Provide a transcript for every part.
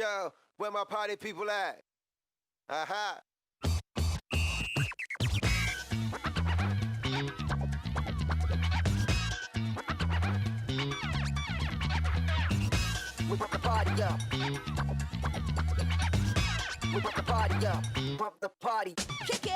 Yo, where my party people at? Aha. We pump the party up. We pump the party up. Pump the party. Kick it.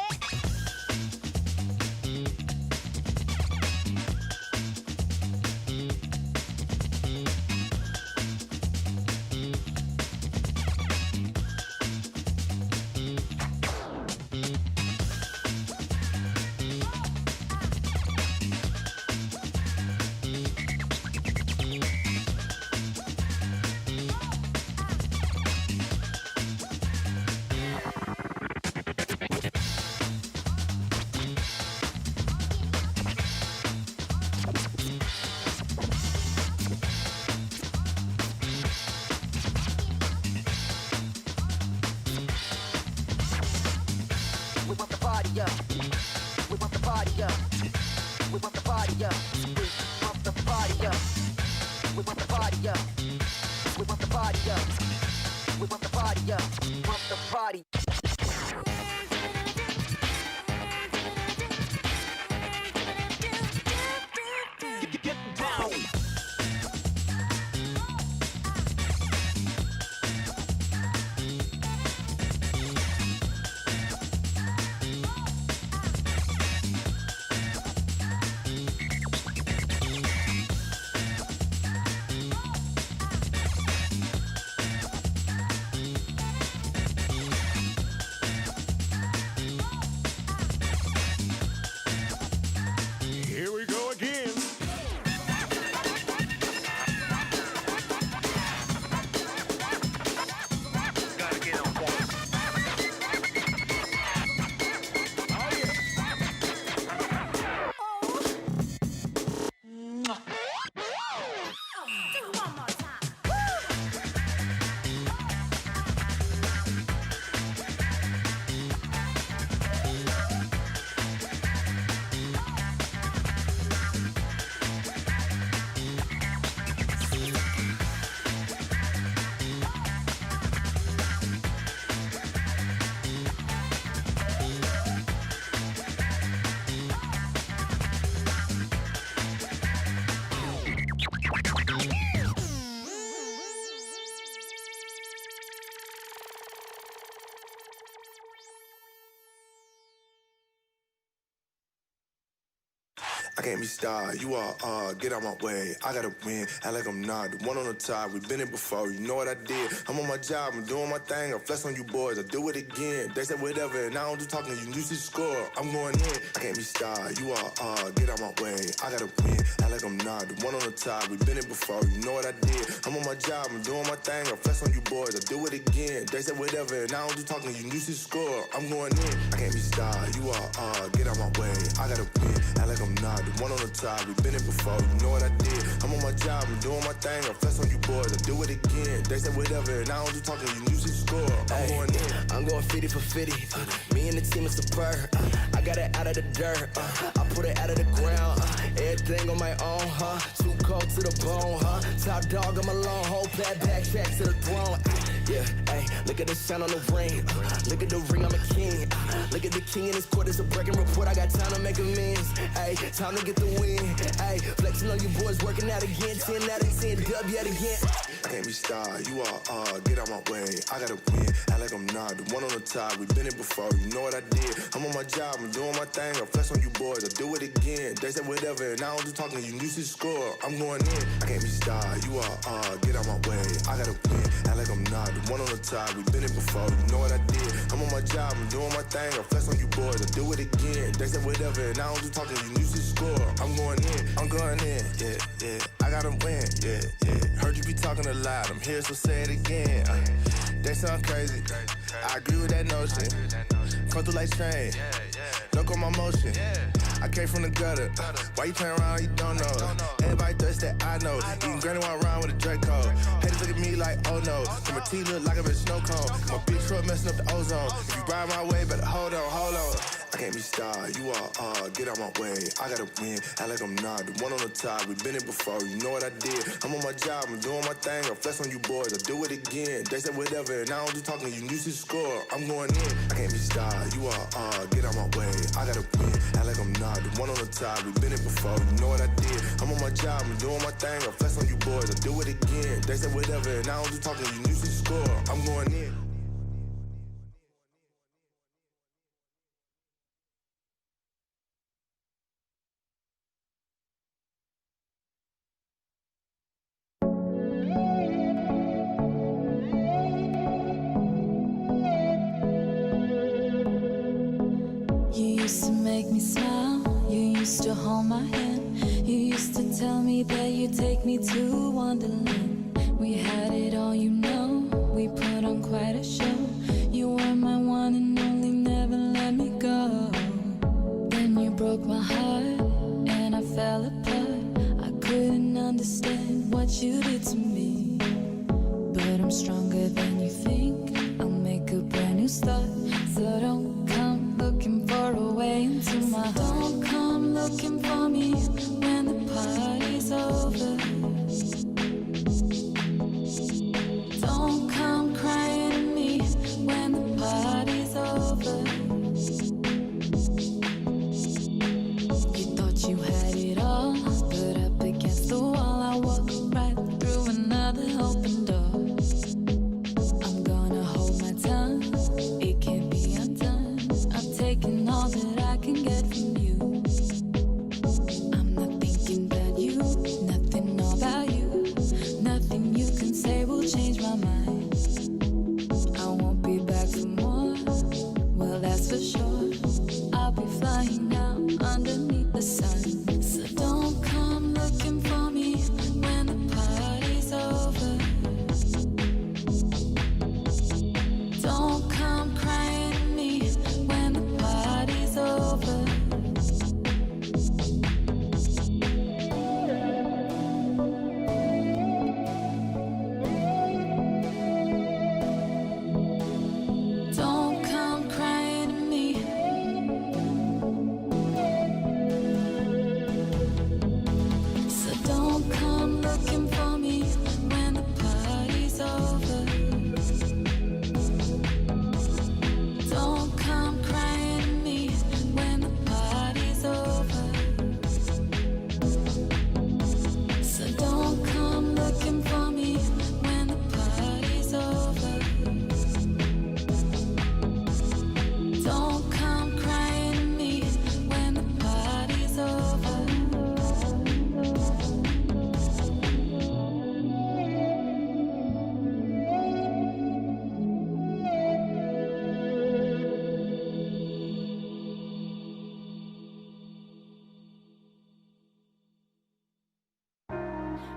We pump the party up. We pump the party up. We pump the party up. We pump the party up. We pump the party up. We pump the party up. We pump the party up. Pump the party. Get down. Here we go again. Gotta get on point. I can't be starred, you are, get out my way. I gotta win, act like I'm not. The one on the top, we've been it before, you know what I did. I'm on my job, I'm doing my thing, I flex on you boys, I do it again. They said whatever, and I don't do talking, you used to score. I'm going in, I can't be starred, you are, get out my way. I gotta win, act like I'm not. The one on the top, we've been it before, you know what I did. I'm on my job, I'm doing my thing, I flex on you boys, I do it again. They said whatever, and I don't do talking, you used to score. I'm going in, I can't be starred, you are, get out my way. I gotta win, act like I'm not. The one on the top, we've been it before, you know what I did. I'm on my job, I'm doing my thing, I flex on you boys, I do it again. They said whatever, and I don't do talking, you used to score. I'm going in. I'm going 50 for 50. Me and the team is superb. I got it out of the dirt. I put it out of the ground. Everything on my own, Too cold to the bone, Top dog, I'm alone. Whole backtrack to the throne. Yeah, hey, look at the sun on the ring. Look at the ring, I'm a king. Look at the king in his court, it's a breaking report. I got time to make amends. Hey, time to get the win. Hey, flexing on you boys, working out again. 10 out of 10, dub yet again. I can't be starred, you are, get out my way. I gotta win, act like I'm not. The one on the top, we've been it before, you know what I did. I'm on my job, I'm doing my thing, I flex on you boys, I do it again. They said whatever, and I don't do talking, you used to score. I'm going in, I can't be starred, you are, get out my way. I gotta win, act like I'm not. The one on the top, we've been it before, you know what I did. I'm on my job, I'm doing my thing, I flex on you boys, I do it again. They said whatever, and I don't do talking, you used to score. I'm going in, yeah, I gotta win, yeah. Heard you be talking a lot, I'm here, so say it again. They sound crazy, I agree with that notion. Come through like train, look on my motion. I came from the gutter, why you playing around, you don't know. Everybody thirst that I know, eating granny while around with a Draco. Haters look at me like, oh no. My teeth look like I'm in a snow cone. My big truck messing up the ozone. If you ride my way, better hold on, hold on. I can't be starred, you are, get out my way. I gotta win, act like I'm not. The one on the top, we been it before, you know what I did. I'm on my job, I'm doing my thing, I flex on you boys, I do it again. They said whatever, and I don't do talking, you used to score. I'm going in, I can't be starred, you are, get out my way. I gotta win, act like I'm not. The one on the top, we been it before, you know what I did. I'm on my job, I'm doing my thing, I flex on you boys, I do it again. They said whatever, and I don't do talking, you used to score. I'm going in. Make me smile, you used to hold my hand. You used to tell me that you'd take me to Wonderland. We had it all, you know, we put on quite a show. You were my one and only, never let me go. Then you broke my heart, and I fell apart. I couldn't understand what you did to me. But I'm stronger than you think, I'll make a brand new start. So don't come looking for a way into my heart. Don't come looking for me when the party's over. Don't come crying to me when the party's over. You thought you had it all, but up against the wall I walk right through another open door. I'm gonna hold my tongue, it can't be undone. I'm taking all that I can get from you. I'm not thinking about you, nothing about you. Nothing you can say will change my mind. I won't be back for more, well that's for sure. I'll be flying now underneath the sun. So don't come looking for me when the party's over. Don't come crying to me when the party's over. Don't come crying to me. So don't come looking for me when the party's over. Don't come crying to me when the party's over. So don't come looking for me when the party's over. Don't come crying to me when the party's over.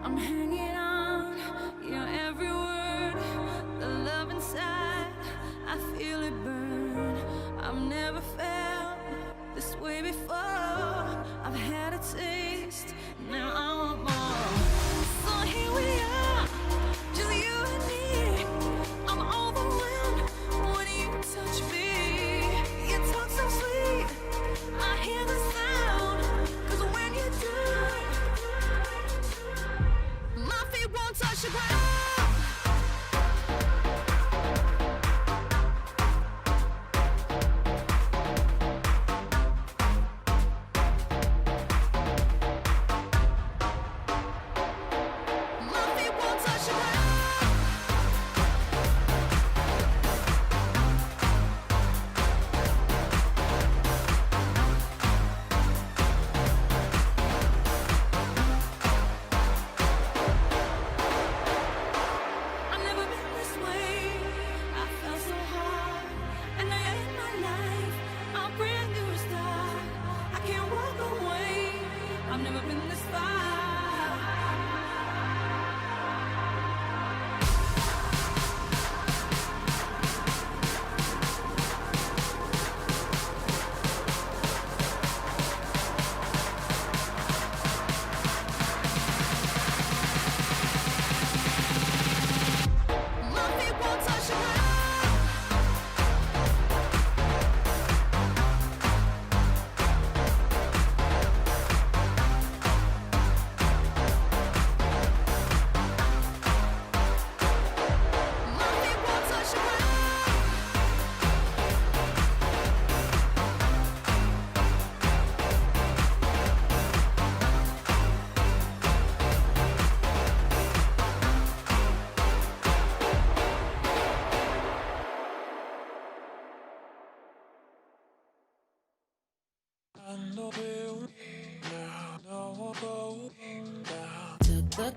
I'm hanging on your every word. The love inside, I feel it burn. I've never felt this way before. I've had a taste, now I want more. So here we are, just you and me. I'm overwhelmed when you touch me. You talk so sweet, I hear the sound. 'Cause when you do, my feet won't touch the ground. My feet won't touch the ground.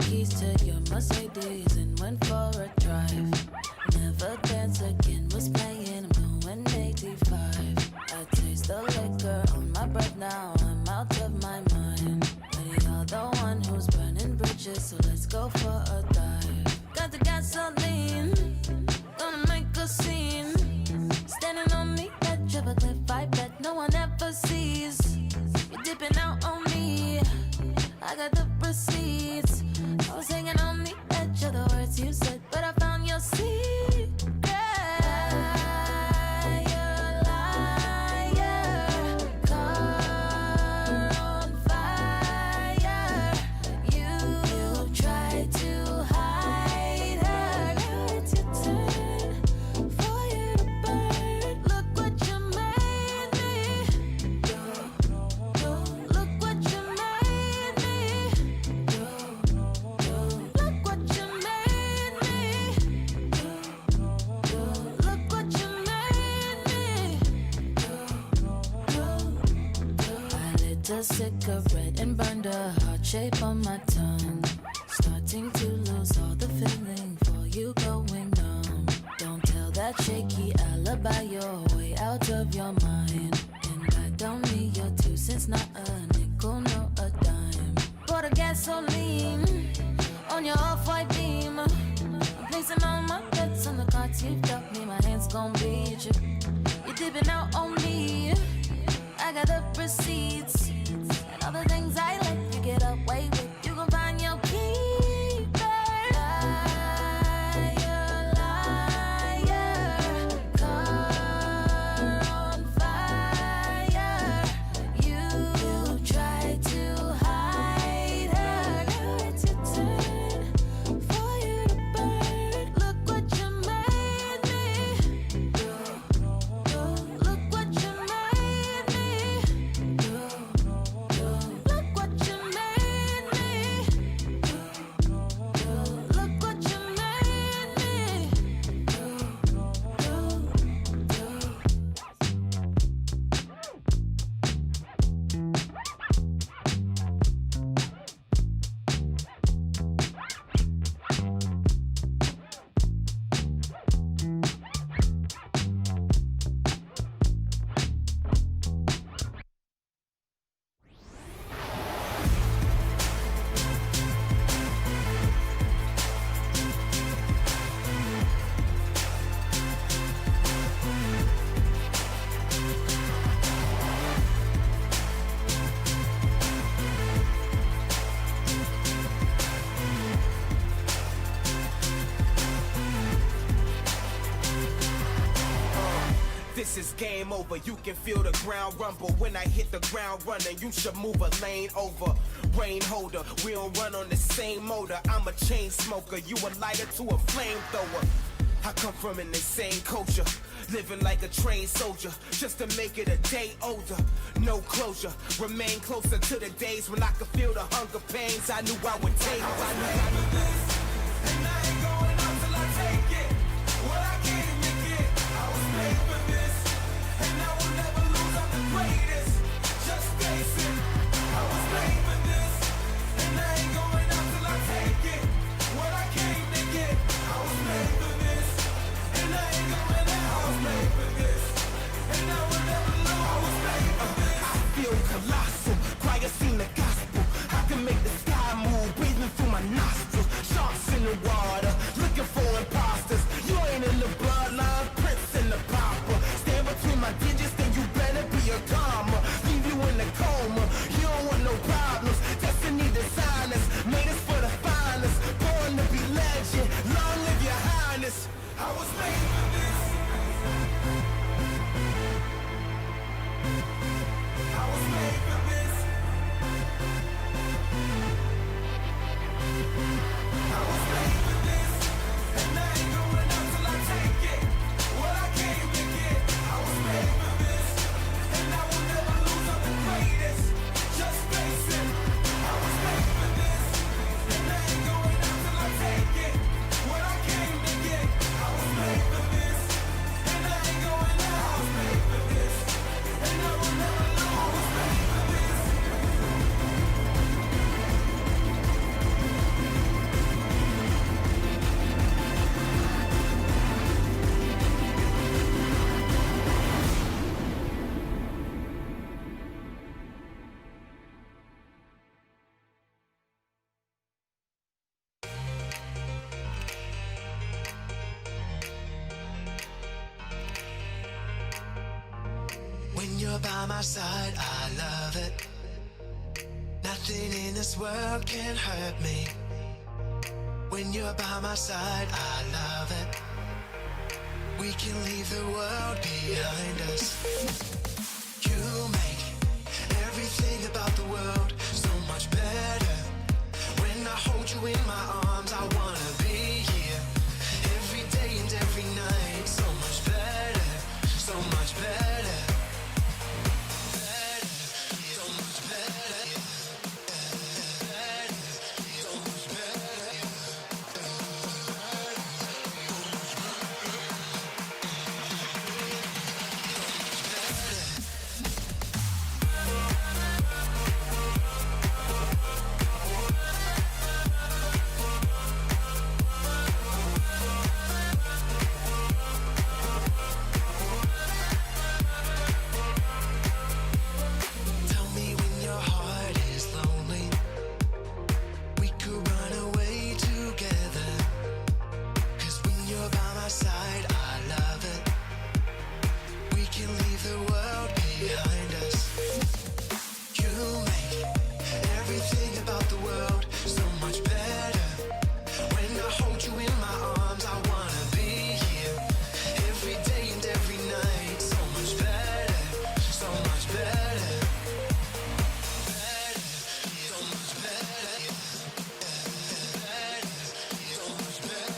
keys to your Mercedes and went for a drive. Never Dance Again was playing, I'm going 85. I taste the liquor on my breath now, I'm out of my mind. But you're the one who's burning bridges, so let's go for a dive. Got the gasoline, gonna make a scene. Standing on the edge of a cliff, I bet no one ever sees. You're dipping out on me, I got the receipts. I was hanging on the edge of the words you said, but I found your secret. Liar, liar, car on fire. You tried to hide her. Now it's your turn for you to burn. Look what you made me. Look what you made me. Look what you made me. Look what you made me. I lit a cigarette and burned a heart shape on my tongue. Starting to lose all the feeling for you going numb. Don't tell that shaky alibi you're way out of your mind. And I don't need your 2 cents, not a nickel, no a dime. Pour the gasoline on your off-white beam. I'm placing all my bets on the cards you've dealt me. My hands gon' beat you. You're dipping out on me. I got the receipts and all the things I let you get away with. You gon' find your keeper. Liar, liar, car on fire. You tried to hide her. Now it's your turn for you to burn. Look what you made me. Look what you made me. Look what you made me. Look what you made This is game over, you can feel the ground rumble. When I hit the ground running, you should move a lane over. Rain holder, we don't run on the same motor. I'm a chain smoker, you a lighter to a flamethrower. I come from an insane culture, living like a trained soldier, just to make it a day older. No closure, remain closer to the days when I could feel the hunger pains I knew I would take. I knew I would this, and I ain't going out till I take it. What I came to get, I was made for this, and I will never lose, I'm the greatest. Just face it, I was made for this, and I ain't going out till I take it. What I came to get, I was made for this, and I ain't going out. I was made for this, and I will never lose. I was made for this. I feel colossal, choir sing the gospel. I can make the sky move, breathing through my nostrils. Sean by my side, I love it. Nothing in this world can hurt me. When you're by my side, I love it. We can leave the world behind us. You make everything about the world so much better. When I hold you in my arms, I wanna be here every day and every night. So much better, so much better. So much better. So much better. Tell me when your heart is lonely, we could run away together. 'Cause when you're by my side, I love it. We can leave the world behind us. You make everything about the world so much better. When I hold you in my arms, I wanna be here every day and every night. So much better, so much better. So much better. So much better.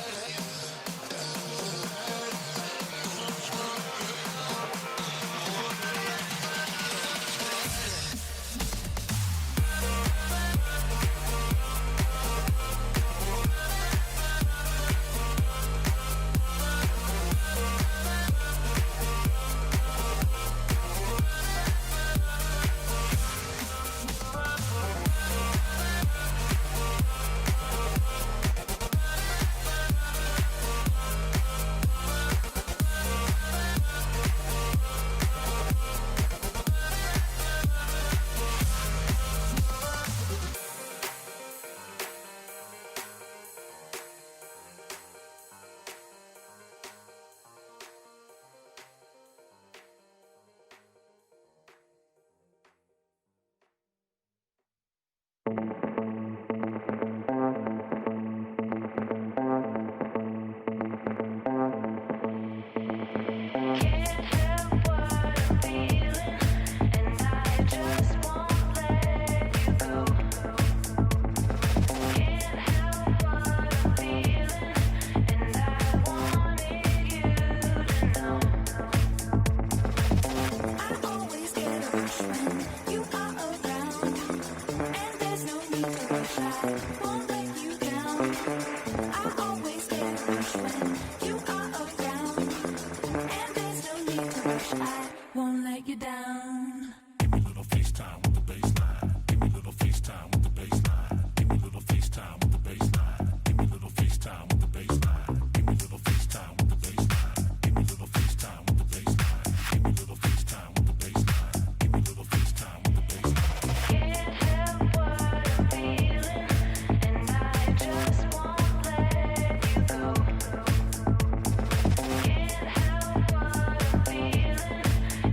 Won't let you down. Give me a little FaceTime with the baseline. Give me a little FaceTime with the baseline. Give me a little FaceTime with the baseline. Give me a little FaceTime with the baseline. Give me a little FaceTime with the baseline. Give me a little FaceTime with the baseline. Give me a little FaceTime with the baseline. Give me a little FaceTime with the baseline. Can't help what I'm feeling, and I just won't let you go. Can't help what I'm feeling,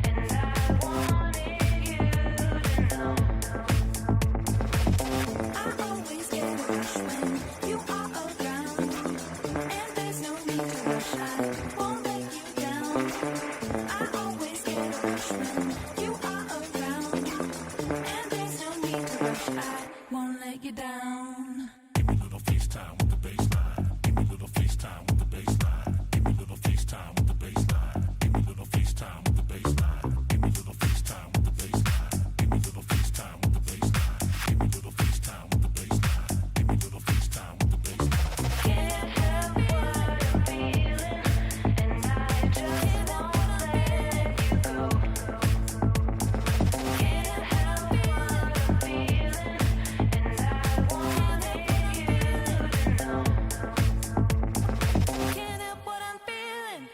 and I wanted you to know. I always get a rush when you are around, and there's no need to rush. I won't let you down. I always get a rush when you are around, and there's no need to rush. I won't let you down. Give me a little FaceTime with the baseline. Give me a little FaceTime with the baseline. Give me a little FaceTime with the baseline. Give me a little FaceTime with the baseline. Give me a little FaceTime with the baseline. Give me a little FaceTime with the baseline. Give me a little FaceTime with the baseline. Give me a little FaceTime with the baseline. Can't help what I'm feeling, and I just won't let you go. Can't help what I'm feeling, and I wanted you to know. Can't help what I'm feeling.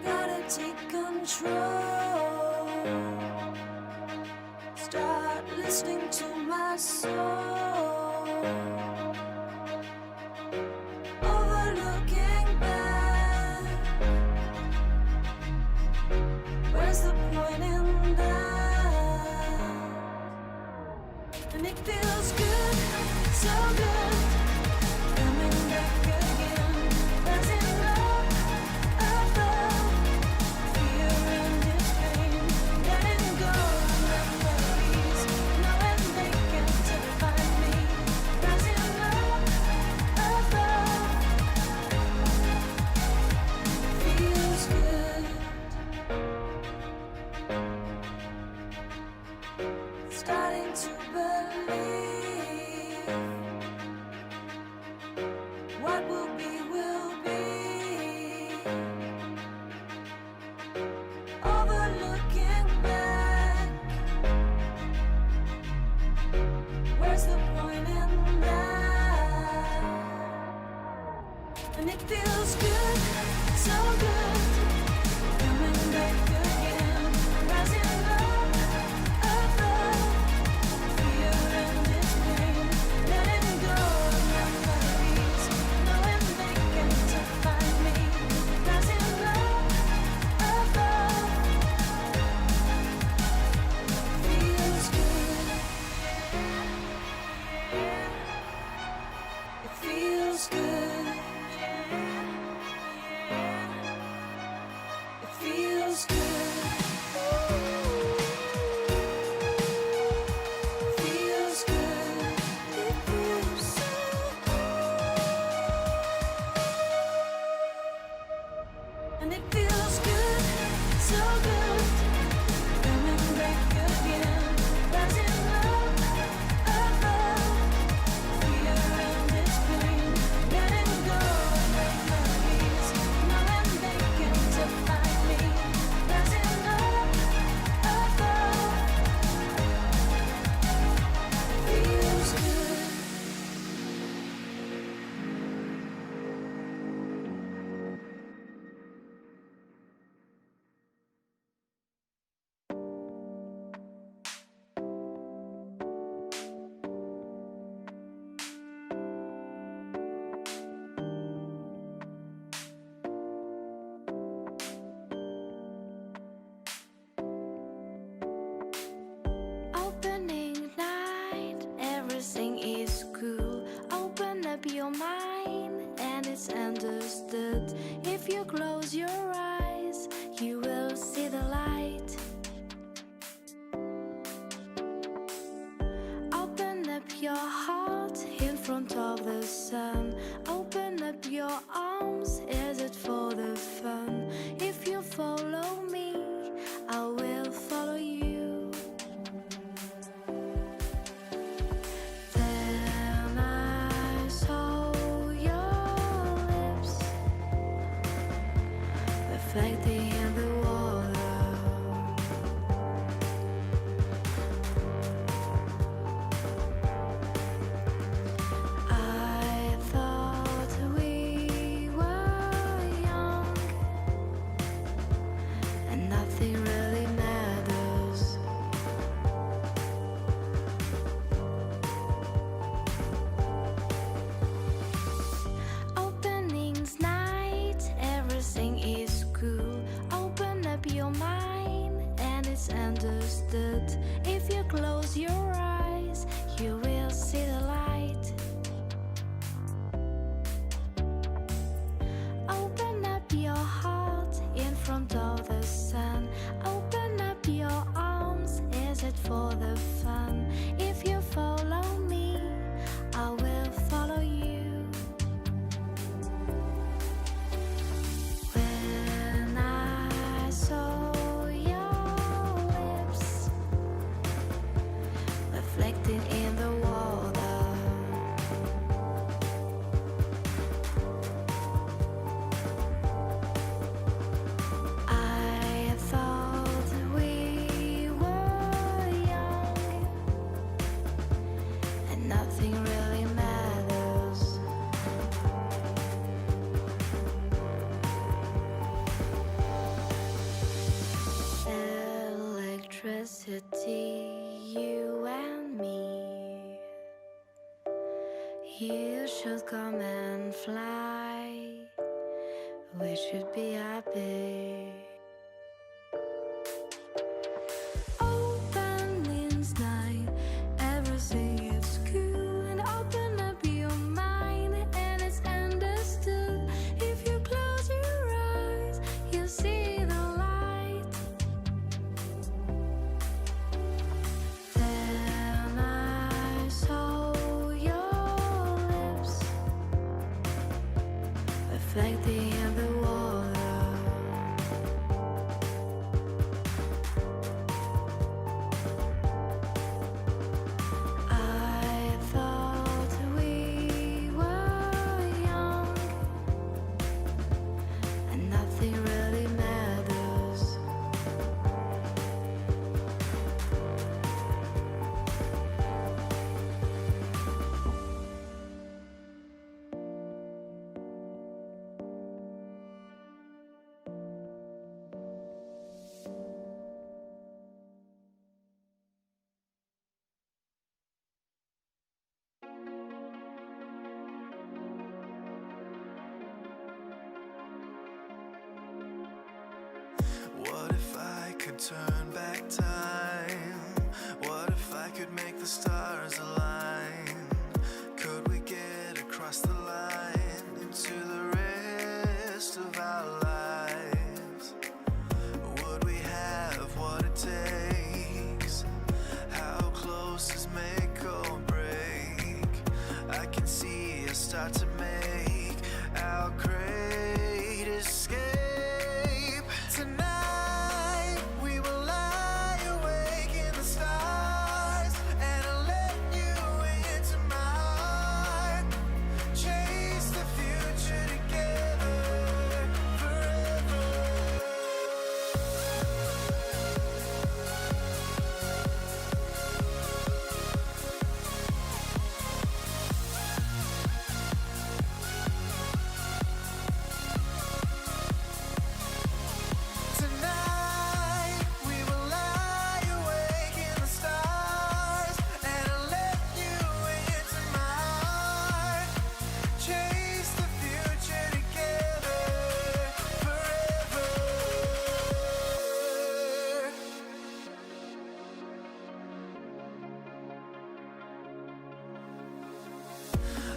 Gotta take control. Start listening to my my soul, overlooking back. Where's the point in that? And it feels good, so good, coming back again. Rising love above, fear and its pain, letting go of memories, knowing they can't define me. Rising love above, feels good. Starting to believe what will be will be. Overlooking back, where's the point in that? And it feels good, so good, coming back again. Rising love above, fear and its pain, letting go of memories, knowing they can't define me. Rising love above, feels good. It feels good. It feels good. Feels good. It feels so good. And it feels good, so good, coming back again. Rising love above, fear and its pain, letting go of memories, knowing they can't define me. Rising love above, feels good. Opening night, everything is cool. Open up your mind, and it's understood. If you close your eyes, you will see the light. Open up your heart in front of the sun. Open up your arms, is it for the fun? If you follow me, I will follow you. Then I saw your lips reflecting in the water. I thought we were young, and nothing really matters. Openings night, everything is cool. Open up your mind, and it's understood. If you close your eyes, you will see the light. Open up your heart in front of the sun. Open up your arms, is it for the fun? If you follow me, I will follow you. When I saw your lips reflecting in the water, I thought we were young, and nothing really matters. Electricity, you and me. You should come and fly. We should be happy. Open means night. Everything is cool and open up your mind, and it's understood. If you close your eyes, you see the light. Then I saw your lips reflecting in the water. I thought we were young and nothing really matters. What if I could turn back time? What if I could make the stars align? Could we get across the line into the rest of our lives? Would we have what it takes? How close is make or break? I can see us start to make our great escape. Tonight we will lie awake in the stars, and I'll let you into my heart. Chase the future together forever. Tonight we will lie awake in the stars, and I'll let you into my heart. Chase the future together forever.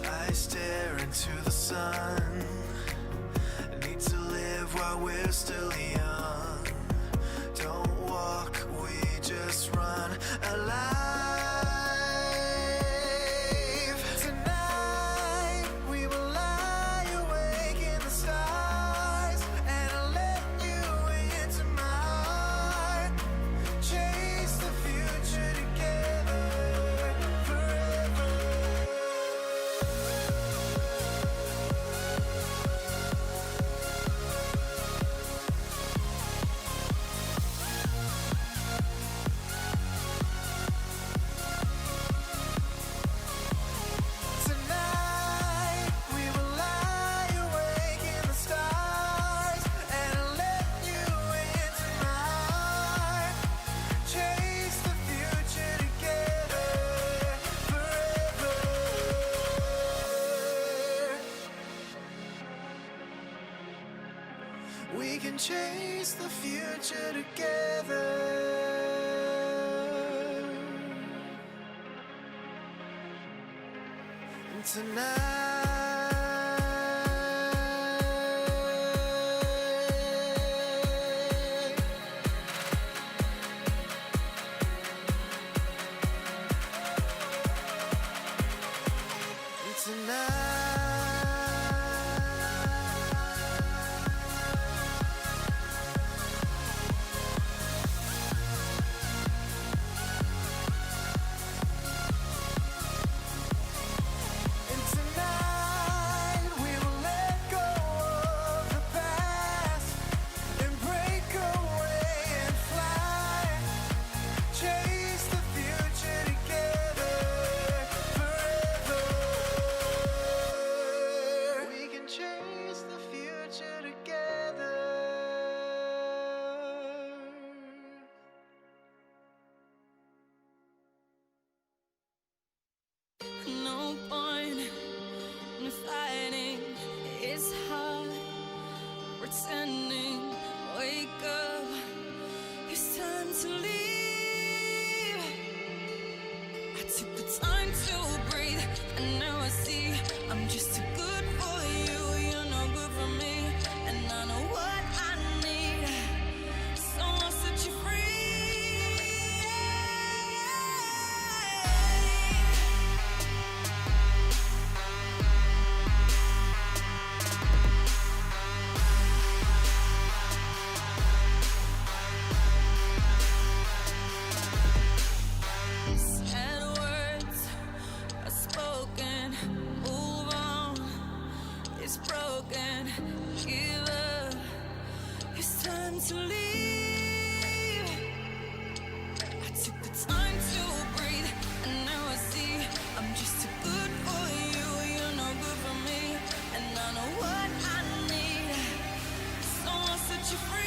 I stare into the sun. Need to live while we're still young. Don't walk, we just run alive. Tonight we will lie awake in the stars, and I'll let you into my heart. Chase the future together forever. Tonight we will lie awake in the stars, and I'll let you into my heart. Chase the future together forever. We can chase the future together. Tonight. Tonight time to breathe, and now I see I'm just too good for you. You're no good for me, and I know what I need. So I'll set you free. Sad words are spoken. Move on. It's broken. Give up. It's time to leave. I took the time to breathe, and now I see I'm just too good for you. You're no good for me, and I know what I need. So I'll set you free.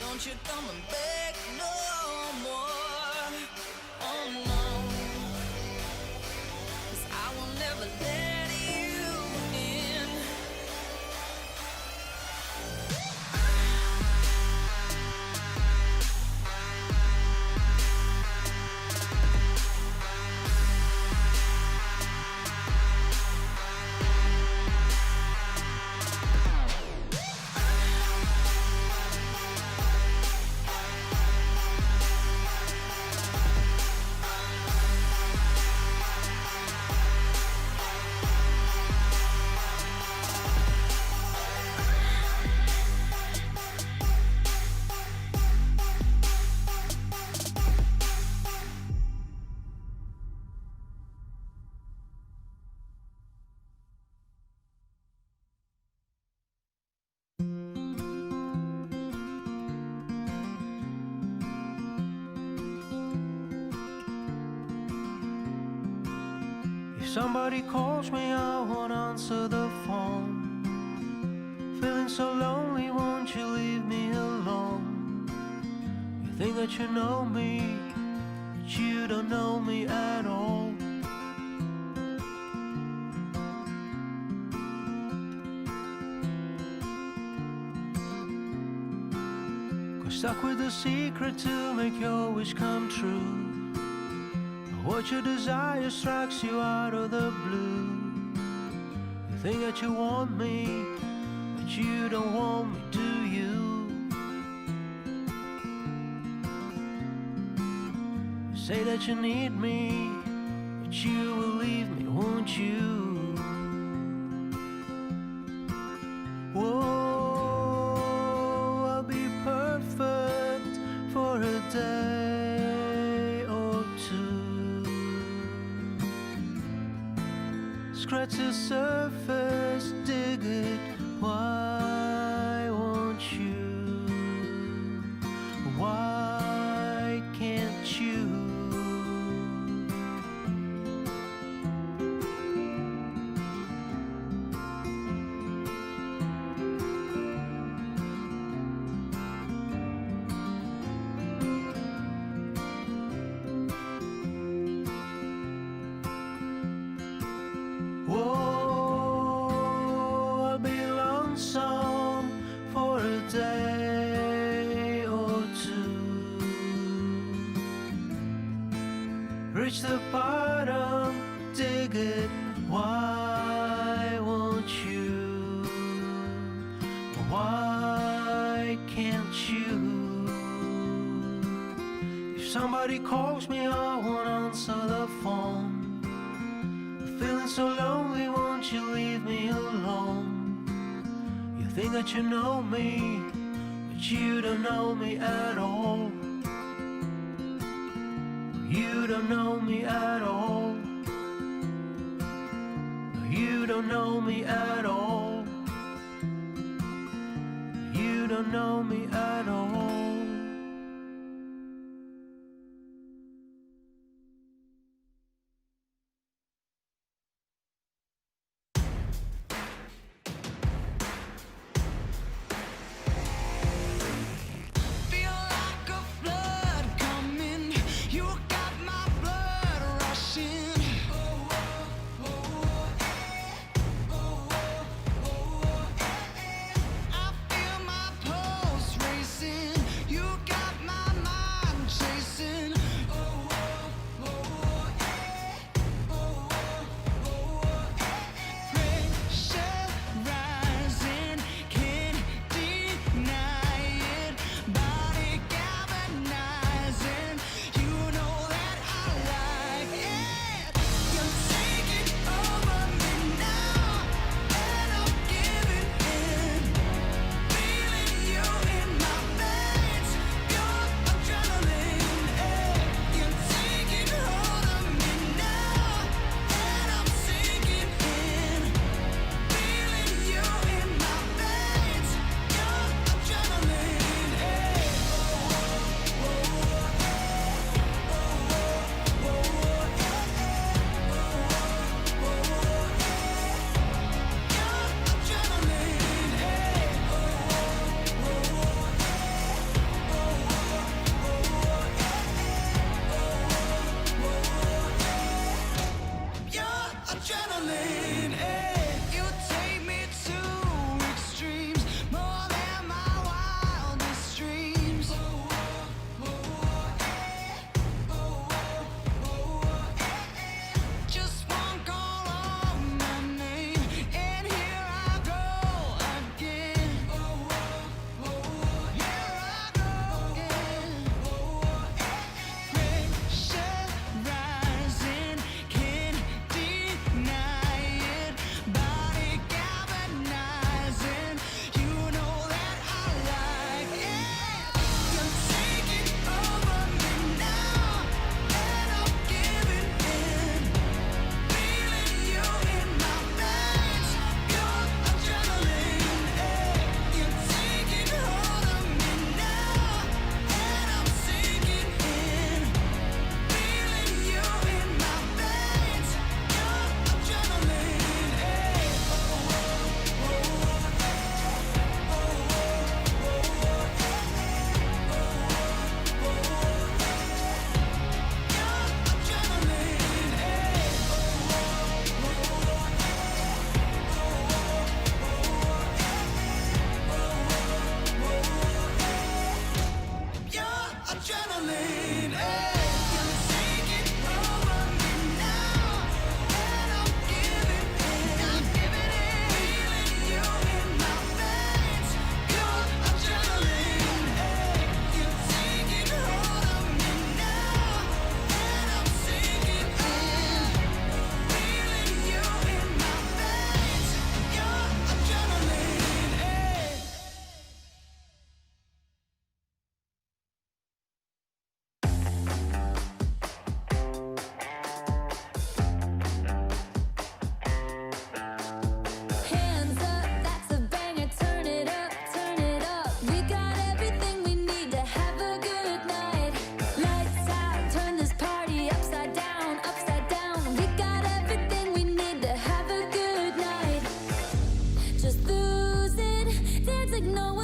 Don't you come and beg no more. Oh no, 'cause I will never let you in. If somebody calls me, I won't answer the phone. Feeling so lonely, won't you leave me alone? You think that you know me, but you don't know me at all. Got stuck with the secret to make your wish come true. What your desire strikes you out of the blue. You think that you want me, but you don't want me, do you? You say that you need me, but you will leave me, won't you? Whoa, I'll be perfect for a day or two. Scratch the surface, dig it, why won't you? Why can't you? Whoa, I'll be lonesome for a day or two. Reach the bottom, dig it, why won't you? Why can't you? If somebody calls me, I won't answer the phone. Feeling so lonely, won't you leave me alone? You think that you know me, but you don't know me at all. You don't know me at all. You don't know me at all. You don't know me at all.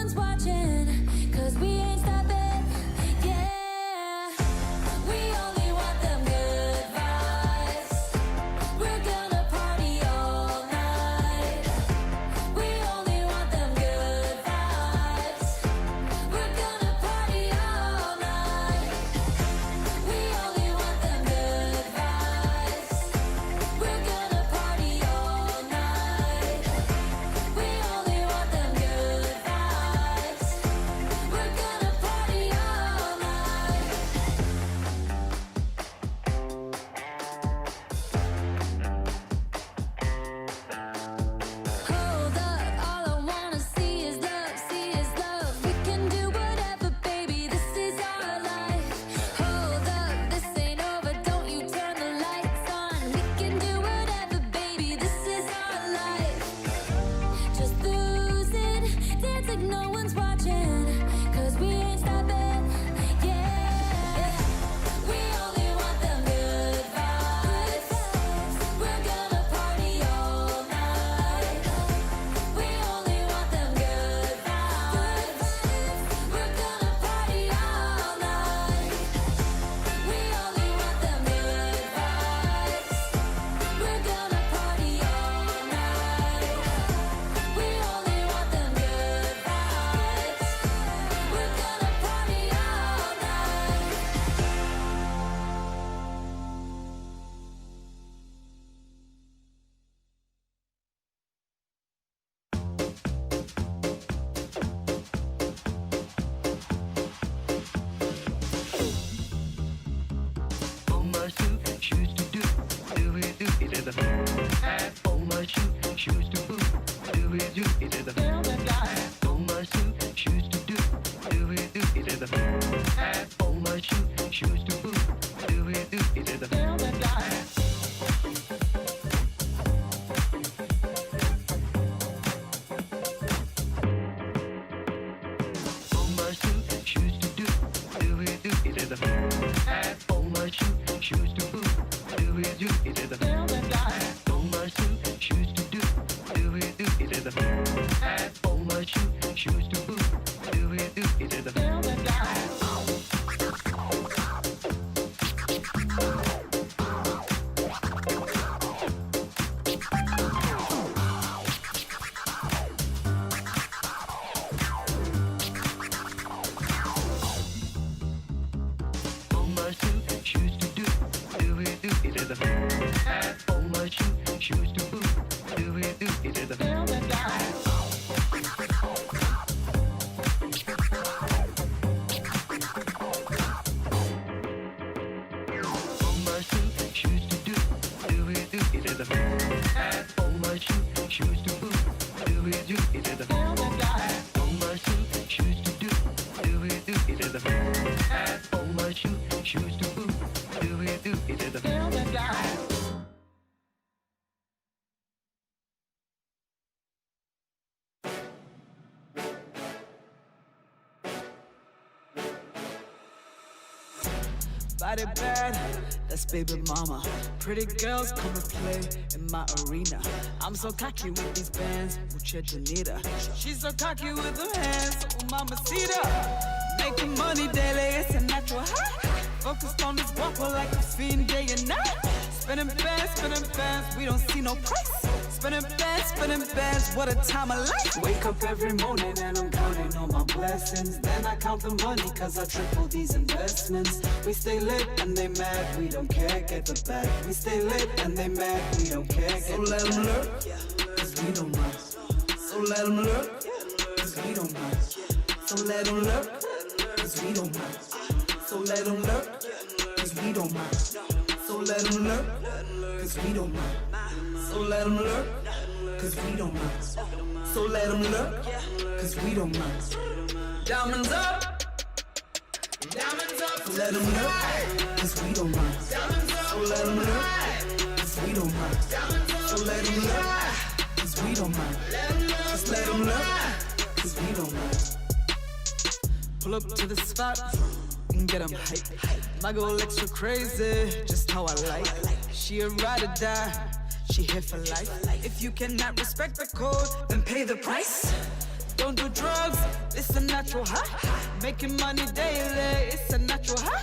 one's watching, 'cause we ain't stopping, yeah. We only want them good vibes. We're gonna party all night. We only want them good vibes. We're gonna party all night. We only want them good vibes. We're gonna party all night. We only want them good vibes. We're gonna party all night. Hold up, all I wanna see is love, We can do whatever, baby, this is our life. Hold up, this ain't over, don't you turn the lights on. We can do whatever, baby, this is our life. Just losing, dance like no one's watching, 'cause we ain't stopping, yeah. We only want them good vibes. We're gonna party all night. We only want them good vibes. We're gonna party all night. We only want them good vibes. We're gonna party all night. We only want them good vibes. We're gonna party all night. On my suit, shoes to do it, do it at the hat. On my shoe, shoes to boot, do it at the on my suit, shoes to do it at the hat. On my shoe, shoes to boot, do it at the On my suit, shoes to do it at the hat. On my shoe, shoes to boot, do it at the on my suit, shoes to do it at the hat. On my shoe, shoes to boot, do it at the On my suit, shoes to do it at the hat. On my shoe, shoes to boot, do it at the On my suit, shoes to do it at the hat. On my shoe, shoes to boot, do it at the on my suit, shoes to do it at the hat. On my shoe, shoes to boot, do it at the Body bad, that's baby mama. Pretty girls come and play in my arena. I'm so cocky with these bands, mucha bonita. She's so cocky with her hands, oh mamacita. Making money daily, it's a natural high. Focused on this guapo like a fiend day and night. Spinning bands, we don't see no price. Spinning bands, what a time of life. Wake up every morning and I'm counting all my blessings. Then I count the money cause I triple these investments. We stay lit and they mad, we don't care, get the bag. We stay lit and they mad, we don't care, get the bag. So let them lurk, cause we don't mind. So let them lurk, cause we don't mind. So let them lurk, cause we don't mind. So let them lurk, cause we don't mind. So let them lurk, cause we don't mind. So let them lurk, cause we don't mind. So let them lurk, cause we don't mind. Diamonds up, diamonds up. So let them lurk, cause we don't mind. So let them lurk, cause we don't mind. So let them lurk, cause we don't mind. Just let them lurk, cause we don't mind. Pull up to the spot and get them hype. My girl extra crazy, just how I like. She a ride or die, she here for life. If you cannot respect the code, then pay the price. Don't do drugs, this natural high. Making money daily, it's a natural high.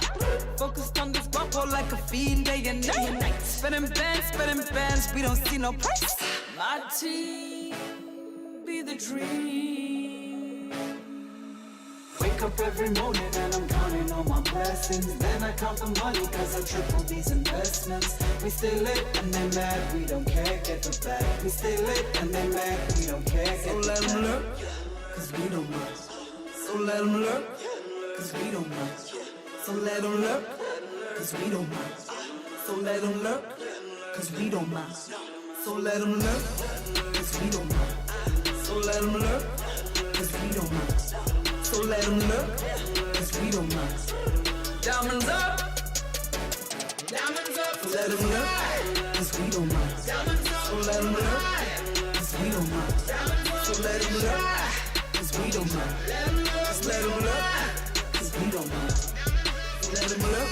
Focused on this guapo like a fiend day and night. Spending bands, we don't see no price. My team be the dream. Wake up every morning and I'm counting all my blessings. Then I count the money cause I triple these investments. We stay lit and they mad, we don't care, get the bag. We stay lit and they mad, we don't care, get the bag. So let them lurk, cause we don't mind. So let them lurk, cause we don't mind. So let them lurk, cause we don't mind. So let them lurk, cause we don't mind. So let them lurk, cause we don't mind. So let them lurk, cause we don't mind. So let them lurk, cause we don't mind. Diamonds up, diamonds up. So let them lurk, cause we don't mind. So let them lurk, cause we don't mind. So let them lurk, cause we don't mind. Just let them lurk, cause we don't mind. So let them lurk,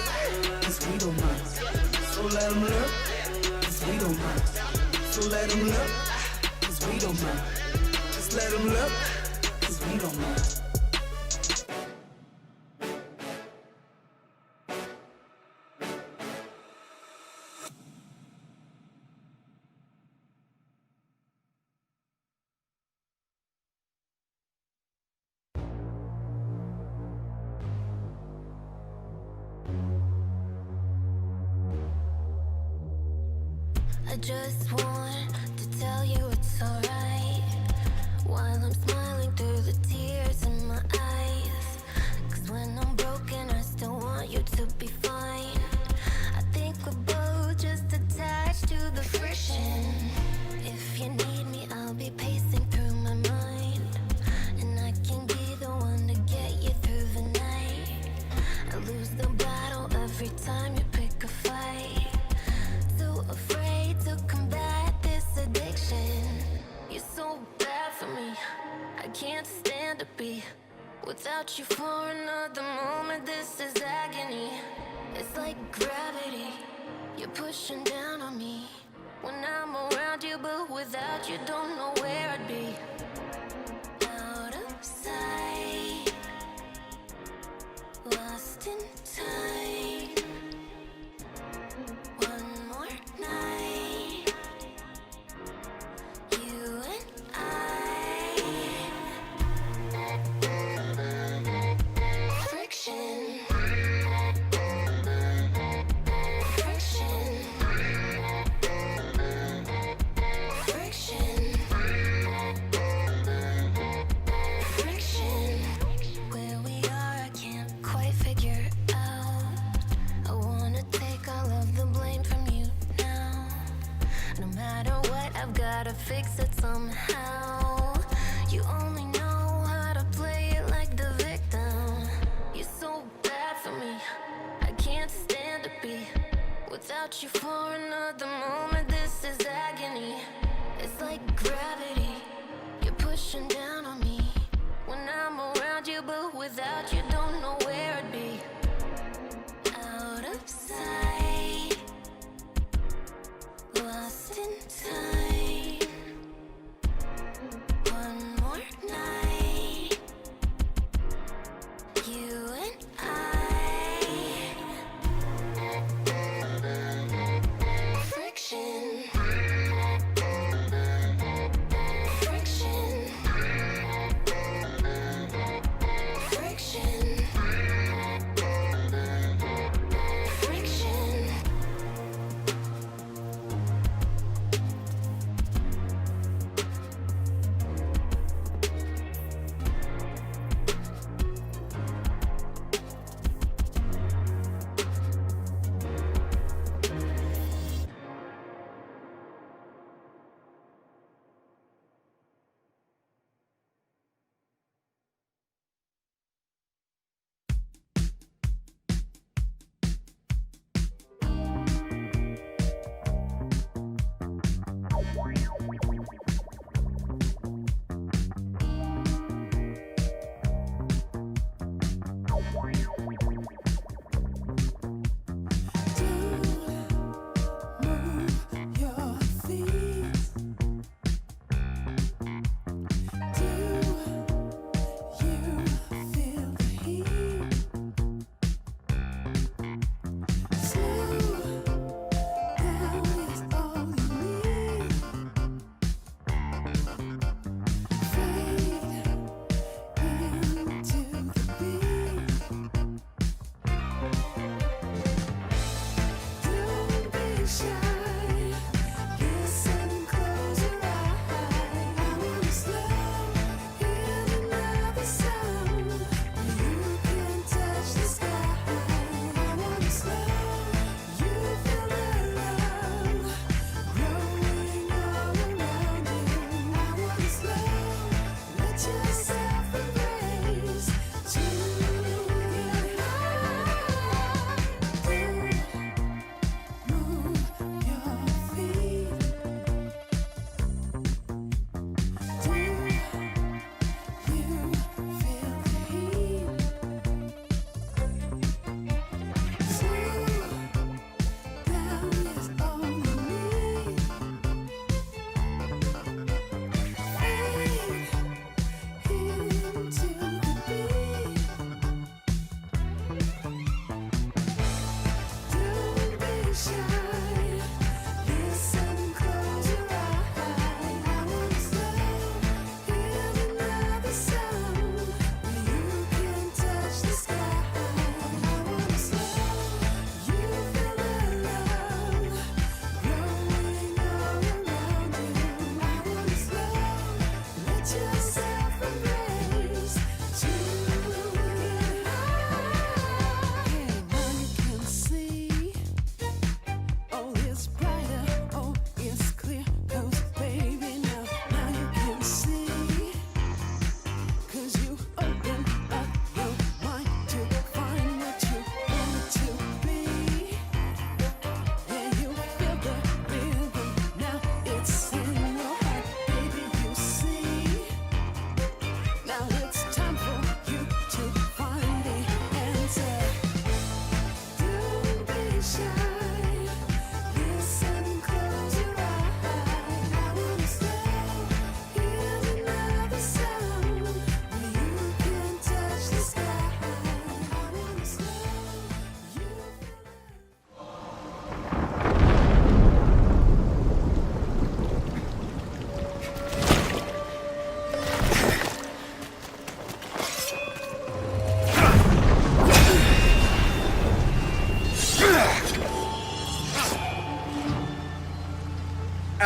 cause we don't mind. So let them lurk, cause we don't mind. So let them lurk, cause we don't mind. Just let them lurk, cause we don't mind. I just want to tell you it's alright while I'm smiling through the tears in my eyes. Cause when I'm broken, I still want you to be fine. I think we're both just attached to the friction. If you need me, I'll be pacing through my mind, and I can be the one to get you through the night. I lose the battle every time you pick a fight. Too afraid to combat this addiction. You're so bad for me, I can't stand to be without you for another moment. This is agony. It's like gravity, you're pushing down on me when I'm around you, but without you don't know where I'd be. Out of sight, lost in time. One more night, you and I. Friction. Friction. Friction. Friction. Where we are, I can't quite figure out. I wanna take all of the blame from you now. No matter what, I've gotta fix it somehow. You only know how to play it like the victim. You're so bad for me, I can't stand to be without you for another moment. This is agony. It's like gravity, you're pushing down on me when I'm around you, but without you don't know where I'd be. Out of sight, lost in time.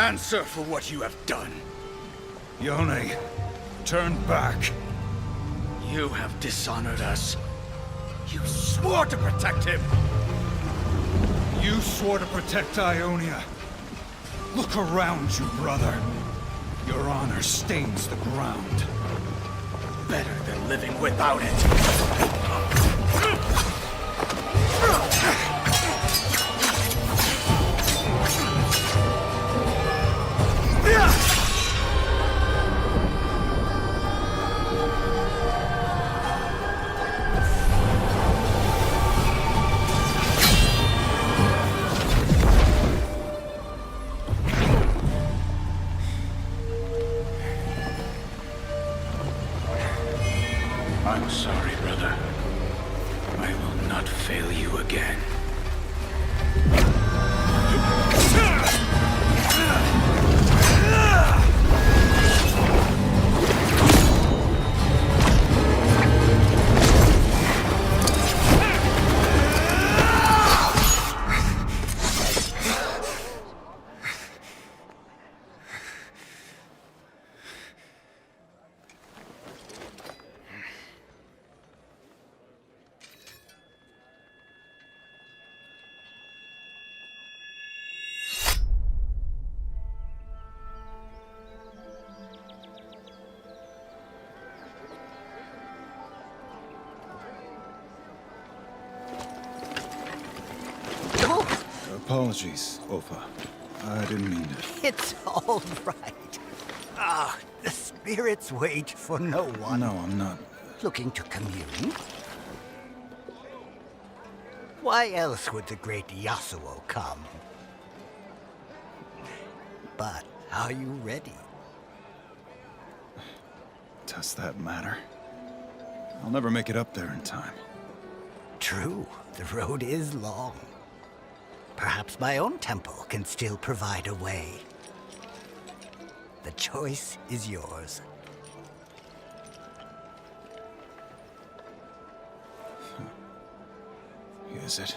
answer for what you have done. Yone, turn back. You have dishonored us. You swore to protect him. You swore to protect Ionia. Look around you, brother. Your honor stains the ground. Better than living without it. I'm sorry, brother. I will not fail you again. Apologies, Opa. I didn't mean to. It's all right. The spirits wait for no one. No, I'm not. Looking to commune? Why else would the great Yasuo come? But are you ready? Does that matter? I'll never make it up there in time. True, the road is long. Perhaps my own temple can still provide a way. The choice is yours. Is it?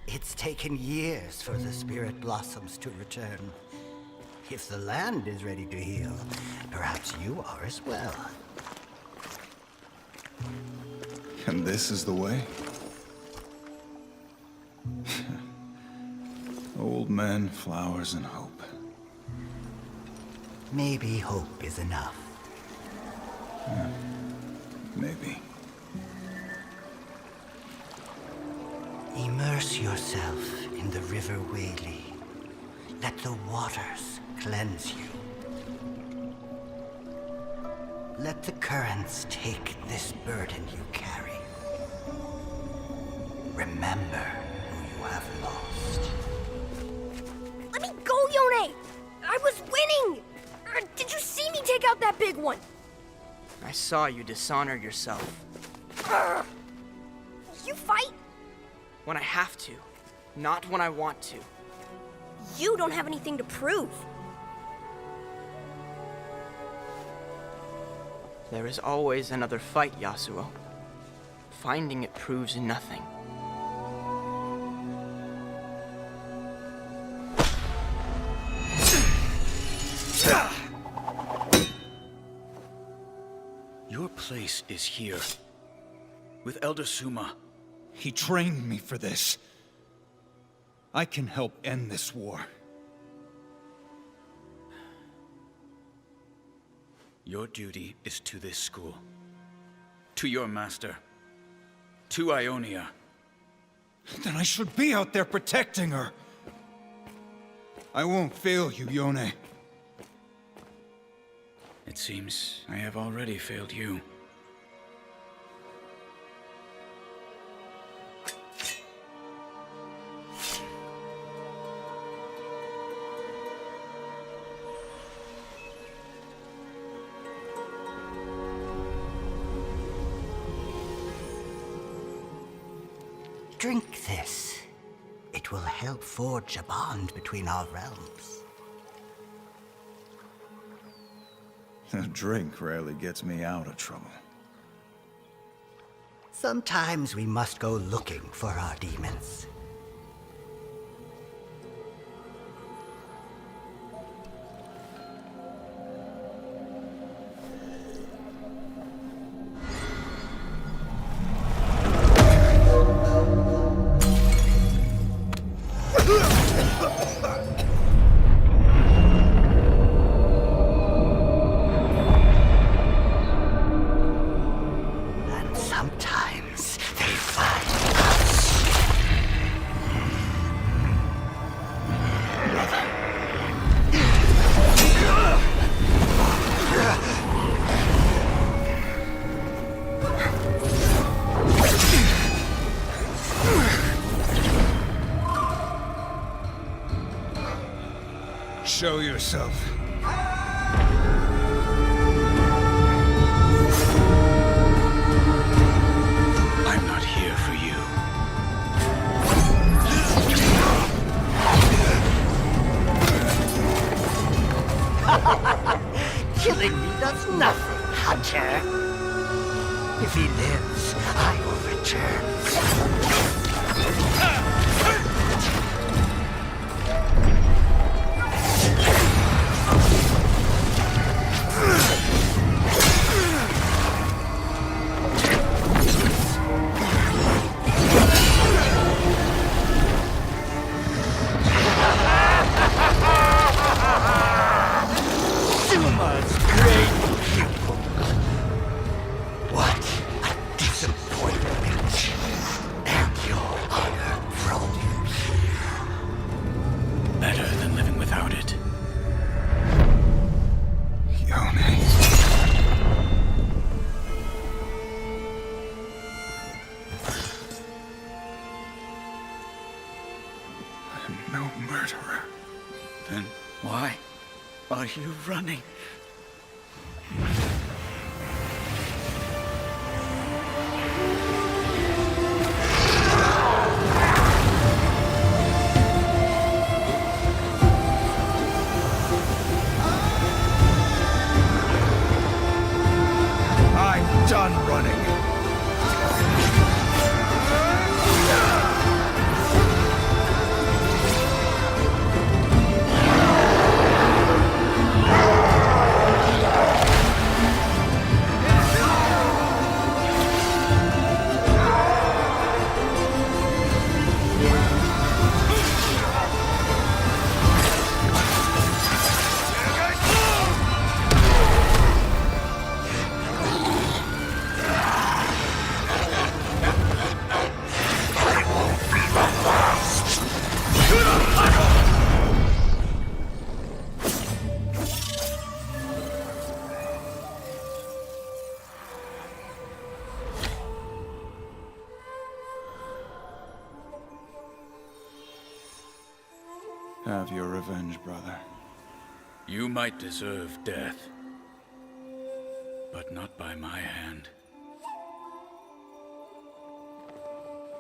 It's taken years for the spirit blossoms to return. If the land is ready to heal, perhaps you are as well. And this is the way? Old men, flowers, and hope. Maybe hope is enough. Maybe. Immerse yourself in the River Whaley. Let the waters cleanse you. Let the currents take this burden you carry. Remember who you have lost. Let me go, Yone! I was winning! Did you see me take out that big one? I saw you dishonor yourself. You fight? When I have to, not when I want to. You don't have anything to prove. There is always another fight, Yasuo. Finding it proves nothing. Your place is here. With Elder Suma. He trained me for this. I can help end this war. Your duty is to this school. To your master. To Ionia. Then I should be out there protecting her. I won't fail you, Yone. It seems I have already failed you. Drink this. It will help forge a bond between our realms. A drink rarely gets me out of trouble. Sometimes we must go looking for our demons. And sometimes they find us. Show yourself. I'm not here for you. Killing me does nothing, Hunter. If he lives, I will return. Suma's great pupil. What a disappointment. And your honor brought you here. Better than living without it. Yone. I am no murderer. Then why are you running? I'm done running. Have your revenge, brother. You might deserve death, but not by my hand.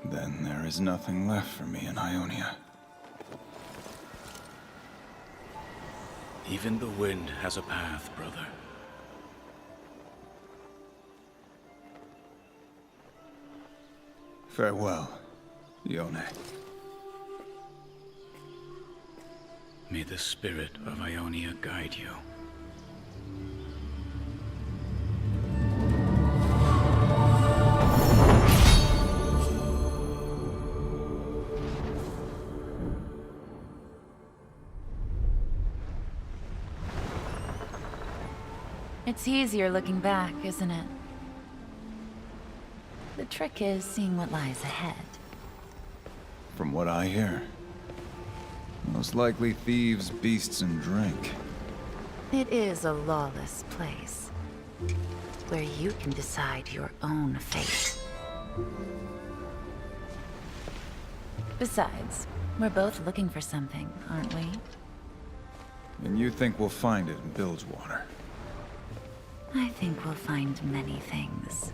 Then there is nothing left for me in Ionia. Even the wind has a path, brother. Farewell, Yone. May the spirit of Ionia guide you. It's easier looking back, isn't it? The trick is seeing what lies ahead. From what I hear, most likely thieves, beasts, and drink. It is a lawless place, where you can decide your own fate. Besides, we're both looking for something, aren't we? And you think we'll find it in Bilgewater? I think we'll find many things.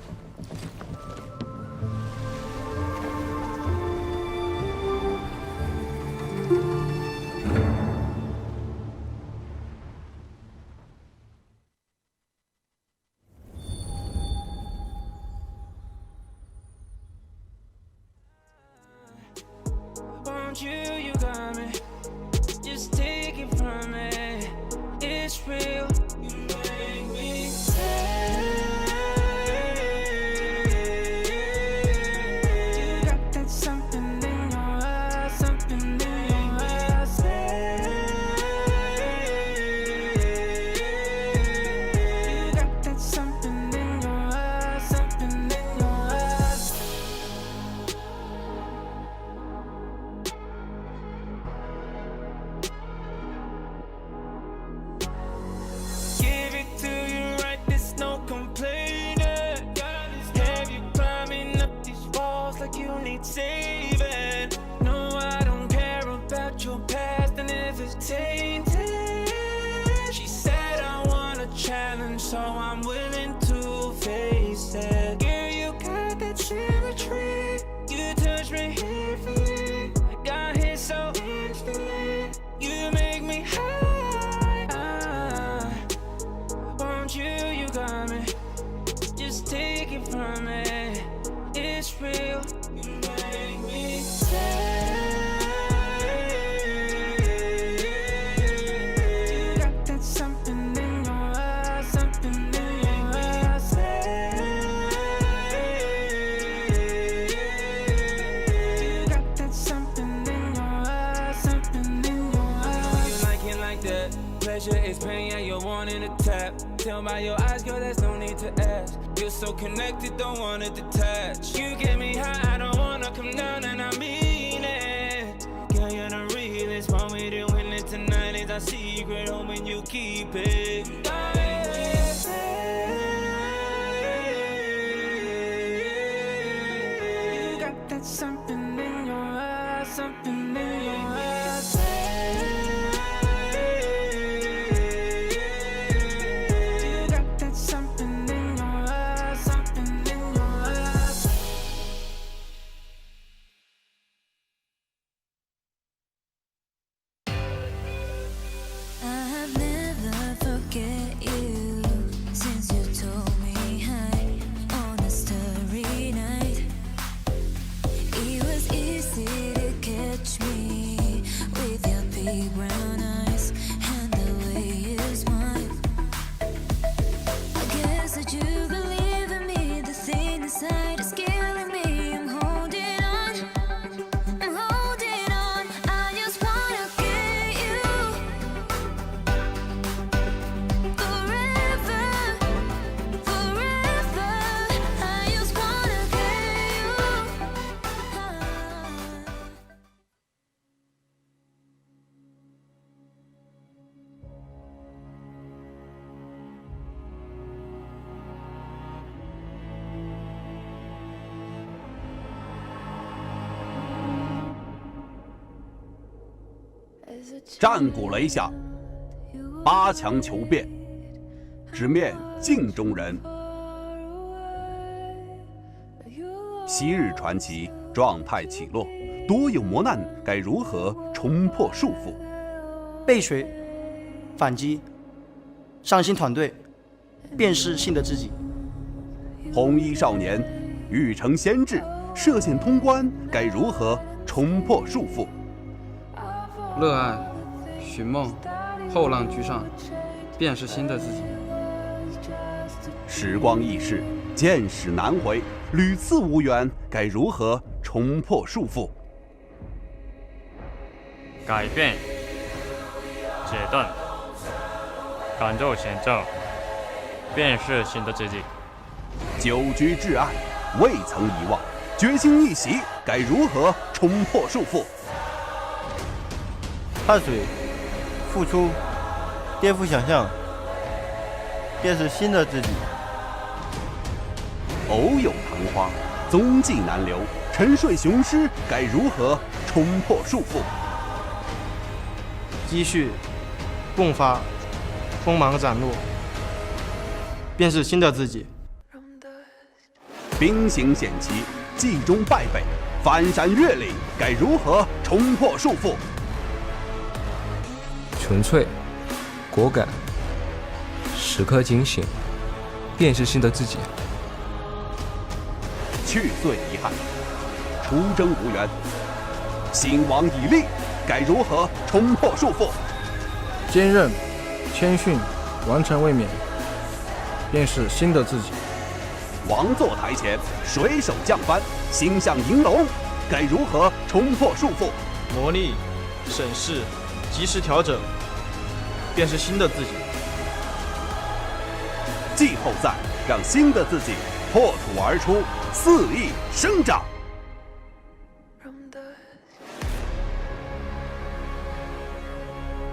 pleasure is pain, yeah, you're wanting to tap. Tell by your eyes, girl, there's no need to ask. You're so connected, don't wanna detach. You get me high, I don't wanna come down, and I mean it. Girl, you're the realest, want me to win it tonight. Is our secret, hoping you keep it. You got that something in your eyes, something in your eyes. You got that something in your eyes, something in your eyes. I have never forget you since you told me hi on a starry night. It was easy to catch me with your big brown eyes and the way you smile. I guess that you believe in me, the thing inside is killing me. I'm holding on, I'm holding on. I just wanna get you forever, forever. I just wanna get you. As a 战鼓擂下，8强求变，直面镜中人。昔日传奇状态起落，多有磨难，该如何冲破束缚？背水，反击，上新团队，便是新的自己。红衣少年，欲成先志，涉险通关，该如何冲破束缚？热爱，寻梦，后浪居上，便是新的自己。时光易逝，见识难回，屡次无缘，该如何冲破束缚？改变，解冻，感受前奏，便是新的自己。久居至暗，未曾遗忘，决心一袭，该如何冲破束缚？汗水，付出，颠覆想象，便是新的自己。偶有昙花，踪迹难留，沉睡雄狮，该如何冲破束缚？积蓄，迸发，锋芒展露，便是新的自己。兵行险棋，计中败北，翻山越岭，该如何冲破束缚？纯粹，果敢，时刻警醒，便是新的自己。去岁遗憾，出征无缘，兴亡已立，该如何冲破束缚？坚韧，谦逊，完成卫冕，便是新的自己。王座台前，水手将帆，心向银龙，该如何冲破束缚？磨砺，审视，及时调整，便是新的自己。季后赛让新的自己破土而出，肆意生长。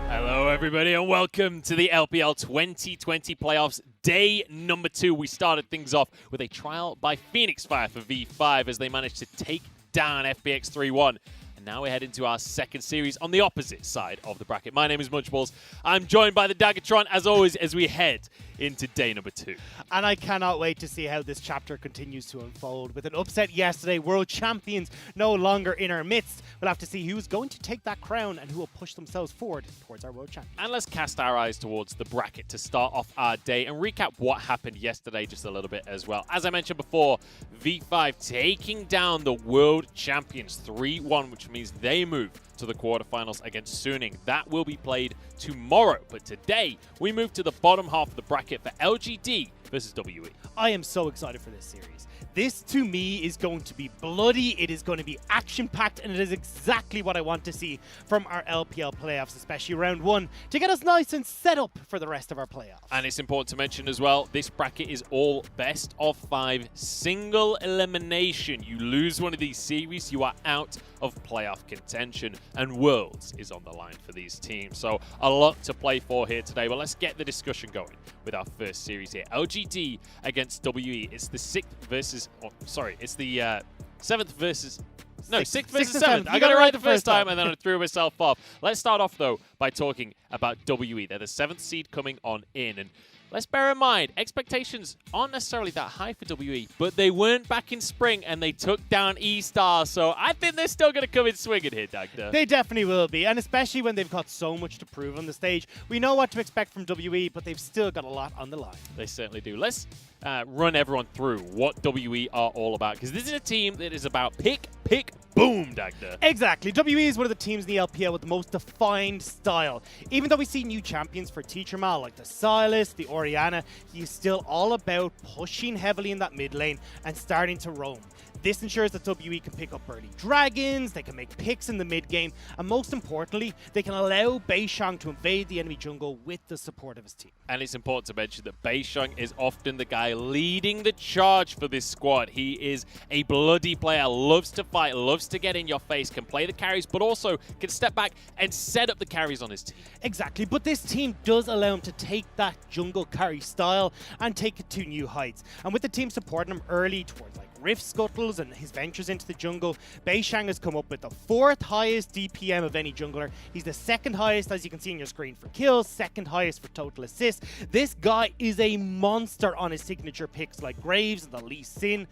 Hello, everybody, and welcome to the LPL 2020 playoffs. Day number 2. We started things off with a trial by Phoenix Fire for V5 as they managed to take down FBX 3-1. And now we head into our second series on the opposite side of the bracket. My name is Munchballs. I'm joined by the Daggertron, as always, as we head into day number 2. And I cannot wait to see how this chapter continues to unfold. With an upset yesterday, world champions no longer in our midst. We'll have to see who's going to take that crown and who will push themselves forward towards our world champion. And let's cast our eyes towards the bracket to start off our day and recap what happened yesterday just a little bit as well. As I mentioned before, V5 taking down the world champions 3-1, which means they move to the quarterfinals against Suning. That will be played tomorrow. But today, we move to the bottom half of the bracket for LGD versus WE. I am so excited for this series. This, to me, is going to be bloody, it is going to be action-packed, and it is exactly what I want to see from our LPL playoffs, especially round 1, to get us nice and set up for the rest of our playoffs. And it's important to mention as well, this bracket is all best of 5, single elimination. You lose one of these series, you are out of playoff contention, and Worlds is on the line for these teams. So a lot to play for here today, but let's get the discussion going with our first series here. LGD against WE. It's the 6th versus, it's the 7th versus, no, 6th versus 7th. I got it right the first time, and then I threw myself off. Let's start off, though, by talking about WE. They're the 7th seed coming on in, and let's bear in mind, expectations aren't necessarily that high for WE, but they weren't back in spring, and they took down E-Star, so I think they're still going to come in swinging here, Dagda. They definitely will be, and especially when they've got so much to prove on the stage. We know what to expect from WE, but they've still got a lot on the line. They certainly do. Let's run everyone through what WE are all about, because this is a team that is about pick, boom, Dagda. Exactly. WE is one of the teams in the LPL with the most defined style. Even though we see new champions for Teacher Mal like the Silas, the Orianna, he's still all about pushing heavily in that mid lane and starting to roam. This ensures that WE can pick up early dragons, they can make picks in the mid game, and most importantly, they can allow Beishang to invade the enemy jungle with the support of his team. And it's important to mention that Beishang is often the guy leading the charge for this squad. He is a bloody player, loves to fight, loves to get in your face, can play the carries, but also can step back and set up the carries on his team. Exactly, but this team does allow him to take that jungle carry style and take it to new heights. And with the team supporting him early towards like Rift Scuttles and his ventures into the jungle, Beishang has come up with the 4th highest DPM of any jungler. He's the 2nd highest, as you can see on your screen, for kills, 2nd highest for total assists. This guy is a monster on his signature picks like Graves and the Lee Sin.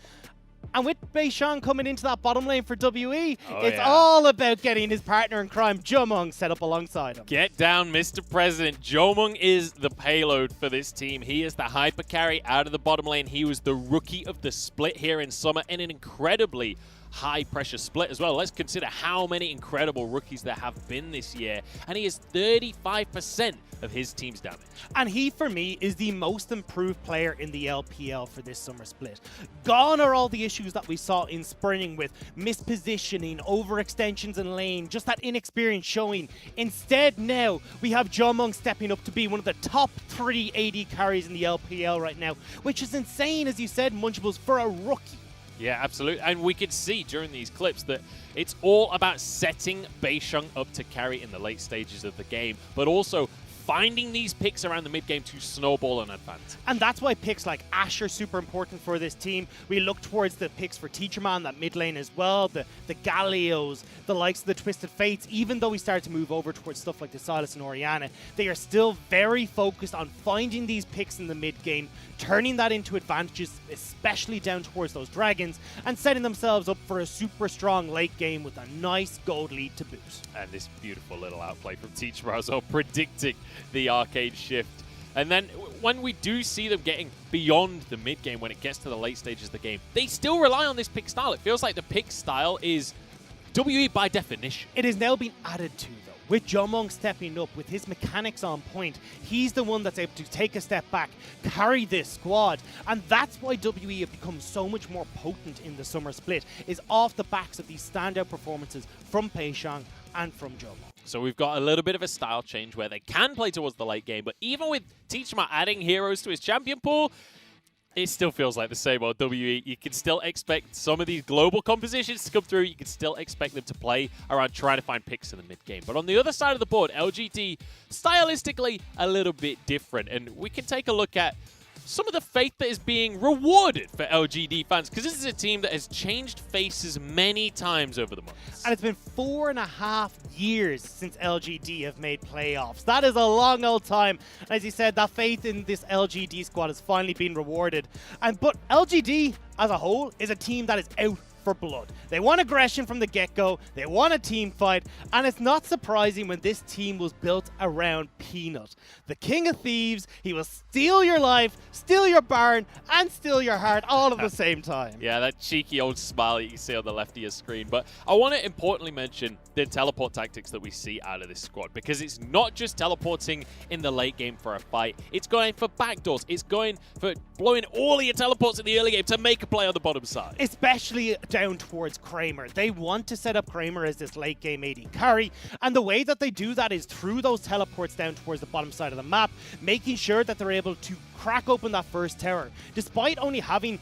And with Beishang coming into that bottom lane for WE, it's all about getting his partner in crime, Jomung, set up alongside him. Get down, Mr. President. Jomung is the payload for this team. He is the hyper carry out of the bottom lane. He was the rookie of the split here in summer in an incredibly high pressure split as well. Let's consider how many incredible rookies there have been this year. And he is 35% of his team's damage. And he, for me, is the most improved player in the LPL for this summer split. Gone are all the issues that we saw in spring with mispositioning, overextensions in lane, just that inexperience showing. Instead, now, we have Jomung stepping up to be one of the top 3 AD carries in the LPL right now, which is insane, as you said, Munchables, for a rookie. Yeah, absolutely. And we could see during these clips that it's all about setting Beishang up to carry in the late stages of the game, but also finding these picks around the mid-game to snowball an advance. And that's why picks like Ashe are super important for this team. We look towards the picks for Teacher Man, that mid lane as well, the Gallios, the likes of the Twisted Fates. Even though we start to move over towards stuff like the Silas and Orianna, they are still very focused on finding these picks in the mid-game, turning that into advantages, especially down towards those dragons, and setting themselves up for a super strong late game with a nice gold lead to boot. And this beautiful little outplay from Teacher Razo predicting the arcade shift. And then when we do see them getting beyond the mid game, when it gets to the late stages of the game, they still rely on this pick style. It feels like the pick style is WE by definition. It is now being added to, though. With Jomung stepping up, with his mechanics on point, he's the one that's able to take a step back, carry this squad, and that's why WE have become so much more potent in the summer split, is off the backs of these standout performances from Beishang and from Jomung. So we've got a little bit of a style change where they can play towards the late game, but even with Teachma adding heroes to his champion pool, it still feels like the same old WE. You can still expect some of these global compositions to come through. You can still expect them to play around trying to find picks in the mid-game. But on the other side of the board, LGD, stylistically, a little bit different. And we can take a look at some of the faith that is being rewarded for LGD fans, because this is a team that has changed faces many times over the months. And it's been 4.5 years since LGD have made playoffs. That is a long old time. And as you said, that faith in this LGD squad has finally been rewarded. But LGD as a whole is a team that is out for blood. They want aggression from the get-go. They want a team fight. And it's not surprising when this team was built around Peanut. The king of thieves. He will steal your life, steal your barn, and steal your heart all at the same time. Yeah, that cheeky old smile you can see on the left of your screen. But I want to importantly mention the teleport tactics that we see out of this squad, because it's not just teleporting in the late game for a fight. It's going for backdoors. It's going for blowing all of your teleports in the early game to make a play on the bottom side. Especially down towards Kramer. They want to set up Kramer as this late game AD carry, and the way that they do that is through those teleports down towards the bottom side of the map, making sure that they're able to crack open that first tower. Despite only having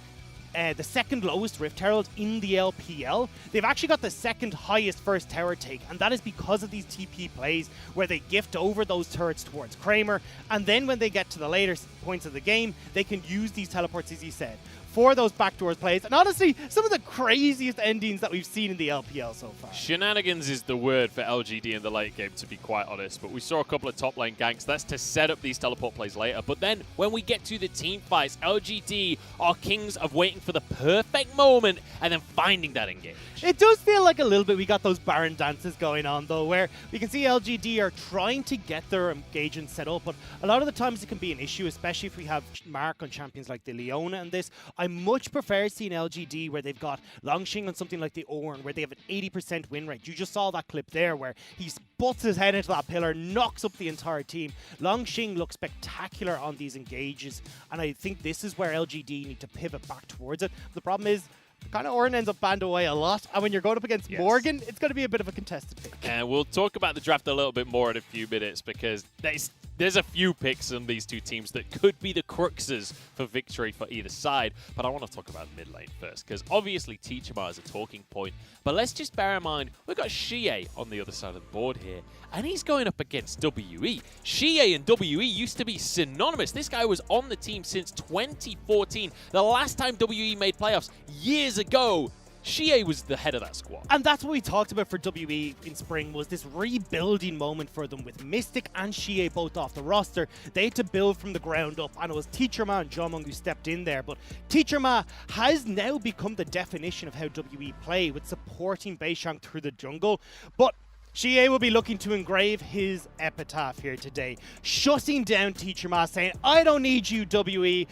the second lowest Rift Herald in the LPL, they've actually got the second highest first tower take, and that is because of these TP plays where they gift over those turrets towards Kramer, and then when they get to the later points of the game, they can use these teleports, as you said, for those backdoors plays. And honestly, some of the craziest endings that we've seen in the LPL so far. Shenanigans is the word for LGD in the late game, to be quite honest. But we saw a couple of top lane ganks. That's to set up these teleport plays later. But then when we get to the team fights, LGD are kings of waiting for the perfect moment and then finding that engage. It does feel like a little bit we got those Baron dances going on, though, where we can see LGD are trying to get their engagement set up, but a lot of the times it can be an issue, especially if we have Mark on champions like the Leona and this. I much prefer seeing LGD where they've got Longxing on something like the Ornn, where they have an 80% win rate. You just saw that clip there where he butts his head into that pillar, knocks up the entire team. Longxing looks spectacular on these engages, and I think this is where LGD need to pivot back towards it. The problem is, kind of Ornn ends up banned away a lot, and when you're going up against Morgan, it's going to be a bit of a contested pick. And we'll talk about the draft a little bit more in a few minutes, because there's a few picks on these two teams that could be the cruxes for victory for either side. But I want to talk about mid lane first, because obviously Teachama is a talking point. But let's just bear in mind, we've got Xie on the other side of the board here, and he's going up against WE. Xie and WE used to be synonymous. This guy was on the team since 2014. The last time WE made playoffs years ago, Xie was the head of that squad. And that's what we talked about for WE in spring, was this rebuilding moment for them with Mystic and Xie both off the roster. They had to build from the ground up, and it was Teacherma and Jomung who stepped in there. But Teacherma has now become the definition of how WE play, with supporting Beishang through the jungle. But Xie will be looking to engrave his epitaph here today, shutting down Teacherma, saying, I don't need you, WE.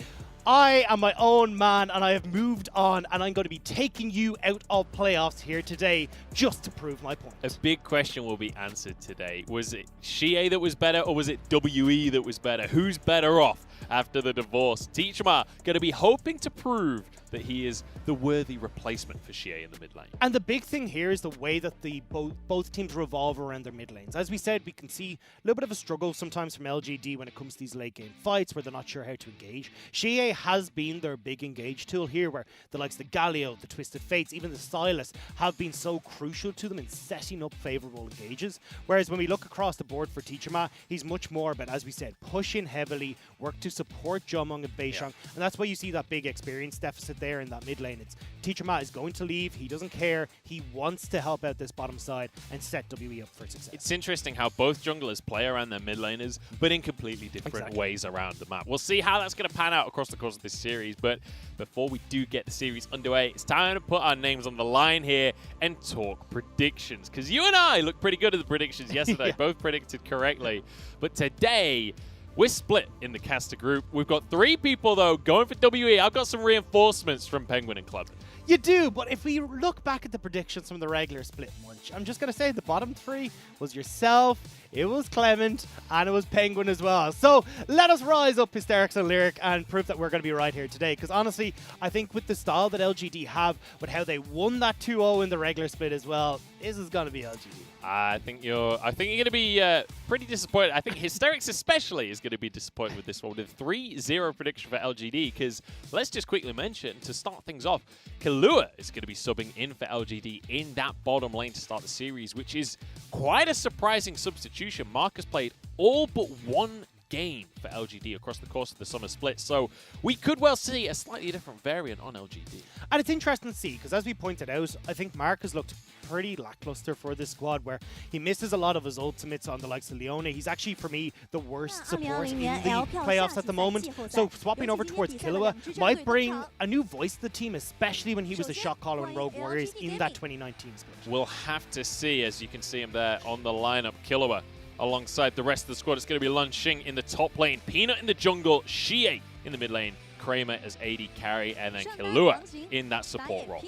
I am my own man, and I have moved on, and I'm going to be taking you out of playoffs here today just to prove my point. A big question will be answered today. Was it Xie that was better, or was it WE that was better? Who's better off after the divorce? Teachama going to be hoping to prove that he is the worthy replacement for Xie in the mid lane. And the big thing here is the way that the both teams revolve around their mid lanes. As we said, we can see a little bit of a struggle sometimes from LGD when it comes to these late game fights where they're not sure how to engage. Xie has been their big engage tool here, where the likes of the Galio, the Twisted Fates, even the Silas have been so crucial to them in setting up favorable engages. Whereas when we look across the board for Teachama, he's much more about, as we said, pushing heavily, work to support Jomung and Beishang, and that's why you see that big experience deficit there in that mid lane. It's Teachama is going to leave, he doesn't care, he wants to help out this bottom side and set WE up for success. It's interesting how both junglers play around their mid laners, but in completely different ways around the map. We'll see how that's going to pan out across the course of this series, but before we do get the series underway, it's time to put our names on the line here and talk predictions, because you and I looked pretty good at the predictions yesterday. Both predicted correctly, but today we're split in the caster group. We've got 3 people, though, going for WE. I've got some reinforcements from Penguin and Clement. You do, but if we look back at the predictions from the regular split munch, I'm just going to say the bottom 3 was yourself, it was Clement, and it was Penguin as well. So let us rise up, Hysterics and Lyric, and prove that we're going to be right here today. Because honestly, I think with the style that LGD have, with how they won that 2-0 in the regular split as well, this is going to be LGD. I think you're going to be pretty disappointed. I think Hysterics especially is going to be disappointed with this one, with a 3-0 prediction for LGD, because let's just quickly mention, to start things off, Kahlua is going to be subbing in for LGD in that bottom lane to start the series, which is quite a surprising substitution. Marcus played all but one game for LGD across the course of the summer split. So we could well see a slightly different variant on LGD. And it's interesting to see, because as we pointed out, I think Mark has looked pretty lackluster for this squad, where he misses a lot of his ultimates on the likes of Leone. He's actually, for me, the worst support in the playoffs at the moment. So swapping over towards Killua might bring a new voice to the team, especially when he was the shot caller in Rogue Warriors in that 2019 split. We'll have to see, as you can see him there on the lineup. Killua alongside the rest of the squad. It's going to be Lun Xing in the top lane, Peanut in the jungle, Xie in the mid lane, Kramer as AD carry, and then Killua in that support role.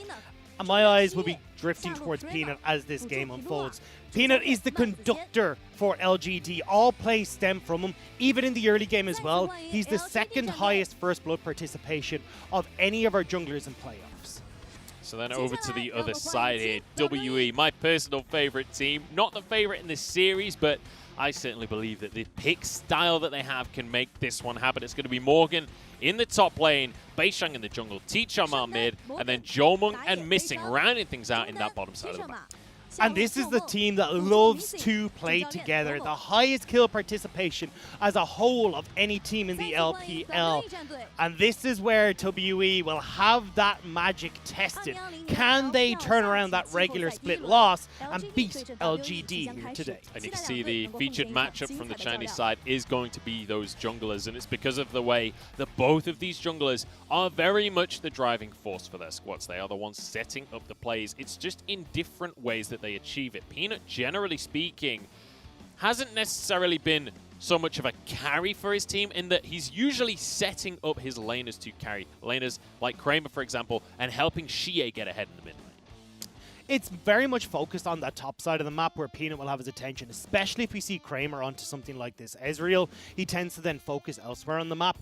And my eyes will be drifting towards Peanut as this game unfolds. Peanut is the conductor for LGD. All plays stem from him, even in the early game as well. He's the second highest First Blood participation of any of our junglers in playoffs. So then over to the other side here, WE, my personal favorite team. Not the favorite in this series, but I certainly believe that the pick style that they have can make this one happen. It's going to be Morgan in the top lane, Beishang in the jungle, Tichamal mid, and then Jomung and Missing rounding things out in that bottom side of the map. And this is the team that loves to play together. The highest kill participation as a whole of any team in the LPL. And this is where WE will have that magic tested. Can they turn around that regular split loss and beat LGD here today? And you can see the featured matchup from the Chinese side is going to be those junglers. And it's because of the way that both of these junglers are very much the driving force for their squads. They are the ones setting up the plays. It's just in different ways that they achieve it. Peanut, generally speaking, hasn't necessarily been so much of a carry for his team in that he's usually setting up his laners to carry. Laners like Kramer, for example, and helping Xie get ahead in the mid lane. It's very much focused on that top side of the map where Peanut will have his attention, especially if we see Kramer onto something like this Ezreal. He tends to then focus elsewhere on the map.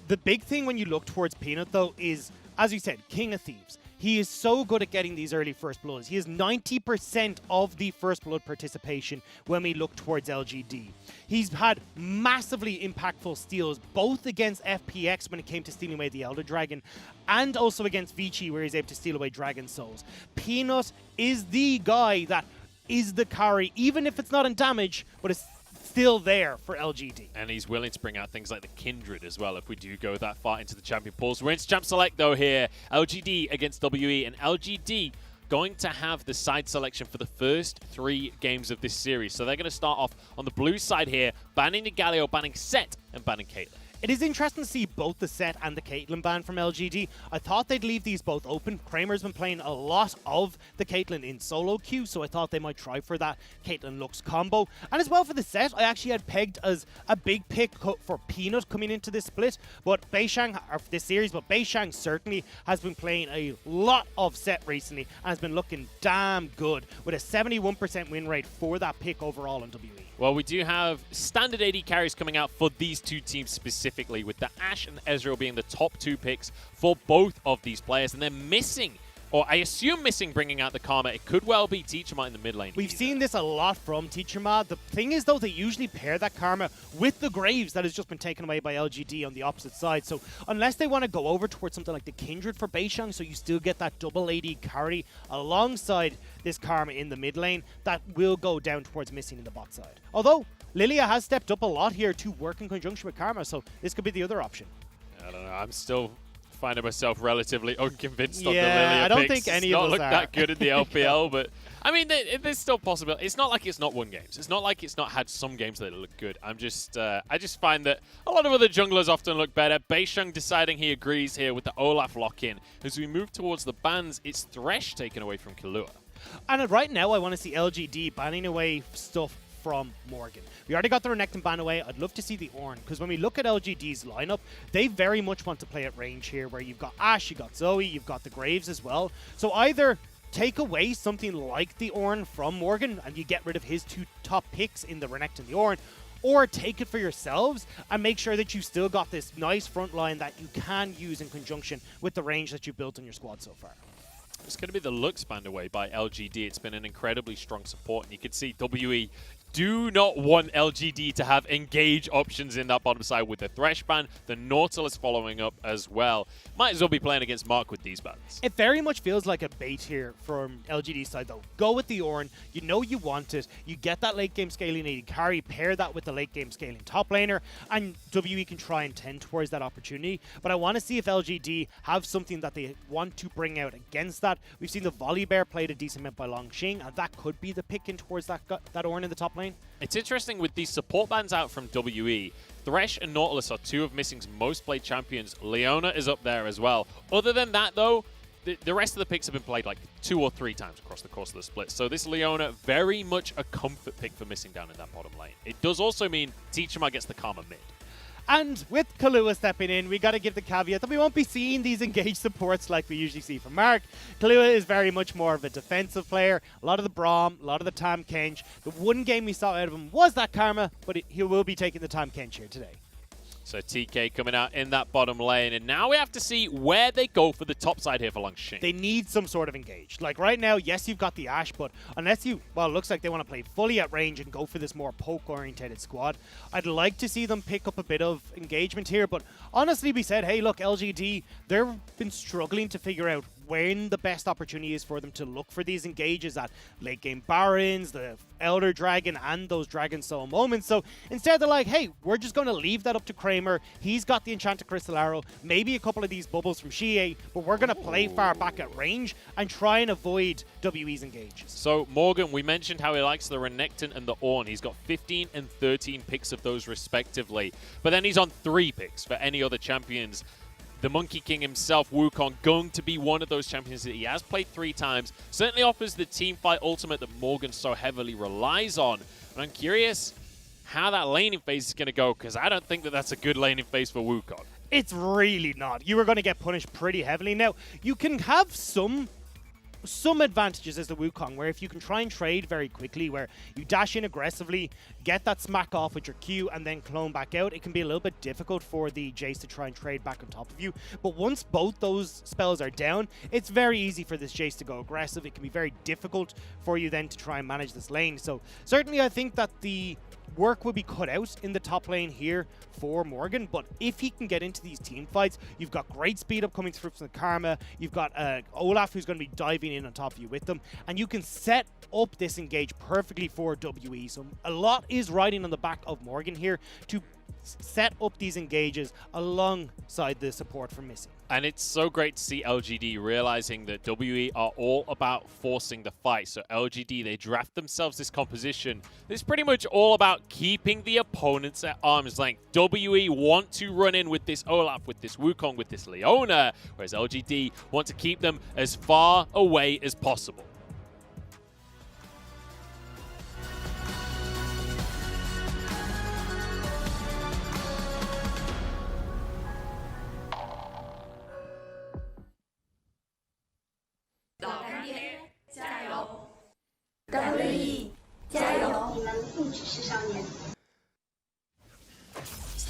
The big thing when you look towards Peanut, though, is, as you said, King of Thieves. He is so good at getting these early First Bloods. He is 90% of the First Blood participation when we look towards LGD. He's had massively impactful steals, both against FPX when it came to stealing away the Elder Dragon, and also against Vici where he's able to steal away Dragon Souls. Peanut is the guy that is the carry, even if it's not in damage, but it's still there for LGD. And he's willing to bring out things like the Kindred as well if we do go that far into the champion pools. We're into champ select though here. LGD against WE, and LGD going to have the side selection for the first 3 games of this series. So they're going to start off on the blue side here, banning Galio, banning Set, and banning Caitlyn. It is interesting to see both the Set and the Caitlyn ban from LGD. I thought they'd leave these both open. Kramer's been playing a lot of the Caitlyn in solo queue, so I thought they might try for that Caitlyn Lux combo. And as well for the Set, I actually had pegged as a big pick for Peanut coming into this split, but Beishang, or this series, but Beishang certainly has been playing a lot of Set recently and has been looking damn good with a 71% win rate for that pick overall in WE. Well, we do have standard AD carries coming out for these two teams specifically, with the Ashe and Ezreal being the top 2 picks for both of these players. And they're missing, or I assume missing, bringing out the Karma. It could well be Tichamal in the mid lane. We've seen this a lot from Tichamal. The thing is, though, they usually pair that Karma with the Graves that has just been taken away by LGD on the opposite side. So unless they want to go over towards something like the Kindred for Beishang, so you still get that double AD carry alongside this Karma in the mid lane, that will go down towards missing in the bot side. Although Lilia has stepped up a lot here to work in conjunction with Karma, so this could be the other option. I don't know. I'm still finding myself relatively unconvinced on the Yeah, Lilia I don't picks. think any it's of not us looked are. that good in the LPL, but I mean, there's still possible. It's not like it's not won games. It's not like it's not had some games that look good. I just find that a lot of other junglers often look better. Beishang deciding he agrees here with the Olaf lock-in. As we move towards the bans, it's Thresh taken away from Killua. And right now, I want to see LGD banning away stuff from Morgan. We already got the Renekton ban away. I'd love to see the Ornn, because when we look at LGD's lineup, they very much want to play at range here, where you've got Ashe, you've got Zoe, you've got the Graves as well. So either take away something like the Ornn from Morgan, and you get rid of his 2 top picks in the Renekton and the Ornn, or take it for yourselves and make sure that you still got this nice front line that you can use in conjunction with the range that you built on your squad so far. It's going to be the Lux banned away by LGD. It's been an incredibly strong support, and you can see WE do not want LGD to have engage options in that bottom side with the Thresh ban, the Nautilus following up as well. Might as well be playing against Mark with these bans. It very much feels like a bait here from LGD's side, though. Go with the Ornn. You know you want it. You get that late game scaling AD carry, pair that with the late game scaling top laner, and WE can try and tend towards that opportunity. But I want to see if LGD have something that they want to bring out against that. We've seen the Volibear played a decent amount by Longxing, and that could be the pick in towards that Ornn in the top lane. It's interesting with these support bans out from WE. Thresh and Nautilus are two of Missing's most played champions. Leona is up there as well. Other than that, though, the rest of the picks have been played like 2 or 3 times across the course of the split. So this Leona, very much a comfort pick for Missing down in that bottom lane. It does also mean Teachama gets the Karma mid. And with Kahlua stepping in, we got to give the caveat that we won't be seeing these engaged supports like we usually see from Mark. Kahlua is very much more of a defensive player. A lot of the Braum, a lot of the Tahm Kench. The one game we saw out of him was that Karma, but he will be taking the Tahm Kench here today. So TK coming out in that bottom lane, and now we have to see where they go for the top side here for Longxing. They need some sort of engage. Like right now, yes, you've got the Ashe, but unless you, well, it looks like they want to play fully at range and go for this more poke-orientated squad. I'd like to see them pick up a bit of engagement here, but honestly, we said, hey, look, LGD, they've been struggling to figure out when the best opportunity is for them to look for these engages at late game Barons, the Elder Dragon, and those Dragon Soul moments. So instead they're like, hey, we're just going to leave that up to Kramer. He's got the Enchanted Crystal Arrow, maybe a couple of these bubbles from Xie, but we're going to play far back at range and try and avoid WE's engages. So Morgan, we mentioned how he likes the Renekton and the Ornn. He's got 15 and 13 picks of those respectively, but then he's on 3 picks for any other champions. The Monkey King himself, Wukong, going to be one of those champions that he has played 3 times. Certainly offers the teamfight ultimate that Morgan so heavily relies on. But I'm curious how that laning phase is going to go, because I don't think that that's a good laning phase for Wukong. It's really not. You are going to get punished pretty heavily. Now, you can have some advantages as the Wukong, where if you can try and trade very quickly, where you dash in aggressively, get that smack off with your Q, and then clone back out, it can be a little bit difficult for the Jace to try and trade back on top of you. But once both those spells are down, it's very easy for this Jace to go aggressive. It can be very difficult for you then to try and manage this lane. So certainly I think that the work will be cut out in the top lane here for Morgan, but if he can get into these team fights, you've got great speed up coming through from the Karma, you've got Olaf who's going to be diving in on top of you with them, and you can set up this engage perfectly for WE. So a lot is riding on the back of Morgan here to set up these engages alongside the support from Missing. And it's so great to see LGD realizing that WE are all about forcing the fight. So LGD, they draft themselves this composition. It's pretty much all about keeping the opponents at arm's length. WE want to run in with this Olaf, with this Wukong, with this Leona, whereas LGD want to keep them as far away as possible.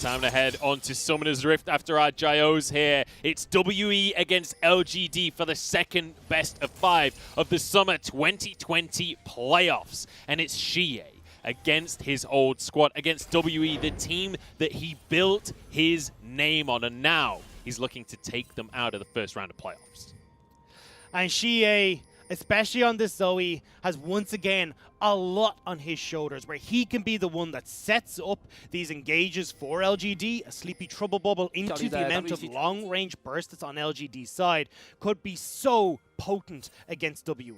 It's time to head on to Summoner's Rift after our Gyos here. It's WE against LGD for the second best of 5 of the Summer 2020 playoffs. And it's Xie against his old squad, against WE, the team that he built his name on. And now he's looking to take them out of the first round of playoffs. And Xie, especially on this Zoe, has once again a lot on his shoulders, where he can be the one that sets up these engages for LGD. A Sleepy Trouble Bubble into the amount of long-range burst that's on LGD's side could be so potent against WE.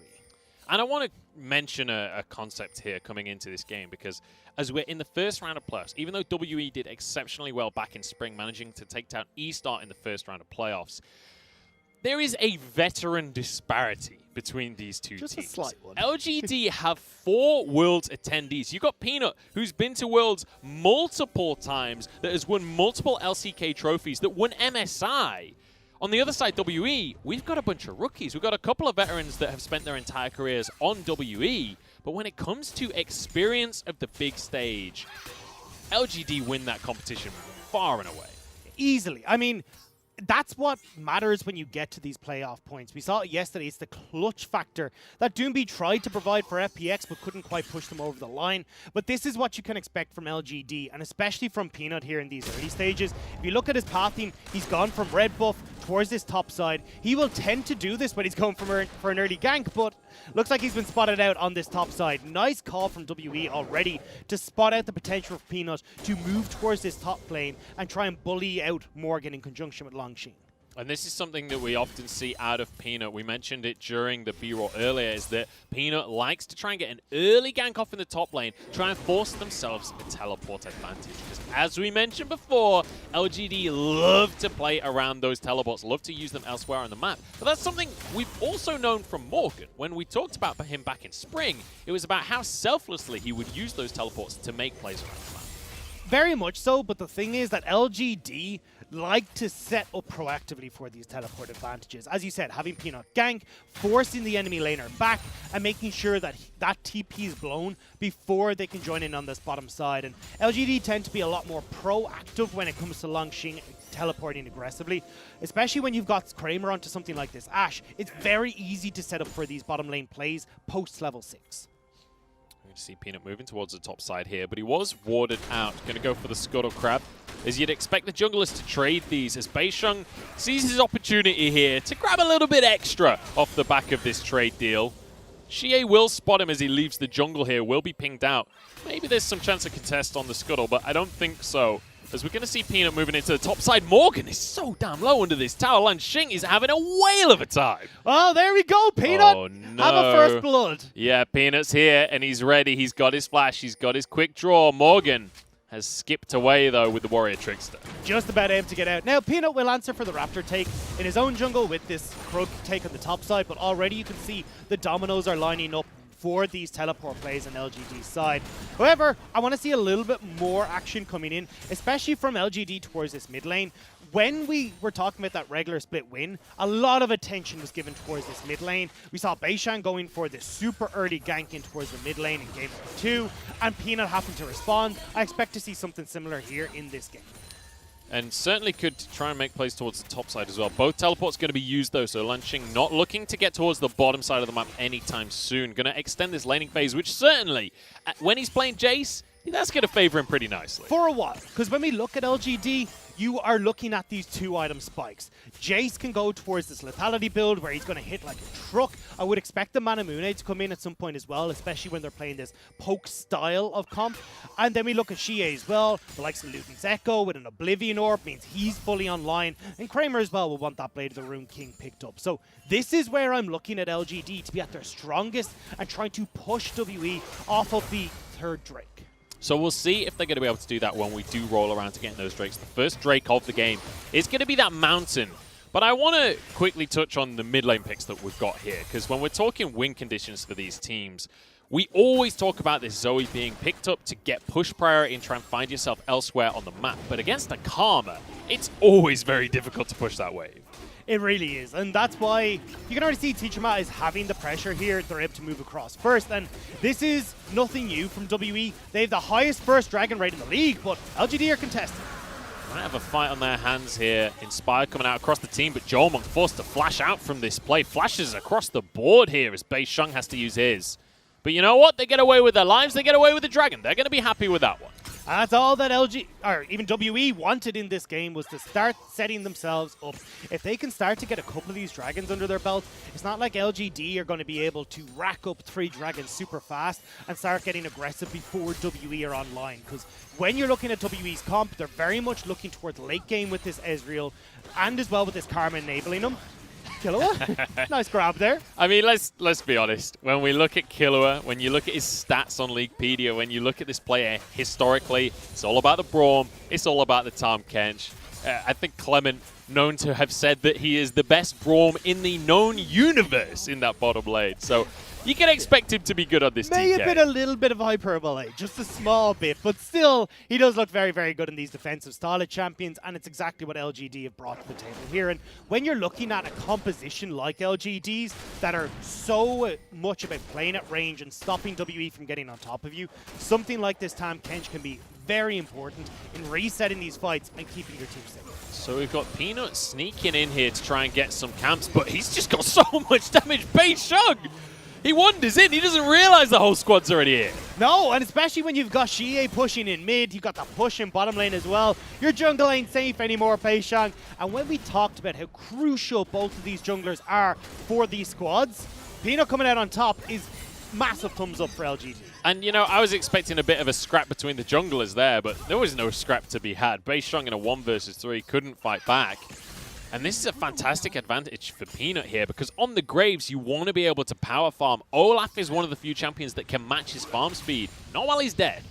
And I want to mention a concept here coming into this game, because as we're in the first round of playoffs, even though WE did exceptionally well back in spring, managing to take down eStar in the first round of playoffs, there is a veteran disparity between these two teams. Just a slight one. LGD have 4 Worlds attendees. You've got Peanut, who's been to Worlds multiple times, that has won multiple LCK trophies, that won MSI. On the other side, WE, we've got a bunch of rookies. We've got a couple of veterans that have spent their entire careers on WE. But when it comes to experience of the big stage, LGD win that competition far and away. Easily. I mean, that's what matters when you get to these playoff points. We saw it yesterday. It's the clutch factor that Doomby tried to provide for FPX but couldn't quite push them over the line. But this is what you can expect from LGD, and especially from Peanut here in these early stages. If you look at his pathing, he's gone from red buff towards this top side. He will tend to do this when he's going for an early gank, but looks like he's been spotted out on this top side. Nice call from WE already to spot out the potential of Peanut to move towards this top lane and try and bully out Morgan in conjunction with Longsheen. And this is something that we often see out of Peanut. We mentioned it during the B-roll earlier, is that Peanut likes to try and get an early gank off in the top lane, try and force themselves a teleport advantage. Because as we mentioned before, LGD love to play around those teleports, love to use them elsewhere on the map. But that's something we've also known from Morgan. When we talked about him back in spring, it was about how selflessly he would use those teleports to make plays around the map. Very much so, but the thing is that LGD like to set up proactively for these teleport advantages. As you said, having Peanut gank, forcing the enemy laner back, and making sure that that TP is blown before they can join in on this bottom side. And LGD tend to be a lot more proactive when it comes to Longsheen teleporting aggressively, especially when you've got Kramer onto something like this Ashe. It's very easy to set up for these bottom lane plays post level 6. To see Peanut moving towards the top side here, but he was warded out. Going to go for the Scuttle Crab, as you'd expect the junglers to trade these, as Beisheng sees his opportunity here to grab a little bit extra off the back of this trade deal. Xie will spot him as he leaves the jungle here, will be pinged out. Maybe there's some chance of contest on the Scuttle, but I don't think so. As we're going to see Peanut moving into the top side. Morgan is so damn low under this tower. Longsheen is having a whale of a time. Oh, there we go, Peanut. Oh, no. Have a first blood. Yeah, Peanut's here, and he's ready. He's got his flash. He's got his quick draw. Morgan has skipped away, though, with the Warrior Trickster. Just about able to get out. Now, Peanut will answer for the Raptor take in his own jungle with this Krug take on the top side, but already you can see the dominoes are lining up for these teleport plays on LGD's side. However, I want to see a little bit more action coming in, especially from LGD towards this mid lane. When we were talking about that regular split win, a lot of attention was given towards this mid lane. We saw Beisheng going for this super early gank in towards the mid lane in game number 2, and Peanut having to respond. I expect to see something similar here in this game. And certainly could try and make plays towards the top side as well. Both teleports going to be used, though, so Longsheen not looking to get towards the bottom side of the map anytime soon. Going to extend this laning phase, which certainly, when he's playing Jace, that's going to favor him pretty nicely. For a while, because when we look at LGD, you are looking at these 2-item spikes. Jace can go towards this lethality build where he's going to hit like a truck. I would expect the Manamune to come in at some point as well, especially when they're playing this poke style of comp. And then we look at Xie as well, the likes of Luton's Echo with an Oblivion Orb means he's fully online. And Kramer as well will want that Blade of the Rune King picked up. So this is where I'm looking at LGD to be at their strongest and trying to push WE off of the third Drake. So we'll see if they're going to be able to do that when we do roll around to getting those Drakes. The first Drake of the game is going to be that Mountain. But I want to quickly touch on the mid lane picks that we've got here, because when we're talking win conditions for these teams, we always talk about this Zoe being picked up to get push priority and try and find yourself elsewhere on the map. But against a Karma, it's always very difficult to push that wave. It really is, and that's why you can already see Teacherma is having the pressure here. They're able to move across first, and this is nothing new from WE. They have the highest first dragon rate in the league, but LGD are contesting. Might have a fight on their hands here. Inspire coming out across the team, but Jolmong forced to flash out from this play. Flashes across the board here as Beisheng has to use his. But you know what? They get away with their lives. They get away with the dragon. They're going to be happy with that one. That's all that LG, or even WE wanted in this game, was to start setting themselves up. If they can start to get a couple of these dragons under their belt, it's not like LGD are going to be able to rack up 3 dragons super fast and start getting aggressive before WE are online. Because when you're looking at WE's comp, they're very much looking towards late game with this Ezreal, and as well with this Karma enabling them. Killua, nice grab there. I mean, let's be honest. When we look at Killua, when you look at his stats on Leaguepedia, when you look at this player historically, it's all about the Braum. It's all about the Tahm Kench. I think Clement, known to have said that he is the best Braum in the known universe in that bottom lane. So you can expect him to be good on this May TK. have been a little bit of hyperbole, just a small bit, but still, he does look very, very good in these defensive style of champions, and it's exactly what LGD have brought to the table here. And when you're looking at a composition like LGD's that are so much about playing at range and stopping WE from getting on top of you, something like this Tahm Kench can be very important in resetting these fights and keeping your team safe. So we've got Peanut sneaking in here to try and get some camps, but he's just got so much damage. Beisheng! He wanders in, he doesn't realize the whole squad's already here. No, and especially when you've got Xie pushing in mid, you've got the push in bottom lane as well. Your jungle ain't safe anymore, Beisheng. And when we talked about how crucial both of these junglers are for these squads, Peanut coming out on top is massive thumbs up for LGD. And, you know, I was expecting a bit of a scrap between the junglers there, but there was no scrap to be had. Beisheng in a 1 versus 3 couldn't fight back. And this is a fantastic advantage for Peanut here, because on the Graves, you want to be able to power farm. Olaf is one of the few champions that can match his farm speed. Not while he's dead.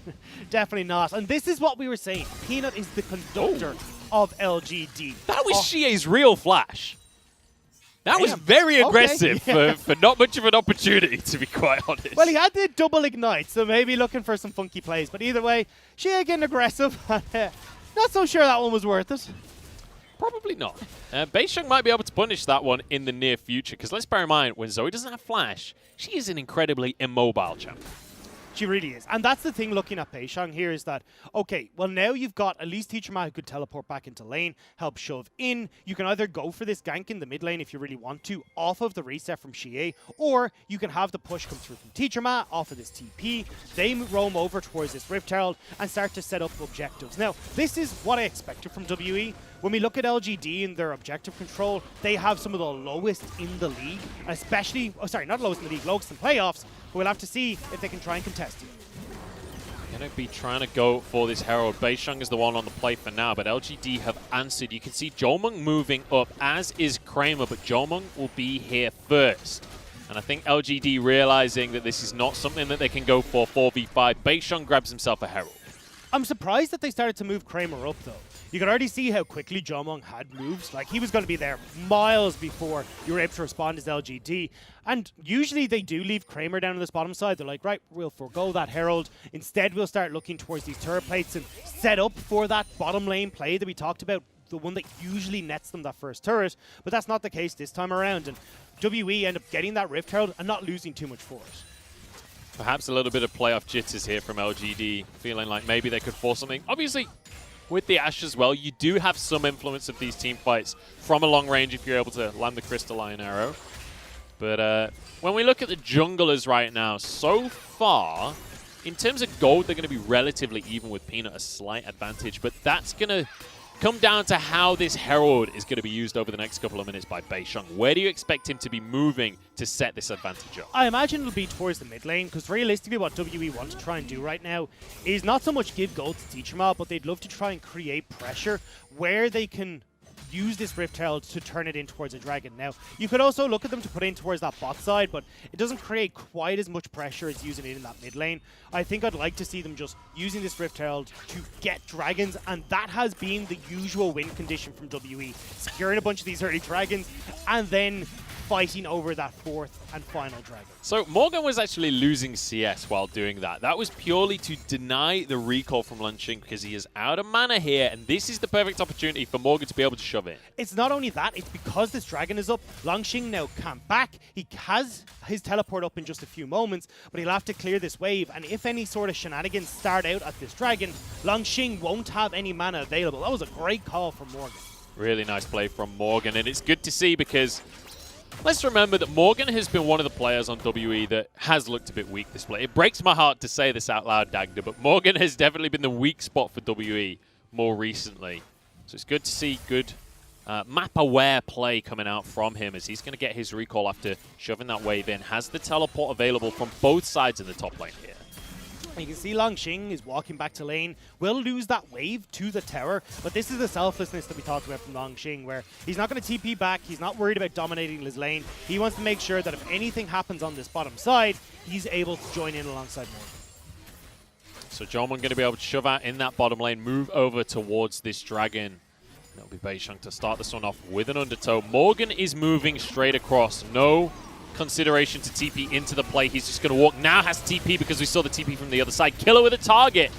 Definitely not. And this is what we were saying. Peanut is the conductor of LGD. That was Xie's real flash. That was very aggressive for not much of an opportunity, to be quite honest. Well, he had the double ignite, so maybe looking for some funky plays. But either way, Xie getting aggressive. Not so sure that one was worth it. Probably not. Beisheng might be able to punish that one in the near future, because let's bear in mind, when Zoe doesn't have flash, she is an incredibly immobile champion. She really is. And that's the thing looking at Beisheng here is that, okay, well now you've got at least Teacher Ma who could teleport back into lane, help shove in. You can either go for this gank in the mid lane if you really want to, off of the reset from Xie, or you can have the push come through from Teacher Ma off of this TP. They roam over towards this Rift Herald and start to set up objectives. Now, this is what I expected from WE. When we look at LGD and their objective control, they have some of the lowest in the league, especially, not lowest in the league, lowest in playoffs, but we'll have to see if they can try and contest it. Going to be trying to go for this Herald. Beisheng is the one on the play for now, but LGD have answered. You can see Jomung moving up, as is Kramer, but Jomung will be here first. And I think LGD realizing that this is not something that they can go for 4v5. Beisheng grabs himself a Herald. I'm surprised that they started to move Kramer up, though. You could already see how quickly Jomung had moves. Like, he was going to be there miles before you were able to respond as LGD. And usually they do leave Kramer down on this bottom side. They're like, right, we'll forego that Herald. Instead, we'll start looking towards these turret plates and set up for that bottom lane play that we talked about, the one that usually nets them that first turret. But that's not the case this time around. And WE end up getting that Rift Herald and not losing too much force. Perhaps a little bit of playoff jitters here from LGD, feeling like maybe they could force something. Obviously, with the Ashe as well, you do have some influence of these team fights from a long range if you're able to land the Crystalline Arrow. But when we look at the junglers right now, so far, in terms of gold, they're going to be relatively even with Peanut, a slight advantage. But that's going to come down to how this Herald is going to be used over the next couple of minutes by Beisheng. Where do you expect him to be moving to set this advantage up? I imagine it'll be towards the mid lane, because realistically what WE want to try and do right now is not so much give gold to Teacher Ma, but they'd love to try and create pressure where they can use this Rift Herald to turn it in towards a dragon. Now, you could also look at them to put in towards that bot side, but it doesn't create quite as much pressure as using it in that mid lane. I think I'd like to see them just using this Rift Herald to get dragons, and that has been the usual win condition from WE. Securing a bunch of these early dragons, and then fighting over that fourth and final dragon. So Morgan was actually losing CS while doing that. That was purely to deny the recall from Langxing, because he is out of mana here, and this is the perfect opportunity for Morgan to be able to shove in. It's not only that, it's because this dragon is up. Langxing now can't back. He has his teleport up in just a few moments, but he'll have to clear this wave, and if any sort of shenanigans start out at this dragon, Langxing won't have any mana available. That was a great call from Morgan. Really nice play from Morgan, and it's good to see, because let's remember that Morgan has been one of the players on WE that has looked a bit weak this play. It breaks my heart to say this out loud, Dagda, but Morgan has definitely been the weak spot for WE more recently. So it's good to see good map-aware play coming out from him, as he's going to get his recall after shoving that wave in. Has the teleport available from both sides of the top lane here. You can see Langxing is walking back to lane, will lose that wave to the tower, but this is the selflessness that we talked about from Langxing, where he's not going to TP back, he's not worried about dominating his lane. He wants to make sure that if anything happens on this bottom side, he's able to join in alongside Morgan. So Jomung going to be able to shove out in that bottom lane, move over towards this dragon. That'll be Beisheng to start this one off with an undertow. Morgan is moving straight across. No consideration to TP into the play. He's just going to walk. Now has TP because we saw the TP from the other side. Killer with a target.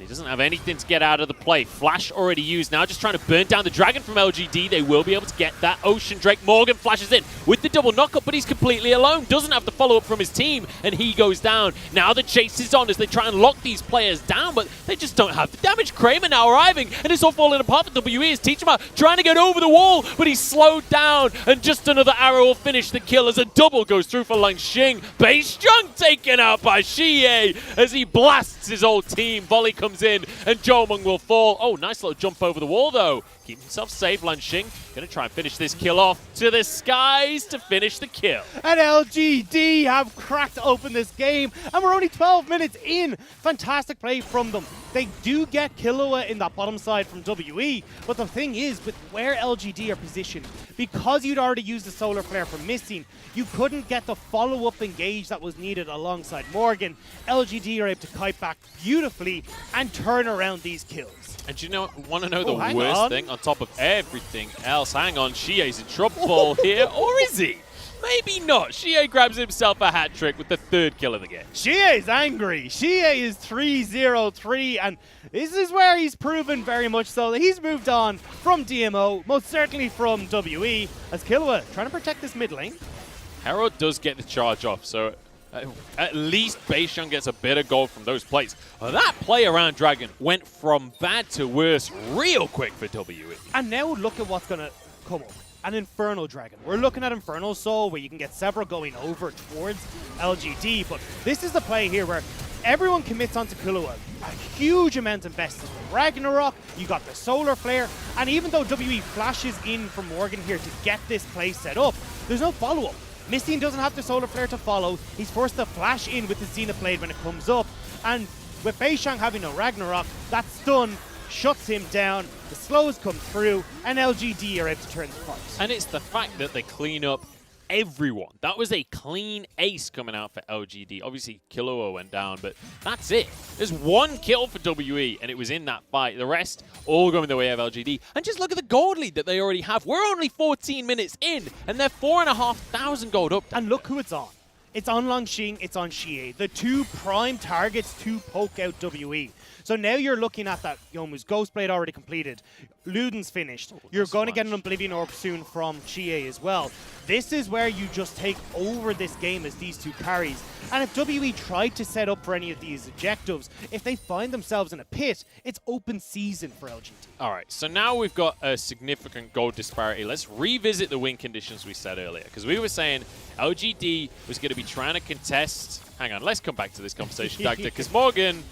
He doesn't have anything to get out of the play. Flash already used. Now just trying to burn down the Dragon from LGD. They will be able to get that Ocean Drake. Morgan flashes in with the double knockup, but he's completely alone. Doesn't have the follow-up from his team, and he goes down. Now the chase is on as they try and lock these players down, but they just don't have the damage. Kramer now arriving, and it's all falling apart for WE as Teachama trying to get over the wall, but he's slowed down, and just another arrow will finish the kill as a double goes through for Langxing. Base Jung taken out by Xie as he blasts his old team. Volley comes in, and Jomung will fall. Oh, nice little jump over the wall, though. Keep himself safe. Langxing going to try and finish this kill off to the skies to finish the kill. And LGD have cracked open this game, and we're only 12 minutes in. Fantastic play from them. They do get Killua in that bottom side from WE, but the thing is, with where LGD are positioned, because you'd already used the Solar Flare for missing, you couldn't get the follow-up engage that was needed alongside Morgan. LGD are able to kite back beautifully and turn around these kills. And do you want to know the worst thing on top of everything else? Hang on, Xie's in trouble here, or is he? Maybe not. Xie grabs himself a hat trick with the third kill of the game. Xie is angry. Xie is 3-0-3, and this is where he's proven very much so that he's moved on from DMO, most certainly from WE, as Killua trying to protect this mid lane. Herald does get the charge off, so at least Beishang gets a bit of gold from those plays. That play around Dragon went from bad to worse real quick for WE. And now look at what's going to come up. An Infernal Dragon. We're looking at Infernal Soul, where you can get several going over towards LGD, but this is the play here where everyone commits onto Killua. A huge amount invested. Ragnarok, you got the Solar Flare, and even though WE flashes in from Morgan here to get this play set up, there's no follow-up. Mistine doesn't have the Solar Flare to follow. He's forced to flash in with the Zenith Blade when it comes up, and with Beishang having no Ragnarok, that stun shuts him down, the slows come through, and LGD are able to turn the fight. And it's the fact that they clean up everyone. That was a clean ace coming out for LGD. Obviously, Killua went down, but that's it. There's one kill for WE, and it was in that fight. The rest all going the way of LGD. And just look at the gold lead that they already have. We're only 14 minutes in, and they're 4,500 gold up. And look who it's on. It's on Langxing, it's on Xie, the two prime targets to poke out WE. So now you're looking at that Youmuu's Ghostblade already completed. Luden's finished. You're going to get an Oblivion Orb soon from Xie as well. This is where you just take over this game as these two carries. And if WE tried to set up for any of these objectives, if they find themselves in a pit, it's open season for LGD. All right, so now we've got a significant gold disparity. Let's revisit the win conditions we said earlier, because we were saying LGD was going to be trying to contest. Hang on, let's come back to this conversation, Dagda, because Morgan,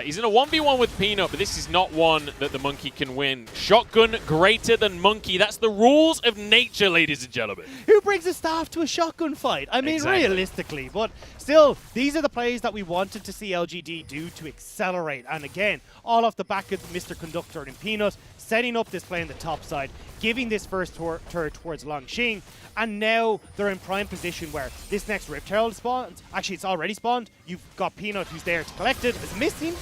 he's in a 1v1 with Peanut, but this is not one that the Monkey can win. Shotgun greater than Monkey. That's the rules of nature, ladies and gentlemen. Who brings a staff to a shotgun fight? I mean, realistically, but still, these are the plays that we wanted to see LGD do to accelerate. And again, all off the back of Mr. Conductor and Peanut, setting up this play on the top side, giving this first turret towards Langxing, and now they're in prime position where this next Rift Herald spawns. Actually, it's already spawned. You've got Peanut, who's there to collect it. Is missing.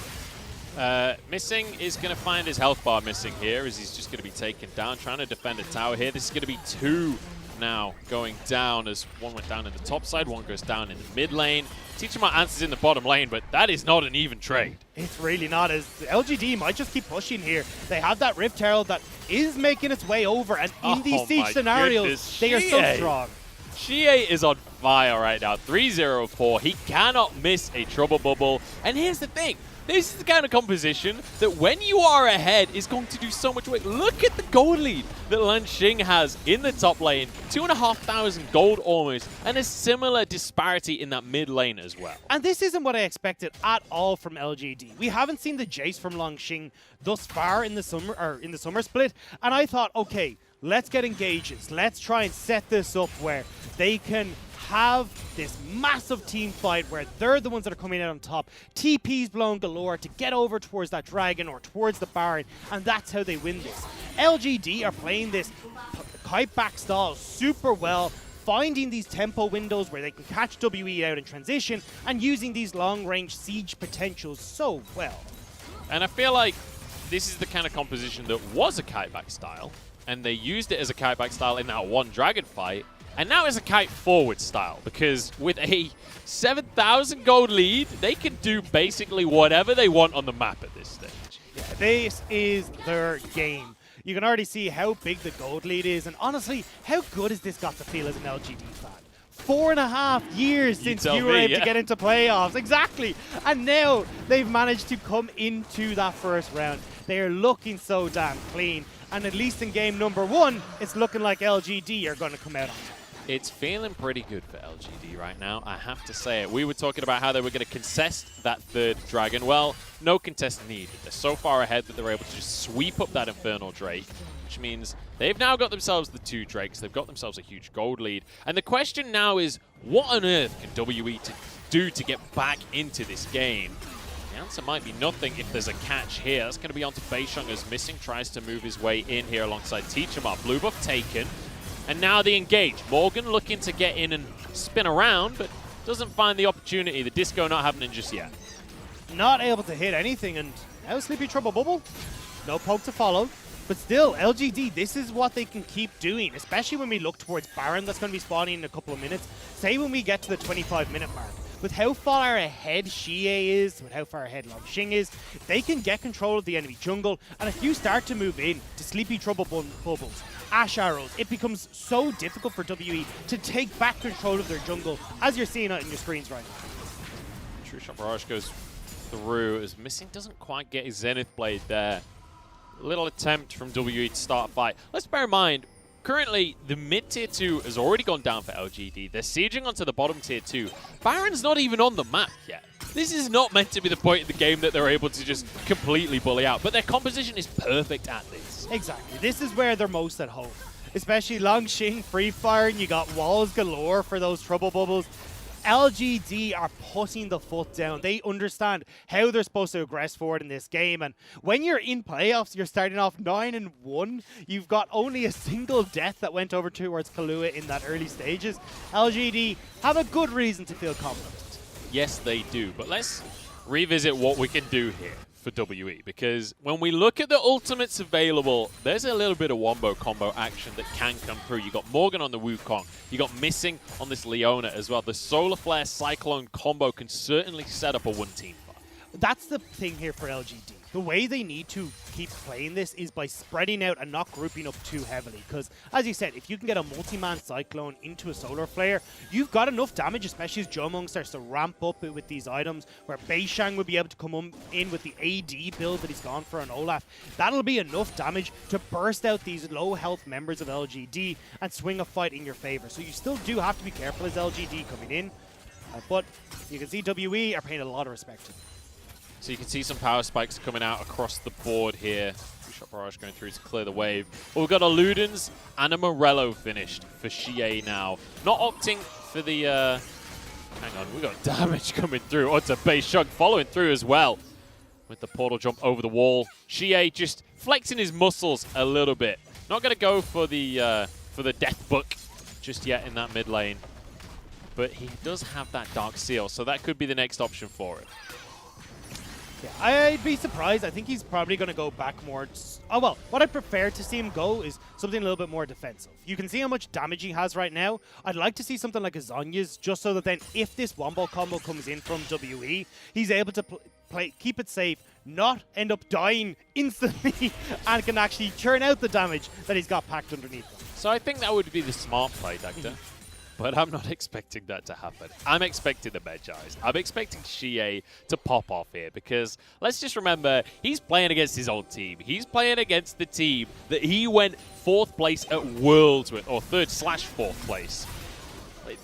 Missing is going to find his health bar missing here as he's just going to be taken down, trying to defend a tower here. This is going to be two now going down as one went down in the top side, one goes down in the mid lane. Teachama answers in the bottom lane, but that is not an even trade. It's really not, as LGD might just keep pushing here. They have that Rift Herald that is making its way over, and in these siege scenarios, they are so strong. Xie is on fire right now, 3-0-4. He cannot miss a trouble bubble. And here's the thing. This is the kind of composition that when you are ahead is going to do so much work. Look at the gold lead that Langxing has in the top lane. 2,500 gold almost, and a similar disparity in that mid lane as well. And this isn't what I expected at all from LGD. We haven't seen the Jace from Langxing thus far in the summer split, and I thought, okay, let's get engages. Let's try and set this up where they can have this massive team fight where they're the ones that are coming out on top. TP's blown galore to get over towards that dragon or towards the Baron, and that's how they win this. LGD are playing this kite back style super well, finding these tempo windows where they can catch WE out in transition and using these long-range siege potentials so well. And I feel like this is the kind of composition that was a kiteback style, and they used it as a kiteback style in that one dragon fight. And now it's a kite forward style, because with a 7,000 gold lead, they can do basically whatever they want on the map at this stage. Yeah, this is their game. You can already see how big the gold lead is, and honestly, how good has this got to feel as an LGD fan? 4.5 years since you were able to get into playoffs. Exactly. And now they've managed to come into that first round. They are looking so damn clean. And at least in game number 1, it's looking like LGD are going to come out on top. It's feeling pretty good for LGD right now, I have to say it. We were talking about how they were going to contest that third dragon. Well, no contest needed. They're so far ahead that they're able to just sweep up that Infernal Drake, which means they've now got themselves the 2 Drakes. They've got themselves a huge gold lead. And the question now is, what on earth can WE do to get back into this game? The answer might be nothing if there's a catch here. That's going to be onto Beisheng as Missing tries to move his way in here alongside Teach 'em Up. Blue buff taken. And now the engage. Morgan looking to get in and spin around, but doesn't find the opportunity. The disco not happening just yet. Not able to hit anything, and now Sleepy Trouble Bubble. No poke to follow. But still, LGD, this is what they can keep doing, especially when we look towards Baron that's going to be spawning in a couple of minutes. Say when we get to the 25-minute mark. With how far ahead Xie is, with how far ahead Longxing is, they can get control of the enemy jungle. And if you start to move in to Sleepy Trouble Bubbles, Ash Arrows, it becomes so difficult for WE to take back control of their jungle, as you're seeing it in your screens right now. True Shot Barrage goes through as Missing doesn't quite get his Zenith Blade there. Little attempt from WE to start a fight. Let's bear in mind, currently the mid tier 2 has already gone down for LGD. They're sieging onto the bottom tier 2. Baron's not even on the map yet. This is not meant to be the point in the game that they're able to just completely bully out, but their composition is perfect at this. Exactly. This is where they're most at home. Especially Longxing free firing. You got walls galore for those trouble bubbles. LGD are putting the foot down. They understand how they're supposed to aggress forward in this game. And when you're in playoffs, you're starting off 9-1. You've got only a single death that went over towards Kahlua in that early stages. LGD have a good reason to feel confident. Yes, they do. But let's revisit what we can do here for WE, because when we look at the ultimates available, there's a little bit of wombo combo action that can come through. You got Morgan on the Wukong, you got Missing on this Leona as well. The Solar Flare Cyclone combo can certainly set up a one-team fight. That's the thing here for LGD. The way they need to keep playing this is by spreading out and not grouping up too heavily. Because, as you said, if you can get a multi-man Cyclone into a Solar Flare, you've got enough damage, especially as Jomung starts to ramp up with these items, where Beisheng would be able to come in with the AD build that he's gone for on Olaf. That'll be enough damage to burst out these low-health members of LGD and swing a fight in your favor. So you still do have to be careful as LGD coming in. But you can see WE are paying a lot of respect to them. So you can see some power spikes coming out across the board here. Shot Barrage going through to clear the wave. Well, we've got a Ludens and a Morello finished for Xie now. Not opting for the... hang on, we got damage coming through. Oh, it's a Beisheng following through as well with the portal jump over the wall. Xie just flexing his muscles a little bit. Not going to go for the Death Book just yet in that mid lane. But he does have that Dark Seal, so that could be the next option for it. Yeah, I'd be surprised. I think he's probably going to go back more. Oh, well, what I prefer to see him go is something a little bit more defensive. You can see how much damage he has right now. I'd like to see something like a Zhonya's, just so that then if this wombo combo comes in from WE, he's able to keep it safe, not end up dying instantly, and can actually churn out the damage that he's got packed underneath him. So I think that would be the smart play, Doctor. But I'm not expecting that to happen. I'm expecting the Medjais. I'm expecting Xie to pop off here, because let's just remember, he's playing against his old team. He's playing against the team that he went 4th place at Worlds with, or 3rd/4th place.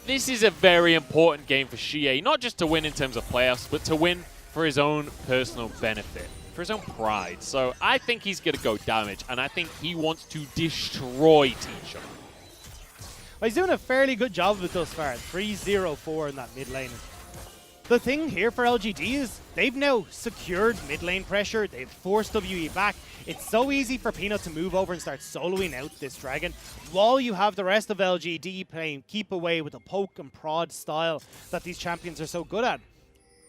This is a very important game for Xie, not just to win in terms of playoffs, but to win for his own personal benefit, for his own pride. So I think he's going to go damage, and I think he wants to destroy Teach 'em. Well, he's doing a fairly good job with thus far. 3-0-4 in that mid lane. The thing here for LGD is they've now secured mid lane pressure. They've forced WE back. It's so easy for Peanut to move over and start soloing out this dragon, while you have the rest of LGD playing keep away with the poke and prod style that these champions are so good at.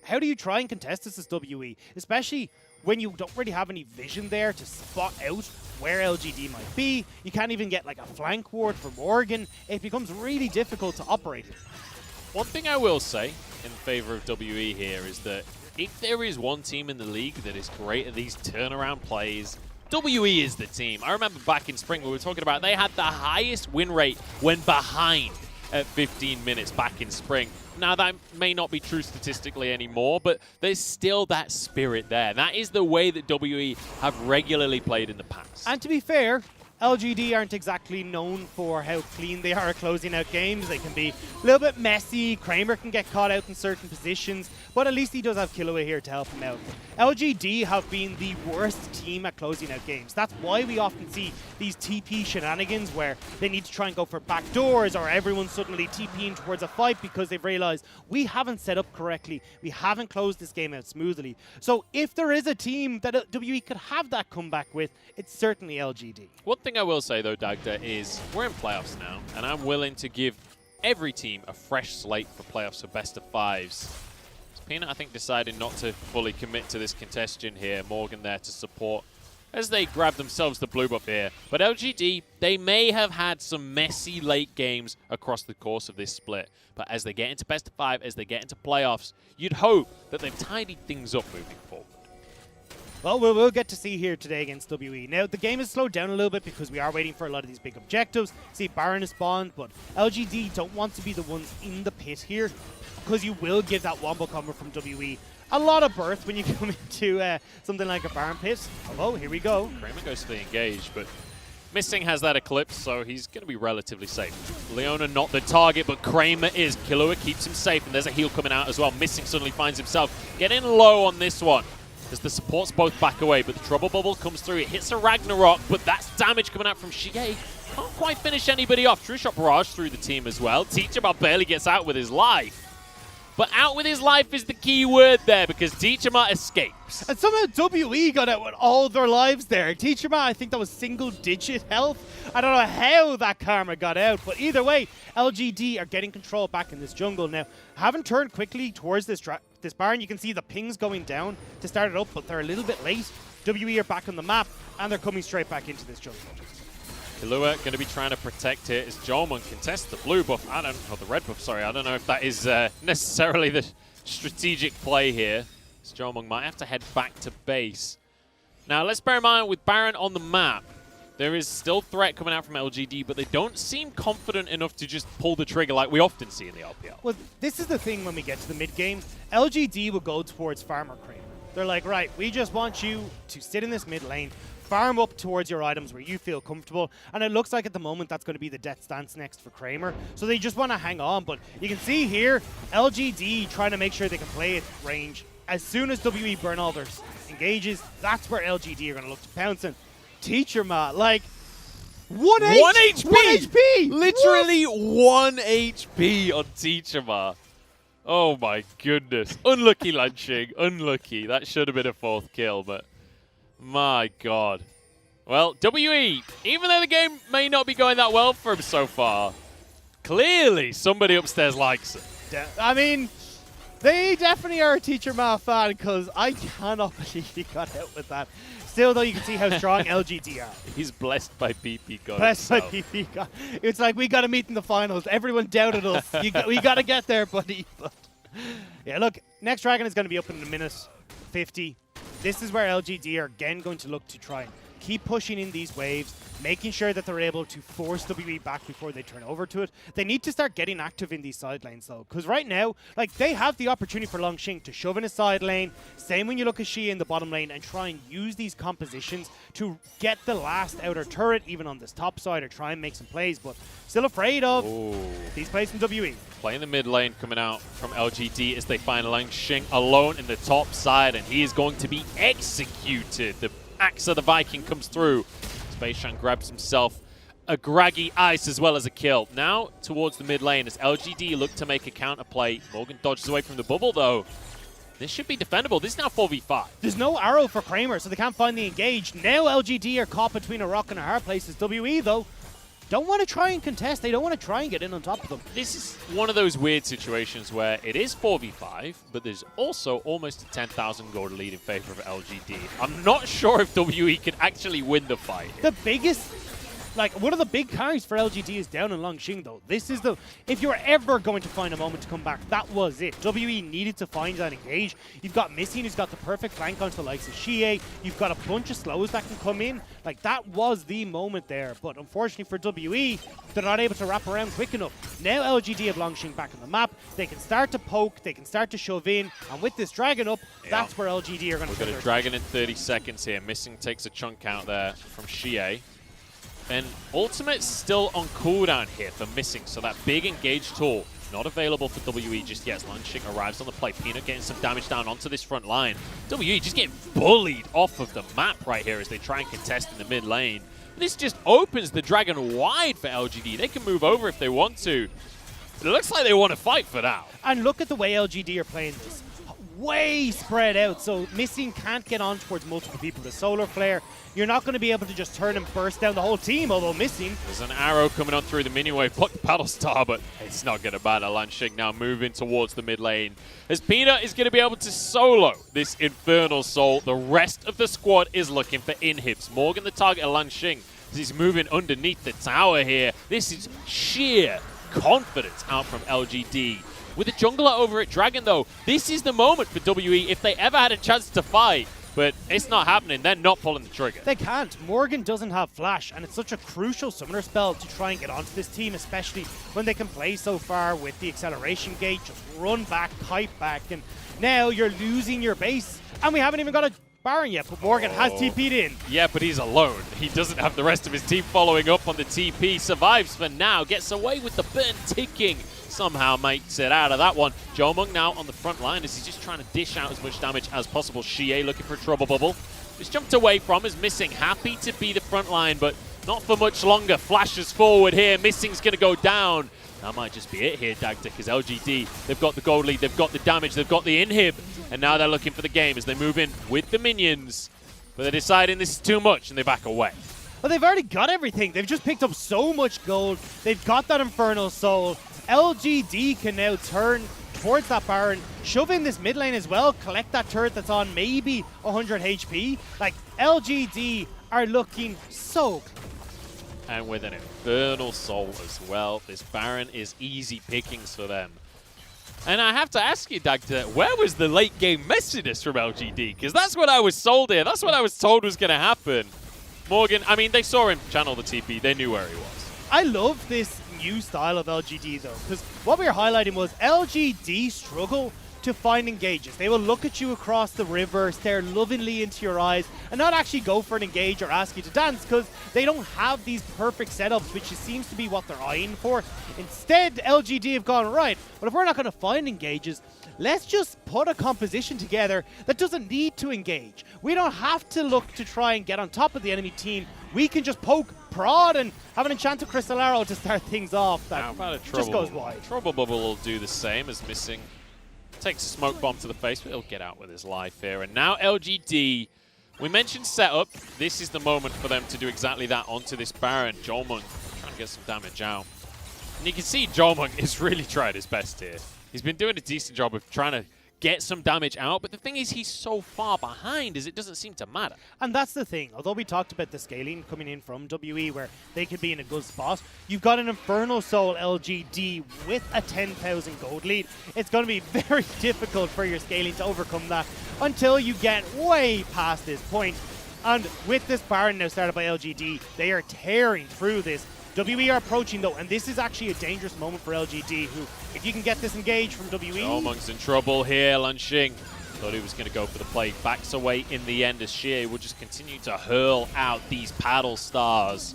How do you try and contest this as WE? Especially when you don't really have any vision there to spot out where LGD might be, you can't even get like a flank ward for Morgan. It becomes really difficult to operate it. One thing I will say in favor of WE here is that if there is one team in the league that is great at these turnaround plays, WE is the team. I remember back in spring we were talking about they had the highest win rate when behind at 15 minutes back in spring. Now that may not be true statistically anymore, but there's still that spirit there. That is the way that WE have regularly played in the past. And to be fair, LGD aren't exactly known for how clean they are at closing out games. They can be a little bit messy. Kramer can get caught out in certain positions, but at least he does have Killua here to help him out. LGD have been the worst team at closing out games. That's why we often see these TP shenanigans where they need to try and go for backdoors, or everyone's suddenly TPing towards a fight because they've realized we haven't set up correctly. We haven't closed this game out smoothly. So if there is a team that WE could have that comeback with, it's certainly LGD. One thing I will say though, Dagda, is we're in playoffs now, and I'm willing to give every team a fresh slate for playoffs for best of fives. Peanut, I think, decided not to fully commit to this contestation here. Morgan there to support as they grab themselves the blue buff here. But LGD, they may have had some messy late games across the course of this split. But as they get into best of five, as they get into playoffs, you'd hope that they've tidied things up moving forward. Well, we'll get to see here today against WE. Now, the game has slowed down a little bit because we are waiting for a lot of these big objectives. See, Baron is spawned, but LGD don't want to be the ones in the pit here because you will give that wombo combo from WE a lot of berth when you come into something like a Baron pit. Oh, here we go. Kramer goes for the engage, but Missing has that Eclipse, so he's going to be relatively safe. Leona not the target, but Kramer is. Killua keeps him safe, and there's a heal coming out as well. Missing suddenly finds himself getting low on this one, as the supports both back away, but the Trouble Bubble comes through. It hits a Ragnarok, but that's damage coming out from Shige. Can't quite finish anybody off. True Shot Barrage through the team as well. Teacherma barely gets out with his life. But out with his life is the key word there, because Teacherma escapes. And somehow WE got out with all their lives there. Teacherma, I think that was single-digit health. I don't know how that karma got out, but either way, LGD are getting control back in this jungle now. Haven't turned quickly towards this Baron. You can see the pings going down to start it up, but they're a little bit late. WE are back on the map, and they're coming straight back into this jungle. Killua going to be trying to protect it as Jolmon contests the blue buff. The red buff, sorry. I don't know if that is necessarily the strategic play here. As Jolmon might have to head back to base. Now, let's bear in mind, with Baron on the map, there is still threat coming out from LGD, but they don't seem confident enough to just pull the trigger like we often see in the LPL. Well, this is the thing when we get to the mid-game. LGD will go towards Farmer Kramer. They're like, right, we just want you to sit in this mid lane, farm up towards your items where you feel comfortable, and it looks like at the moment that's going to be the death stance next for Kramer. So they just want to hang on, but you can see here, LGD trying to make sure they can play at range. As soon as WE burn all their engages, that's where LGD are going to look to pounce in. Teacherma, like, 1 HP! Literally 1 HP on Teacherma. Oh my goodness. Unlucky Lanching, unlucky. That should have been a 4th kill, but my god. Well, WE, even though the game may not be going that well for him so far, clearly somebody upstairs likes it. I mean, they definitely are a Teacherma fan, because I cannot believe he got out with that. Still, though, you can see how strong LGD are. He's blessed by PP God. Blessed by PP God. It's like, we got to meet in the finals. Everyone doubted us. We got to get there, buddy. But yeah, look, next Dragon is going to be up in a minute 50. This is where LGD are again going to look to try and keep pushing in these waves, making sure that they're able to force WE back before they turn over to it. They need to start getting active in these side lanes, though, because right now, like, they have the opportunity for Longxing to shove in a side lane. Same when you look at Xi in the bottom lane, and try and use these compositions to get the last outer turret, even on this top side, or try and make some plays, but still afraid of these plays from WE. Playing the mid lane coming out from LGD as they find Longxing alone in the top side, and he is going to be executed. The Axe of the Viking comes through. Spacehan grabs himself a Graggy Ice as well as a kill. Now towards the mid lane as LGD look to make a counter play. Morgan dodges away from the bubble though. This should be defendable. This is now 4v5. There's no arrow for Kramer, so they can't find the engage. Now LGD are caught between a rock and a hard place as WE, though. don't want to try and contest. They don't want to try and get in on top of them. This is one of those weird situations where it is 4v5, but there's also almost a 10,000 gold lead in favor of LGD. I'm not sure if WE can actually win the fight. The biggest, like, one of the big carries for LGD is down in Longxing, though. This is the, if you're ever going to find a moment to come back, that was it. WE needed to find that engage. You've got Missing, who's got the perfect flank onto the likes of Xie. You've got a bunch of slows that can come in. Like, that was the moment there. But unfortunately for WE, they're not able to wrap around quick enough. Now LGD have Longxing back on the map. They can start to poke, they can start to shove in, and with this Dragon up, that's where LGD are going to We've got a Dragon in 30 seconds here. Missing takes a chunk out there from Xie. And Ultimate's still on cooldown here for Missing, so that big engage tool not available for WE just yet as Longxing arrives on the play. Peanut getting some damage down onto this front line. WE just getting bullied off of the map right here as they try and contest in the mid lane. This just opens the Dragon wide for LGD. They can move over if they want to. But it looks like they want to fight for now. And look at the way LGD are playing this. Way spread out, so Missing can't get on towards multiple people. The Solar Flare, you're not going to be able to just turn and burst down the whole team, although Missing. There's an arrow coming on through the mini wave, pluck the Paddle Star, but it's not going to matter. Longxing now moving towards the mid lane. As Peanut is going to be able to solo this Infernal Soul, the rest of the squad is looking for inhibs. Morgan the target of Longxing as he's moving underneath the tower here. This is sheer confidence out from LGD. With the jungler over at Dragon, though, this is the moment for WE if they ever had a chance to fight. But it's not happening. They're not pulling the trigger. They can't. Morgan doesn't have Flash, and it's such a crucial summoner spell to try and get onto this team, especially when they can play so far with the acceleration gate. Just run back, kite back, and now you're losing your base. And we haven't even got a Baron yet, but Morgan has TP'd in. Yeah, but he's alone. He doesn't have the rest of his team following up on the TP. Survives for now, gets away with the burn ticking. Somehow makes it out of that one. Jomung now on the front line as he's just trying to dish out as much damage as possible. Xie looking for a trouble bubble. Just jumped away from, is Missing. Happy to be the front line, but not for much longer. Flashes forward here. Missing's going to go down. That might just be it here, Dagda, because LGD, they've got the gold lead, they've got the damage, they've got the inhib, and now they're looking for the game as they move in with the minions. But they're deciding this is too much, and they back away. Well, they've already got everything. They've just picked up so much gold. They've got that Infernal Soul. LGD can now turn towards that Baron, shove in this mid lane as well, collect that turret that's on maybe 100 HP. Like, LGD are looking so close. And with an Infernal Soul as well, this Baron is easy pickings for them. And I have to ask you, Dagda, where was the late game messiness from LGD? Because that's what I was sold here. That's what I was told was going to happen. Morgan, I mean, they saw him channel the TP. They knew where he was. I love this new style of LGD, though, because what we were highlighting was LGD struggle to find engages. They will look at you across the river, stare lovingly into your eyes, and not actually go for an engage or ask you to dance, because they don't have these perfect setups, which seems to be what they're eyeing for. Instead, LGD have gone, right, but if we're not going to find engages, let's just put a composition together that doesn't need to engage. We don't have to look to try and get on top of the enemy team. We can just poke, prod, and have an Enchanted Crystal Arrow to start things off. That just goes wide. Trouble Bubble will do the same as Missing. Takes a smoke bomb to the face, but he'll get out with his life here. And now LGD, we mentioned setup. This is the moment for them to do exactly that onto this Baron. Jomung trying to get some damage out. And you can see Jomung has really tried his best here. He's been doing a decent job of trying to get some damage out, but the thing is he's so far behind is it doesn't seem to matter. And that's the thing. Although we talked about the scaling coming in from WE where they could be in a good spot, you've got an Infernal Soul LGD with a 10,000 gold lead. It's going to be very difficult for your scaling to overcome that until you get way past this point. And with this Baron now started by LGD, they are tearing through this. WE are approaching, though, and this is actually a dangerous moment for LGD, who, if you can get this engaged from WE... Jomung's in trouble here. Longxing thought he was going to go for the play. Backs away in the end as Xie will just continue to hurl out these paddle stars.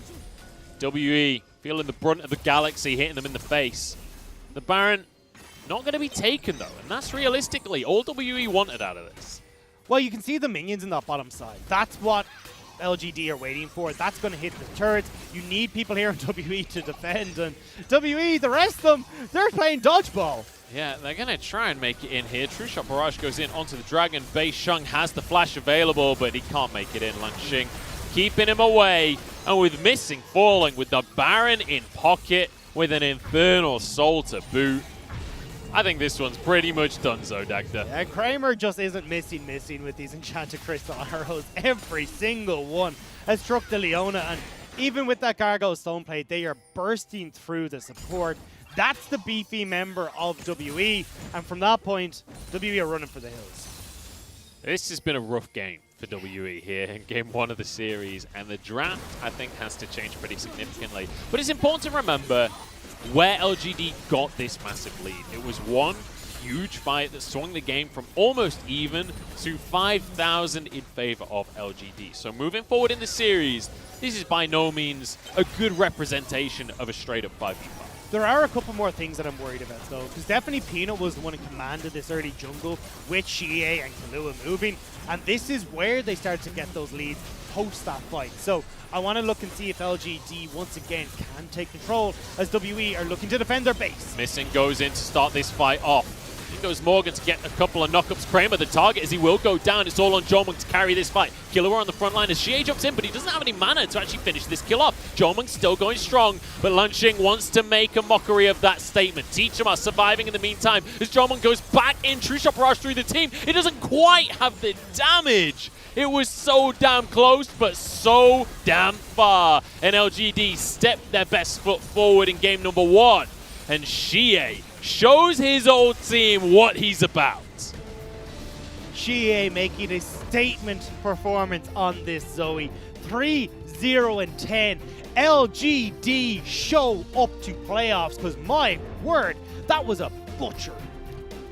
WE feeling the brunt of the galaxy hitting them in the face. The Baron not going to be taken, though, and that's realistically all WE wanted out of this. Well, you can see the minions in that bottom side. That's what LGD are waiting for. That's going to hit the turrets. You need people here on WE to defend, and WE, the rest of them, they're playing dodgeball. Yeah, they're going to try and make it in here. True Shot Barrage goes in onto the Dragon. Bei Sheng has the flash available, but he can't make it in. Longxing keeping him away. And with Missing falling with the Baron in pocket with an Infernal Soul to boot. I think this one's pretty much done, Zodacta. Yeah, Kramer just isn't missing with these Enchanted Crystal arrows. Every single one has struck the Leona, and even with that Gargoyle Stoneplate, they are bursting through the support. That's the beefy member of WE, and from that point, WE are running for the hills. This has been a rough game for WE here in game 1 of the series, and the draft, I think, has to change pretty significantly. But it's important to remember where LGD got this massive lead. It was one huge fight that swung the game from almost even to 5,000 in favor of LGD. So moving forward in the series, this is by no means a good representation of a straight-up 5v5. There are a couple more things that I'm worried about, though, because definitely Peanut was the one who commanded this early jungle with Xie and Kahlua moving, and this is where they start to get those leads post that fight. So I want to look and see if LGD once again can take control as WE are looking to defend their base. Missing goes in to start this fight off. In goes Morgan to get a couple of knockups. Kramer, the target, as he will go down. It's all on Jomung to carry this fight. Killua on the front line as Xie jumps in, but he doesn't have any mana to actually finish this kill off. Jomung still going strong, but Lanxing wants to make a mockery of that statement. Teachama surviving in the meantime as Jomung goes back in. True Shot Barrage through the team. It doesn't quite have the damage. It was so damn close, but so damn far. And LGD stepped their best foot forward in game number 1. And Xie shows his old team what he's about. Xie making a statement performance on this Zoe. 3-0-10. LGD show up to playoffs, because my word, that was a butcher.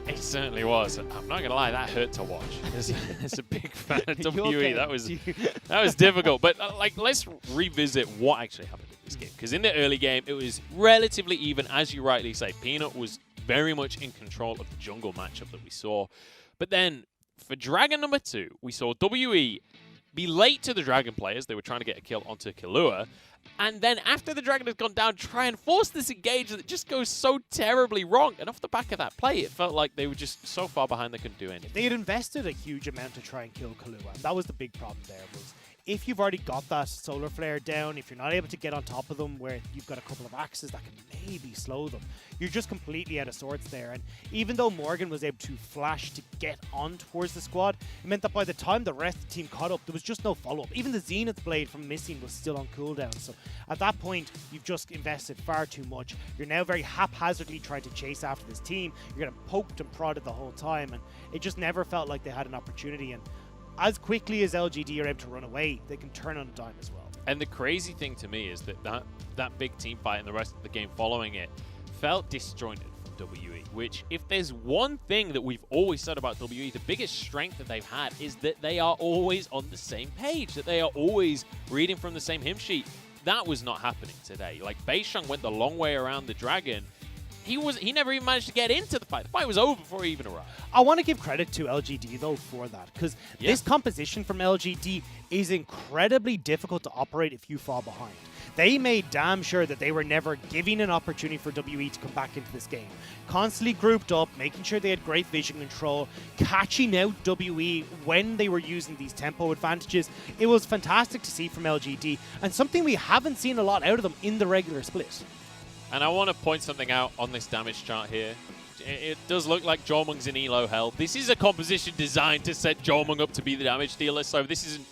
It certainly was. I'm not going to lie, that hurt to watch. As a big fan of WE, that was difficult. But let's revisit what actually happened in this game. Because in the early game, it was relatively even, as you rightly say. Peanut was very much in control of the jungle matchup that we saw. But then, for Dragon number 2, we saw WE be late to the Dragon players. They were trying to get a kill onto Kahlua. And then after the Dragon has gone down, try and force this engage that just goes so terribly wrong. And off the back of that play, it felt like they were just so far behind they couldn't do anything. They had invested a huge amount to try and kill Kahlua, and that was the big problem there. Was if you've already got that solar flare down, if you're not able to get on top of them where you've got a couple of axes that can maybe slow them, you're just completely out of sorts there. And even though Morgan was able to flash to get on towards the squad, it meant that by the time the rest of the team caught up, there was just no follow-up. Even the Zenith Blade from Missing was still on cooldown. So at that point, you've just invested far too much. You're now very haphazardly trying to chase after this team. You're getting poked and prodded the whole time, and it just never felt like they had an opportunity. And as quickly as LGD are able to run away, they can turn on a dime as well. And the crazy thing to me is that big team fight and the rest of the game following it felt disjointed from WE, which if there's one thing that we've always said about WE, the biggest strength that they've had is that they are always on the same page, that they are always reading from the same hymn sheet. That was not happening today. Like, Beisheng went the long way around the Dragon. He never even managed to get into the fight. The fight was over before he even arrived. I want to give credit to LGD, though, for that, because this composition from LGD is incredibly difficult to operate if you fall behind. They made damn sure that they were never giving an opportunity for WE to come back into this game. Constantly grouped up, making sure they had great vision control, catching out WE when they were using these tempo advantages. It was fantastic to see from LGD, and something we haven't seen a lot out of them in the regular split. And I want to point something out on this damage chart here. It does look like Jomung's in elo hell. This is a composition designed to set Jomung up to be the damage dealer, so this isn't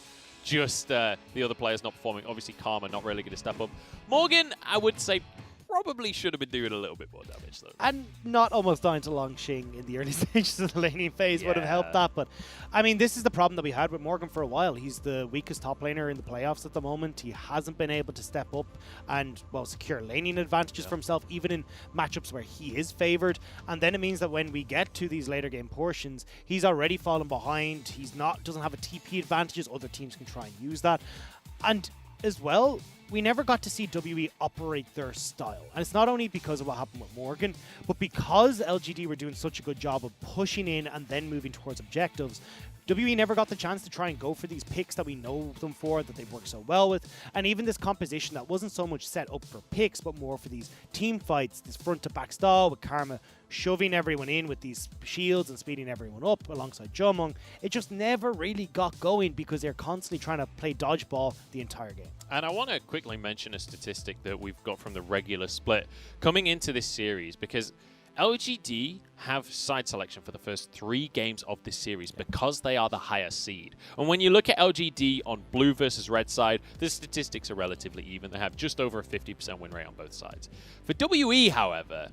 just the other players not performing. Obviously, Karma not really going to step up. Morgan, I would say, probably should have been doing a little bit more damage, though. And not almost dying to Lanxing in the early stages of the laning phase would have helped that. But, I mean, this is the problem that we had with Morgan for a while. He's the weakest top laner in the playoffs at the moment. He hasn't been able to step up and, well, secure laning advantages for himself, even in matchups where he is favored. And then it means that when we get to these later game portions, he's already fallen behind. He's doesn't have a TP advantages. Other teams can try and use that. And as well, we never got to see WE operate their style. And it's not only because of what happened with Morgan, but because LGD were doing such a good job of pushing in and then moving towards objectives, WE never got the chance to try and go for these picks that we know them for, that they've worked so well with, and even this composition that wasn't so much set up for picks, but more for these team fights, this front-to-back style with Karma shoving everyone in with these shields and speeding everyone up alongside Jomung. It just never really got going because they're constantly trying to play dodgeball the entire game. And I want to quickly mention a statistic that we've got from the regular split coming into this series, because LGD have side selection for the first 3 games of this series because they are the higher seed. And when you look at LGD on blue versus red side, the statistics are relatively even. They have just over a 50% win rate on both sides. For WE, however,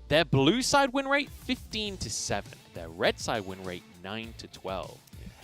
their blue side win rate 15-7, their red side win rate 9-12.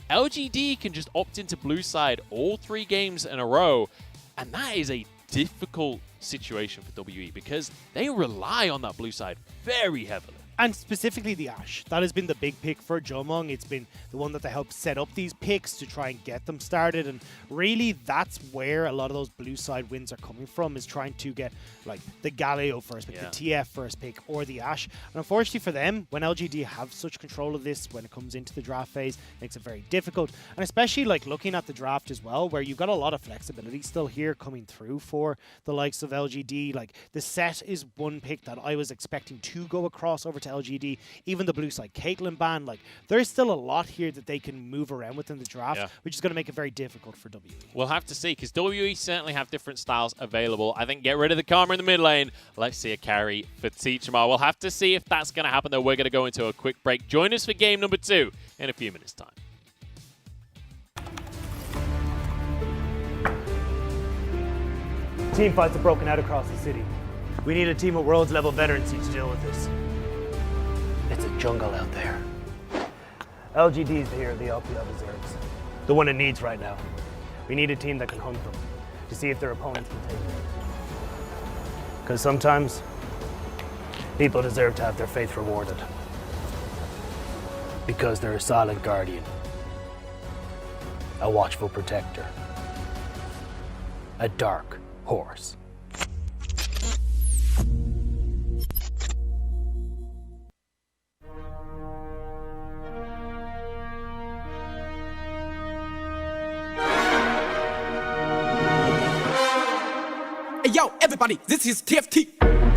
LGD can just opt into blue side all 3 games in a row, and that is a difficult situation for WE because they rely on that blue side very heavily. And specifically the Ashe. That has been the big pick for Jomung. It's been the one that they helped set up these picks to try and get them started. And really, that's where a lot of those blue side wins are coming from, is trying to get like the Galio first pick, the TF first pick, or the Ashe. And unfortunately for them, when LGD have such control of this when it comes into the draft phase, it makes it very difficult. And especially like looking at the draft as well, where you've got a lot of flexibility still here coming through for the likes of LGD. Like the Set is one pick that I was expecting to go across over to LGD. Even the blue side Caitlyn ban, like there's still a lot here that they can move around within the draft, which is going to make it very difficult for WE. We'll have to see, because WE certainly have different styles available. I think get rid of the Karma in the mid lane. Let's see a carry for Teachmar. We'll have to see if that's going to happen, though. We're going to go into a quick break. Join us for game number 2 in a few minutes' time. Team fights have broken out across the city. We need a team of Worlds level veterans to deal with this. It's a jungle out there. LGD is the hero the LPL deserves. The one it needs right now. We need a team that can hunt them to see if their opponents can take them. Because sometimes people deserve to have their faith rewarded. Because they're a silent guardian, a watchful protector, a dark horse. Yo, everybody, this is TFT.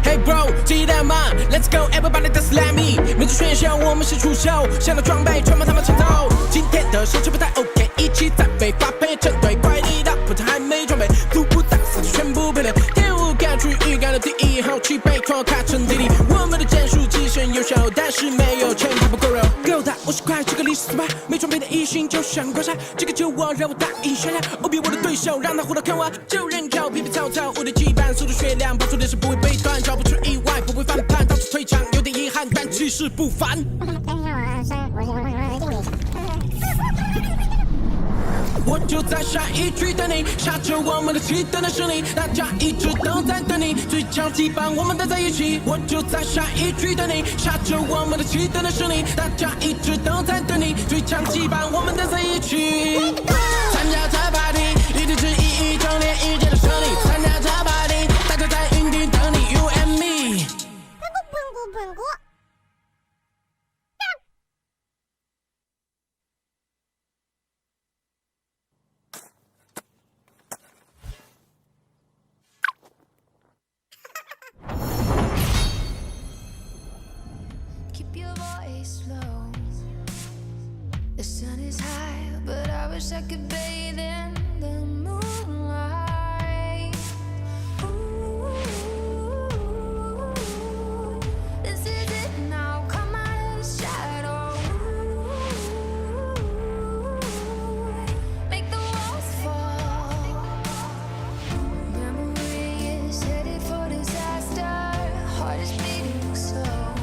Hey bro， 记得吗 ？Let's go, everybody just let me。民族炫耀，我们是出手，想到装备，全部他们抢走。今天的手气不太 OK， 一起在被发配成队，快你的破绽还没装备，路不大，四肢全部配练。天舞感区预感的第1号去被拖卡成弟弟。我们的战术极限优秀，但是没有钱还不够肉。够大50块，这个历史400，没装备的异性就想刮痧，这个酒窝让我大意下下，我比我的对手，让他胡闹看我，就认靠皮皮草草，我的羁绊速度血量，跑出的是不会被断，找不出意外，不会翻盘，到处退场，有点遗憾，但气势不凡。我就在下一局等你，下着我们的期待的是你，大家一直都在等你，最强羁绊我们待在一起。我就在下一局等你，下着我们的期待的是你，大家一直都在等你，最强羁绊我们待在一起。参加这 party， 一定是意义中连一届的胜利。参加这 party， 大家在云顶等你 ，You and me。Keep your voice low. The sun is high, but I wish I could bathe in the moonlight. Ooh, this is it now. Come my shadow. Make the walls fall. Memory is headed for disaster. Heart is beating slow.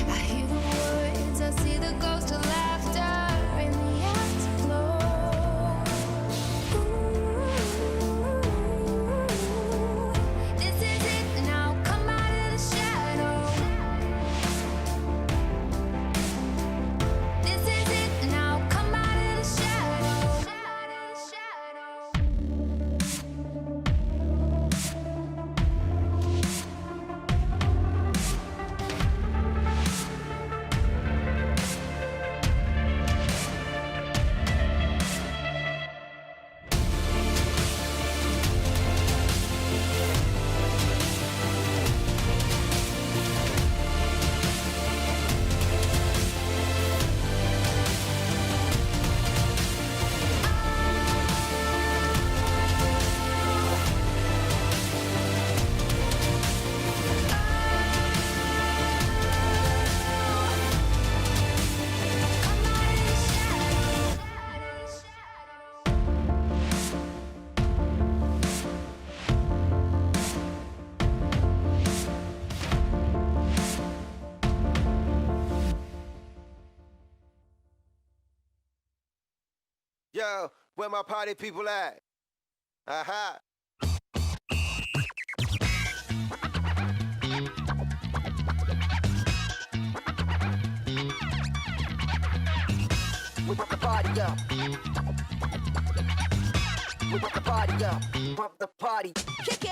I hear the words, I see the ghost of laughter in the afterglow. Yo, where my party people at? Aha. We pump the party up. We pump the party up. Pump the party. Kick it.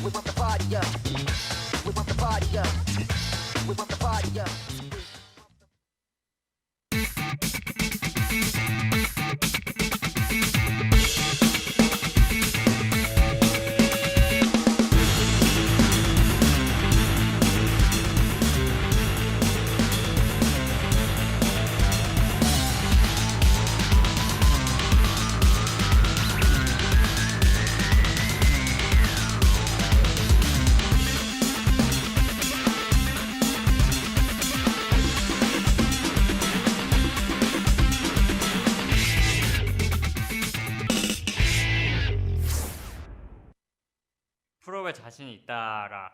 We pump the party up. We pump the party up. We pump the party up. 프로에 자신이 있다라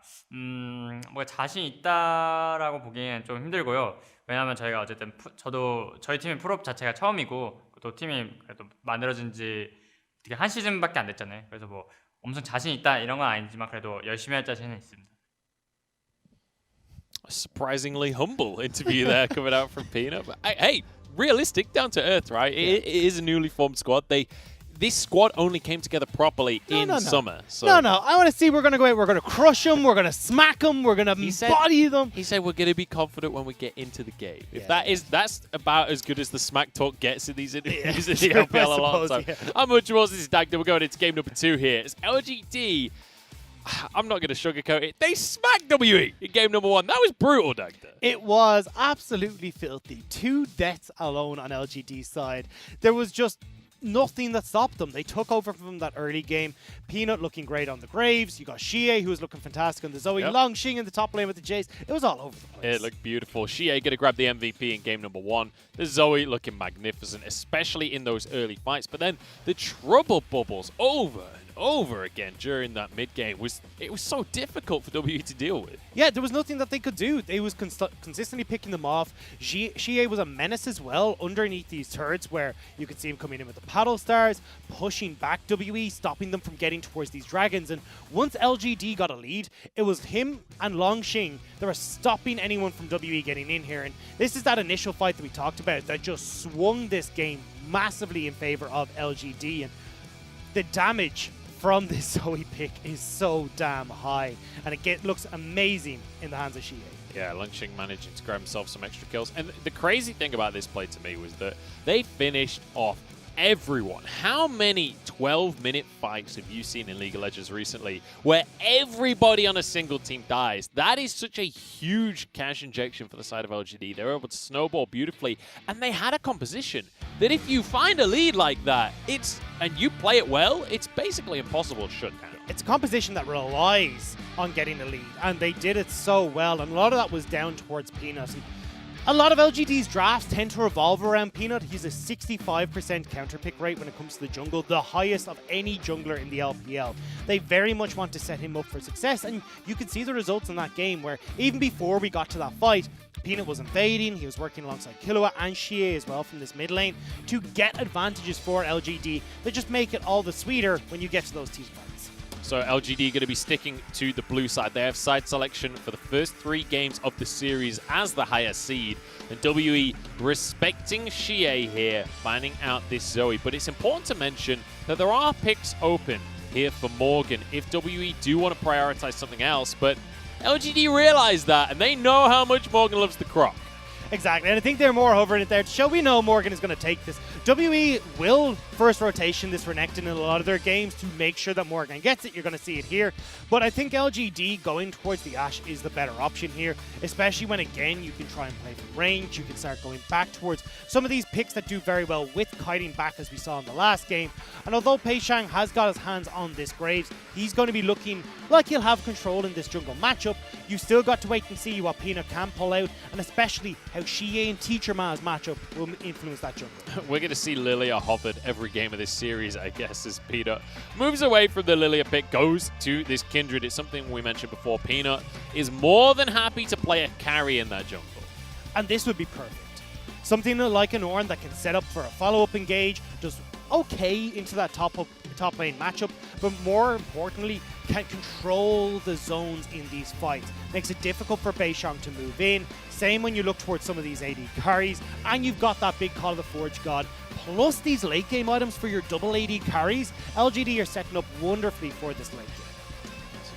뭐 자신 있다라고 보기에는 좀 힘들고요. 왜냐하면 저희가 어쨌든 저희 팀의 프로 자체가 처음이고 또 팀이 그래도 만들어진 지 되게 한 시즌밖에 안 됐잖아요. 그래서 뭐 엄청 자신 있다 이런 건 아니지만 그래도 열심히 할 자신은 있습니다. A surprisingly humble interview there coming out from Peanut. But hey, realistic, down to earth, right? Yeah. It is a newly formed squad. This squad only came together properly in summer. So No. I want to see we're going to go out, we're going to crush them, we're going to smack them, we're going to body them. He said we're going to be confident when we get into the game. If that's about as good as the smack talk gets in these interviews in the LPL a lot of time. I'm Much More. This is Dagda. We're going into game number 2 here. It's LGD. I'm not going to sugarcoat it. They smacked WE in game number 1. That was brutal, Dagda. It was absolutely filthy. 2 deaths alone on LGD's side. There was just nothing that stopped them. They took over from that early game. Peanut looking great on the Graves. You got Xie, who was looking fantastic on the Zoe. Yep. Longxing in the top lane with the Jace. It was all over the place. It looked beautiful. Xie going to grab the MVP in game number 1. The Zoe looking magnificent, especially in those early fights. But then the trouble bubbles over and over again during that mid game it was so difficult for WE to deal with. Yeah, there was nothing that they could do. They was consistently picking them off. Xie was a menace as well underneath these turrets where you could see him coming in with the paddle stars, pushing back WE, stopping them from getting towards these dragons. And once LGD got a lead, it was him and Longxing that were stopping anyone from WE getting in here. And this is that initial fight that we talked about that just swung this game massively in favor of LGD. And the damage from this Zoe pick is so damn high, and it looks amazing in the hands of Xie. Yeah, Longxing managing to grab himself some extra kills. And the crazy thing about this play to me was that they finished off everyone. How many 12-minute fights have you seen in League of Legends recently where everybody on a single team dies? That is such a huge cash injection for the side of LGD. They were able to snowball beautifully, and they had a composition that if you find a lead like that, and you play it well, it's basically impossible to shut down. It's a composition that relies on getting a lead, and they did it so well, and a lot of that was down towards Peanut. And a lot of LGD's drafts tend to revolve around Peanut. He's a 65% counter pick rate when it comes to the jungle, the highest of any jungler in the LPL. They very much want to set him up for success, and you could see the results in that game where even before we got to that fight, Peanut was invading, he was working alongside Killua and Xie as well from this mid lane to get advantages for LGD that just make it all the sweeter when you get to those team fights. So LGD going to be sticking to the blue side. They have side selection for the first 3 games of the series as the higher seed. And WE respecting Xie here, finding out this Zoe. But it's important to mention that there are picks open here for Morgan if WE do want to prioritize something else. But LGD realize that, and they know how much Morgan loves the Croc. Exactly, and I think they're more hovering it there to show we know Morgan is going to take this. WE will first rotation, this Renekton, in a lot of their games to make sure that Morgan gets it. You're going to see it here. But I think LGD going towards the Ashe is the better option here, especially when, again, you can try and play from range. You can start going back towards some of these picks that do very well with kiting back, as we saw in the last game. And although Pei Shang has got his hands on this Graves, he's going to be looking like he'll have control in this jungle matchup. You still got to wait and see what Peanut can pull out, and especially how Xie and Teacher Ma's matchup will influence that jungle. We're going to see Lilia hovered every game of this series, I guess, as Peanut moves away from the Lilia pick, goes to this Kindred. It's something we mentioned before. Peanut is more than happy to play a carry in that jungle. And this would be perfect. Something like an Ornn that can set up for a follow-up engage, does okay into that top lane matchup, but more importantly, can control the zones in these fights. Makes it difficult for Beishang to move in. Same when you look towards some of these AD carries, and you've got that big Call of the Forge God, plus these late game items for your double AD carries. LGD are setting up wonderfully for this late game.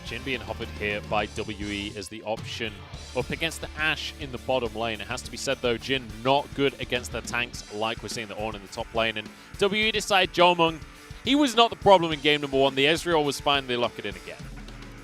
Jhin being hovered here by WE as the option up against the Ashe in the bottom lane. It has to be said, though, Jhin not good against the tanks like we're seeing the Ornn in the top lane. And WE decide Jomung, he was not the problem in game number 1. The Ezreal was fine. They lock it in again.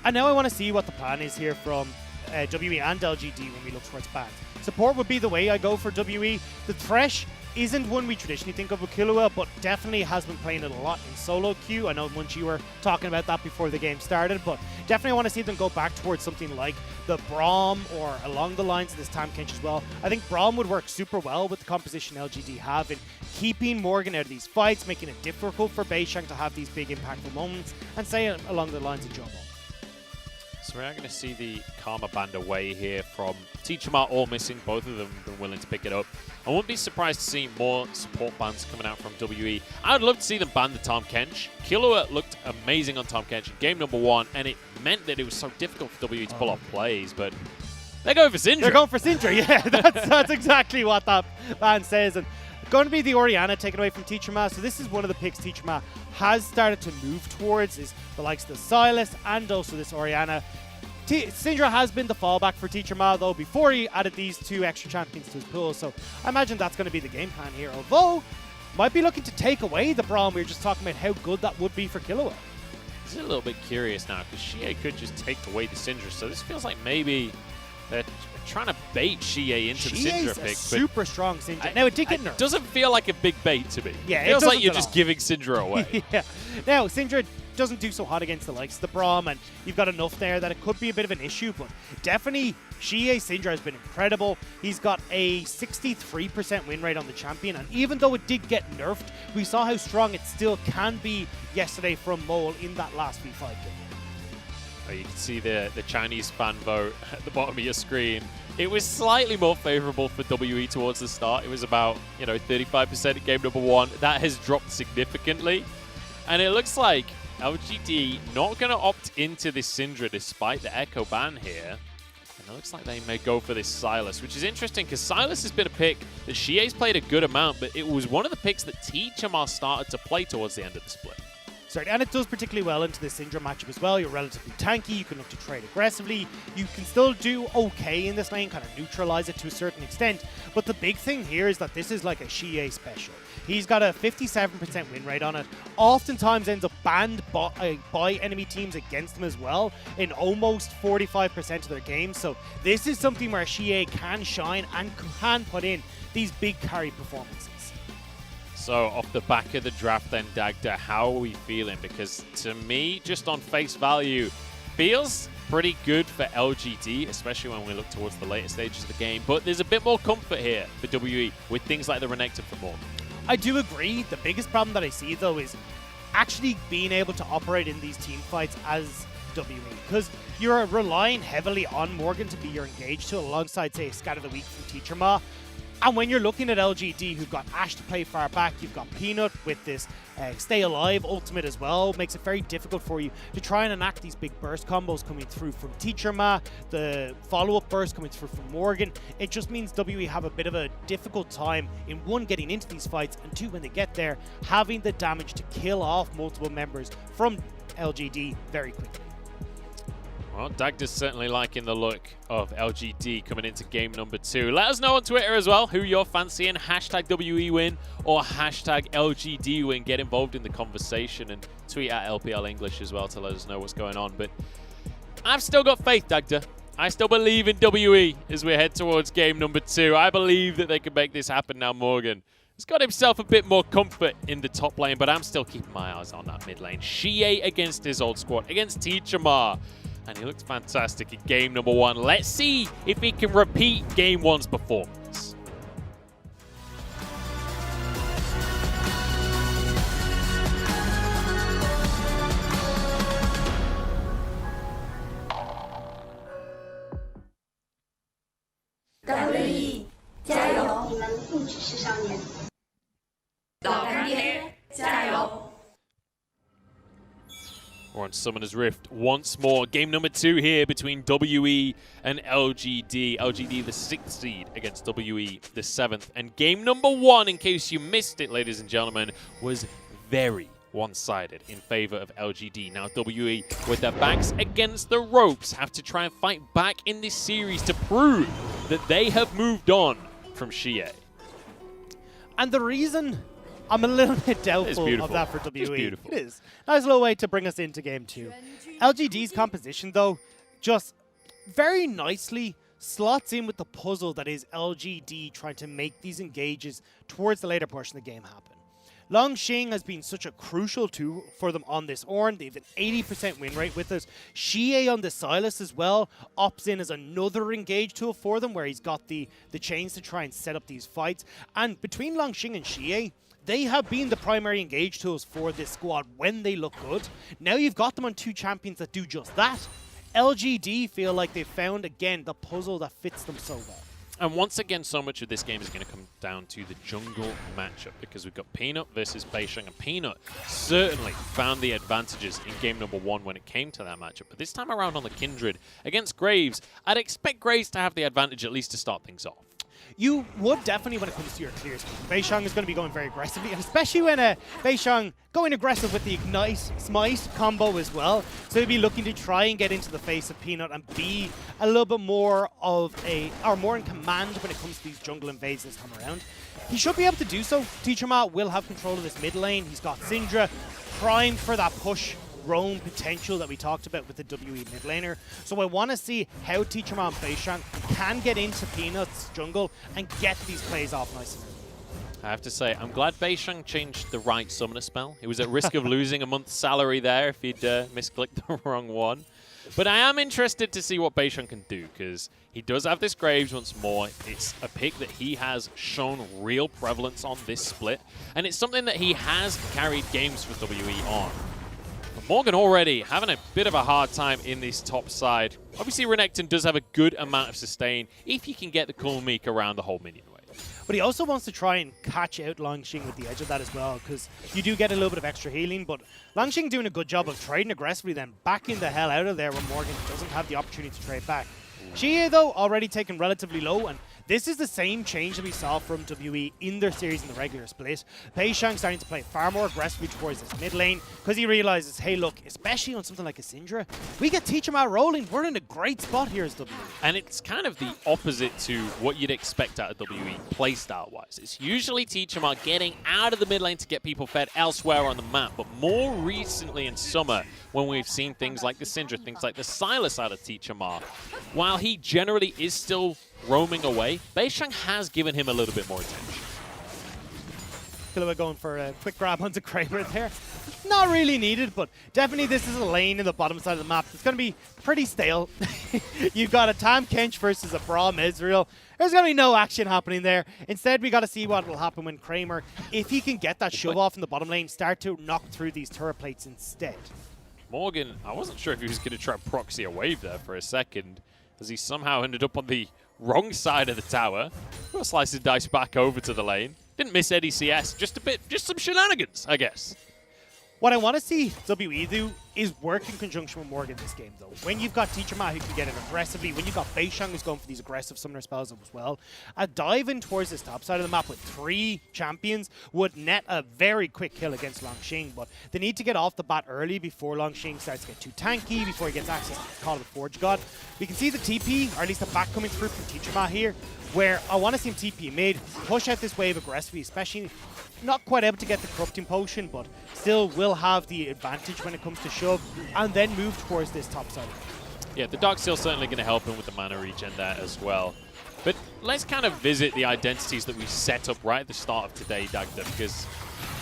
And now I want to see what the plan is here from WE and LGD when we look towards bans. Support would be the way I go for WE. The Thresh isn't one we traditionally think of with Killua, but definitely has been playing it a lot in solo queue. I know once you were talking about that before the game started, but definitely want to see them go back towards something like the Braum or along the lines of this Tahm Kench as well. I think Braum would work super well with the composition LGD have in keeping Morgan out of these fights, making it difficult for Beishang to have these big impactful moments, and say along the lines of Jomo. So we're going to see the Karma band away here from Teacher Ma, all missing. Both of them have been willing to pick it up. I wouldn't be surprised to see more support bans coming out from WE. I would love to see them ban the Tahm Kench. Killua looked amazing on Tahm Kench in game number 1, and it meant that it was so difficult for WE to pull off plays, but they're going for Syndra. They're going for Syndra, yeah. That's exactly what that ban says. And going to be the Orianna taken away from Teacher Ma. So this is one of the picks Teacher Ma has started to move towards, is the likes of the Sylas and also this Orianna. Syndra has been the fallback for Teacher Ma, though, before he added these 2 extra champions to his pool. So I imagine that's going to be the game plan here. Although, might be looking to take away the Braum. We were just talking about how good that would be for Killua. This is a little bit curious now, because Xie could just take away the Syndra. So this feels like maybe they're trying to bait Xie into the Syndra pick. Super strong Syndra. Now, it did get nerfed. It doesn't feel like a big bait to me. Yeah, it feels like you're at just all. giving Syndra away. Yeah. Now, Syndra doesn't do so hot against the likes of the Braum, and you've got enough there that it could be a bit of an issue, but definitely Xie Syndra has been incredible. He's got a 63% win rate on the champion, and even though it did get nerfed, we saw how strong it still can be yesterday from Mole in that last V5 game. Oh, you can see the Chinese fan vote at the bottom of your screen. It was slightly more favorable for WE towards the start. It was about, 35% in game number 1. That has dropped significantly, and it looks like LGD not going to opt into this Syndra despite the Echo ban here. And it looks like they may go for this Sylas, which is interesting because Sylas has been a pick that Xie's played a good amount, but it was one of the picks that Teacher Ma started to play towards the end of the split. Certainly, and it does particularly well into the Syndra matchup as well. You're relatively tanky, you can look to trade aggressively, you can still do okay in this lane, kind of neutralize it to a certain extent, but the big thing here is that this is like a Xie special. He's got a 57% win rate on it, oftentimes ends up banned by enemy teams against him as well in almost 45% of their games, so this is something where Xie can shine and can put in these big carry performances. So off the back of the draft then, Dagda, how are we feeling? Because to me, just on face value, feels pretty good for LGD, especially when we look towards the later stages of the game. But there's a bit more comfort here for WE with things like the Renekton for Morgan. I do agree. The biggest problem that I see, though, is actually being able to operate in these team fights as WE. Because you're relying heavily on Morgan to be your engage to alongside, say, Scatter the Weak from Teacher Ma. And when you're looking at LGD, who've got Ashe to play far back, you've got Peanut with this Stay Alive ultimate as well, makes it very difficult for you to try and enact these big burst combos coming through from Teacher Ma, the follow-up burst coming through from Morgan. It just means WE have a bit of a difficult time in, 1, getting into these fights, and 2, when they get there, having the damage to kill off multiple members from LGD very quickly. Well, Dagda's certainly liking the look of LGD coming into game number 2. Let us know on Twitter as well who you're fancying. Hashtag WE win or hashtag LGD win. Get involved in the conversation and tweet at LPL English as well to let us know what's going on. But I've still got faith, Dagda. I still believe in WE as we head towards game number 2. I believe that they can make this happen now. Morgan has got himself a bit more comfort in the top lane, but I'm still keeping my eyes on that mid lane. Xie against his old squad, against Teacher Ma. And he looked fantastic in game number 1. Let's see if he can repeat game 1's performance. WE 加油！你们不只是少年。老干爹加油！ We're on Summoner's Rift once more. Game number 2 here between WE and LGD. LGD the 6th seed against WE the 7th. And game number 1, in case you missed it, ladies and gentlemen, was very one-sided in favor of LGD. Now WE, with their backs against the ropes, have to try and fight back in this series to prove that they have moved on from Xie. And the reason I'm a little bit doubtful of that for WE. It is. Nice little way to bring us into game 2. LGD's composition, though, just very nicely slots in with the puzzle that is LGD trying to make these engages towards the later portion of the game happen. Longxing has been such a crucial tool for them on this Ornn. They've an 80% win rate with us. Xie on the Sylas as well opts in as another engage tool for them, where he's got the chains to try and set up these fights. And between Longxing and Xie, they have been the primary engage tools for this squad when they look good. Now you've got them on 2 champions that do just that. LGD feel like they've found, again, the puzzle that fits them so well. And once again, so much of this game is going to come down to the jungle matchup, because we've got Peanut versus Beisheng, and Peanut certainly found the advantages in game number 1 when it came to that matchup. But this time around on the Kindred against Graves, I'd expect Graves to have the advantage at least to start things off. You would definitely when it comes to your clears. Beisheng is going to be going very aggressively, and especially when Beisheng going aggressive with the Ignite Smite combo as well. So he'll be looking to try and get into the face of Peanut and be a little bit more of more in command when it comes to these jungle invades this time around. He should be able to do so. Teacher Ma will have control of this mid lane. He's got Syndra primed for that push roam potential that we talked about with the WE mid laner. So I want to see how Teacher Ma and Beisheng can get into Peanut's jungle and get these plays off nice and early. I have to say, I'm glad Beisheng changed the right summoner spell. He was at risk of losing a month's salary there if he'd misclicked the wrong one. But I am interested to see what Beisheng can do, because he does have this Graves once more. It's a pick that he has shown real prevalence on this split, and it's something that he has carried games for WE on. Morgan already having a bit of a hard time in this top side. Obviously, Renekton does have a good amount of sustain if you can get the Cool Meek around the whole minion wave. But he also wants to try and catch out Longxing with the edge of that as well, because you do get a little bit of extra healing, but Longxing doing a good job of trading aggressively, then backing the hell out of there when Morgan doesn't have the opportunity to trade back. Xie, though, already taken relatively low, and this is the same change that we saw from WE in their series in the regular split. Beisheng starting to play far more aggressively towards this mid lane, because he realizes, hey look, especially on something like a Syndra, we get Teacher Ma rolling, we're in a great spot here as WE. And it's kind of the opposite to what you'd expect out of WE playstyle-wise. It's usually Teacher Ma getting out of the mid lane to get people fed elsewhere on the map, but more recently in summer, when we've seen things like the Syndra, things like the Sylas out of Teacher Ma, while he generally is still roaming away, Beisheng has given him a little bit more attention. Killua going for a quick grab onto Kraber there. Not really needed, but definitely this is a lane in the bottom side of the map. It's going to be pretty stale. You've got a Tahm Kench versus a Braum Ezreal. There's going to be no action happening there. Instead, we got to see what will happen when Kramer, if he can get that shove off in the bottom lane, start to knock through these turret plates instead. Morgan, I wasn't sure if he was going to try proxy a wave there for a second, as he somehow ended up on the wrong side of the tower. Got a slice and dice back over to the lane. Didn't miss any CS, just some shenanigans, I guess. What I want to see WE do is work in conjunction with Morgan this game, though. When you've got Teacher Ma who can get it aggressively, when you've got Beishang who's going for these aggressive summoner spells as well, a dive in towards this top side of the map with 3 champions would net a very quick kill against Longxing, but they need to get off the bat early before Longxing starts to get too tanky, before he gets access to Call of the Forge God. We can see the TP, or at least the back coming through from Teacher Ma here, where I want to see him TP mid, push out this wave aggressively, especially not quite able to get the corrupting potion, but still will have the advantage when it comes to shove, and then move towards this top side. Yeah, the Dark Seal's certainly going to help him with the mana regen there as well. But let's kind of visit the identities that we set up right at the start of today, Dagda, because,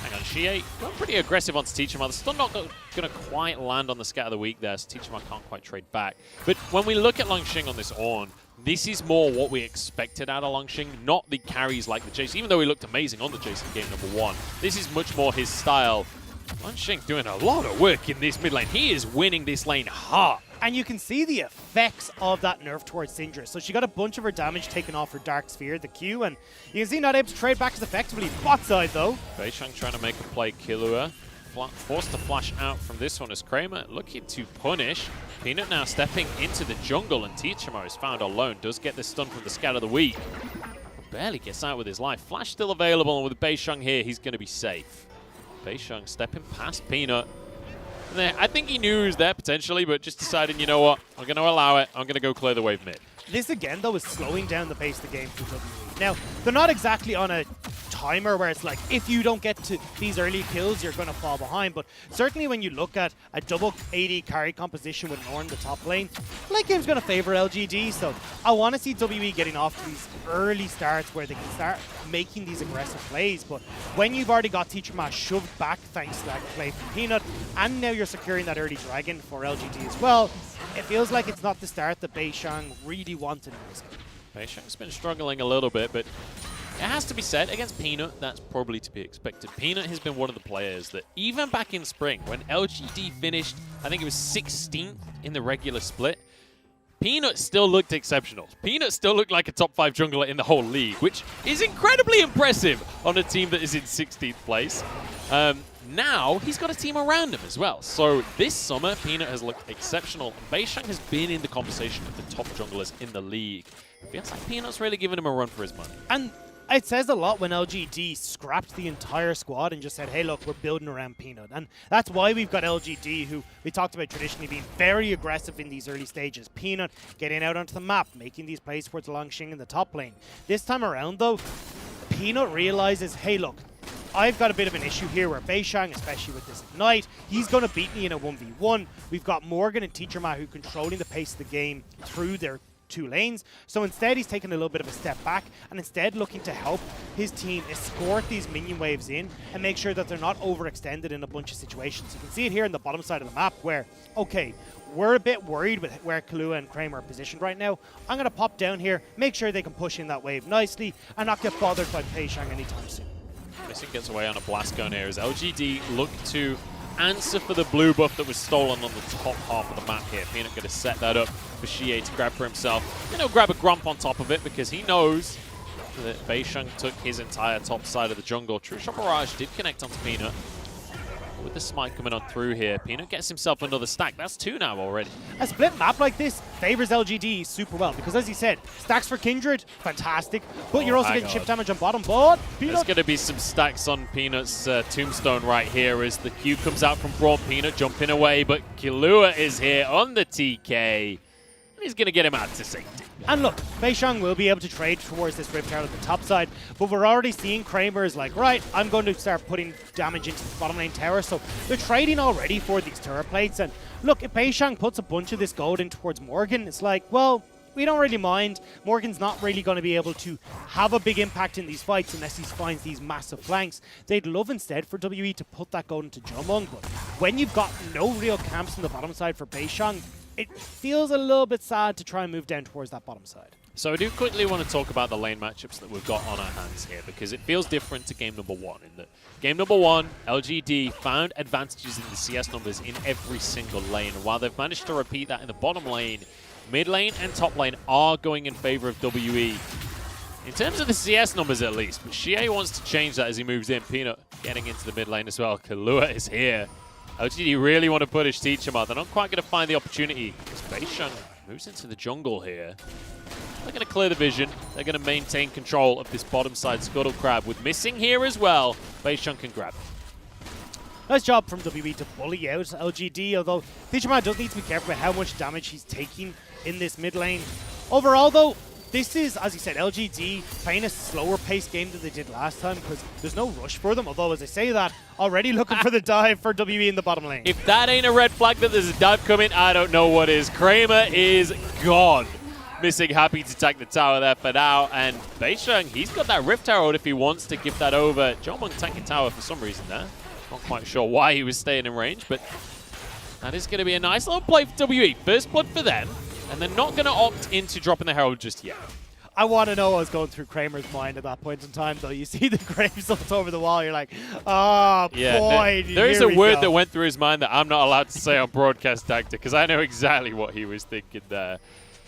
hang on, Xie got pretty aggressive onto Teacher Ma. Still not going to quite land on the Scat of the Week there, so Teacher Ma can't quite trade back. But when we look at Longxing on this Ornn, this is more what we expected out of Longxing, not the carries like the Jace. Even though he looked amazing on the Jace in game number 1, this is much more his style. Longxing doing a lot of work in this mid lane. He is winning this lane hard. And you can see the effects of that nerf towards Syndra. So she got a bunch of her damage taken off her Dark Sphere, the Q, and you can see not able to trade back as effectively. Bot side, though. Beishang trying to make a play. Killua forced to flash out from this one as Kramer looking to punish. Peanut now stepping into the jungle, and Teacher Ma is found alone. Does get the stun from the Scat of the Week. Barely gets out with his life. Flash still available, and with Beishang here, he's going to be safe. Beishang stepping past Peanut. I think he knew he was there potentially, but just deciding, you know what, I'm going to allow it. I'm going to go clear the wave mid. This again, though, is slowing down the pace of the game for WWE. Now, they're not exactly on a timer where it's like, if you don't get to these early kills, you're going to fall behind. But certainly when you look at a double AD carry composition with Ornn in the top lane, late game's going to favor LGD. So I want to see WWE getting off to these early starts where they can start making these aggressive plays. But when you've already got Teacher Ma shoved back thanks to that play from Peanut, and now you're securing that early dragon for LGD as well, it feels like it's not the start that Beishang really wanted in this game. Beishang's been struggling a little bit, but it has to be said, against Peanut, that's probably to be expected. Peanut has been one of the players that, even back in spring, when LGD finished, I think it was 16th in the regular split, Peanut still looked exceptional. Peanut still looked like a top 5 jungler in the whole league, which is incredibly impressive on a team that is in 16th place. Now, he's got a team around him as well. So this summer, Peanut has looked exceptional. Beishang has been in the conversation with the top junglers in the league. It feels like Peanut's really giving him a run for his money. And it says a lot when LGD scrapped the entire squad and just said, hey, look, we're building around Peanut. And that's why we've got LGD, who we talked about traditionally being very aggressive in these early stages. Peanut getting out onto the map, making these plays towards Longxing in the top lane. This time around, though, Peanut realizes, hey, look, I've got a bit of an issue here where Beishang, especially with this Ignite, he's going to beat me in a 1v1. We've got Morgan and Teacher Ma who controlling the pace of the game through their 2 lanes. So instead, he's taking a little bit of a step back and instead looking to help his team escort these minion waves in and make sure that they're not overextended in a bunch of situations. You can see it here on the bottom side of the map where, okay, we're a bit worried with where Killua and Kramer are positioned right now. I'm going to pop down here, make sure they can push in that wave nicely and not get bothered by Beishang anytime soon. Missing gets away on a blast gun here as LGD look to answer for the blue buff that was stolen on the top half of the map here. Peanut going to set that up for Xie to grab for himself. And he'll grab a Grump on top of it because he knows that Beishang took his entire top side of the jungle. True Shot Barrage did connect onto Peanut. With the smite coming on through here, Peanut gets himself another stack. That's 2 now already. A split map like this favors LGD super well because, as you said, stacks for Kindred, fantastic. But you're also getting chip damage on bottom. But Peanut, there's going to be some stacks on Peanut's tombstone right here as the Q comes out from Braun. Peanut jumping away, but Killua is here on the TK. And he's going to get him out to safety. And look, Beishang will be able to trade towards this Rift Tower at the top side, but we're already seeing Kramer is like, right, I'm going to start putting damage into the bottom lane tower, so they're trading already for these turret plates. And look, if Beishang puts a bunch of this gold in towards Morgan, it's like, well, we don't really mind. Morgan's not really going to be able to have a big impact in these fights unless he finds these massive flanks. They'd love instead for WE to put that gold into Jumong, but when you've got no real camps on the bottom side for Beishang, it feels a little bit sad to try and move down towards that bottom side. So I do quickly want to talk about the lane matchups that we've got on our hands here because it feels different to game number 1. In that game number 1, LGD found advantages in the CS numbers in every single lane. And while they've managed to repeat that in the bottom lane, mid lane and top lane are going in favor of WE. In terms of the CS numbers at least, but Xie wants to change that as he moves in. Peanut getting into the mid lane as well. Killua is here. LGD really want to punish Teachama. They're not quite going to find the opportunity. As Beisheng moves into the jungle here. They're going to clear the vision. They're going to maintain control of this bottom side Scuttle Crab. With missing here as well, Beisheng can grab it. Nice job from WE to bully out LGD, although Teacherman does need to be careful about how much damage he's taking in this mid lane. Overall, though, this is, as you said, LGD playing a slower paced game than they did last time because there's no rush for them. Although, as I say that, already looking for the dive for WE in the bottom lane. If that ain't a red flag that there's a dive coming, I don't know what is. Kramer is gone. Missing Happy to take the tower there for now. And Beisheng, he's got that Rift Herald if he wants to give that over. Jomung tanking tower for some reason there. Not quite sure why he was staying in range, but that is going to be a nice little play for WE. First blood for them. And they're not going to opt into dropping the Herald just yet. I want to know what was going through Kramer's mind at that point in time, though. You see the gravestones over the wall, you're like, oh, yeah, boy, there is a word that went through his mind that I'm not allowed to say on broadcast, Dagda, because I know exactly what he was thinking there.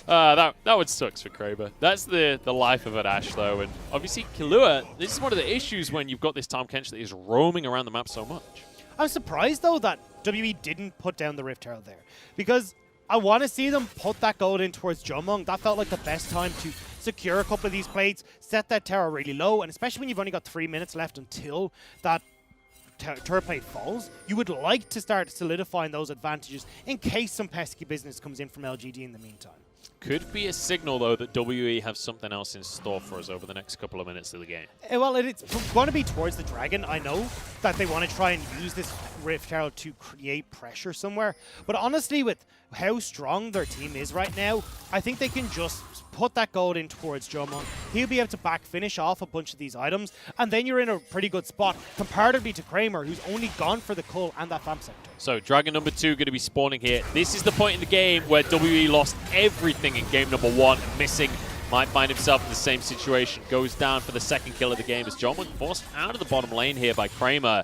That one sucks for Kramer. That's the life of an Ashe, though. And obviously, Killua, this is one of the issues when you've got this Tahm Kench that is roaming around the map so much. I'm surprised, though, that WE didn't put down the Rift Herald there, because I want to see them put that gold in towards Jomung. That felt like the best time to secure a couple of these plates, set that tower really low, and especially when you've only got 3 minutes left until that turret plate falls, you would like to start solidifying those advantages in case some pesky business comes in from LGD in the meantime. Could be a signal, though, that WE have something else in store for us over the next couple of minutes of the game. Well, it's going to be towards the Dragon. I know that they want to try and use this Rift Herald to create pressure somewhere. But honestly, with how strong their team is right now, I think they can just put that gold in towards Jomung. He'll be able to back finish off a bunch of these items, and then you're in a pretty good spot comparatively to Kramer, who's only gone for the Cull and that FAM sector. So Dragon number 2 going to be spawning here. This is the point in the game where WE lost everything in game number 1. Missing might find himself in the same situation. Goes down for the second kill of the game as Jomung forced out of the bottom lane here by Kramer.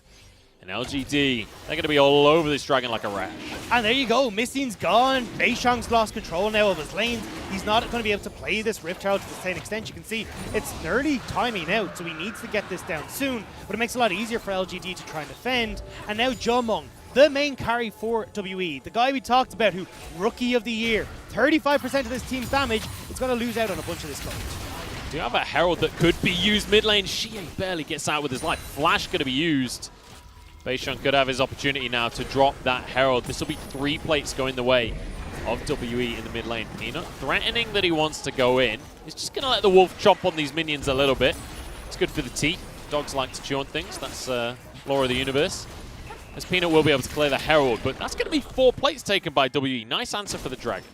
And LGD, they're going to be all over this Dragon like a rash. And there you go, Missing's gone. Beisheng's lost control now of his lanes. He's not going to be able to play this Rift Herald to the same extent. You can see it's nearly timing out, so he needs to get this down soon. But it makes it a lot easier for LGD to try and defend. And now Jomung, the main carry for WE, the guy we talked about who, Rookie of the Year, 35% of this team's damage, is going to lose out on a bunch of this gold. Do you have a Herald that could be used mid lane? Xie barely gets out with his life. Flash going to be used. Beisheng could have his opportunity now to drop that Herald. This will be 3 plates going the way of WE in the mid lane. Peanut threatening that he wants to go in. He's just going to let the Wolf chomp on these minions a little bit. It's good for the teeth. Dogs like to chew on things. That's law of the universe. As Peanut will be able to clear the Herald, but that's going to be 4 plates taken by WE. Nice answer for the Dragon.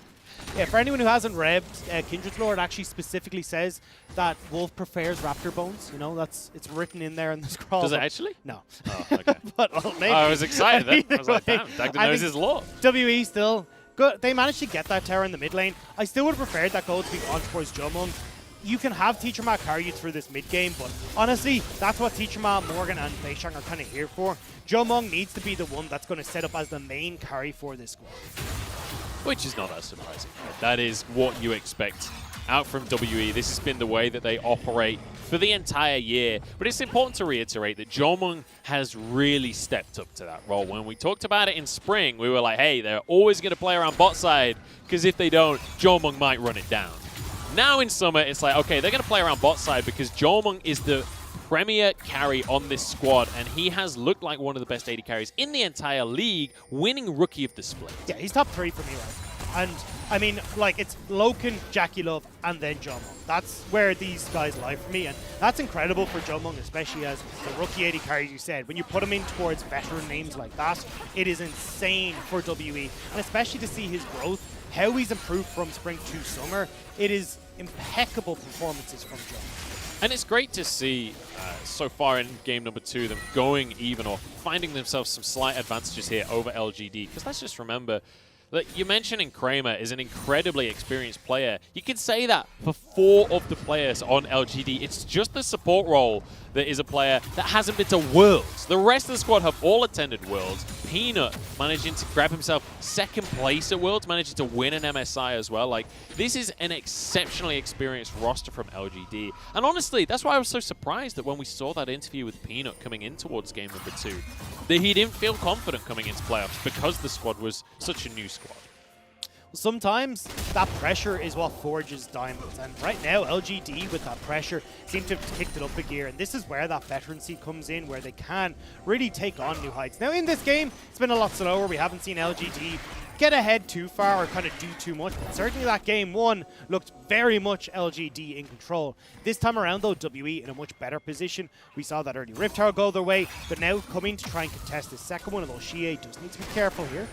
Yeah, for anyone who hasn't read, Kindred's Lord actually specifically says that Wolf prefers raptor bones. You know, it's written in there in the scroll. Does it actually? No. Oh, okay. But well, maybe. I was excited then. I was like, damn, Dagda knows his lore. WE still good. They managed to get that tower in the mid lane. I still would have preferred that gold to be on towards Jomung. You can have Teacherma carry you through this mid game, but honestly, that's what Teacherma, Morgan, and Beisheng are kind of here for. Jomung needs to be the one that's going to set up as the main carry for this squad. Which is not that surprising. That is what you expect out from WE. This has been the way that they operate for the entire year. But it's important to reiterate that Jomung has really stepped up to that role. When we talked about it in spring, we were like, hey, they're always going to play around bot side, because if they don't, Jomung might run it down. Now in summer, it's like, okay, they're going to play around bot side because Jomung is the premier carry on this squad, and he has looked like one of the best AD carries in the entire league, winning Rookie of the Split. Yeah, he's top 3 for me, right? And, I mean, like, it's Loken, Jackie Love, and then Jomung. That's where these guys lie for me, and that's incredible for Jomung, especially as the rookie AD carry, you said. When you put him in towards veteran names like that, it is insane for WE, and especially to see his growth, how he's improved from spring to summer. It is impeccable performances from Jomung. And it's great to see so far in game number 2 them going even or finding themselves some slight advantages here over LGD. Because let's just remember that you're mentioning Kramer is an incredibly experienced player. You can say that for 4 of the players on LGD. It's just the support role that is a player that hasn't been to Worlds. The rest of the squad have all attended Worlds. Peanut managing to grab himself second place at Worlds, managing to win an MSI as well. Like, this is an exceptionally experienced roster from LGD. And honestly, that's why I was so surprised that when we saw that interview with Peanut coming in towards game number 2, that he didn't feel confident coming into playoffs because the squad was such a new squad. Sometimes that pressure is what forges diamonds, and right now LGD with that pressure seem to have kicked it up a gear, and this is where that veterancy comes in, where they can really take on new heights. Now in this game, it's been a lot slower. We haven't seen LGD get ahead too far or kind of do too much, but certainly that game 1 looked very much LGD in control. This time around though, WE in a much better position. We saw that early Rift Tower go their way, but now coming to try and contest the second one, although Shie does need to be careful here.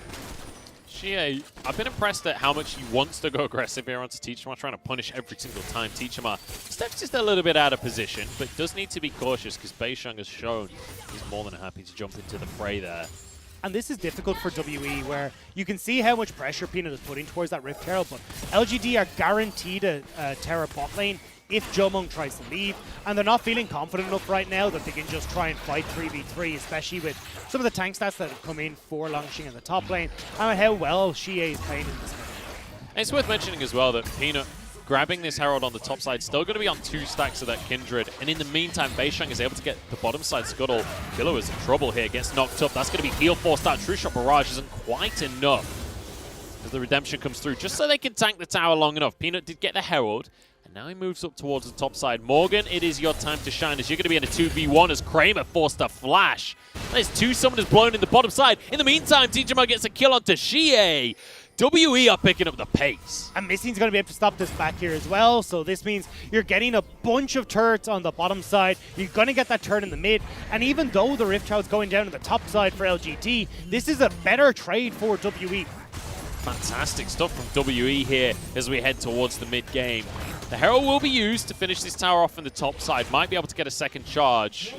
Shie, I've been impressed at how much he wants to go aggressive here onto Teachama, trying to punish every single time. Teachama steps just a little bit out of position, but does need to be cautious because Beishang has shown he's more than happy to jump into the fray there. And this is difficult for WE, where you can see how much pressure Peanut is putting towards that Rift Herald, but LGD are guaranteed a Terra bot lane if Jomung tries to leave, and they're not feeling confident enough right now that they can just try and fight 3v3, especially with some of the tank stats that have come in for Longxing in the top lane, and how well Shie is playing in this game. And it's worth mentioning as well that Peanut grabbing this Herald on the top side, still going to be on 2 stacks of that Kindred, and in the meantime, Beishang is able to get the bottom side scuttle. Killer is in trouble here, gets knocked up. That's going to be heal forced out. True Shot Barrage isn't quite enough as the redemption comes through, just so they can tank the tower long enough. Peanut did get the Herald, and now he moves up towards the top side. Morgan, it is your time to shine as you're going to be in a 2v1 as Kramer forced a flash. There's 2 summoners blown in the bottom side. In the meantime, Teachama gets a kill onto Shie. WE are picking up the pace. And Missing's going to be able to stop this back here as well, so this means you're getting a bunch of turrets on the bottom side. You're going to get that turret in the mid, and even though the Rift Shroud's going down to the top side for LGD, this is a better trade for WE. Fantastic stuff from WE here as we head towards the mid-game. The Herald will be used to finish this tower off on the top side. Might be able to get a second charge.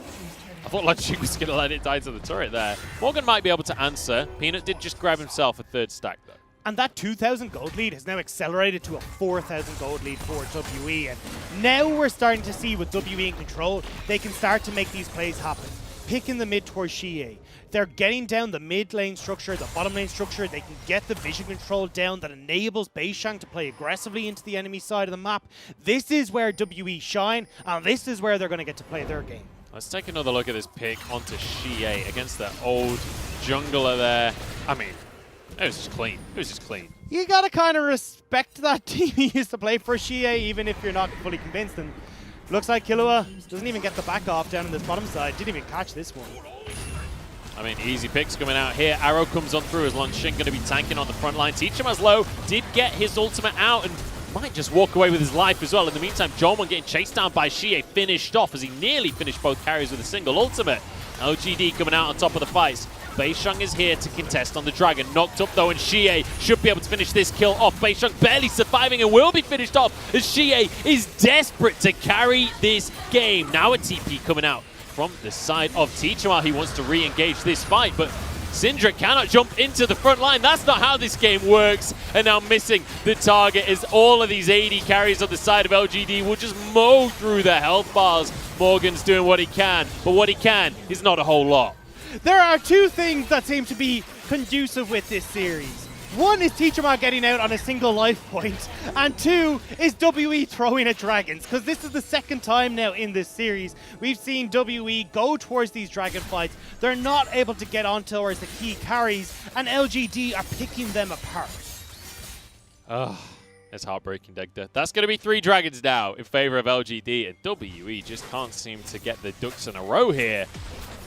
I thought Lunching was going to let it die to the turret there. Morgan might be able to answer. Peanut did just grab himself a 3rd stack, though. And that 2,000 gold lead has now accelerated to a 4,000 gold lead for WE. And now we're starting to see with WE in control, they can start to make these plays happen. Picking the mid towards Shie. They're getting down the mid lane structure, the bottom lane structure. They can get the vision control down that enables Beishang to play aggressively into the enemy side of the map. This is where WE shine, and this is where they're going to get to play their game. Let's take another look at this pick onto Shie against that old jungler there. I mean, it was just clean. It was just clean. You got to kind of respect that team he used to play for Shie, even if you're not fully convinced. And looks like Killua doesn't even get the back off down in this bottom side. Didn't even catch this one. I mean, easy picks coming out here. Arrow comes on through as Lunching going to be tanking on the front line. Teachama's low, did get his ultimate out and might just walk away with his life as well. In the meantime, Jomon getting chased down by Shie, finished off as he nearly finished both carries with a single ultimate. LGD coming out on top of the fights. Beishang is here to contest on the Dragon. Knocked up though, and Shie should be able to finish this kill off. Beishang barely surviving and will be finished off as Shie is desperate to carry this game. Now a TP coming out from the side of Teachama. He wants to re-engage this fight, but Syndra cannot jump into the front line. That's not how this game works. And now missing the target is all of these AD carries on the side of LGD will just mow through their health bars. Morgan's doing what he can, but what he can is not a whole lot. There are 2 things that seem to be conducive with this series. One is Teachama getting out on a single life point, and 2 is WE throwing at dragons, because this is the 2nd time now in this series we've seen WE go towards these dragon fights. They're not able to get on towards the key carries, and LGD are picking them apart. Oh, that's heartbreaking, Degda. That's going to be 3 dragons now in favor of LGD, and WE just can't seem to get the ducks in a row here.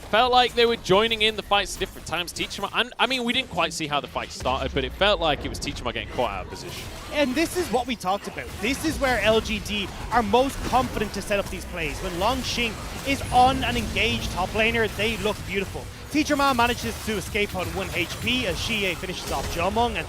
Felt like they were joining in the fights at different times. Teachama, and I mean, we didn't quite see how the fight started, but it felt like it was Teachama getting caught out of position. And this is what we talked about. This is where LGD are most confident to set up these plays. When Longxing is on an engaged top laner, they look beautiful. Teachama manages to escape on 1 HP as Shie finishes off Jomung, and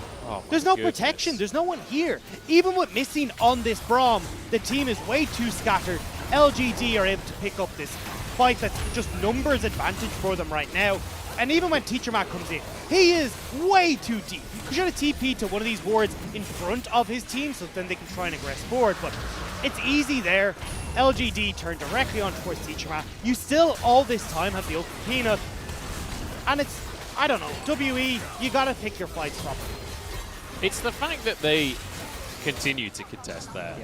there's no protection. There's no one here. Even with Missing on this Braum, the team is way too scattered. LGD are able to pick up this fight that's just numbers advantage for them right now. And even when Teachama comes in, he is way too deep. He should have TP'd to one of these wards in front of his team so then they can try and aggress forward, but it's easy there. LGD turn directly on towards Teachama. You still all this time have the open Peanut, and it's I don't know. WE, you gotta pick your fights properly. It's the fact that they continue to contest there.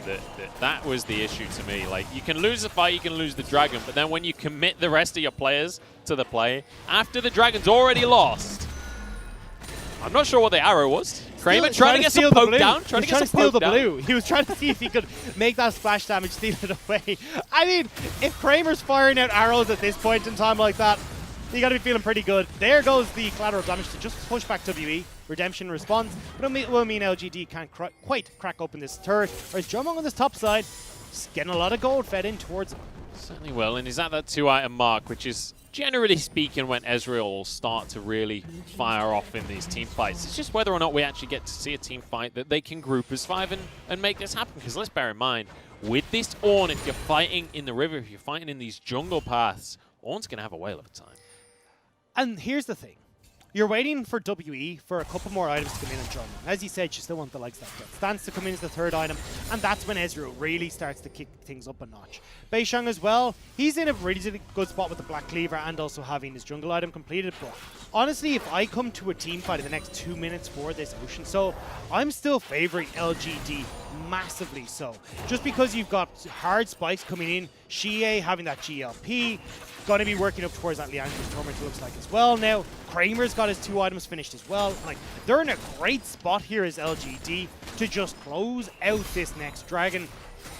That was the issue to me. Like, you can lose the fight, you can lose the dragon, but then when you commit the rest of your players to the play, after the dragon's already lost, I'm not sure what the arrow was. Kramer trying to get some poke down. Trying to get some steal the blue. He was trying to see if he could make that splash damage, steal it away. I mean, if Kramer's firing out arrows at this point in time like that, you gotta be feeling pretty good. There goes the collateral damage to just push back WE. Redemption responds, but it will mean LGD can't quite crack open this turret. Whereas Jomung on this top side, just getting a lot of gold fed in towards him. Certainly will, and he's at that 2-item mark, which is, generally speaking, when Ezreal will start to really fire off in these team fights. It's just whether or not we actually get to see a team fight that they can group as 5 and make this happen. Because let's bear in mind, with this Ornn, if you're fighting in the river, if you're fighting in these jungle paths, Ornn's going to have a whale of a time. And here's the thing. You're waiting for WE for a couple more items to come in on Jomung. As you said, you still want the likes of that Stance to come in as the 3rd item, and that's when Ezreal really starts to kick things up a notch. Beishang as well, he's in a really good spot with the Black Cleaver and also having his jungle item completed, but honestly, if I come to a team fight in the next 2 minutes for this Ocean Soul, I'm still favoring LGD massively so. Just because you've got hard spikes coming in, Xie having that GLP, going to be working up towards that Liandry's Torment, it looks like, as well now. Kramer's got his 2 items finished as well. Like, they're in a great spot here as LGD to just close out this next dragon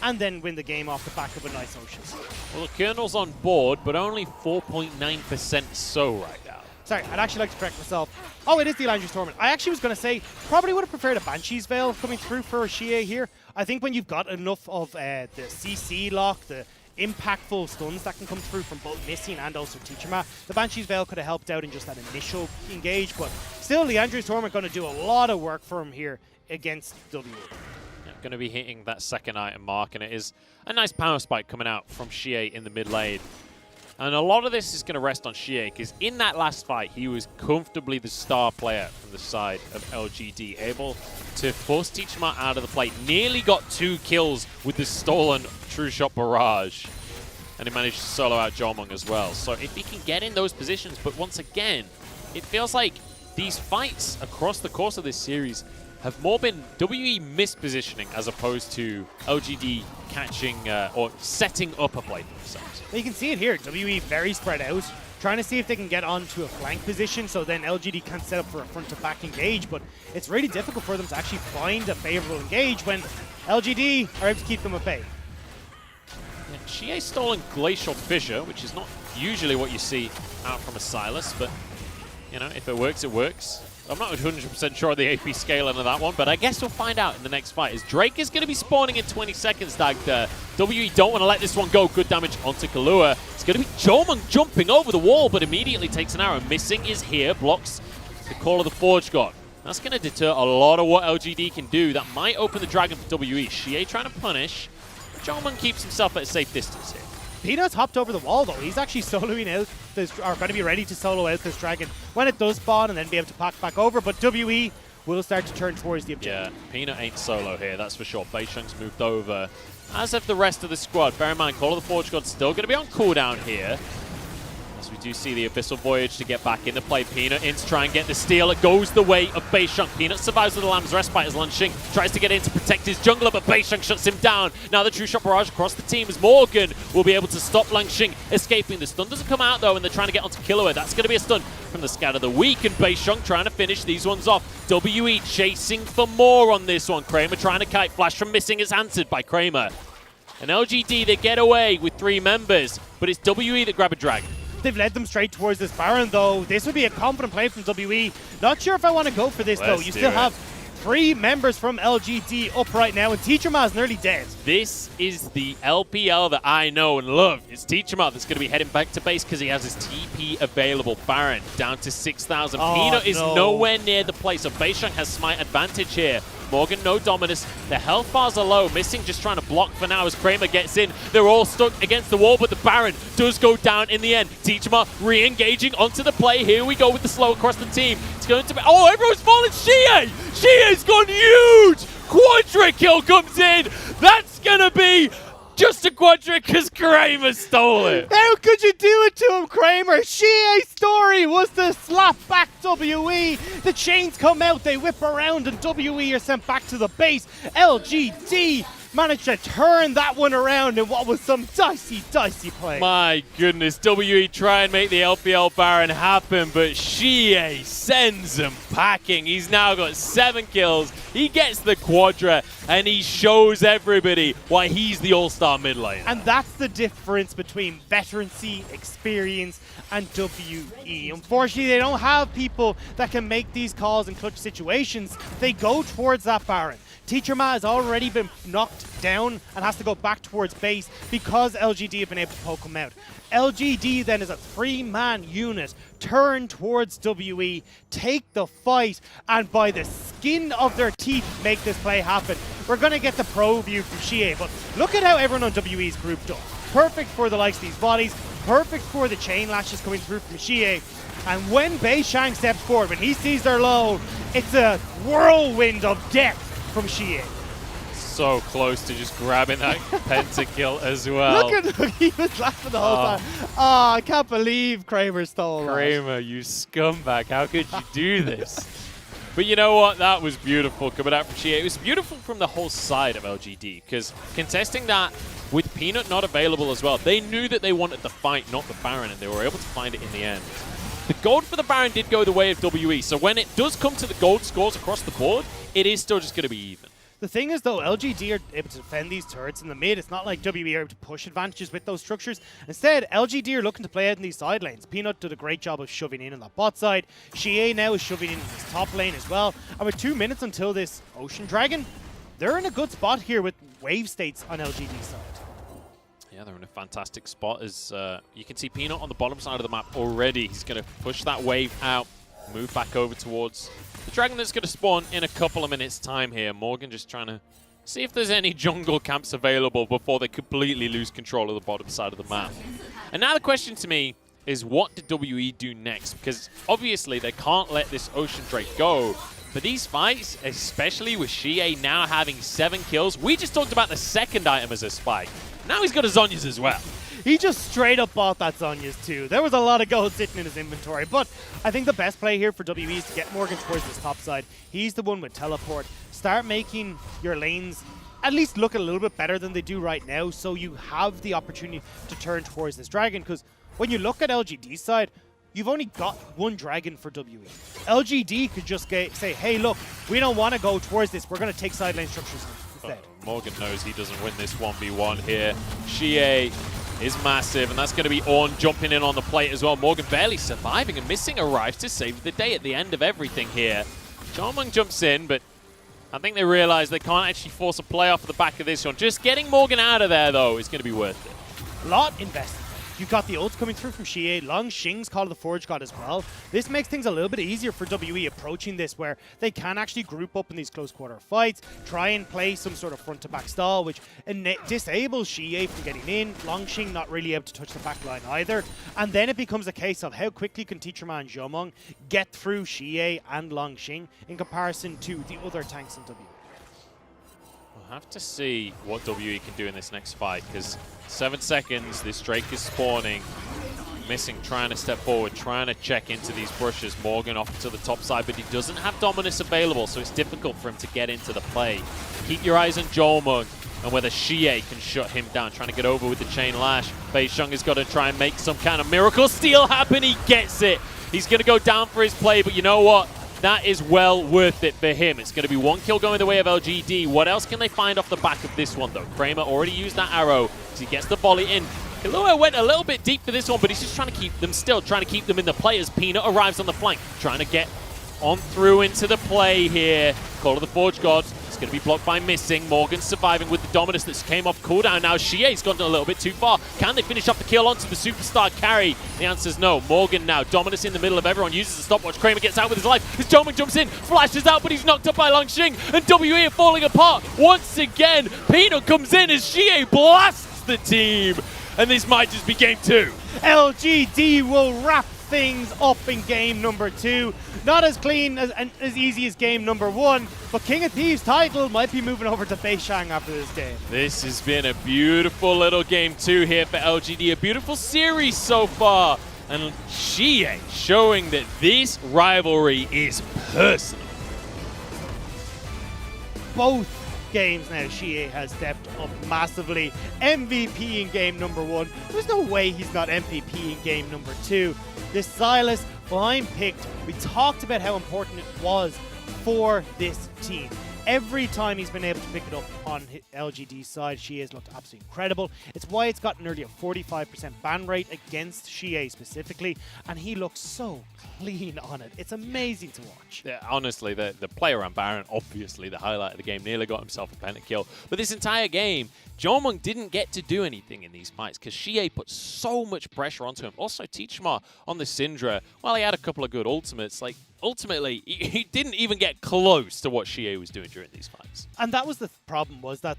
and then win the game off the back of a nice Ocean Soul. Well, the Colonel's on board, but only 4.9% so right now. Sorry, I'd actually like to correct myself. Oh, it is the Liandry's Torment. I actually was going to say, probably would have preferred a Banshee's Veil coming through for Xie here. I think when you've got enough of the CC lock, the impactful stuns that can come through from both Missing and also Teacherma, the Banshee's Veil could have helped out in just that initial engage, but still Liandry's Torment going to do a lot of work for him here against WE. Yeah, going to be hitting that 2nd item mark, and it is a nice power spike coming out from Xie in the mid lane. And a lot of this is going to rest on Xie, because in that last fight, he was comfortably the star player from the side of LGD, able to force Teacherma out of the play. Nearly got 2 kills with the stolen True Shot Barrage. And he managed to solo out Jomung as well. So if he can get in those positions, but once again, it feels like these fights across the course of this series have more been WE mispositioning as opposed to LGD catching or setting up a play for themselves. You can see it here. WE very spread out, trying to see if they can get onto a flank position so then LGD can set up for a front-to-back engage, but it's really difficult for them to actually find a favorable engage when LGD are able to keep them at bay. Yeah, Xie stolen Glacial Fissure, which is not usually what you see out from a Sylas, but you know, if it works, it works. I'm not 100% sure of the AP scaling of that one, but I guess we'll find out in the next fight. As Drake is going to be spawning in 20 seconds, WE don't want to let this one go. Good damage onto Kahlua. It's going to be Jomung jumping over the wall, but immediately takes an arrow. Missing is here, blocks the Call of the Forge God. That's going to deter a lot of what LGD can do. That might open the dragon for WE. Xie trying to punish. Jomung keeps himself at a safe distance here. Peanut's hopped over the wall, though. He's actually soloing out this, or going to be ready to solo out this dragon when it does spawn and then be able to pack back over. But WE will start to turn towards the objective. Yeah, Peanut ain't solo here, that's for sure. Beishang's moved over, as have the rest of the squad. Bear in mind, Call of the Forge God's still going to be on cooldown here. As we do see the Abyssal Voyage to get back into play. Peanut in to try and get the steal. It goes the way of Beishang. Peanut survives with the Lamb's Respite as Lanxing tries to get in to protect his jungler, but Beishang shuts him down. Now the True Shot Barrage across the team as Morgan will be able to stop Lanxing escaping. The stun doesn't come out though, and they're trying to get onto Killua. That's going to be a stun from the Scatter the Weak, and Beishang trying to finish these ones off. WE chasing for more on this one. Kramer trying to kite flash from Missing is answered by Kramer. And LGD, they get away with 3 members, but it's WE that grab a dragon. They've led them straight towards this Baron, though. This would be a confident play from WE. Not sure if I want to go for this, though. You still have 3 members from LGD up right now, and Teacherma is nearly dead. This is the LPL that I know and love. It's Teacherma that's going to be heading back to base because he has his TP available. Baron down to 6,000. Peanut is nowhere near the play, so Beishang has smite advantage here. Morgan, no Dominus. The health bars are low. Missing just trying to block for now as Kramer gets in. They're all stuck against the wall, but the Baron does go down in the end. Teacherma re-engaging onto the play. Here we go with the slow across the team. It's going to be... Oh, everyone's fallen. Xie! Xie's gone huge! Quadra kill comes in. That's going to be just a Quadra because Kramer stole it. How could you do it to him, Kramer? Shie's story was to slap back WE. The chains come out, they whip around, and WE are sent back to the base. LGD managed to turn that one around in what was some dicey play. My goodness, WE try and make the LPL Baron happen, but Shie sends him packing. He's now got 7 kills. He gets the Quadra, and he shows everybody why he's the all-star mid lane. And that's the difference between veterancy, experience, and WE. Unfortunately, they don't have people that can make these calls in clutch situations. They go towards that Baron. Teacher Ma has already been knocked down and has to go back towards base because LGD have been able to poke him out. LGD then is a 3-man unit, turn towards WE, take the fight, and by the skin of their teeth make this play happen. We're going to get the pro view from Shie, but look at how everyone on WE's grouped up. Perfect for the likes of these bodies, perfect for the chain lashes coming through from Shie. And when Beishang steps forward, when he sees their low, it's a whirlwind of death from Shie. So close to just grabbing that pentakill as well. Look, he was laughing the whole time. Oh, I can't believe Kramer stole that. Kramer, you scumbag. How could you do this? But you know what? That was beautiful coming out from Shie. It was beautiful from the whole side of LGD, because contesting that with Peanut not available as well, they knew that they wanted the fight, not the Baron, and they were able to find it in the end. The gold for the Baron did go the way of WE, so when it does come to the gold scores across the board, it is still just going to be even. The thing is, though, LGD are able to defend these turrets in the mid. It's not like WE are able to push advantages with those structures. Instead, LGD are looking to play out in these side lanes. Peanut did a great job of shoving in on that bot side. Shie now is shoving in his top lane as well. And with 2 minutes until this Ocean Dragon, they're in a good spot here with wave states on LGD side. Yeah, they're in a fantastic spot as you can see Peanut on the bottom side of the map already. He's going to push that wave out, move back over towards the dragon that's going to spawn in a couple of minutes' time here. Morgan just trying to see if there's any jungle camps available before they completely lose control of the bottom side of the map. And now the question to me is, what did WE do next? Because obviously they can't let this Ocean Drake go. But these fights, especially with Shie now having 7 kills, we just talked about the second item as a spike. Now he's got a Zhonya's as well. He just straight up bought that Zhonya's too. There was a lot of gold sitting in his inventory, but I think the best play here for WE is to get Morgan towards this top side. He's the one with teleport. Start making your lanes at least look a little bit better than they do right now, so you have the opportunity to turn towards this dragon, because when you look at LGD's side, you've only got 1 dragon for WE. LGD could just say, hey, look, we don't want to go towards this. We're going to take side lane structures instead. Morgan knows he doesn't win this 1v1 here. Shie is massive, and that's going to be Ornn jumping in on the plate as well. Morgan barely surviving, and Missing arrives to save the day at the end of everything here. Jongmung jumps in, but I think they realize they can't actually force a play off the back of this one. Just getting Morgan out of there, though, is going to be worth it. A lot invested. You've got the ults coming through from Shie. Long Xing's Call of the Forge God as well. This makes things a little bit easier for WE approaching this, where they can actually group up in these close quarter fights, try and play some sort of front to back stall, which disables Shie from getting in. Long Xing not really able to touch the back line either. And then it becomes a case of how quickly can Teacher Ma and Zhongmeng get through Shie and Long Xing in comparison to the other tanks in WE. We'll have to see what WE can do in this next fight, because 7 seconds, this Drake is spawning. Missing, trying to step forward, trying to check into these brushes. Morgan off to the top side, but he doesn't have Dominus available, so it's difficult for him to get into the play. Keep your eyes on Jolmung and whether Shie can shut him down, trying to get over with the chain lash. Beisheng has got to try and make some kind of miracle steal happen. He gets it. He's going to go down for his play, but you know what? That is well worth it for him. It's going to be 1 kill going the way of LGD. What else can they find off the back of this one, though? Kramer already used that arrow as he gets the volley in. Killua went a little bit deep for this one, but he's just trying to keep them still, trying to keep them in the play as Peanut arrives on the flank, trying to get on through into the play here. Call of the Forge God. It's going to be blocked by Missing. Morgan surviving with the Dominus that came off cooldown. Now Shie's gone a little bit too far. Can they finish up the kill onto the superstar carry? The answer is no. Morgan now, Dominus in the middle of everyone, uses the stopwatch. Kramer gets out with his life. His Jolmung jumps in, flashes out, but he's knocked up by Long Xing. And WE are falling apart once again. Peanut comes in as Shie blasts the team. And this might just be game 2. LGD will wrap things up in game number 2. Not as clean as easy as game number 1, but King of Thieves title might be moving over to Beishang after this game. This has been a beautiful little game 2 here for LGD. A beautiful series so far. And Xie showing that this rivalry is personal. Both games now, Xie has stepped up massively. MVP in game number 1. There's no way he's not MVP in game number 2. This Sylas blind picked, we talked about how important it was for this team. Every time he's been able to pick it up on LGD's side, Xie has looked absolutely incredible. It's why it's got nearly a 45% ban rate against Xie specifically, and he looks so clean on it. It's amazing to watch. Yeah, honestly, the player on Baron, obviously the highlight of the game, nearly got himself a pentakill. But this entire game, Jomung didn't get to do anything in these fights because Xie put so much pressure onto him. Also, Tichma on the Syndra, while he had a couple of good ultimates, like, ultimately, he didn't even get close to what Xie was doing during these fights. And that was the problem, was that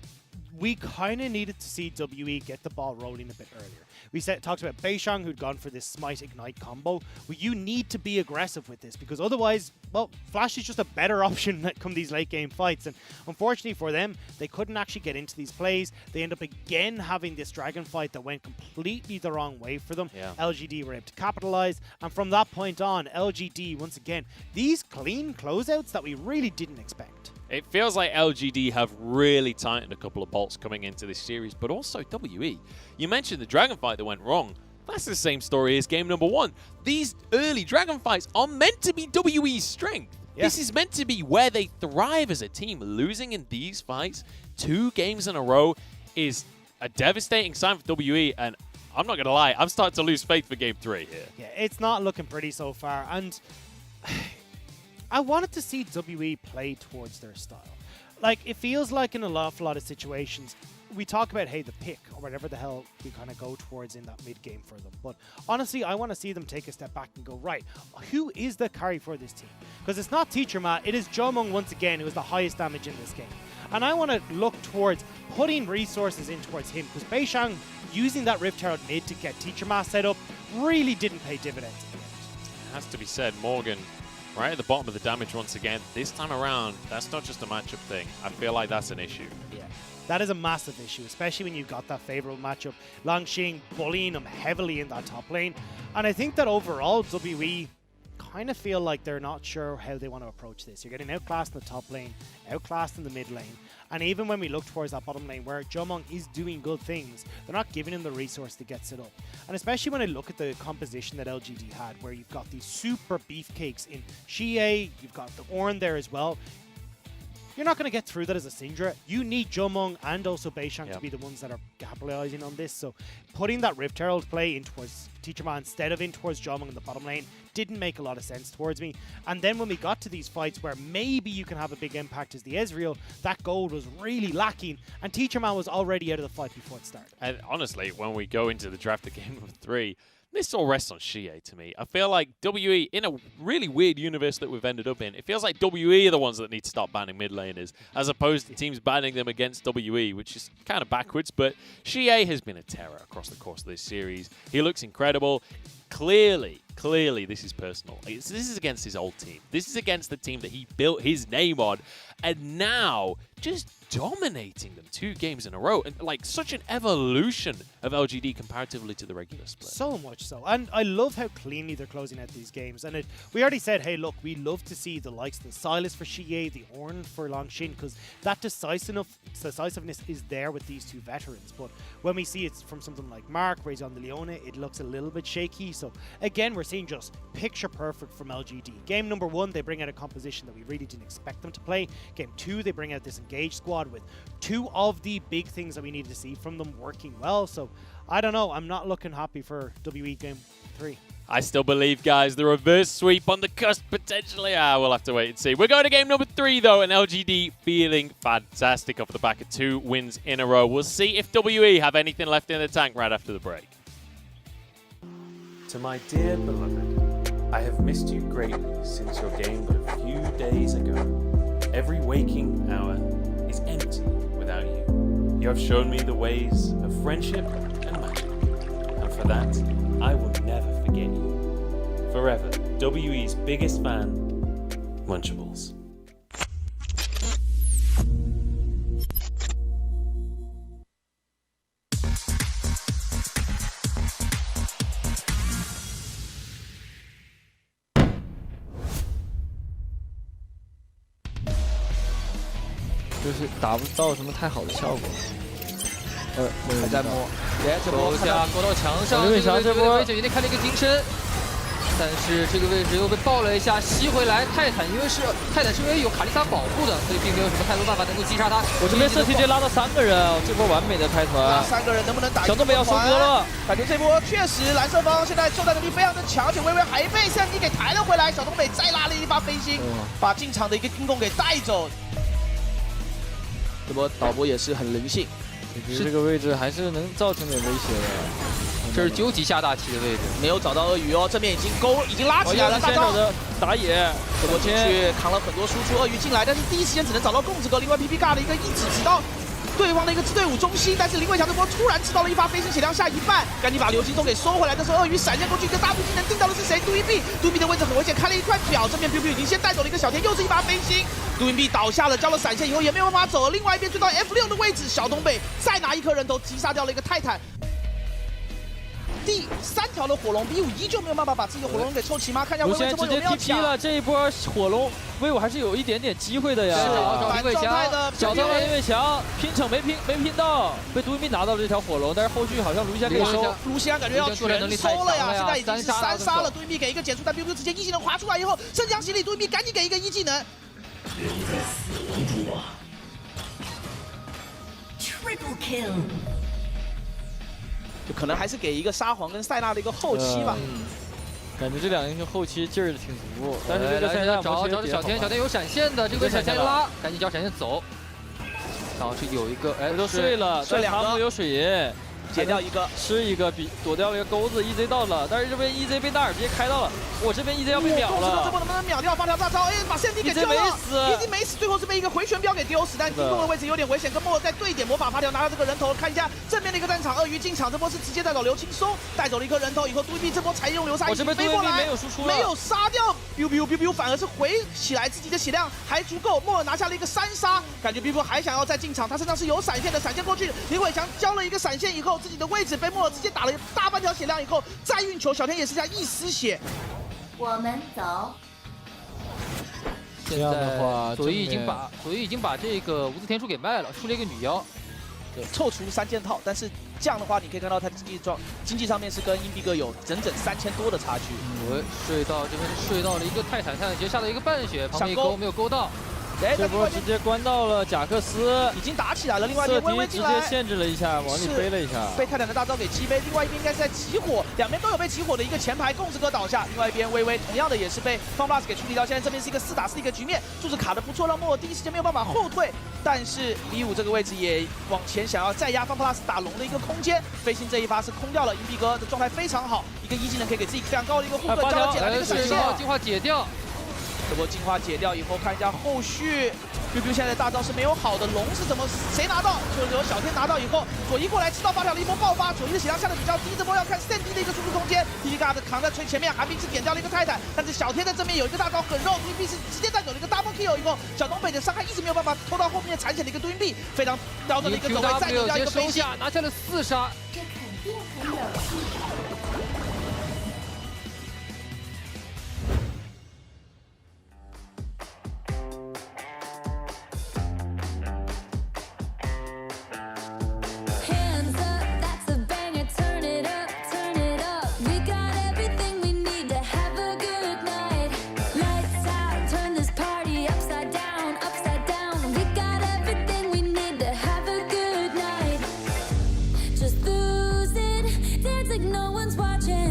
we kind of needed to see WE get the ball rolling a bit earlier. We talked about Beishang, who'd gone for this Smite Ignite combo. Well, you need to be aggressive with this, because otherwise, well, Flash is just a better option that come these late game fights. And unfortunately for them, they couldn't actually get into these plays. They end up again having this dragon fight that went completely the wrong way for them. Yeah. LGD were able to capitalize. And from that point on, LGD, once again, these clean closeouts that we really didn't expect. It feels like LGD have really tightened a couple of bolts coming into this series, but also WE. You mentioned the dragon fight that went wrong. That's the same story as game number 1. These early dragon fights are meant to be WE's strength. Yeah. This is meant to be where they thrive as a team. Losing in these fights 2 games in a row is a devastating sign for WE, and I'm not going to lie, I'm starting to lose faith for game 3 here. Yeah, it's not looking pretty so far, and I wanted to see WE play towards their style. Like, it feels like in a awful lot of situations, we talk about, hey, the pick, or whatever the hell we kind of go towards in that mid-game for them. But honestly, I want to see them take a step back and go, right, who is the carry for this team? Because it's not Teacher Matt, it is Jomung once again, who is the highest damage in this game. And I want to look towards putting resources in towards him, because Beishang, using that Rift Herald mid to get Teacher Matt set up, really didn't pay dividends in the end. It has to be said, Morgan right at the bottom of the damage once again. This time around, that's not just a matchup thing. I feel like that's an issue. Yeah, that is a massive issue, especially when you've got that favorable matchup. Langxing bullying him heavily in that top lane. And I think that overall, WE kind of feel like they're not sure how they want to approach this. You're getting outclassed in the top lane, outclassed in the mid lane, and even when we look towards that bottom lane where Jomung is doing good things, they're not giving him the resource to get set up. And especially when I look at the composition that LGD had, where you've got these super beefcakes in Xie, you've got the Ornn there as well. You're not going to get through that as a Syndra. You need Jomung and also Beishang to be the ones that are capitalizing on this. So putting that Rift Herald play in towards Teacher Man instead of in towards Jomung in the bottom lane didn't make a lot of sense towards me. And then when we got to these fights where maybe you can have a big impact as the Ezreal, that gold was really lacking, and Teacher Man was already out of the fight before it started. And honestly, when we go into the draft of game number 3, this all rests on Xie to me. I feel like WE, in a really weird universe that we've ended up in, it feels like WE are the ones that need to stop banning mid laners, as opposed to teams banning them against WE, which is kind of backwards. But Xie has been a terror across the course of this series. He looks incredible. Clearly, this is personal. This is against his old team. This is against the team that he built his name on. And now, just dominating them 2 games in a row. And like such an evolution of LGD comparatively to the regular split. So much so. And I love how cleanly they're closing out these games. And we already said, hey, look, we love to see the likes of the Sylas for Xie, the Ornn for Langxing, because that decisiveness is there with these 2 veterans. But when we see it from something like Mark, where he's on the Leona, it looks a little bit shaky. So again, we're seeing just picture perfect from LGD. Game number 1, they bring out a composition that we really didn't expect them to play. Game 2, they bring out this engaged squad with 2 of the big things that we needed to see from them working well. So I don't know, I'm not looking happy for WE game 3. I still believe, guys, the reverse sweep on the cusp potentially. We'll have to wait and see. We're going to game number 3, though, and LGD feeling fantastic off the back of 2 wins in a row. We'll see if WE have anything left in the tank right after the break. To my dear beloved, I have missed you greatly since your game but a few days ago. Every waking hour is empty without you. You have shown me the ways of friendship and magic, and for that, I will never forget you. forever, WE's biggest fan, Munchables.就是达不到什么太好的效果。还在摸，这波下勾到墙上，刘伟强这波位置有点开了一个金身，但是这个位置又被爆了一下，吸回来。泰坦因为有卡丽莎保护的，所以并没有什么太多办法能够击杀他。我这边射 TJ 拉到3个人，这波完美的开团。 3个人能不能打？小东北要收割了，感觉这波确实蓝色方现在作战能力非常的强，而且微微还被圣地给抬了回来。小东北再拉了一发飞星，把进场的一个进攻给带走。这波导播也是很人性。 是这个位置还是能造成点威胁的。这是究极下大棋的位置，没有找到鳄鱼哦，这边已经拉起来了。大招的打野，这波进去扛了很多输出，鳄鱼进来，但是第一时间只能找到贡子哥，另外 PP 尬的一个一指指到对方的一个支队伍中心，但是林伟强这波突然吃到了一发飞星，血量下一半，赶紧把流星钟给收回来。这时候鳄鱼闪现过去，一个大步技能定到的是谁？杜云碧，杜云碧的位置很危险，开了一块表，正面 biu biu 已经先带走了一个小天，又是一发飞星。 杜云碧倒下了，交了闪现以后也没有办法走了。另外一边追到 F6的位置，小东北再拿一颗人头击杀掉了一个泰坦。第3条的火龙 B5依旧没有办法把自己的火龙给凑齐吗？看一下威威这波有没有抢了。这一波火龙威武还是有一点点机会的呀。反状态的小张林伟强拼场没拼到，被杜云碧拿到了这条火龙，但是后续好像卢锡安可以收。卢锡安感觉要全收了呀，现在已经是3杀了。杜云碧给一个减速，但 biu biu 直接一技能滑出来以后，圣将洗礼，杜云碧赶紧给一个一技能。 Triple kill， 就可能还是给一个沙皇跟塞纳的一个后期吧。感觉这2个英雄后期劲儿挺足，但是这个塞纳找着小天有闪现的，这个闪现拉，赶紧叫闪现走。然后是有一个都睡了，睡2个有水银。 解掉一个，吃一个，躲掉了一个钩子 ，EZ 到了，但是这边 EZ 被纳尔直接开到了，我这边 EZ 要被秒了。这波能不能秒掉？发条大招，哎，把圣地给丢了 ，EZ 没死，最后是被一个回旋镖给丢死，但进攻的位置有点危险，跟莫尔在对点魔法发条拿到这个人头，看一下正面的一个战场，鳄鱼进场，这波是直接带走刘青松，带走了一颗人头以后，杜碧这波才用流沙一飞过来，没有杀掉 biu biu biu biu， 反而是回起来，自己的血量还足够，莫尔拿下了一个3杀，感觉 biu biu 还想要再进场，他身上是有闪现的，闪现过去，林伟强交了一个闪现以后，自己的位置被莫尔直接打了大半条血量以后，再运球，小天也是下一丝血。我们走。这样的话，左一已经把这个无字天书给卖了，出了一个女妖，对，凑出3件套，但是这样的话，你可以看到他经济上面是跟硬币哥有整3000多的差距。睡到这边睡到了一个泰坦直接下了一个半血，旁边一勾没有勾到。 这波直接关到了贾克斯，已经打起来了。另外一边微微进来，直接限制了一下，往里飞了一下，被泰坦的大招给击飞。另外一边应该是在起火，两边都有被起火的一个前排，贡子哥倒下。另外一边微微同样的也是被方 plus 给处理掉。现在这边是一个4打4的一个局面，柱子卡的不错，让莫尔第一时间没有办法后退。但是B5这个位置也往前想要再压方 plus 打龙的一个空间，飞行这一发是空掉了。硬币哥的状态非常好，一个一技能可以给自己非常高的一个护盾，交了简单的一个闪现，进化解掉。 这波进化解掉以后，看一下后续。biu biu 现在的大招是没有好的，龙是怎么谁拿到？就由小天拿到以后，左一过来吃到发条的一波爆发，左一的血量下的比较低，这波要看圣地的一个输出空间。PPG 的扛在最前面，寒冰是点掉了一个泰坦，但是小天在正面有一个大招很肉，杜云碧是直接带走了一个 double kill 以后，小东北的伤害一直没有办法拖到后面残血的一个杜云碧，非常标准的一个走位，再丢掉一个飞行，拿下了4杀。这肯定很有趣。 Just losing, dance like no one's watching.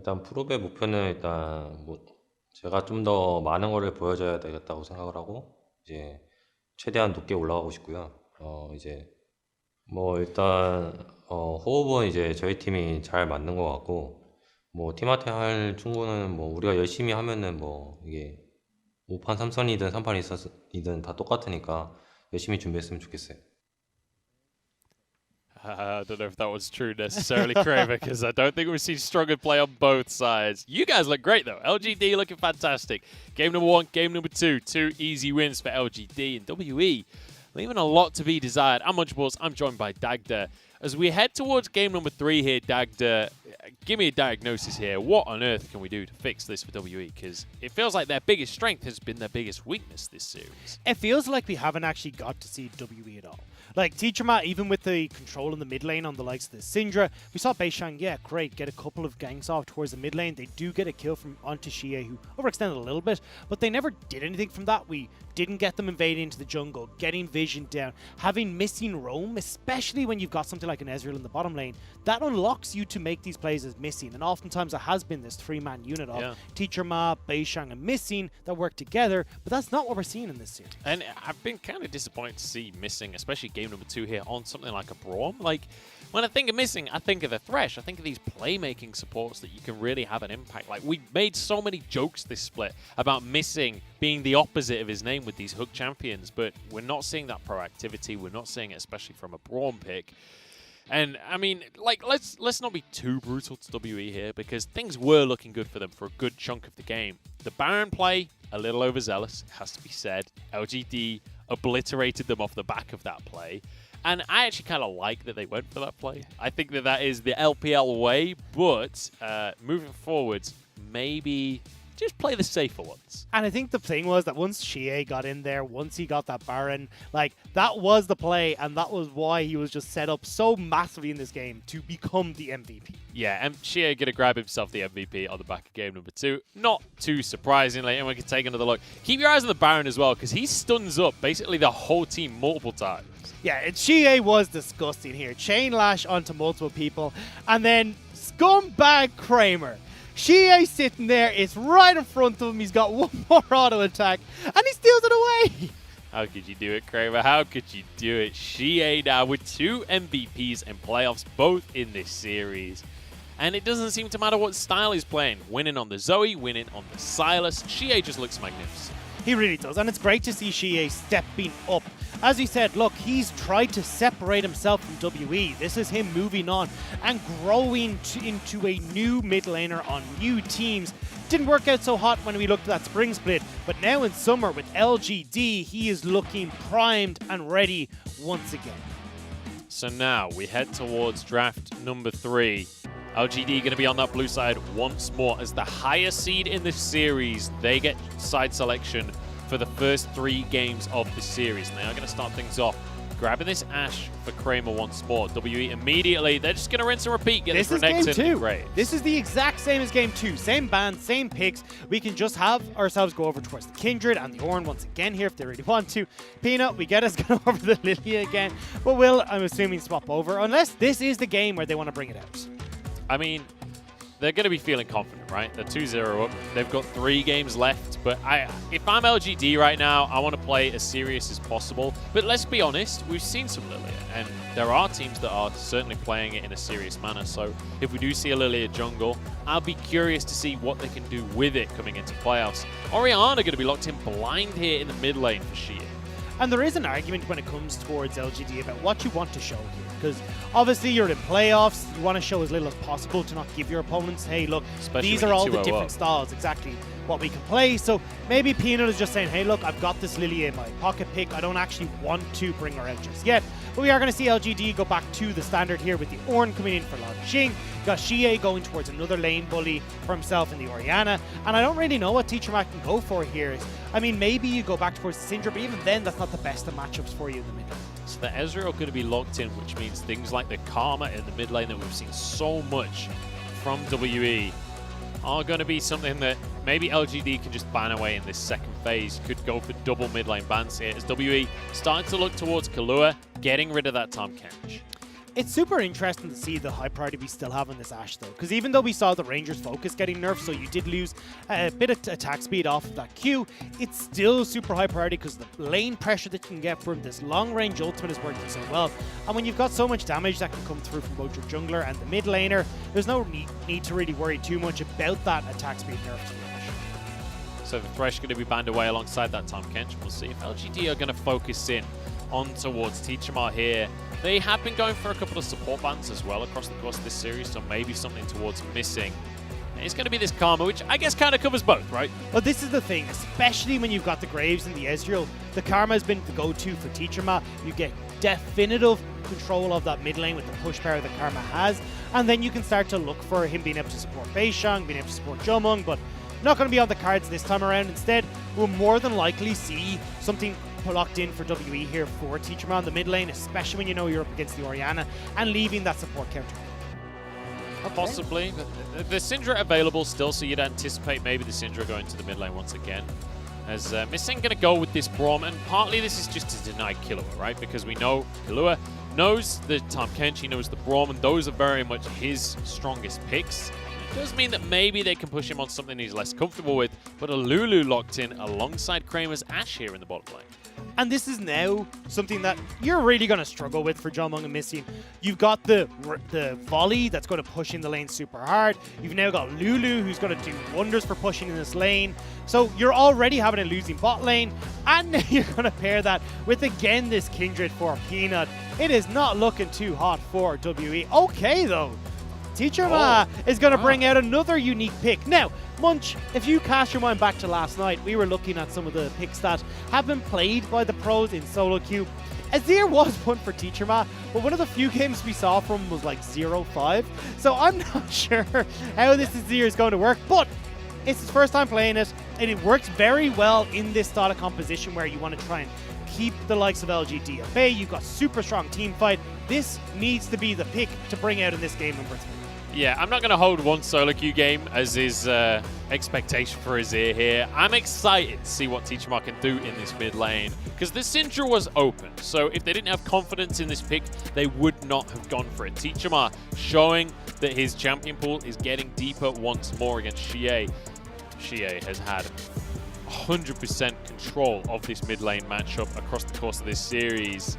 일단 프로의 목표는 일단 뭐 제가 좀 더 많은 거를 보여줘야 되겠다고 생각을 하고 이제 최대한 높게 올라가고 싶고요. 이제 뭐 일단 호흡은 이제 저희 팀이 잘 맞는 것 같고 뭐 팀한테 할 충고는 뭐 우리가 열심히 하면은 뭐 이게 5판 3선이든 3판 2선이든 다 똑같으니까 열심히 준비했으면 좋겠어요. I don't know if that was true necessarily, Kramer, because I don't think we've seen stronger play on both sides. You guys look great, though. LGD looking fantastic. Game number 1, game number 2. 2 easy wins for LGD. And WE leaving a lot to be desired. I'm Munchables. I'm joined by Dagda. As we head towards game number 3 here, Dagda, give me a diagnosis here. What on earth can we do to fix this for WE? Because it feels like their biggest strength has been their biggest weakness this series. It feels like we haven't actually got to see WE at all. Like, Teacher Matt, even with the control in the mid lane on the likes of the Syndra, we saw Beishang, yeah, great, get a couple of ganks off towards the mid lane. They do get a kill from onto Xie, who overextended a little bit, but they never did anything from that. We didn't get them invading into the jungle, getting vision down, having missing roam, especially when you've got something like an Ezreal in the bottom lane. That unlocks you to make these plays as missing, and oftentimes it has been this 3-man unit of Teacher Ma, Beishang, and missing that work together, but that's not what we're seeing in this series. And I've been kind of disappointed to see missing, especially game number 2 here on something like a Braum. Like, when I think of missing, I think of the Thresh. I think of these playmaking supports that you can really have an impact. Like, we made so many jokes this split about missing being the opposite of his name with these hook champions, but we're not seeing that proactivity. We're not seeing it, especially from a Braum pick. And, I mean, like, let's not be too brutal to WE here, because things were looking good for them for a good chunk of the game. The Baron play, a little overzealous, it has to be said. LGD obliterated them off the back of that play. And I actually kind of like that they went for that play. I think that that is the LPL way, but moving forwards, maybe just play the safer ones. And I think the thing was that once Xie got in there, once he got that Baron, like, that was the play, and that was why he was just set up so massively in this game to become the MVP. Yeah, and Xie going to grab himself the MVP on the back of game number 2. Not too surprisingly, and we can take another look. Keep your eyes on the Baron as well, because he stuns up basically the whole team multiple times. Yeah, Xie was disgusting here. Chain Lash onto multiple people, and then scumbag Kramer. Xie sitting there, it's right in front of him, he's got one more auto attack, and he steals it away! How could you do it, Kramer? How could you do it? Xie now with 2 MVPs in playoffs, both in this series. And it doesn't seem to matter what style he's playing. Winning on the Zoe, winning on the Sylas. Xie just looks magnificent. He really does, and it's great to see Xie stepping up. As he said, look, he's tried to separate himself from WE. This is him moving on and growing into a new mid laner on new teams. Didn't work out so hot when we looked at that spring split, but now in summer with LGD, he is looking primed and ready once again. So now we head towards draft number 3. LGD going to be on that blue side once more as the highest seed in the series. They get side selection for the first 3 games of the series. And they are going to start things off grabbing this Ashe for Kramer once more. WE immediately, they're just going to rinse and repeat. Get this is game 2. Great. This is the exact same as game 2. Same band, same picks. We can just have ourselves go over towards the Kindred and the Ornn once again here if they really want to. Peanut, we get us go over the Lilia again. But will, I'm assuming, swap over. Unless this is the game where they want to bring it out. I mean, they're going to be feeling confident, right? They're 2-0 up. They've got 3 games left. But if I'm LGD right now, I want to play as serious as possible. But let's be honest, we've seen some Lilia. And there are teams that are certainly playing it in a serious manner. So if we do see a Lilia jungle, I'll be curious to see what they can do with it coming into playoffs. Orianna going to be locked in blind here in the mid lane for Xie. And there is an argument when it comes towards LGD about what you want to show here. Because obviously you're in playoffs, you want to show as little as possible to not give your opponents, hey, look, especially these are all the different styles, exactly what we can play. So maybe Peanut is just saying, hey, look, I've got this Lilia in my pocket pick. I don't actually want to bring her out just yet. But we are going to see LGD go back to the standard here with the Ornn coming in for Lan Xing. Got Xie going towards another lane bully for himself in the Orianna. And I don't really know what Teacher Matt can go for here. I mean, maybe you go back towards the Syndra, but even then, that's not the best of matchups for you in the mid lane. So the Ezreal going to be locked in, which means things like the Karma in the mid lane that we've seen so much from WE are going to be something that maybe LGD can just ban away in this second phase. Could go for double mid lane bans here as WE starting to look towards Kahlua, getting rid of that Tahm Kench. It's super interesting to see the high priority we still have on this Ashe though, because even though we saw the Rangers focus getting nerfed, so you did lose a bit of attack speed off of that Q, it's still super high priority because the lane pressure that you can get from this long range ultimate is working so well. And when you've got so much damage that can come through from both your jungler and the mid laner, there's no need to really worry too much about that attack speed nerf to the Ashe. So the Thresh going to be banned away alongside that Tahm Kench. We'll see if LGD are going to focus in on towards Teachama here. They have been going for a couple of support bans as well across the course of this series, so maybe something towards missing. And it's going to be this Karma, which I guess kind of covers both, right? Well, this is the thing, especially when you've got the Graves and the Ezreal, the Karma has been the go-to for Teachama. You get definitive control of that mid lane with the push power that Karma has, and then you can start to look for him being able to support Beishang, being able to support Jomung, but not going to be on the cards this time around. Instead, we'll more than likely see something locked in for WE here for Teachama on the mid lane, especially when you know you're up against the Orianna, and leaving that support counter. Okay. Possibly. The Syndra available still, so you'd anticipate maybe the Syndra going to the mid lane once again. As Missing going to go with this Braum, and partly this is just to deny Killua, right? Because we know Killua knows the Tahm Kench, he knows the Braum, and those are very much his strongest picks. It does mean that maybe they can push him on something he's less comfortable with, but a Lulu locked in alongside Kramer's Ashe here in the bottom lane. And this is now something that you're really going to struggle with for Jomung and Missing. You've got the volley that's going to push in the lane super hard. You've now got Lulu who's going to do wonders for pushing in this lane. So you're already having a losing bot lane, and now you're going to pair that with, again, this Kindred for Peanut. It is not looking too hot for WE. Okay, though. Teachama is going to bring out another unique pick. Now, Munch, if you cast your mind back to last night, we were looking at some of the picks that have been played by the pros in solo queue. Azir was one for Teachama, but one of the few games we saw from him was like 0-5. So I'm not sure how this Azir is going to work, but it's his first time playing it, and it works very well in this style of composition where you want to try and keep the likes of LGD at bay. You've got super strong team fight. This needs to be the pick to bring out in this game number 3. Yeah, I'm not going to hold one solo queue game as his expectation for Azir here. I'm excited to see what Teachama can do in this mid lane, because the Syndra was open, so if they didn't have confidence in this pick, they would not have gone for it. Teachama showing that his champion pool is getting deeper once more against Xie. Xie has had 100% control of this mid lane matchup across the course of this series,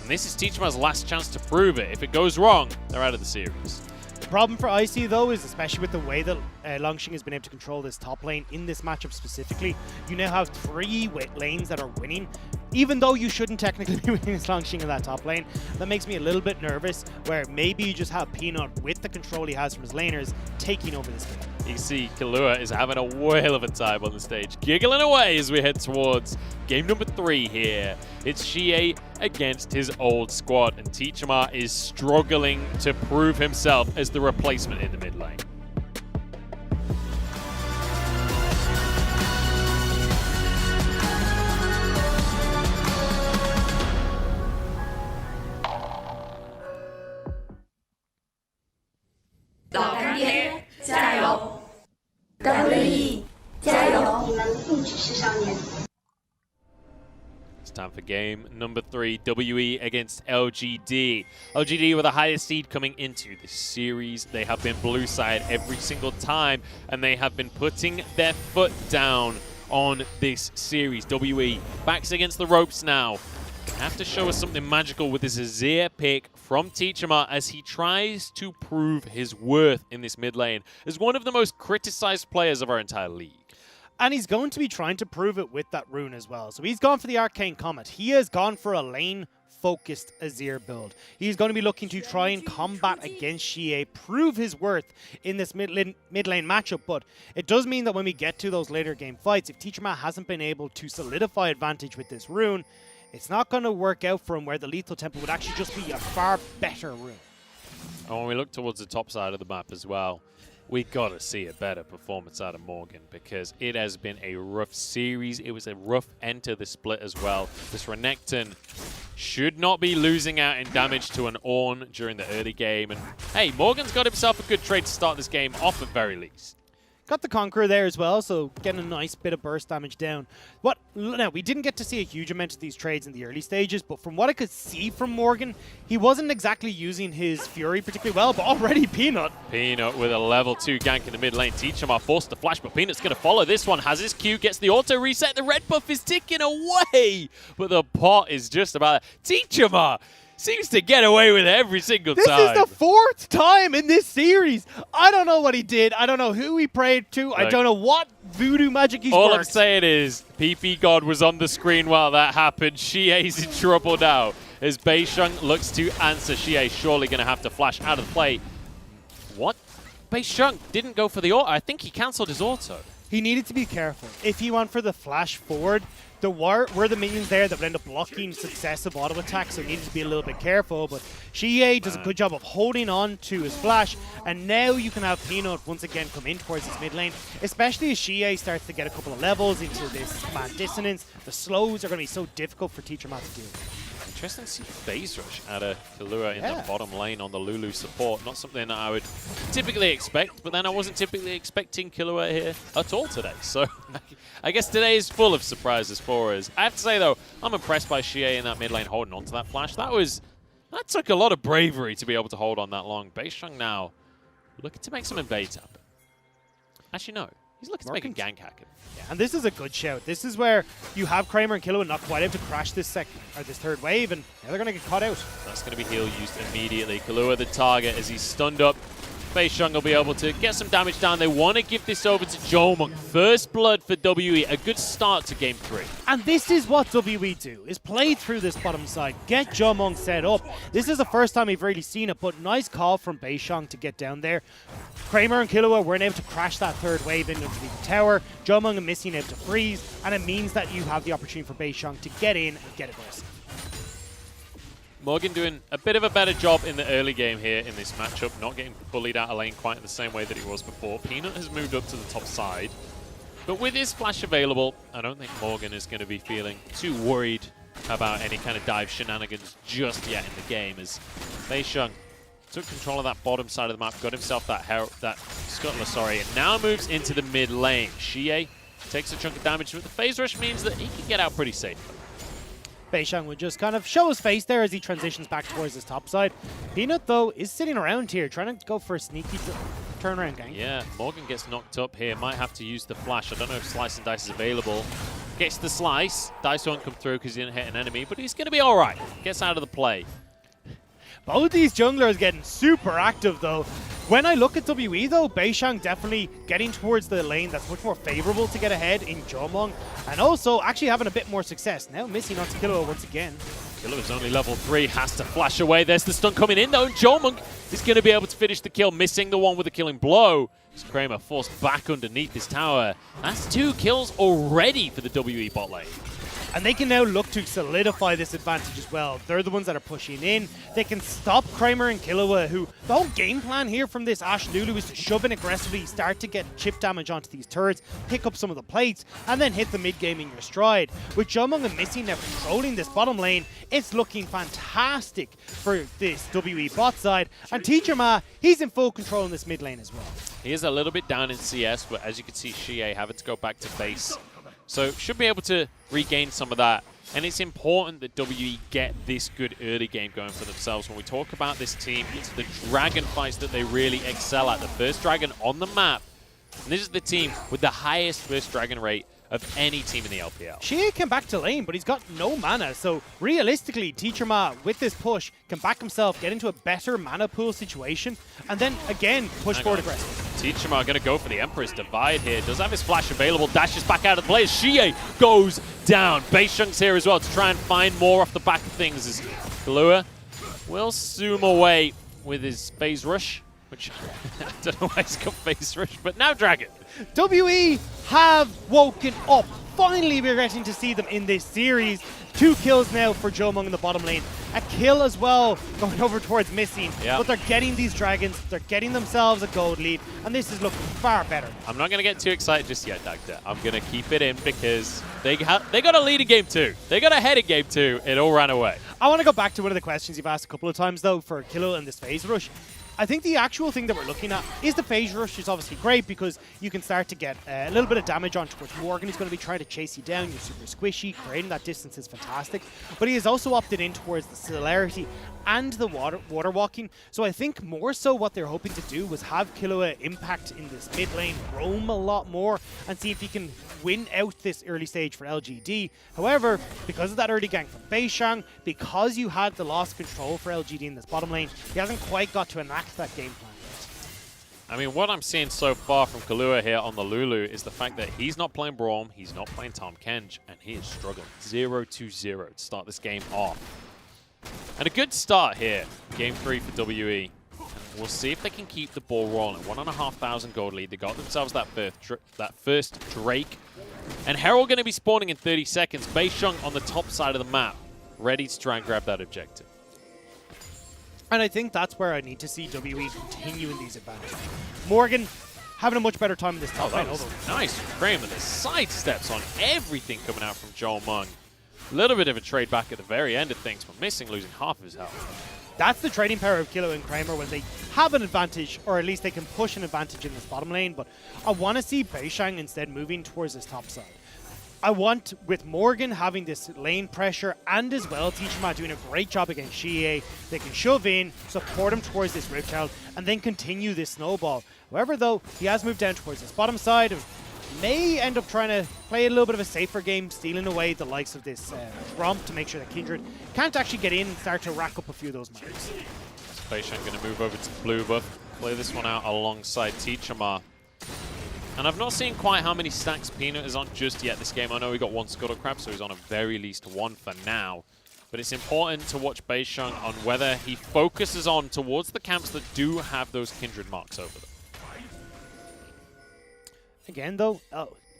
and this is Teachama's last chance to prove it. If it goes wrong, they're out of the series. The problem for Icy, though, is especially with the way that Longxing has been able to control this top lane in this matchup specifically, you now have 3 lanes that are winning, even though you shouldn't technically be winning as Longxing in that top lane. That makes me a little bit nervous, where maybe you just have Peanut, with the control he has from his laners, taking over this game. You see Killua is having a whale of a time on the stage, giggling away as we head towards game number 3 here. It's Xie against his old squad, and Teachama is struggling to prove himself as the replacement in the mid lane. WE 加油！你们不只是少年。 It's time for game number 3, WE against LGD. LGD were the highest seed coming into this series. They have been blue side every single time, and they have been putting their foot down on this series. WE backs against the ropes now. Have to show us something magical with this Azir pick from Teachama as he tries to prove his worth in this mid lane as one of the most criticized players of our entire league. And he's going to be trying to prove it with that rune as well. So he's gone for the Arcane Comet. He has gone for a lane-focused Azir build. He's going to be looking to try and combat against Xie, prove his worth in this mid lane matchup. But it does mean that when we get to those later game fights, if Teachama hasn't been able to solidify advantage with this rune, it's not going to work out for him, where the Lethal Temple would actually just be a far better rune. And when we look towards the top side of the map as well, we got to see a better performance out of Morgan, because it has been a rough series. It was a rough end to the split as well. This Renekton should not be losing out in damage to an Ornn during the early game. And hey, Morgan's got himself a good trade to start this game off at very least. Got the Conqueror there as well, so getting a nice bit of burst damage down. Now, we didn't get to see a huge amount of these trades in the early stages, but from what I could see from Morgan, he wasn't exactly using his Fury particularly well, but already Peanut. Peanut with a level 2 gank in the mid lane. Teachama forced to flash, but Peanut's going to follow this one. Has his Q, gets the auto reset. The red buff is ticking away, but the pot is just about Teachama seems to get away with it every single time. This is the 4th time in this series. I don't know what he did. I don't know who he prayed to. I don't know what voodoo magic he's All worked. I'm saying is, PP God was on the screen while that happened. Xie's in trouble now as Beisheng looks to answer. Xie surely going to have to flash out of the play. What? Beisheng didn't go for the auto. I think he cancelled his auto. He needed to be careful. If he went for the flash forward, there were the minions there that would end up blocking successive auto attacks, so he needed to be a little bit careful. But Xie does a good job of holding on to his flash, and now you can have Peanut once again come in towards his mid lane, especially as Xie starts to get a couple of levels into this man dissonance. The slows are going to be so difficult for Teacherma to do. Interesting to see phase rush out of Killua in the bottom lane on the Lulu support. Not something that I would typically expect, but then I wasn't typically expecting Killua here at all today. So I guess today is full of surprises for us. I have to say, though, I'm impressed by Xie in that mid lane holding on to that flash. That took a lot of bravery to be able to hold on that long. Beisheng now looking to make some invades happen. Actually, no. He's looking to make a gank happen. Yeah, and this is a good shout. This is where you have Kramer and Killua not quite able to crash this third wave, and now they're going to get caught out. That's going to be heal used immediately. Killua the target as he's stunned up. Beisheng will be able to get some damage down. They want to give this over to Jomung. First blood for WE. A good start to game 3. And this is what WE do, is play through this bottom side, get Jomung set up. This is the first time we've really seen it, but nice call from Beisheng to get down there. Kramer and Killua weren't able to crash that third wave into the tower. Jomung and Missing able to freeze, and it means that you have the opportunity for Beisheng to get in and get aggressive. Morgan doing a bit of a better job in the early game here in this matchup, not getting bullied out of lane quite in the same way that he was before. Peanut has moved up to the top side, but with his flash available, I don't think Morgan is going to be feeling too worried about any kind of dive shenanigans just yet in the game, as Beisheng took control of that bottom side of the map, got himself that Scuttler, and now moves into the mid lane. Xie takes a chunk of damage, but the phase rush means that he can get out pretty safe. Beisheng would just kind of show his face there as he transitions back towards his top side. Peanut, though, is sitting around here, trying to go for a sneaky turnaround gank. Yeah, Morgan gets knocked up here. Might have to use the flash. I don't know if Slice and Dice is available. Gets the slice. Dice won't come through because he didn't hit an enemy, but he's going to be all right. Gets out of the play. Both these junglers getting super active, though. When I look at WE, though, Beisheng definitely getting towards the lane that's much more favorable to get ahead in Jomung, and also actually having a bit more success. Now Missing onto Killua once again. Killua's only level 3, has to flash away. There's the stun coming in, though, and Jomung is going to be able to finish the kill, missing the one with the killing blow. As Kramer forced back underneath this tower. That's 2 kills already for the WE bot lane. And they can now look to solidify this advantage as well. They're the ones that are pushing in. They can stop Kramer and Killua, who the whole game plan here from this Ashe Lulu is to shove in aggressively, start to get chip damage onto these turrets, pick up some of the plates, and then hit the mid game in your stride. With Jomung and Missing now controlling this bottom lane, it's looking fantastic for this WE bot side. And Teacherma, he's in full control in this mid lane as well. He is a little bit down in CS, but as you can see, Xie having to go back to base. So should be able to regain some of that. And it's important that WE get this good early game going for themselves. When we talk about this team, it's the dragon fights that they really excel at. The first dragon on the map. And this is the team with the highest first dragon rate of any team in the LPL. Xie came back to lane, but he's got no mana. So realistically, Teacherma, with this push, can back himself, get into a better mana pool situation, and then again push forward aggressively. Teacherma going to go for the Emperor's Divide here. Does have his flash available, dashes back out of the play. Xie goes down. Beisheng's here as well to try and find more off the back of things as Killua will zoom away with his phase rush, which I don't know why he's got phase rush, but now Dragon. WE have woken up. Finally, we're getting to see them in this series. 2 kills now for Jomung in the bottom lane. A kill as well going over towards Missing. Yep. But they're getting these dragons. They're getting themselves a gold lead. And this is looking far better. I'm not going to get too excited just yet, Doctor. I'm going to keep it in because they got a lead in game 2. They got ahead in game 2. It all ran away. I want to go back to one of the questions you've asked a couple of times, though, for Killua and this phase rush. I think the actual thing that we're looking at is the phase rush is obviously great because you can start to get a little bit of damage on towards Morgan. He's going to be trying to chase you down. You're super squishy. Creating that distance is fantastic. But he has also opted in towards the celerity and the water walking. So I think more so what they're hoping to do was have Killua impact in this mid lane, roam a lot more, and see if he can win out this early stage for LGD. However, because of that early gank from Beishang, because you had the lost control for LGD in this bottom lane, he hasn't quite got to enact that game plan yet. I mean, what I'm seeing so far from Killua here on the Lulu is the fact that he's not playing Braum, he's not playing Tahm Kench, and he is struggling. 0-0 to start this game off. And a good start here, game 3 for WE. And we'll see if they can keep the ball rolling. 1,500 gold lead. They got themselves that first Drake. And Herald going to be spawning in 30 seconds. Beishang on the top side of the map, ready to try and grab that objective. And I think that's where I need to see WE continuing these advantages. Morgan having a much better time in this top lane. Nice frame, and the side steps on everything coming out from Jolmung. A little bit of a trade back at the very end of things, but missing, losing half of his health. That's the trading power of Killua and Kramer when they have an advantage, or at least they can push an advantage in this bottom lane. But I want to see Beishang instead moving towards this top side. I want, with Morgan having this lane pressure and as well Tichima doing a great job against Xie, they can shove in, support him towards this Rift Child, and then continue this snowball. However, though, he has moved down towards this bottom side and may end up trying to play a little bit of a safer game, stealing away the likes of this Gromp to make sure that Kindred can't actually get in and start to rack up a few of those marks. Beishang going to move over to blue buff, play this one out alongside Tichima. And I've not seen quite how many stacks Peanut is on just yet this game. I know he got one Scuttle Crab, so he's on a very least one for now. But it's important to watch Beishang on whether he focuses on towards the camps that do have those Kindred marks over them. Again, though,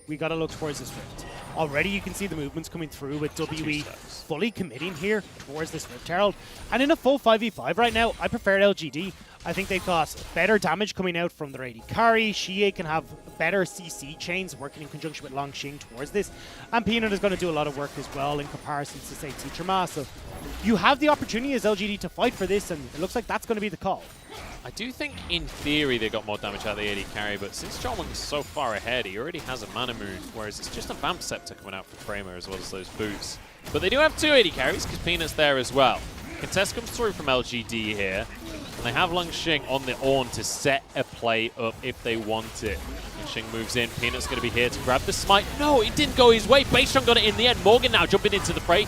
we got to look towards this Rift. Already you can see the movements coming through with WE fully committing here towards this Rift Herald. And in a full 5v5 right now, I prefer LGD. I think they've got better damage coming out from their AD carry. Xie can have better CC chains working in conjunction with Longxing towards this. And Peanut is going to do a lot of work as well in comparison to, say, Teacher Ma. So you have the opportunity as LGD to fight for this, and it looks like that's going to be the call. I do think, in theory, they got more damage out of the AD carry, but since Jolmung is so far ahead, he already has a Mana Moon, whereas it's just a Vamp Scepter coming out for Kramer as well as those boots. But they do have two AD carries, because Peanut's there as well. Contest comes through from LGD here, and they have Longxing on the Ornn to set a play up if they want it. Longxing moves in, Peanut's going to be here to grab the smite. No, it didn't go his way. Beishang got it in the end. Morgan now jumping into the fray.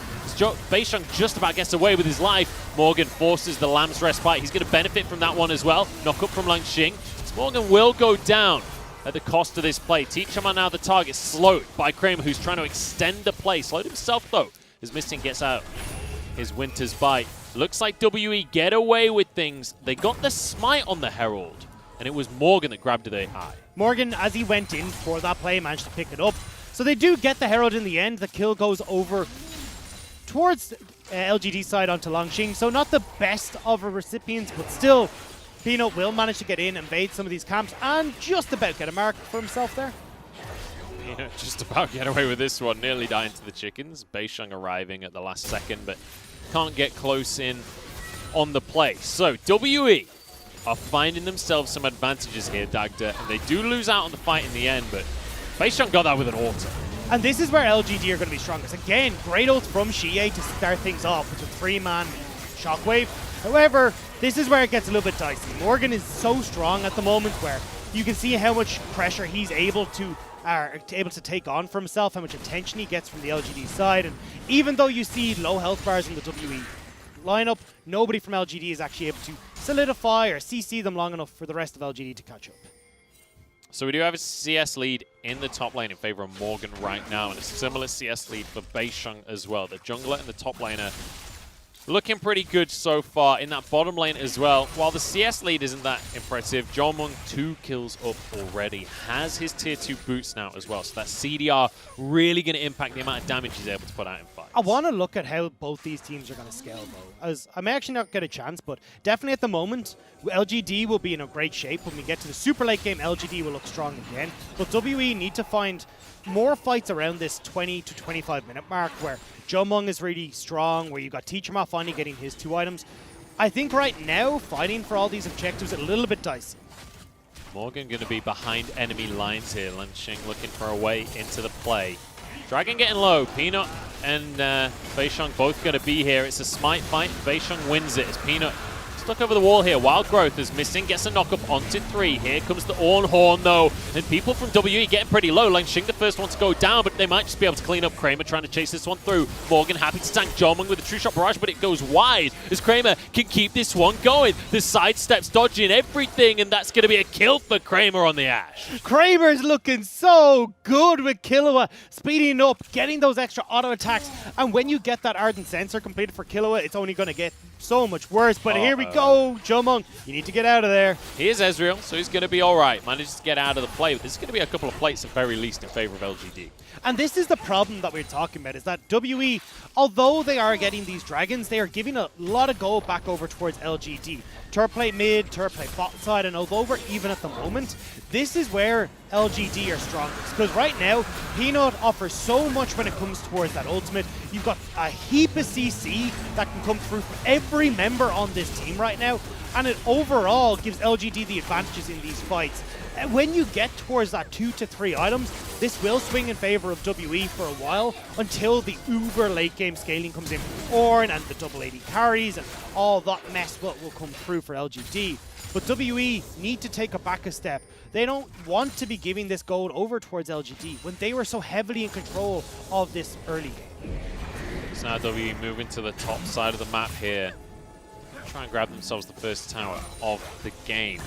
Beishang just about gets away with his life. Morgan forces the Lamb's Respite. He's going to benefit from that one as well. Knock up from Longxing. Morgan will go down at the cost of this play. Tichama now the target, slowed by Kramer, who's trying to extend the play. Slowed himself, though, as Misting gets out his Winter's Bite. Looks like WE get away with things. They got the smite on the Herald, and it was Morgan that grabbed the eye. Morgan, as he went in for that play, managed to pick it up. So they do get the Herald in the end. The kill goes over towards LGD side onto Longxing. So not the best of recipients, but still, Peanut will manage to get in, invade some of these camps, and just about get a mark for himself there. Peanut just about get away with this one, nearly dying to the chickens. Beishang arriving at the last second, but can't get close in on the play. So WE are finding themselves some advantages here, Dagda, and they do lose out on the fight in the end, but Beishang got that with an auto. And this is where LGD are going to be strongest. Again, great ult from Xie to start things off with a 3-man Shockwave. However, this is where it gets a little bit dicey. Morgan is so strong at the moment where you can see how much pressure he's able to take on for himself, how much attention he gets from the LGD side. And even though you see low health bars in the WE lineup, nobody from LGD is actually able to solidify or CC them long enough for the rest of LGD to catch up. So we do have a CS lead in the top lane in favor of Morgan right now, and a similar CS lead for Beishang as well. The jungler and the top laner looking pretty good so far in that bottom lane as well. While the CS lead isn't that impressive, Jolmung 2 kills up already. Has his tier 2 boots now as well. So that CDR really going to impact the amount of damage he's able to put out in fights. I want to look at how both these teams are going to scale, though. As I may actually not get a chance, but definitely at the moment, LGD will be in a great shape. When we get to the super late game, LGD will look strong again. But WE need to find more fights around this 20 to 25 minute mark where Jolmung is really strong, where you got Teacherma finally getting his 2 items. I think right now, fighting for all these objectives is a little bit dicey. Morgan going to be behind enemy lines here. Lanxing looking for a way into the play. Dragon getting low. Peanut and Beisheng both going to be here. It's a smite fight. Beisheng wins it as Peanut stuck over the wall here. Wild Growth is missing, gets a knock-up onto 3. Here comes the Ornn Horn, though. And people from WE getting pretty low. Lanxing the first one to go down, but they might just be able to clean up. Kramer trying to chase this one through. Morgan happy to tank Jomung with a True Shot Barrage, but it goes wide as Kramer can keep this one going. The sidesteps dodging everything, and that's going to be a kill for Kramer on the Ashe. Kramer's looking so good with Killua, speeding up, getting those extra auto attacks. And when you get that Ardent Sensor completed for Killua, it's only going to get so much worse. But here we go, Jomung, you need to get out of there. Here's Ezreal, so he's going to be all right. Manages to get out of the play. But there's going to be a couple of plates at very least in favor of LGD. And this is the problem that we're talking about, is that WE, although they are getting these dragons, they are giving a lot of gold back over towards LGD. Turret plate mid, turret plate bot side, and although we're even at the moment, this is where LGD are strongest. Because right now, Peanut offers so much when it comes towards that ultimate. You've got a heap of CC that can come through for every member on this team right now, and it overall gives LGD the advantages in these fights. And when you get towards that 2 to 3 items, this will swing in favor of WE for a while until the uber late game scaling comes in from Ornn and the double AD carries and all that mess will come through for LGD. But WE need to take a step. They don't want to be giving this gold over towards LGD when they were so heavily in control of this early game. So now WE moving to the top side of the map here. Try and grab themselves the first tower of the game.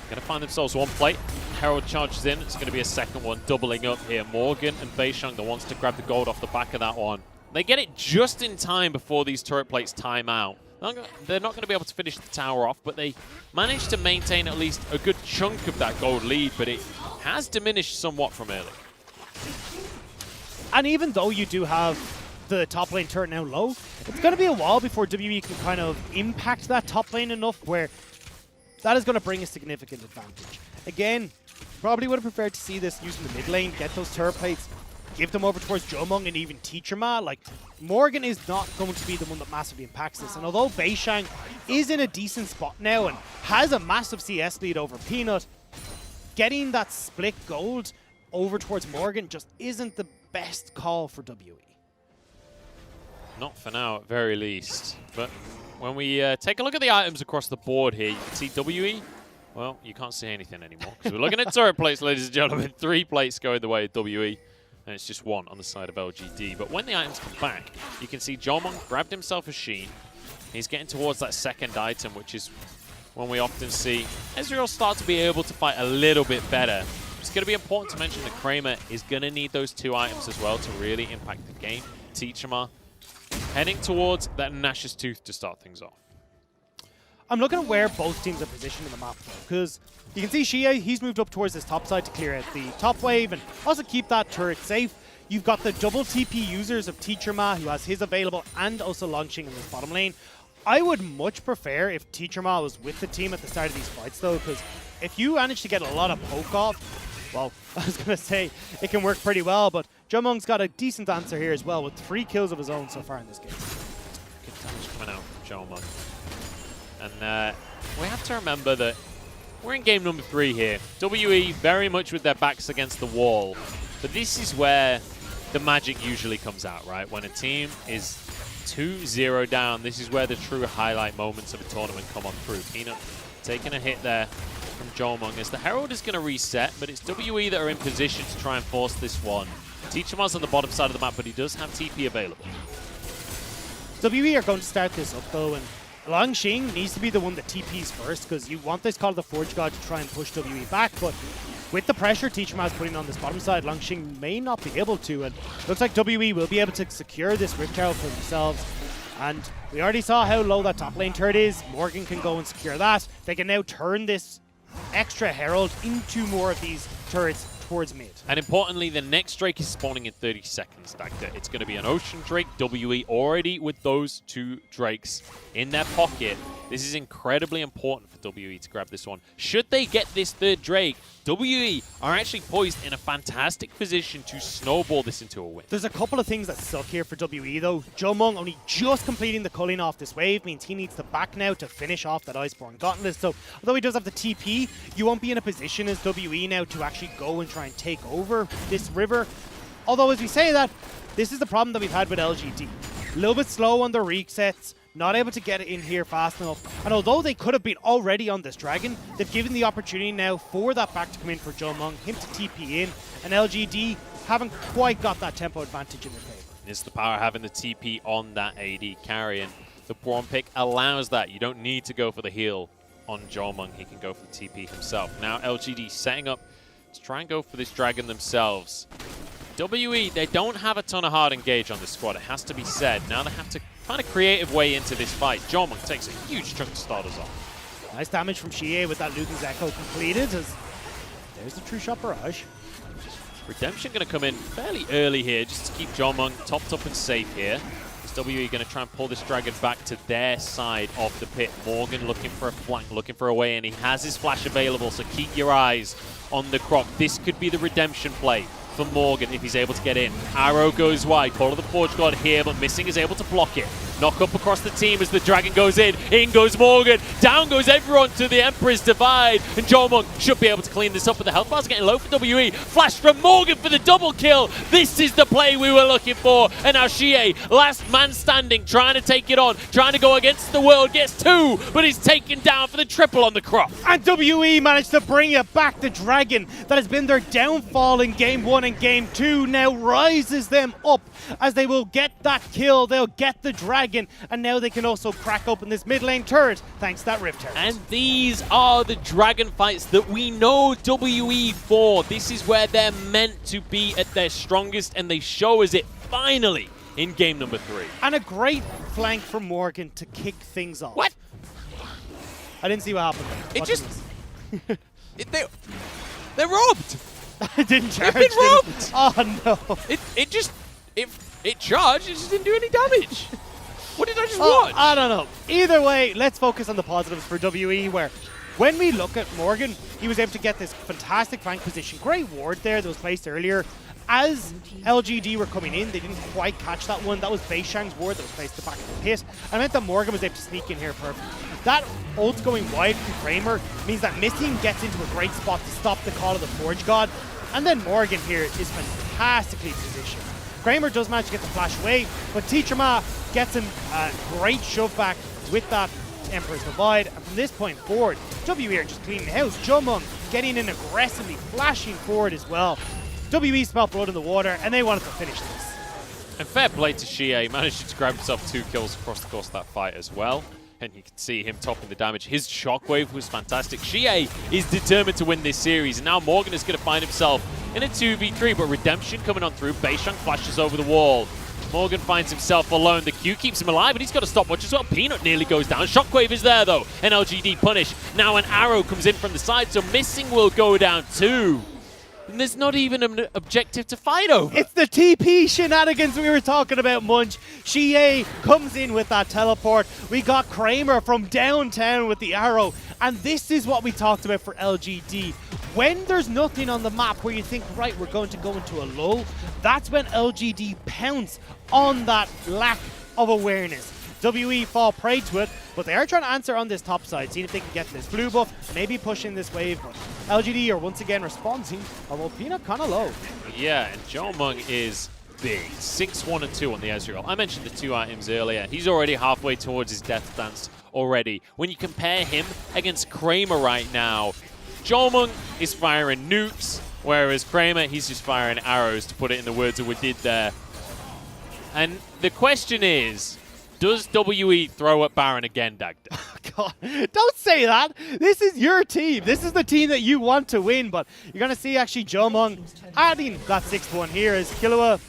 Going to find themselves one plate. Herald charges in. It's going to be a second one doubling up here. Morgan and Beisheng, the ones to grab the gold off the back of that one. They get it just in time before these turret plates time out. They're not going to be able to finish the tower off, but they managed to maintain at least a good chunk of that gold lead, but it has diminished somewhat from early. And even though you do have the top lane turret now low, it's going to be a while before WE can kind of impact that top lane enough where that is going to bring a significant advantage. Again, probably would have preferred to see this using the mid lane, get those turret plates, give them over towards Jomung and even Teacher Ma. Like, Morgan is not going to be the one that massively impacts this. And although Beisheng is in a decent spot now and has a massive CS lead over Peanut, getting that split gold over towards Morgan just isn't the best call for WE. Not for now, at very least. But when we take a look at the items across the board here, you can see WE. Well, you can't see anything anymore because we're looking at turret plates, ladies and gentlemen. 3 plates going the way of WE, and it's just 1 on the side of LGD. But when the items come back, you can see Jomung grabbed himself a Sheen. He's getting towards that second item, which is when we often see Ezreal start to be able to fight a little bit better. It's going to be important to mention that Kramer is going to need those 2 items as well to really impact the game. Teacher Ma heading towards that Nash's Tooth to start things off. I'm looking at where both teams are positioned in the map, because you can see Xia, he's moved up towards this top side to clear out the top wave and also keep that turret safe. You've got the double TP users of Teacher Ma, who has his available, and also Lanxing in this bottom lane. I would much prefer if Teacher Ma was with the team at the start of these fights, though, because if you manage to get a lot of poke off, well, I was going to say it can work pretty well, but Jomung's got a decent answer here as well with 3 kills of his own so far in this game. Good damage coming out from Jomung. And we have to remember that we're in game number 3 here. WE very much with their backs against the wall. But this is where the magic usually comes out, right? When a team is 2-0 down, this is where the true highlight moments of a tournament come on through. Peanut taking a hit there from Jomung as the Herald is going to reset, but it's WE that are in position to try and force this one. Teacher Ma's on the bottom side of the map, but he does have TP available. WE are going to start this up, though, and Lanxing needs to be the one that TPs first, because you want this Call of the Forge God to try and push WE back, but with the pressure Teacher Ma is putting on this bottom side, Lanxing may not be able to, and looks like WE will be able to secure this Rift Herald for themselves. And we already saw how low that top lane turret is. Morgan can go and secure that. They can now turn this extra Herald into more of these turrets towards mid. And importantly, the next Drake is spawning in 30 seconds, Dagda. It's going to be an Ocean Drake, WE already with those 2 Drakes in their pocket. This is incredibly important for WE to grab this one. Should they get this 3rd Drake, WE are actually poised in a fantastic position to snowball this into a win. There's a couple of things that suck here for WE though. Jomung only just completing the culling off this wave means he needs to back now to finish off that Iceborne Gauntlet. So although he does have the TP, you won't be in a position as WE now to actually go and try and take over this river. Although as we say that, this is the problem that we've had with LGD. A little bit slow on the resets, not able to get it in here fast enough. And although they could have been already on this dragon, they've given the opportunity now for that back to come in for Jomung, him to TP in, and LGD haven't quite got that tempo advantage in their favor. It's the power having the TP on that AD carry, and the Braum pick allows that. You don't need to go for the heal on Jomung. He can go for the TP himself. Now LGD setting up to try and go for this dragon themselves. WE, they don't have a ton of hard engage on this squad, it has to be said. Now they have to find a creative way into this fight. Jomung takes a huge chunk of starters off. Nice damage from Xie with that Lucan's Echo completed. As there's the True Shot Barrage. Redemption going to come in fairly early here just to keep Jomung topped up and safe here. Is WE going to try and pull this dragon back to their side of the pit? Morgan looking for a flank, looking for a way, and he has his flash available, so keep your eyes on the Croc. This could be the redemption play for Morgan if he's able to get in. Arrow goes wide. Call of the Forge God here, but Missing is able to block it. Knock up across the team as the dragon goes in. In goes Morgan. Down goes everyone to the Emperor's Divide. And Jomung should be able to clean this up, but the health bar's getting low for WE. Flash from Morgan for the double kill. This is the play we were looking for. And now Xie, last man standing, trying to take it on, trying to go against the world. Gets 2, but he's taken down for the triple on the Crop. And WE managed to bring it back. The dragon that has been their downfall in Game 1 and Game 2 now rises them up as they will get that kill. They'll get the dragon, and now they can also crack open this mid lane turret thanks to that Rift Turret. And these are the dragon fights that we know WE for. This is where they're meant to be at their strongest, and they show us it finally in game number 3. And a great flank from Morgan to kick things off. What? I didn't see what happened there. It just... they're robbed! I didn't charge. They've been robbed! Oh no. It charged, it just didn't do any damage. What did I just watch? I don't know. Either way, let's focus on the positives for WE, where when we look at Morgan, he was able to get this fantastic flank position. Great ward there that was placed earlier. As LGD were coming in, they didn't quite catch that one. That was Beishang's ward that was placed at the back of the pit. And I meant that Morgan was able to sneak in here perfect. That ult going wide from Kramer means that Missing gets into a great spot to stop the Call of the Forge God. And then Morgan here is fantastically positioned. Kramer does manage to get the flash away, but Teacher Ma gets him a great shove back with that Emperor's Divide. And from this point forward, WE are just cleaning the house. Jomung getting in aggressively, flashing forward as well. WE smelled blood in the water, and they wanted to finish this. And fair play to Xie. He managed to grab himself 2 kills across the course of that fight as well. And you can see him topping the damage. His shockwave was fantastic. Xie is determined to win this series. And now Morgan is going to find himself in a 2v3. But Redemption coming on through. Beishang flashes over the wall. Morgan finds himself alone. The Q keeps him alive, and he's got a stopwatch as well. Peanut nearly goes down. Shockwave is there, though. And LGD punish. Now an arrow comes in from the side, so Missing will go down too. And there's not even an objective to fight over. It's the TP shenanigans we were talking about, Munch. Xie comes in with that teleport. We got Kramer from downtown with the arrow. And this is what we talked about for LGD. When there's nothing on the map where you think, right, we're going to go into a lull, that's when LGD pounce on that lack of awareness. WE fall prey to it, but they are trying to answer on this top side, seeing if they can get this blue buff, maybe pushing this wave, but LGD are once again responding, although Peanut kind of low. Yeah, and Jomung is big. 6-1-2 on the Ezreal. I mentioned the 2 items earlier. He's already halfway towards his death dance already. When you compare him against Kramer right now, Jomung is firing nukes, whereas Kramer, he's just firing arrows, to put it in the words of Wadid there. And the question is, does WE throw at Baron again, Dagda? God, don't say that. This is your team. This is the team that you want to win, but you're going to see actually Jomung adding that 6th one here as Killua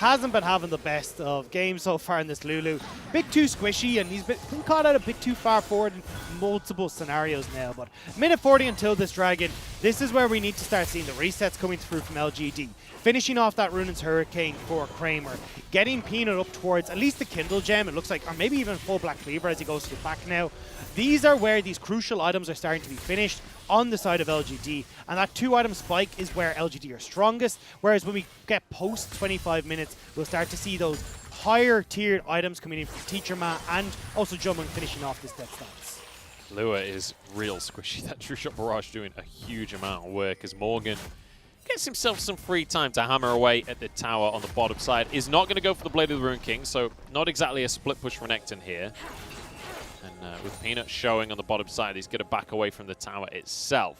hasn't been having the best of games so far in this Lulu. Bit too squishy, and he's been caught out a bit too far forward in multiple scenarios now. But minute 40 until this Dragon, this is where we need to start seeing the resets coming through from LGD. Finishing off that Runaan's Hurricane for Kramer, getting Peanut up towards at least the Kindle Gem, it looks like, or maybe even full Black Cleaver as he goes to the back now. These are where these crucial items are starting to be finished on the side of LGD, and that 2-item spike is where LGD are strongest, whereas when we get post 25 minutes, we'll start to see those higher tiered items coming in from Teacher Ma and also Jomung finishing off this death stance. Lua is real squishy. That True Shot Barrage doing a huge amount of work as Morgan gets himself some free time to hammer away at the tower on the bottom side. Is not going to go for the Blade of the Ruined King, so not exactly a split push for Necton here. And with Peanut showing on the bottom side, he's going to back away from the tower itself.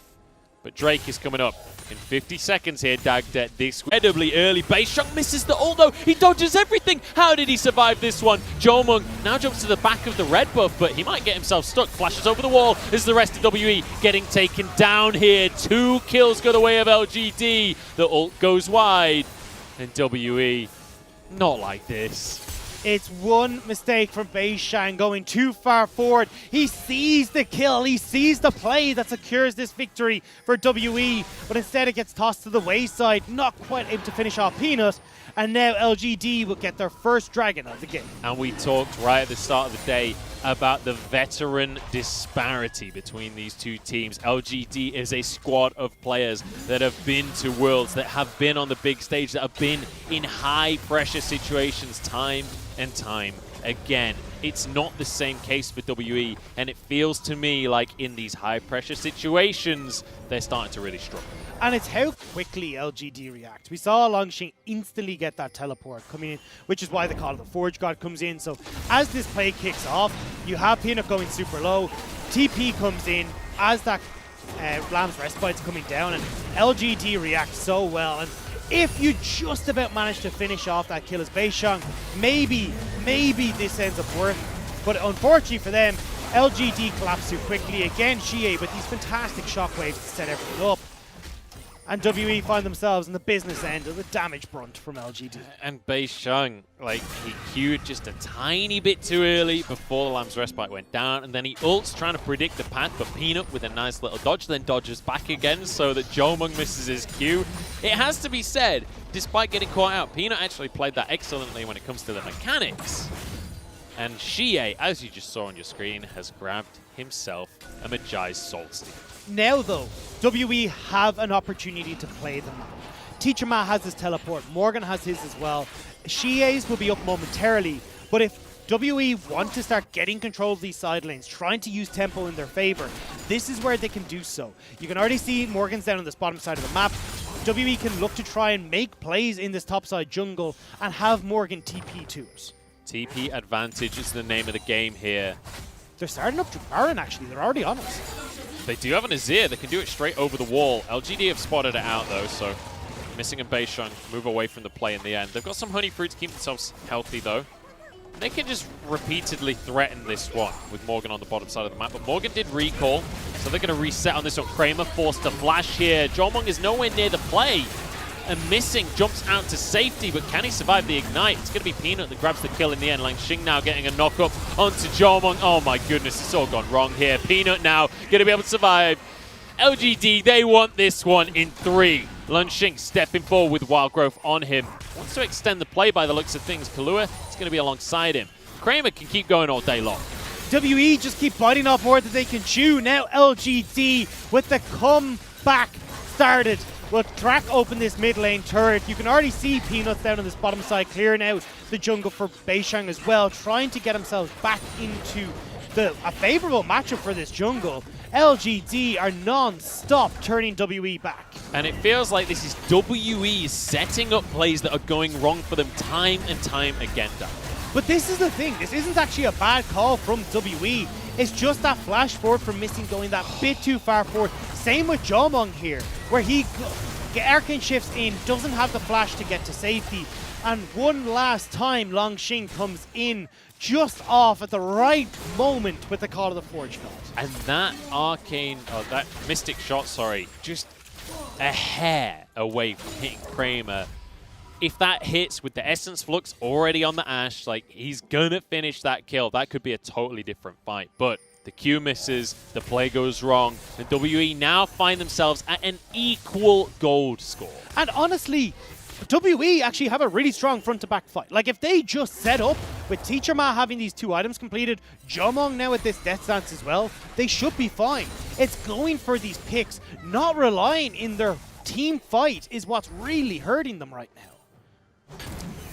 But Drake is coming up in 50 seconds here. Dagda this incredibly early. Beishang misses the ult though. He dodges everything. How did he survive this one? Jomung now jumps to the back of the red buff, but he might get himself stuck. Flashes over the wall as the rest of WE getting taken down here. 2 kills go the way of LGD. The ult goes wide. And WE, not like this. It's one mistake from Beishang going too far forward. He sees the kill, he sees the play that secures this victory for WE, but instead it gets tossed to the wayside, not quite able to finish off Peanut, and now LGD will get their first Dragon of the game. And we talked right at the start of the day about the veteran disparity between these two teams. LGD is a squad of players that have been to Worlds, that have been on the big stage, that have been in high pressure situations time and time again. It's not the same case for WE, and it feels to me like in these high pressure situations, they're starting to really struggle. And it's how quickly LGD reacts. We saw Longxing instantly get that teleport coming in, which is why the Call of the Forge God comes in. So as this play kicks off, you have Peanut going super low, TP comes in as that Lamb's Respite's coming down, and LGD reacts so well. And if you just about manage to finish off that kill as Beishang, maybe this ends up worth. But unfortunately for them, LGD collapse too quickly. Again, Xie with these fantastic shockwaves to set everything up. And WE find themselves in the business end of the damage brunt from LGD. And Beishang, like, he queued just a tiny bit too early before the Lamb's Respite went down, and then he ults trying to predict the path, but Peanut with a nice little dodge, then dodges back again so that Jomung misses his Q. It has to be said, despite getting caught out, Peanut actually played that excellently when it comes to the mechanics. And Xie, as you just saw on your screen, has grabbed himself a Mejai's Soul Steal. Now though, WE have an opportunity to play the map. Teacher Ma has his teleport, Morgan has his as well. Xie's will be up momentarily, but if WE want to start getting control of these side lanes, trying to use tempo in their favor, this is where they can do so. You can already see Morgan's down on this bottom side of the map. WE can look to try and make plays in this top side jungle and have Morgan TP to it. TP advantage is the name of the game here. They're starting up to Baron actually, they're already on it. They do have an Azir that can do it straight over the wall. LGD have spotted it out though, so missing a Beishang, move away from the play in the end. They've got some Honey Fruit to keep themselves healthy though. They can just repeatedly threaten this one with Morgan on the bottom side of the map, but Morgan did recall, so they're going to reset on this one. Kramer forced to flash here. Jomung is nowhere near the play. And missing, jumps out to safety, but can he survive the ignite? It's going to be Peanut that grabs the kill in the end. Longxing now getting a knock up onto Jomung. Oh my goodness, it's all gone wrong here. Peanut now going to be able to survive. LGD, they want this one in 3. Longxing stepping forward with Wild Growth on him. Wants to extend the play by the looks of things. Kahlua is going to be alongside him. Kramer can keep going all day long. WE just keep biting off more than they can chew. Now LGD with the comeback started. Will crack open this mid lane turret. You can already see Peanuts down on this bottom side clearing out the jungle for Beishang as well, trying to get themselves back into a favorable matchup for this jungle. LGD are non-stop turning WE back. And it feels like this is WE setting up plays that are going wrong for them time and time again, Dan. But this is the thing, this isn't actually a bad call from WE. It's just that flash forward from Missing going that bit too far forward. Same with Jomung here, where he Arcane shifts in, doesn't have the flash to get to safety. And one last time, Longxing comes in just off at the right moment with the Call of the Forge God. And that Arcane, that Mystic shot, sorry, just a hair away from hitting Kramer. if that hits with the Essence Flux already on the Ashe, like, he's gonna finish that kill. That could be a totally different fight. But the Q misses, the play goes wrong, and WE now find themselves at an equal gold score. And honestly, WE actually have a really strong front-to-back fight. Like, if they just set up with Teacher Ma having these 2 items completed, Jomong now with this Death Stance as well, they should be fine. It's going for these picks, not relying in their team fight is what's really hurting them right now.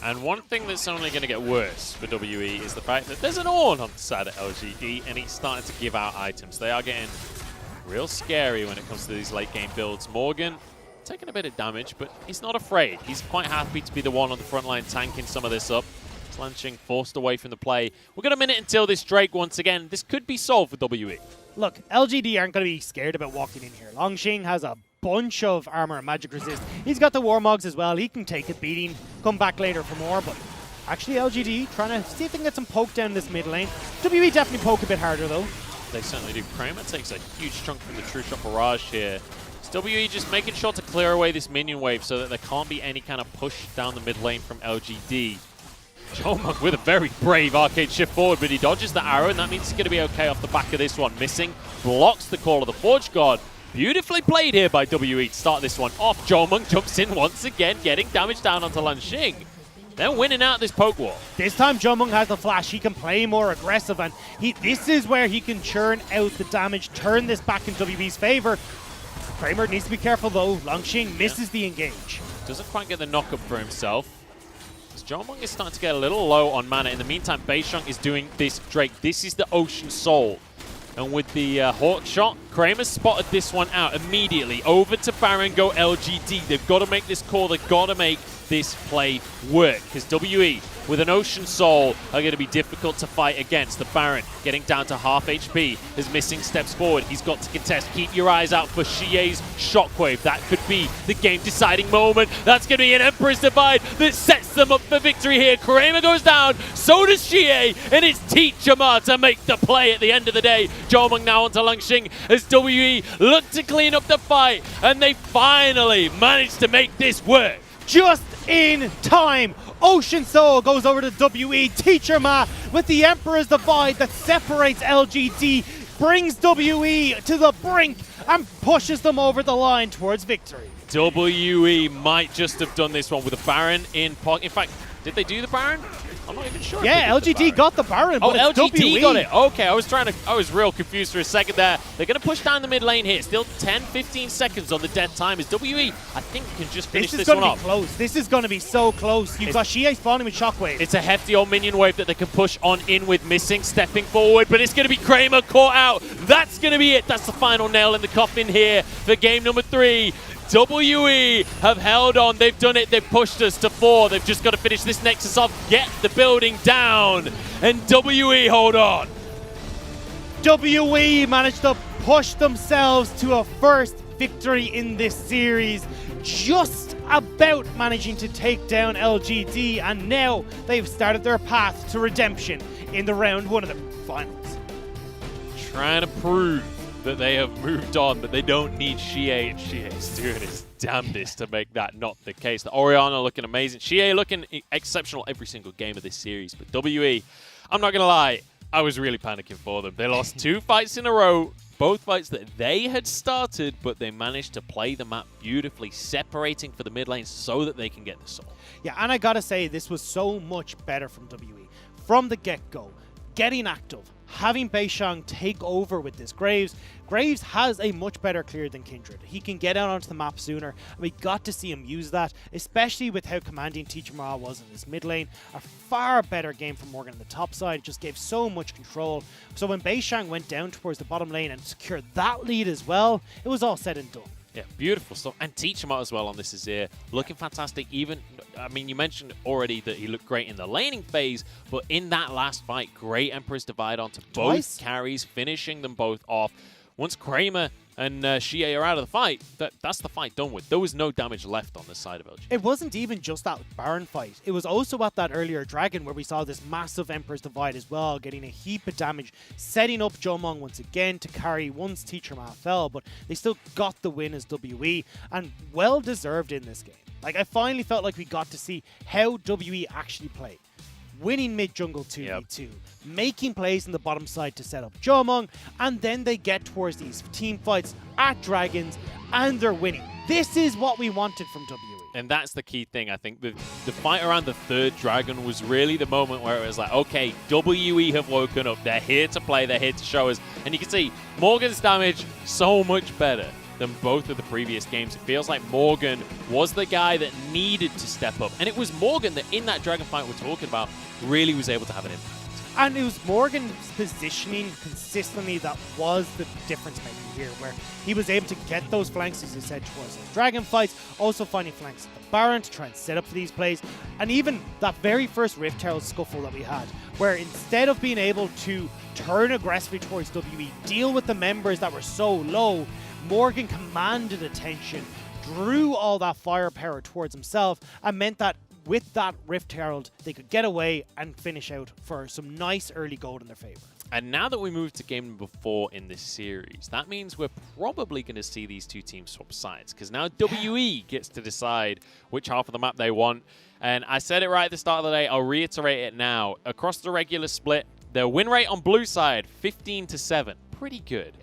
And one thing that's only going to get worse for WE is the fact that there's an Ornn on the side of LGD, and he's starting to give out items. They are getting real scary when it comes to these late game builds. Morgan taking a bit of damage, but he's not afraid. He's quite happy to be the one on the front line tanking some of this up. Lanshing forced away from the play. We've got a minute until this Drake once again. This could be solved for WE. Look, LGD aren't going to be scared about walking in here. Longxing has a bunch of armor and magic resist. He's got the Warmogs as well. He can take a beating, come back later for more, but actually LGD trying to see if they can get some poke down this mid lane. WE definitely poke a bit harder though. They certainly do. Kramer takes a huge chunk from the True Shot Barrage here. It's WE just making sure to clear away this minion wave so that there can't be any kind of push down the mid lane from LGD. Jomong with a very brave arcade shift forward, but he dodges the arrow, and that means he's going to be okay off the back of this one. Missing, blocks the call of the Forge God. Beautifully played here by WE to start this one off. Jomong jumps in once again, getting damage down onto Lanshing. They're winning out this poke war. This time Jomong has the flash. He can play more aggressive, and this is where he can churn out the damage, turn this back in WE's favor. Kramer needs to be careful though. Longxing misses the engage. Doesn't quite get the knock-up for himself. Jomong is starting to get a little low on mana. In the meantime, Beishang is doing this Drake. This is the Ocean Soul. And with the Hawk Shot, Kramer spotted this one out immediately. Over to Baron go LGD. They've got to make this call. They've got to make this play work. Because WE, with an Ocean Soul, are going to be difficult to fight against. The Baron getting down to half HP. Is missing steps forward. He's got to contest. Keep your eyes out for Xie's Shockwave. That could be the game-deciding moment. That's going to be an Emperor's Divide that sets them up for victory here. Kramer goes down. So does Xie. And it's Teacher Ma to make the play at the end of the day. Jomong now onto Longxing as WE look to clean up the fight. And they finally managed to make this work. Just in time. Ocean Soul goes over to WE. Teacher Ma with the Emperor's Divide that separates LGD, brings WE to the brink and pushes them over the line towards victory. WE might just have done this one with a Baron in pocket. In fact, did they do the Baron? I'm not even sure. Yeah, LGD got the Baron. Oh, but LGD got it. Okay, I was real confused for a second there. They're going to push down the mid lane here. Still 10-15 seconds on the dead time as WE, I think, can just finish this one off. Close. This is going to be so close. You've got Xie spawning with Shockwave. It's a hefty old minion wave that they can push on in with. Missing, stepping forward, but it's going to be Kramer caught out. That's going to be it. That's the final nail in the coffin here for game number 3. WE have held on. They've done it. They've pushed us to 4. They've just got to finish this Nexus off, get the building down, and WE hold on. WE managed to push themselves to a first victory in this series, just about managing to take down LGD, and now they've started their path to redemption in the round 1 of the finals. Trying to prove that they have moved on, but they don't need Xie, and Xie is doing his damnedest to make that not the case. The Orianna looking amazing. Xie looking exceptional every single game of this series, but WE, I'm not going to lie, I was really panicking for them. They lost 2 fights in a row, both fights that they had started, but they managed to play the map beautifully, separating for the mid lane so that they can get the soul. Yeah, and I gotta say, this was so much better from WE. From the get-go, getting active, having Beishang take over with this. Graves has a much better clear than Kindred. He can get out onto the map sooner, and we got to see him use that, especially with how commanding Teacher Ma was in this mid lane. A far better game from Morgan on the top side, just gave so much control. So when Beishang went down towards the bottom lane and secured that lead as well, it was all said and done. Yeah, beautiful stuff. And Teacher Ma as well on this Azir. Looking fantastic. Even, I mean, you mentioned already that he looked great in the laning phase, but in that last fight, great Emperor's Divide onto both carries, finishing them both off. Once Kramer and Xie are out of the fight, that's the fight done with. There was no damage left on the side of LG. It wasn't even just that Baron fight. It was also at that earlier Dragon where we saw this massive Emperor's Divide as well, getting a heap of damage, setting up Jomong once again to carry once Teacher Ma fell, but they still got the win as WE, and well deserved in this game. Like, I finally felt like we got to see how WE actually play. Winning mid jungle 2v2, making plays in the bottom side to set up Jomong, and then they get towards these team fights at Dragons, and they're winning. This is what we wanted from WE. And that's the key thing. I think the fight around the third dragon was really the moment where it was like, okay, WE have woken up. They're here to play. They're here to show us. And you can see Morgan's damage so much better than both of the previous games. It feels like Morgan was the guy that needed to step up. And it was Morgan that in that dragon fight we're talking about really was able to have an impact. And it was Morgan's positioning consistently that was the difference maker here, where he was able to get those flanks, as you said, towards those dragon fights, also finding flanks at the Baron to try and set up for these plays. And even that very first Rift Herald scuffle that we had, where instead of being able to turn aggressively towards WE, deal with the members that were so low, Morgan commanded attention, drew all that firepower towards himself, and meant that with that Rift Herald, they could get away and finish out for some nice early gold in their favor. And now that we move to game number 4 in this series, that means we're probably going to see these two teams swap sides, because now WE gets to decide which half of the map they want. And I said it right at the start of the day, I'll reiterate it now. Across the regular split, their win rate on blue side, 15-7. Pretty good.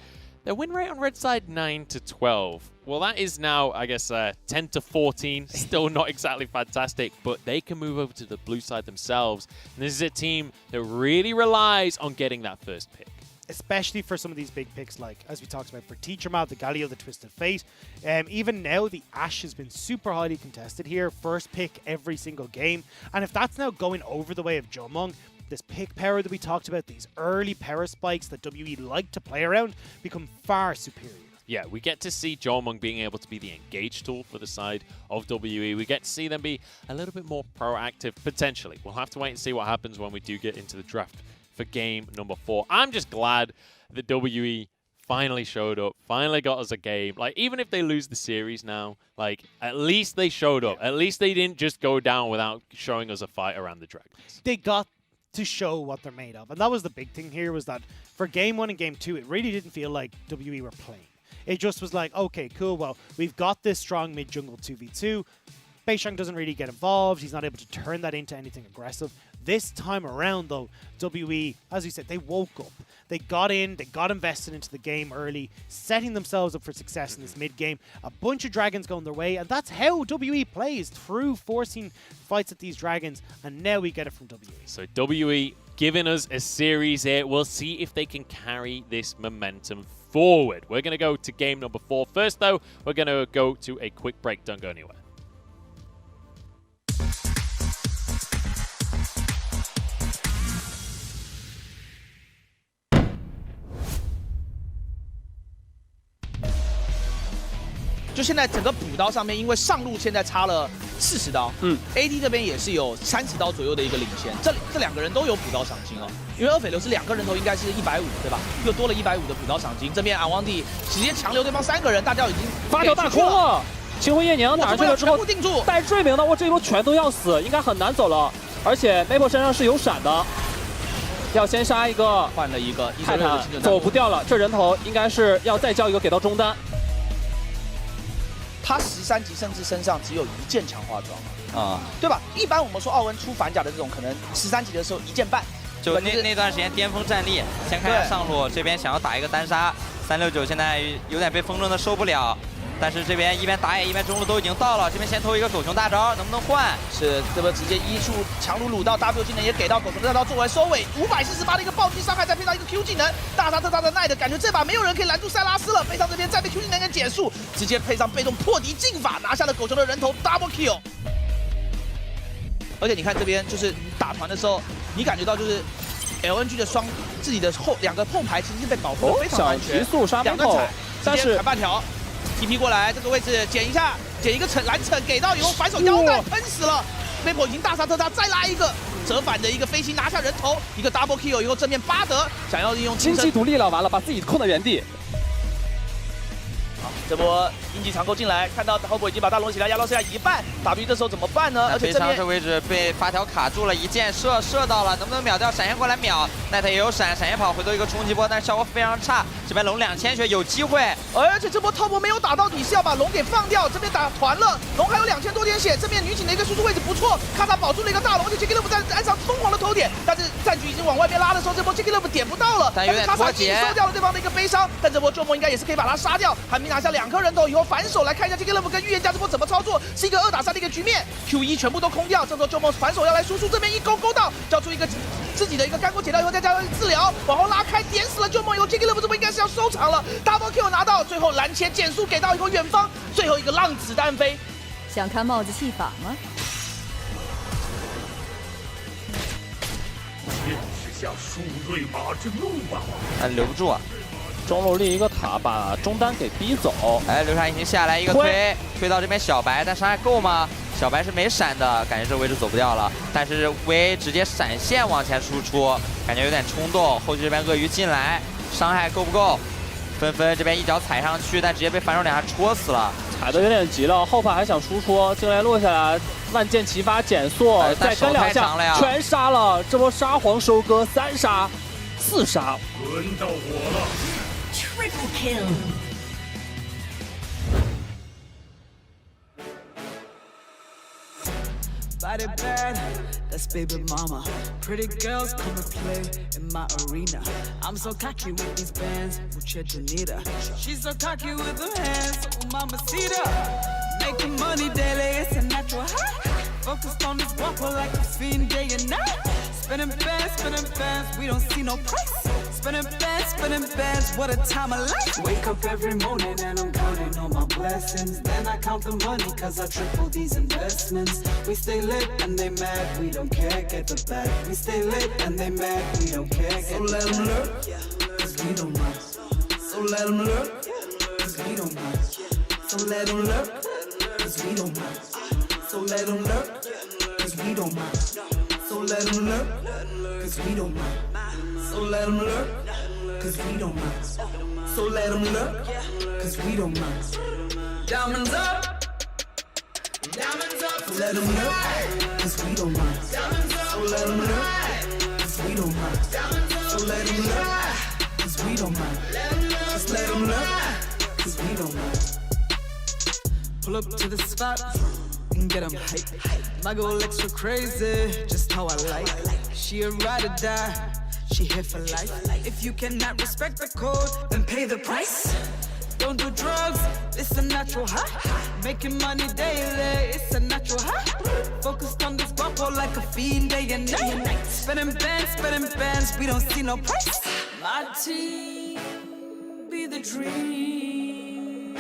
Their win rate on red side, 9-12. Well, that is now, I guess, 10-14. Still not exactly fantastic, but they can move over to the blue side themselves. And this is a team that really relies on getting that first pick. Especially for some of these big picks, like, as we talked about, for Teacher Mouth, the Galio, the Twisted Fate. Even now, the Ashe has been super highly contested here. First pick every single game. And if that's now going over the way of Jomong, this pick power that we talked about, these early power spikes that WE like to play around, become far superior. Yeah, we get to see Jomong being able to be the engage tool for the side of WE. We get to see them be a little bit more proactive, potentially. We'll have to wait and see what happens when we do get into the draft for game number 4. I'm just glad that WE finally showed up, finally got us a game. Like, even if they lose the series now, like, at least they showed up. At least they didn't just go down without showing us a fight around the Dragons. They got to show what they're made of. And that was the big thing here, was that for game 1 and game 2, it really didn't feel like WE were playing. It just was like, okay, cool, well, we've got this strong mid-jungle 2v2. Beishang doesn't really get involved. He's not able to turn that into anything aggressive. This time around, though, WE, as you said, they woke up. They got in, they got invested into the game early, setting themselves up for success in this mid-game. A bunch of dragons going their way, and that's how WE plays, through forcing fights at these dragons, and now we get it from WE. So WE giving us a series here. We'll see if they can carry this momentum forward. We're going to go to game number 4. First, though, we're going to go to a quick break. Don't go anywhere.就现在整个补刀上面，因为上路现在差了40刀，AD 这边也是有30刀左右的一个领先，这两个人都有补刀赏金哦，因为二匪流是2个人头应该是150，对吧？又多了150的补刀赏金，这边俺王帝直接强留对方3个人，大家已经发条大空了，清辉夜娘打上去了之后定住，带罪名的，哇，这一波全都要死，应该很难走了，而且 Maple 身上是有闪的。要先杀一个，换了一个泰坦走不掉了，这人头应该是要再交一个给到中单。他13级甚至身上只有1件强化装对吧？一般我们说奥文出反甲的这种，可能13级的时候1件半。就那段时间巅峰战力，先看一下上路这边想要打一个单杀，369现在有点被风筝的受不了。但是这边一边打野一边中路都已经到了，这边先偷一个狗熊大招，能不能换？是，这边直接一出强撸到 W 技能也给到狗熊大招作为收尾，548的一个暴击伤害，再配上一个 Q 技能，大杀特杀的奈的感觉，这把没有人可以拦住塞拉斯了。贝桑这边再被 Q 技能给减速，直接配上被动破敌进法，拿下了狗熊的人头 Double Kill。而且你看这边就是打团的时候，你感觉到就是 LNG 的自己的2个后排其实是被保护的非常安全，急速杀2段踩，但是砍半条。TP 过来，这个位置捡一下，捡一个蓝惩给到以后反手腰带喷死了 ，Maple 已经大杀特杀，再拉一个折返的一个飞行拿下人头，一个 double kill 以后正面巴德想要利用经济独立了，完了把自己控在原地。这波应急长钩进来，看到后波已经把大龙起来压到剩下一半，W 这时候怎么办呢？而且这边悲伤这位置被发条卡住了，一箭射到了，能不能秒掉？闪现过来秒，奈特也有闪现跑回头一个冲击波，但是效果非常差。这边龙2000血有机会，而且这波top 没有打到底，是要把龙给放掉。这边打团了，龙还有2000多点血，这边女警的一个输出位置不错，卡塔保住了一个大龙，就 Jacky Love 在岸上疯狂的偷点，但是战局已经往外面拉的时候，这波 Jacky Love 点不到了，但是卡塔已经收掉了对方的一个悲伤，但这波周末应该也是可以把他杀掉。韩明拿下2颗人头以后反手来看一下 Jacky Love 跟预言家这波怎么操作，是一个2打3的一个局面 ，Q1 全部都空掉，这时候周末反手要来输出，这边一勾到，交出一个自己的一个干锅解掉以后再加上治疗，往后拉开点死了周末以后 Jacky Love 这波应该是要收场了 ，Double Kill 拿到，最后蓝切减速给到以后远方最后一个浪子弹飞。想看帽子戏法吗？是向苏瑞玛之怒吧？留不住啊。中路立一个塔，把中单给逼走。哎，流沙引擎下来一个推到这边小白，但伤害够吗？小白是没闪的，感觉这个位置走不掉了。但是 V 直接闪现往前输出，感觉有点冲动。后期这边鳄鱼进来，伤害够不够？纷纷这边一脚踩上去，但直接被反手2下戳死了。踩的有点急了，后排还想输出，进来落下来，万箭齐发减速，再跟2下全杀了。这波沙皇收割3杀4杀，轮到我了 ，Triple Kill。Body bad, that's baby mama. Pretty girls come and play in my arena. I'm so cocky with these bands, mucha Janita. She's so cocky with her hands, oh mamacita. Making money daily, it's a natural high. Focused on this guapo like a fiend day and night. Spinning bands, we don't see no price. Spinning bands, what a time of life. Wake up every morning and I'm counting all my blessings. Then I count the money cause I triple these investments. We stay lit and they mad, we don't care, get the bag. We stay lit and they mad, we don't care, get the bag. So let them lurk, cause we don't mind. So let them lurk, cause we don't mind. So let them lurk, cause we don't mind. So let them lurk, cause we don't mind. So let them lurk, cause we don't mind. So let them lurk, cause we don't mind. So let them lurk, cause we don't mind. Diamonds up, diamonds up. So let them lurk, cause we don't mind. So let them lurk, cause we don't mind. So let them lurk, cause we don't mind. Just let them lurk, cause we don't mind. Pull up to the spot and get them hype. My girl extra crazy, just how I like. She a ride or die, she here for life. If you cannot respect the code, then pay the price. Don't do drugs, it's a natural high. Making money daily, it's a natural high. Focused on this guapo like a fiend day and night. Spinning bands, we don't see no price. My team be the dream.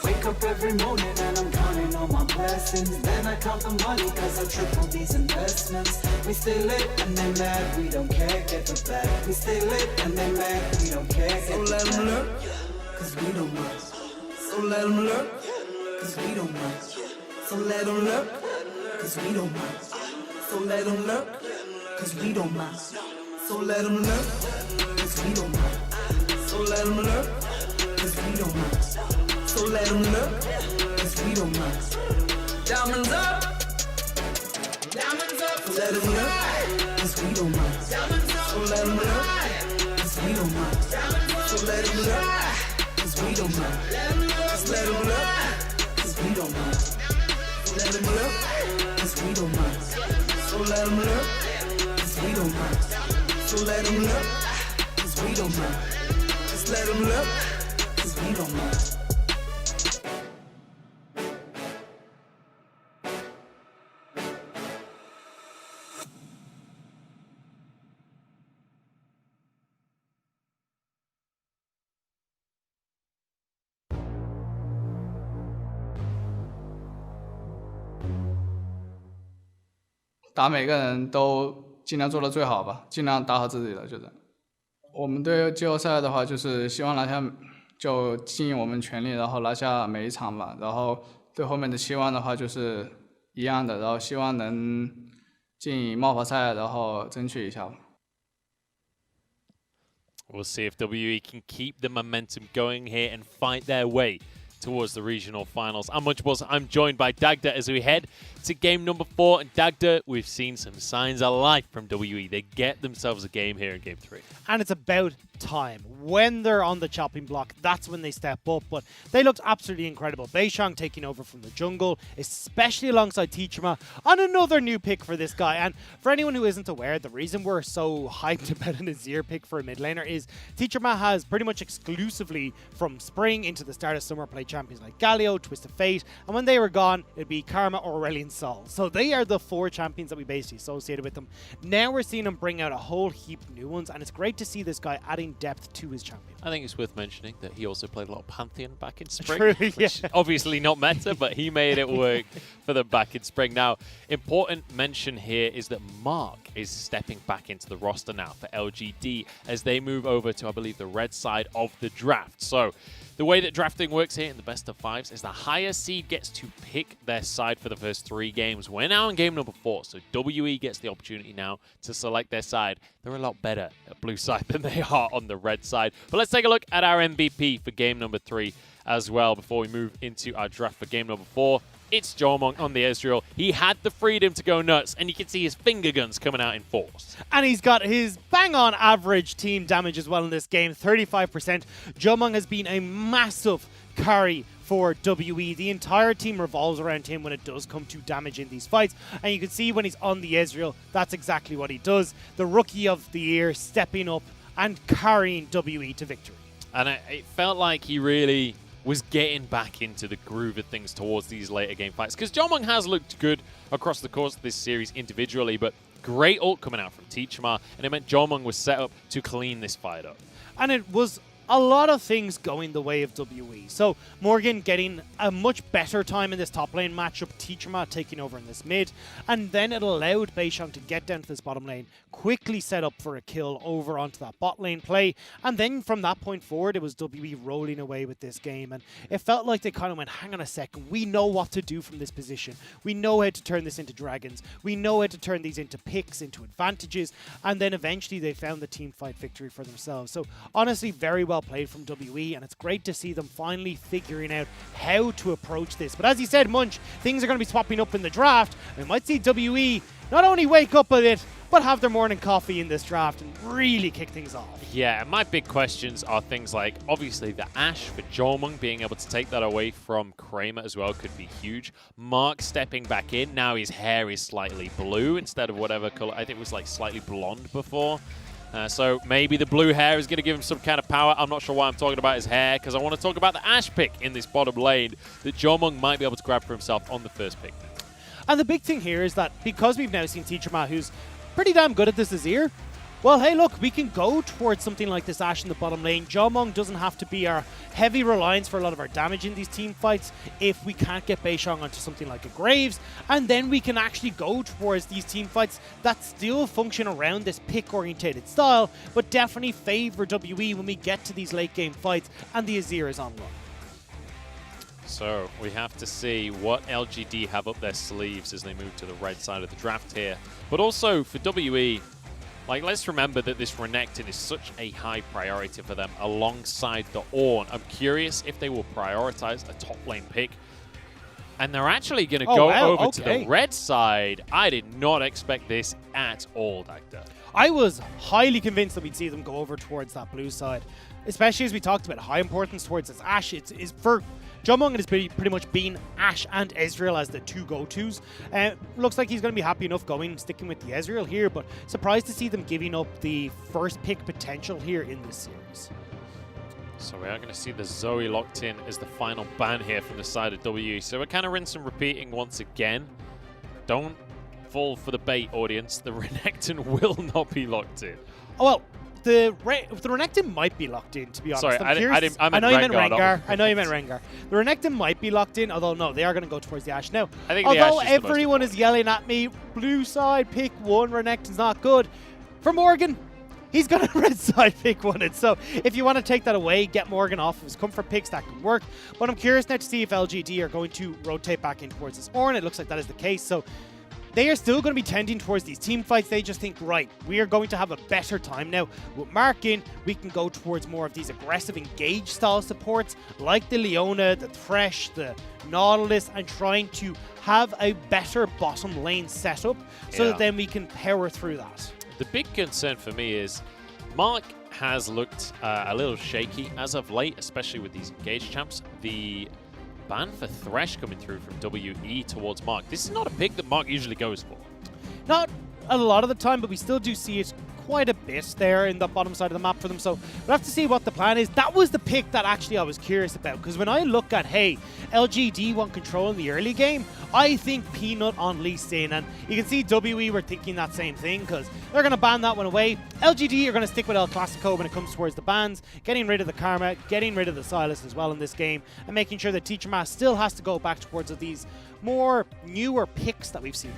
Wake up every morning and I'm counting all my blessings. Then I count the money cause I triple these investments. We stay lit and they mad, we don't care, get the bag. We stay lit and they mad, we don't care, get the bag. So let them lurk, cause we don't mind. So let them lurk, cause we don't mind. So let them lurk, cause we don't mind. So let them lurk, cause we don't mind. So let them lurk, cause we don't mind. So let them lurk, cause we don't mind. So let them lurk, cause we don't mind. Diamonds up, diamonds up. So let them lurk, cause we don't mind. So let them lurk, cause we don't mind. So let them lurk, cause we don't mind. Just let them lurk, cause we don't mind. So let them lurk, cause we don't mind. So let them lurk, cause we don't mind. So let them lurk, cause we don't mind. Just let them lurk, cause we don't mind.打每个人都尽量做到最好吧，尽量打好自己的，就是我们对季后赛的话，就是希望拿下，就尽我们全力，然后拿下每一场吧。然后对后面的期望的话，就是一样的，然后希望能进冒跑赛，然后争取一下吧。We'll see if WE can keep the momentum going here and fight their way towards the regional finals. I'm Munchables. I'm joined by Dagda as we head to game number 4. And Dagda, we've seen some signs of life from WE. They get themselves a game here in game 3. And it's about time. When they're on the chopping block, that's when they step up. But they looked absolutely incredible. Beishang taking over from the jungle, especially alongside Teachama, on another new pick for this guy. And for anyone who isn't aware, the reason we're so hyped about an Azir pick for a mid laner is Teachama has pretty much exclusively from spring into the start of summer played champions like Galio, Twist of Fate, and when they were gone, it'd be Karma, Aurelion Sol. So they are the 4 champions that we basically associated with them. Now we're seeing them bring out a whole heap of new ones, and it's great to see this guy adding depth to his champion. I think it's worth mentioning that he also played a lot of Pantheon back in spring. True, which obviously not meta, but he made it work for them back in spring. Now, important mention here is that Mark is stepping back into the roster now for LGD as they move over to, I believe, the red side of the draft. So the way that drafting works here in the best of 5s is the higher seed gets to pick their side for the first 3 games. We're now in game number 4, so WE gets the opportunity now to select their side. They're a lot better at blue side than they are on the red side. But let's take a look at our MVP for game number 3 as well before we move into our draft for game number 4. It's Jomong on the Ezreal. He had the freedom to go nuts, and you can see his finger guns coming out in force. And he's got his bang-on average team damage as well in this game, 35%. Jomong has been a massive carry for WE. The entire team revolves around him when it does come to damage in these fights. And you can see when he's on the Ezreal, that's exactly what he does. The rookie of the year stepping up and carrying WE to victory. And it felt like he really was getting back into the groove of things towards these later game fights. Because Jomong has looked good across the course of this series individually, but great ult coming out from Teachama, and it meant Jomong was set up to clean this fight up. And it was a lot of things going the way of WE. So Morgan getting a much better time in this top lane matchup, Teachama taking over in this mid, and then it allowed Beishang to get down to this bottom lane, quickly set up for a kill over onto that bot lane play, and then from that point forward, it was WE rolling away with this game, and it felt like they kind of went, hang on a second, we know what to do from this position. We know how to turn this into dragons. We know how to turn these into picks, into advantages, and then eventually they found the team fight victory for themselves. So honestly, very well played from WE, and it's great to see them finally figuring out how to approach this. But as you said, Munch, things are going to be swapping up in the draft. We might see WE not only wake up a bit, but have their morning coffee in this draft and really kick things off. Yeah, and my big questions are things like, obviously, the Ashe for Jomong, being able to take that away from Kramer as well could be huge. Mark stepping back in. Now his hair is slightly blue instead of whatever color. I think it was like slightly blonde before. So maybe the blue hair is going to give him some kind of power. I'm not sure why I'm talking about his hair, because I want to talk about the Ashe pick in this bottom lane that Jomong might be able to grab for himself on the first pick. And the big thing here is that because we've now seen Teachama, who's pretty damn good at this Azir, well, hey, look, we can go towards something like this Ashe in the bottom lane. Jomong doesn't have to be our heavy reliance for a lot of our damage in these team fights if we can't get Beishang onto something like a Graves. And then we can actually go towards these team fights that still function around this pick-orientated style, but definitely favor WE when we get to these late-game fights and the Azir is on run. So we have to see what LGD have up their sleeves as they move to the right side of the draft here. But also for WE, like, let's remember that this Renekton is such a high priority for them alongside the Ornn. I'm curious if they will prioritize a top lane pick. And they're actually going to go over to the red side. I did not expect this at all, Dagda. I was highly convinced that we'd see them go over towards that blue side, especially as we talked about high importance towards this Ashe. It's for Jomong, it has pretty much been Ashe and Ezreal as the 2 go-tos. Looks like he's going to be happy enough sticking with the Ezreal here, but surprised to see them giving up the first pick potential here in this series. So we are going to see the Zoe locked in as the final ban here from the side of WE. So we're kind of rinse and repeating once again. Don't fall for the bait, audience. The Renekton will not be locked in. Oh, well, the Renekton might be locked in, to be honest. Sorry, I know you meant Rengar. I know you meant Rengar. The Renekton might be locked in, although no, they are going to go towards the Ashe now. I think although everyone is yelling at me, blue side, pick one, Renekton's not good. For Morgan, he's going to red side pick one. And so if you want to take that away, get Morgan off of his comfort picks, that can work. But I'm curious now to see if LGD are going to rotate back in towards this Ornn. It looks like that is the case. So they are still going to be tending towards these team fights. They just think, right, we are going to have a better time now. With Mark in, we can go towards more of these aggressive engage style supports like the Leona, the Thresh, the Nautilus, and trying to have a better bottom lane setup so that then we can power through that. The big concern for me is Mark has looked a little shaky as of late, especially with these engage champs. The ban for Thresh coming through from WE towards Mark. This is not a pick that Mark usually goes for. Not a lot of the time, but we still do see it quite a bit there in the bottom side of the map for them. So we'll have to see what the plan is. That was the pick that actually I was curious about, because when I look at, hey, LGD want control in the early game, I think Peanut on Lee Sin, and you can see WE were thinking that same thing because they're going to ban that one away. LGD are going to stick with El Clasico when it comes towards the bans, getting rid of the Karma, getting rid of the Silas as well in this game, and making sure that Teacher Mass still has to go back towards these more newer picks that we've seen.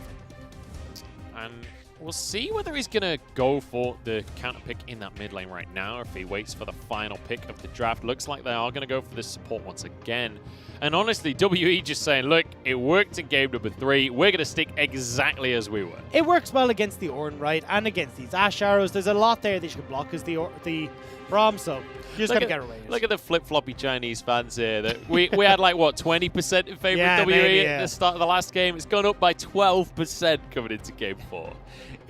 And we'll see whether he's going to go for the counter pick in that mid lane right now, or if he waits for the final pick of the draft. Looks like they are going to go for this support once again. And honestly, WE just saying, look, it worked in game number 3. We're going to stick exactly as we were. It works well against the Ornn, right? And against these Ash Arrows. There's a lot there that you can block as the Braum, so you just got to get away. Look at the flip-floppy Chinese fans here. That we had like, what, 20% in favor of WE at the start of the last game. It's gone up by 12% coming into game 4.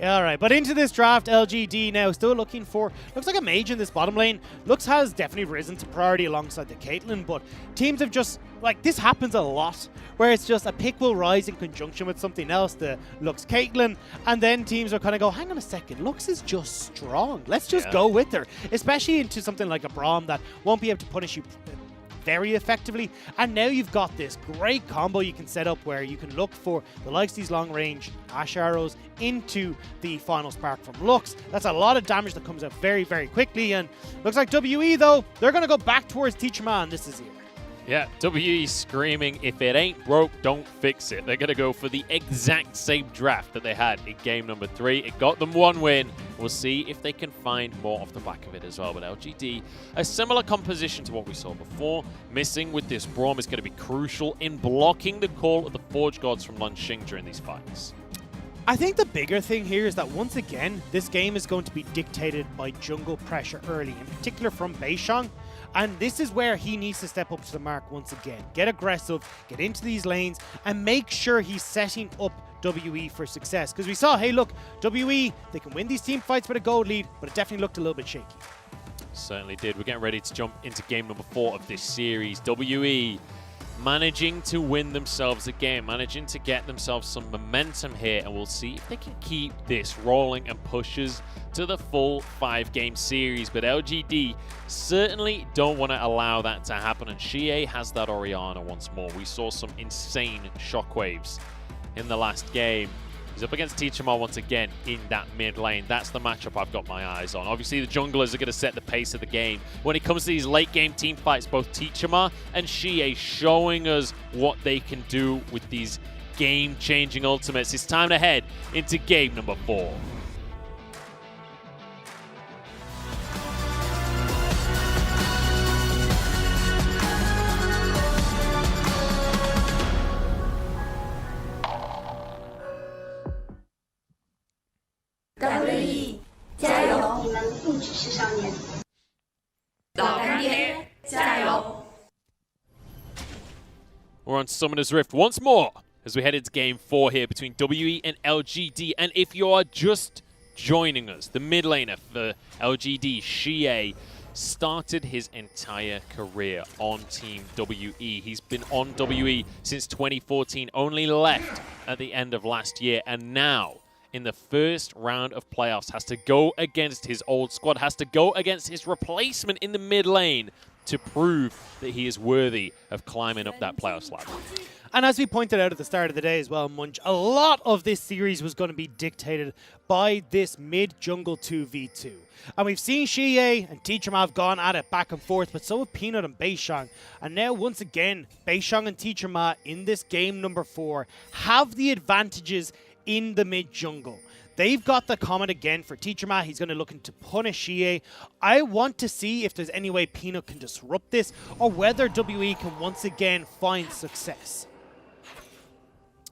All right, but into this draft, LGD now still looking for, looks like a mage in this bottom lane. Lux has definitely risen to priority alongside the Caitlyn, but teams have just, like, this happens a lot, where it's just a pick will rise in conjunction with something else, the Lux Caitlyn, and then teams are kind of go, hang on a second, Lux is just strong. Let's just go with her, especially into something like a Braum that won't be able to punish you very effectively. And now you've got this great combo you can set up where you can look for the likes of these long range Ash Arrows into the final spark from Lux. That's a lot of damage that comes out very, very quickly. And looks like WE, though, they're going to go back towards Teacher Man. This is here. Yeah, WE screaming, if it ain't broke, don't fix it. They're going to go for the exact same draft that they had in game number 3. It got them 1 win. We'll see if they can find more off the back of it as well. But LGD, a similar composition to what we saw before. Missing with this Braum is going to be crucial in blocking the call of the Forge Gods from Lan Xing during these fights. I think the bigger thing here is that once again, this game is going to be dictated by jungle pressure early, in particular from Beishang. And this is where he needs to step up to the mark once again. Get aggressive, get into these lanes, and make sure he's setting up WE for success. Because we saw, hey, look, WE, they can win these team fights with a gold lead, but it definitely looked a little bit shaky. Certainly did. We're getting ready to jump into game number 4 of this series. WE managing to win themselves a game, managing to get themselves some momentum here, and we'll see if they can keep this rolling and pushes to the full 5-game series. But LGD certainly don't want to allow that to happen, and Xie has that Orianna once more. We saw some insane shockwaves in the last game. He's up against Teacher Ma once again in that mid lane. That's the matchup I've got my eyes on. Obviously, the junglers are going to set the pace of the game. When it comes to these late game team fights, both Teacher Ma and Xie showing us what they can do with these game-changing ultimates. It's time to head into game number 4. WE，加油！你们不只是少年。老干爹，加油！ We're on Summoner's Rift once more as we head into game 4 here between WE and LGD. And if you are just joining us, the mid laner for LGD, Xie, started his entire career on Team WE. He's been on WE since 2014, only left at the end of last year, and now in the first round of playoffs has to go against his old squad, has to go against his replacement in the mid lane to prove that he is worthy of climbing up that playoff ladder. And as we pointed out at the start of the day as well, Munch, a lot of this series was going to be dictated by this mid-jungle 2v2. And we've seen Xie and Teacher Ma have gone at it back and forth, but so have Peanut and Beishang. And now, once again, Beishang and Teacher Ma in this game number 4 have the advantages in the mid-jungle. They've got the comment again for Teacher Ma. He's going to look to punish Xie. I want to see if there's any way Peanut can disrupt this, or whether WE can once again find success.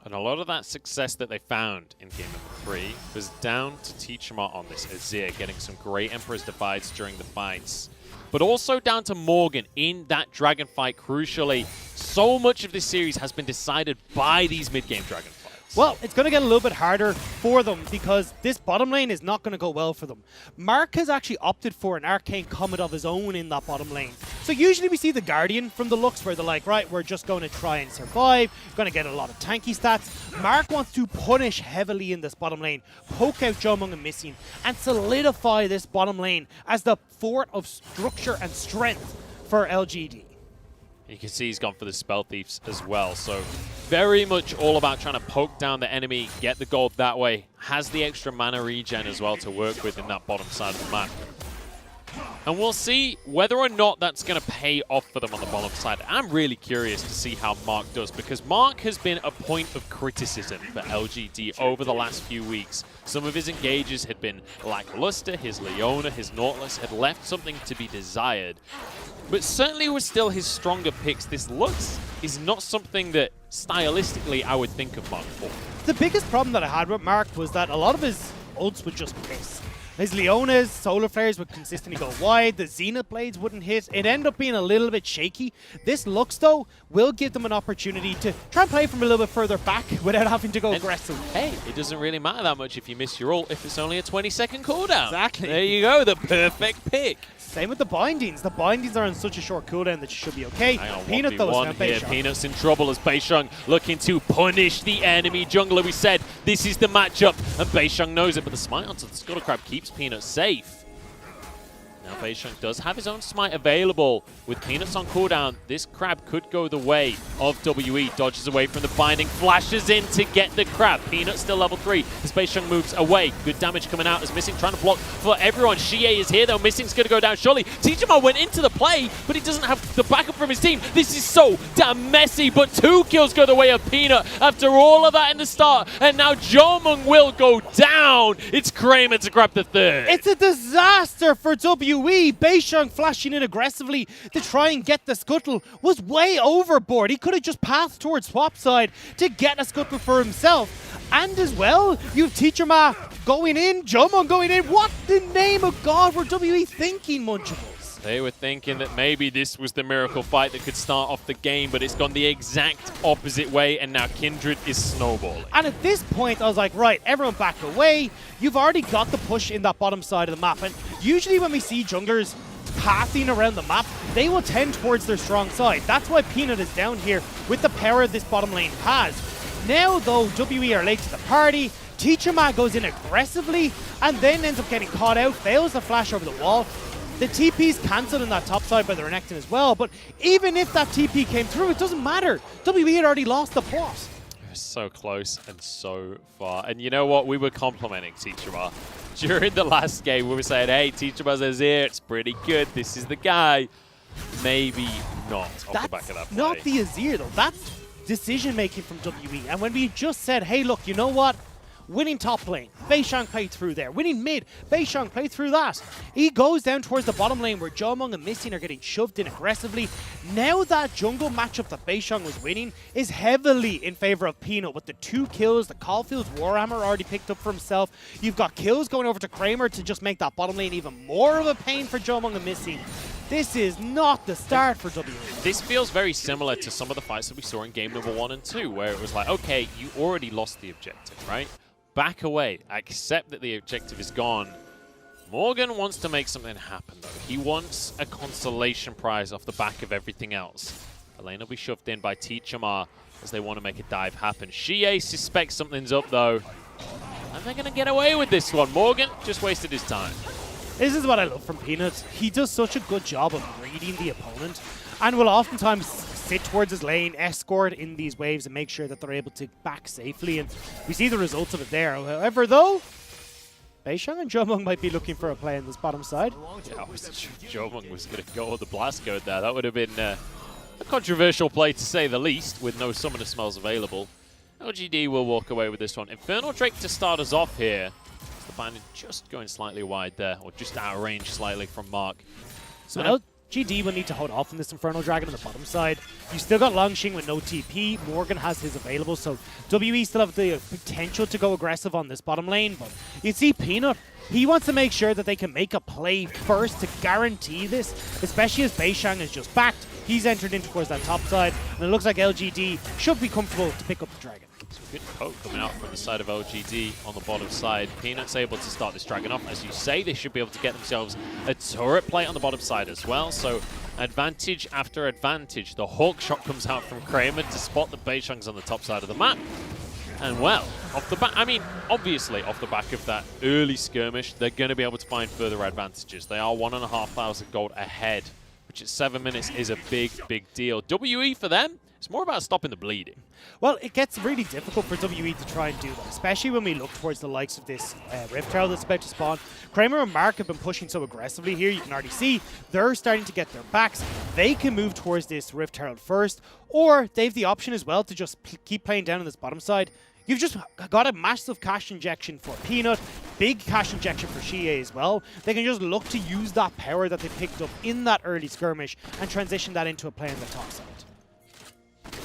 And a lot of that success that they found in game number 3 was down to Teachama on this Azir, getting some great Emperor's Divides during the fights. But also down to Morgan in that Dragon fight, crucially. So much of this series has been decided by these mid-game Dragon fights. Well, it's going to get a little bit harder for them because this bottom lane is not going to go well for them. Mark has actually opted for an Arcane Comet of his own in that bottom lane. So usually we see the Guardian from the looks where they're like, right, we're just going to try and survive, going to get a lot of tanky stats. Mark wants to punish heavily in this bottom lane, poke out Jomung and Missing, and solidify this bottom lane as the fort of structure and strength for LGD. You can see he's gone for the Spell Thieves as well, so very much all about trying to poke down the enemy, get the gold that way. Has the extra mana regen as well to work with in that bottom side of the map. And we'll see whether or not that's going to pay off for them on the bottom side. I'm really curious to see how Mark does, because Mark has been a point of criticism for LGD over the last few weeks. Some of his engages had been lackluster, his Leona, his Nautilus had left something to be desired. But certainly was still his stronger picks. This Lux is not something that stylistically I would think of Mark for. The biggest problem that I had with Mark was that a lot of his ults would just miss. His Leonas, Solar Flares would consistently go wide, the Zenith Blades wouldn't hit. It ended up being a little bit shaky. This Lux, though, will give them an opportunity to try and play from a little bit further back without having to go aggressive. Hey, it doesn't really matter that much if you miss your ult if it's only a 20-second cooldown. Exactly. There you go, the perfect pick. Same with the Bindings. The Bindings are on such a short cooldown that you should be okay. Peanut, though, is here. Peanut's in trouble as Beisheng looking to punish the enemy jungler. We said this is the matchup, and Beisheng knows it, but the smite onto the Scuttle Crab keeps Peanut safe. Now Beisheng does have his own smite available. With Peanuts on cooldown, this crab could go the way of WE. Dodges away from the binding, flashes in to get the crab. Peanut still level 3 as Beisheng moves away. Good damage coming out as Missing trying to block for everyone. Xie is here though, Missing's going to go down surely. Teachama went into the play, but he doesn't have the backup from his team. This is so damn messy, but 2 kills go the way of Peanut after all of that in the start. And now Jomung will go down. It's Kramer to grab the third. It's a disaster for WE. Beisheng flashing in aggressively to try and get the Scuttle was way overboard. He could have just passed towards swap side to get a Scuttle for himself. And as well, you have Teachama going in, Jomung going in. What the name of God were WE thinking, Munchables? They were thinking that maybe this was the miracle fight that could start off the game, but it's gone the exact opposite way, and now Kindred is snowballing. And at this point, I was like, right, everyone back away. You've already got the push in that bottom side of the map, and usually when we see junglers passing around the map, they will tend towards their strong side. That's why Peanut is down here with the power this bottom lane has. Now, though, WE are late to the party. Teachama goes in aggressively and then ends up getting caught out, fails the flash over the wall. The TP's cancelled in that top side by the Renekton as well, but even if that TP came through, it doesn't matter. WE had already lost the plot. So close and so far. And you know what? We were complimenting Teachama. During the last game, we were saying, hey, Teachama's Azir, it's pretty good. This is the guy. Maybe not off the back of that play. Not the Azir, though. That's decision-making from WE. And when we just said, hey, look, you know what? Winning top lane, Beisheng played through there. Winning mid, Beisheng played through that. He goes down towards the bottom lane where Jomung and Missing are getting shoved in aggressively. Now that jungle matchup that Beisheng was winning is heavily in favor of Peanut with the 2 kills, the Caulfield's Warhammer already picked up for himself. You've got kills going over to Kramer to just make that bottom lane even more of a pain for Jomung and Missing. This is not the start for WE. This feels very similar to some of the fights that we saw in game number 1 and 2, where it was like, okay, you already lost the objective, right? Back away, accept that the objective is gone. Morgan wants to make something happen though. He wants a consolation prize off the back of everything else. Elaine will be shoved in by Teachama as they want to make a dive happen. Xie suspects something's up though. And they're going to get away with this one. Morgan just wasted his time. This is what I love from Peanut. He does such a good job of reading the opponent and will oftentimes sit towards his lane, escort in these waves and make sure that they're able to back safely, and we see the results of it there. However, though, Beisheng and Jomung might be looking for a play on this bottom side. Yeah, I wasn't sure Jomung was going to go with the blast code there. That would have been a controversial play to say the least, with no summoner smells available. LGD will walk away with this one. Infernal Drake to start us off here. The binding just going slightly wide there, or just out of range slightly from Mark. So GD will need to hold off on this Infernal Dragon on the bottom side. You still got Longxing with no TP. Morgan has his available, so WE still have the potential to go aggressive on this bottom lane. But you see Peanut, he wants to make sure that they can make a play first to guarantee this, especially as Beishang is just backed. He's entered in towards that top side, and it looks like LGD should be comfortable to pick up the dragon. Some good poke coming out from the side of LGD on the bottom side. Peanut's able to start this dragon off. As you say, they should be able to get themselves a turret play on the bottom side as well. So advantage after advantage. The Hawk shot comes out from Kramer to spot the Beishang's on the top side of the map. And well, off the back, I mean, obviously off the back of that early skirmish, they're going to be able to find further advantages. They are 1,500 gold ahead, which at 7 minutes is a big, big deal. WE for them, it's more about stopping the bleeding. Well, it gets really difficult for WE to try and do that, especially when we look towards the likes of this Rift Herald that's about to spawn. Kramer and Mark have been pushing so aggressively here. You can already see they're starting to get their backs. They can move towards this Rift Herald first, or they have the option as well to just keep playing down on this bottom side. You've just got a massive cash injection for Peanut, big cash injection for Xie as well. They can just look to use that power that they picked up in that early skirmish and transition that into a play on the top side.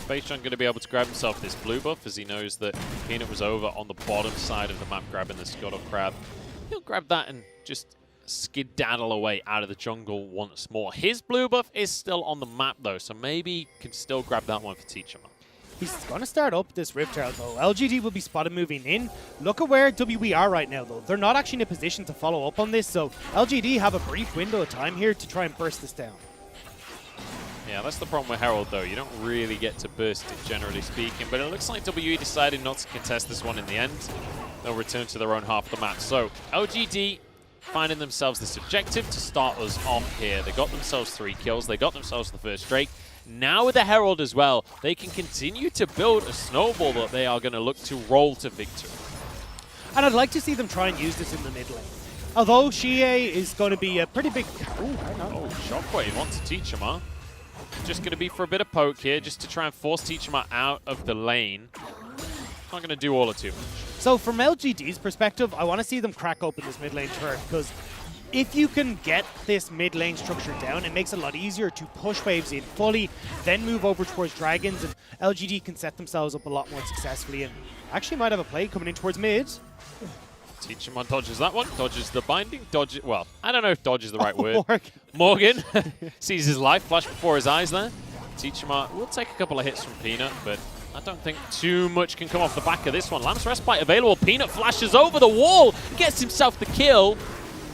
Beishang going to be able to grab himself this blue buff as he knows that Peanut was over on the bottom side of the map grabbing the Scuttle Crab. He'll grab that and just skedaddle away out of the jungle once more. His blue buff is still on the map though, so maybe can still grab that one for Teacher. He's going to start up this Rift Herald though. LGD will be spotted moving in. Look at where WE are right now though. They're not actually in a position to follow up on this, so LGD have a brief window of time here to try and burst this down. Yeah, that's the problem with Herald though. You don't really get to burst it generally speaking, but it looks like WE decided not to contest this one in the end. They'll return to their own half of the map. So LGD finding themselves this objective to start us off here. They got themselves 3 kills. They got themselves the first Drake. Now with the Herald as well, they can continue to build a snowball that they are going to look to roll to victory. And I'd like to see them try and use this in the mid lane. Although Xie is going to be a pretty big... Oh, Shockwave wants to teach him, huh? Just going to be for a bit of poke here, just to try and force Teachama out of the lane. Not going to do all or too much. So from LGD's perspective, I want to see them crack open this mid lane turret, because if you can get this mid lane structure down, it makes it a lot easier to push waves in fully, then move over towards dragons, and LGD can set themselves up a lot more successfully, and actually might have a play coming in towards mid. Teachama dodges that one, dodges the binding, dodges, well, I don't know if dodge is the right word. Morgan sees his life flash before his eyes there. Teachama will take a couple of hits from Peanut, but I don't think too much can come off the back of this one. Lance Respite available. Peanut flashes over the wall, gets himself the kill.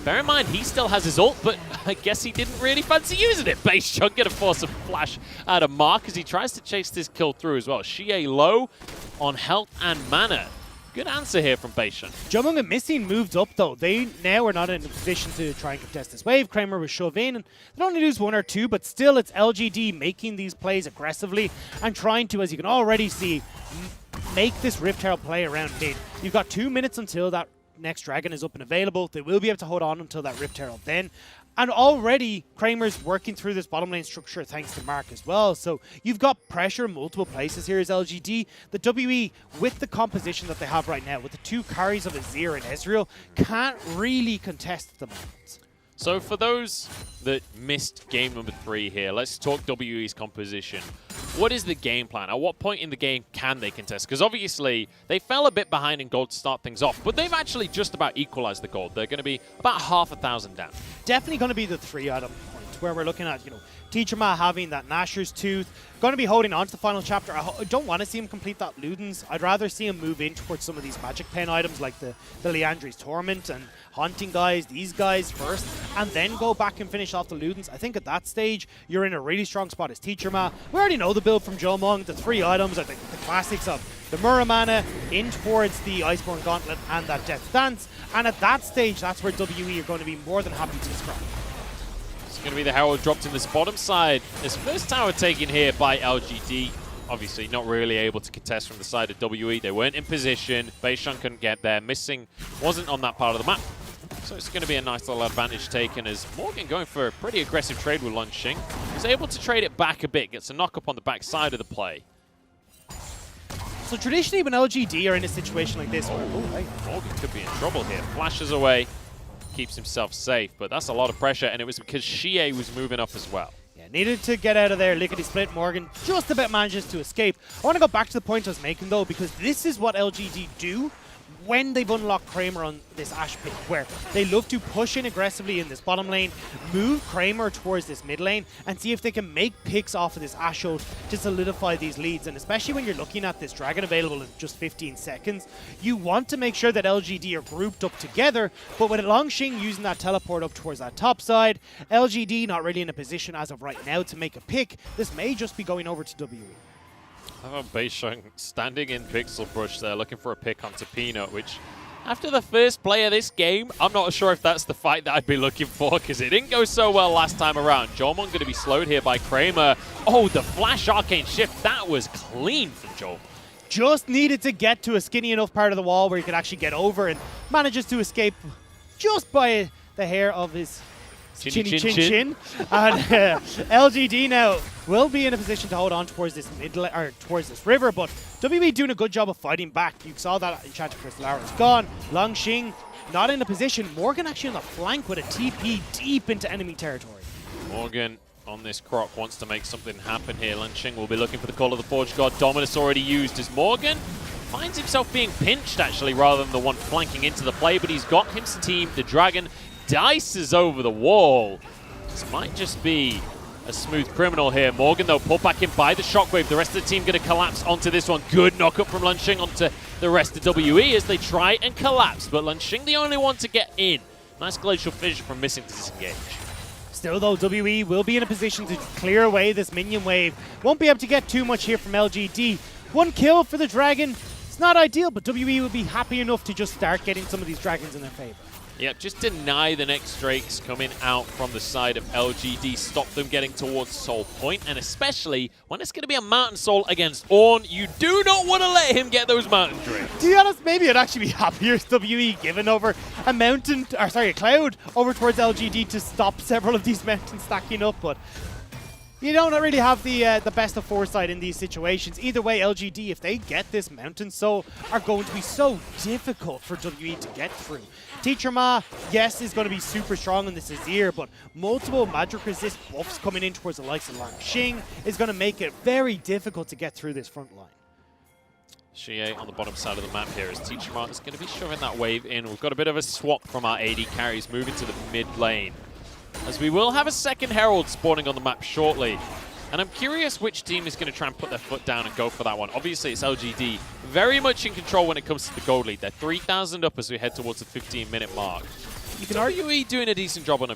Bear in mind, he still has his ult, but I guess he didn't really fancy using it. Beishang going to force a flash out of Mark as he tries to chase this kill through as well. Xie low on health and mana. Good answer here from Beishang. Jumong and Missing moved up though. They now are not in a position to try and contest this wave. Kramer was shove in, and they only lose 1 or 2, but still it's LGD making these plays aggressively and trying to, as you can already see, make this Rift Herald play around mid. You've got 2 minutes until that next dragon is up and available. They will be able to hold on until that Rift Herald then. And already, Kramer's working through this bottom lane structure thanks to Mark as well. So you've got pressure in multiple places here as LGD. The WE, with the composition that they have right now, with the 2 carries of Azir and Ezreal, can't really contest at the moment. So for those that missed game number 3 here, let's talk WE's composition. What is the game plan? At what point in the game can they contest? Because obviously they fell a bit behind in gold to start things off, but they've actually just about equalized the gold. They're going to be about 1,500 down. Definitely going to be the 3-item point where we're looking at, Teachama having that Nashor's Tooth, going to be holding on to the final chapter. I don't want to see him complete that Ludens. I'd rather see him move in towards some of these Magic Pen items like the Liandry's Torment and Haunting guys, these guys first, and then go back and finish off the Ludens. I think at that stage, you're in a really strong spot as Teachama. We already know the build from Jomong. The 3 items are the classics of the Muramana in towards the Iceborne Gauntlet and that Death Dance. And at that stage, that's where WE are going to be more than happy to scrap. It's going to be the Herald dropped in this bottom side. This first tower taken here by LGD. Obviously not really able to contest from the side of WE. They weren't in position. Beishang couldn't get there. Missing wasn't on that part of the map. So it's going to be a nice little advantage taken as Morgan going for a pretty aggressive trade with Longxing. He's able to trade it back a bit. Gets a knock up on the back side of the play. So traditionally when LGD are in a situation like this... Morgan could be in trouble here. Flashes away. keeps himself safe, but that's a lot of pressure, and it was because Xie was moving up as well. Yeah, needed to get out of there. Lickety-split. Morgan just about manages to escape. I want to go back to the point I was making, though, because this is what LGD do when they've unlocked Kramer on this Ashe pick, where they love to push in aggressively in this bottom lane, move Kramer towards this mid lane, and see if they can make picks off of this Ashe ult to solidify these leads. And especially when you're looking at this Dragon available in just 15 seconds, you want to make sure that LGD are grouped up together, but with Longxing using that teleport up towards that top side, LGD not really in a position as of right now to make a pick. This may just be going over to WE. Beisheng standing in Pixel Brush there, looking for a pick onto Peanut, which, after the first play of this game, I'm not sure if that's the fight that I'd be looking for, because it didn't go so well last time around. Jomon going to be slowed here by Kramer. Oh, the flash arcane shift, that was clean from Jomon. Just needed to get to a skinny enough part of the wall where he could actually get over, and manages to escape just by the hair of his chin. And LGD now will be in a position to hold on towards this towards this river, but WE doing a good job of fighting back. You saw that Enchanted Crystal Arrow is gone. Longxing not in a position. Morgan actually on the flank with a TP deep into enemy territory. Morgan on this Croc wants to make something happen here. Longxing will be looking for the Call of the Forge God. Dominus already used as Morgan finds himself being pinched actually rather than the one flanking into the play, but he's got his team, the Dragon. Dice is over the wall. This might just be a smooth criminal here. Morgan, though, pulled back in by the Shockwave. The rest of the team going to collapse onto this one. Good knock-up from Longxing onto the rest of WE as they try and collapse. But Longxing the only one to get in. Nice Glacial Fissure from missing to disengage. Still, though, WE will be in a position to clear away this minion wave. Won't be able to get too much here from LGD. One kill for the Dragon. It's not ideal, but WE will be happy enough to just start getting some of these Dragons in their favor. Yeah, just deny the next Drakes coming out from the side of LGD. Stop them getting towards Soul Point, and especially when it's going to be a Mountain Soul against Ornn, you do not want to let him get those Mountain Drakes. To be honest, maybe I'd actually be happier if WE given over a Cloud over towards LGD to stop several of these mountains stacking up, but you don't really have the best of foresight in these situations. Either way, LGD, if they get this Mountain Soul, are going to be so difficult for WE to get through. Teacher Ma, yes, is going to be super strong in this Azir, but multiple magic resist buffs coming in towards the likes of Longxing is going to make it very difficult to get through this front line. Xie on the bottom side of the map here as Teacher Ma is going to be shoving that wave in. We've got a bit of a swap from our AD carries moving to the mid lane, as we will have a second Herald spawning on the map shortly. And I'm curious which team is going to try and put their foot down and go for that one. Obviously, it's LGD. Very much in control when it comes to the gold lead. They're 3,000 up as we head towards the 15-minute mark. You can WE doing a decent job on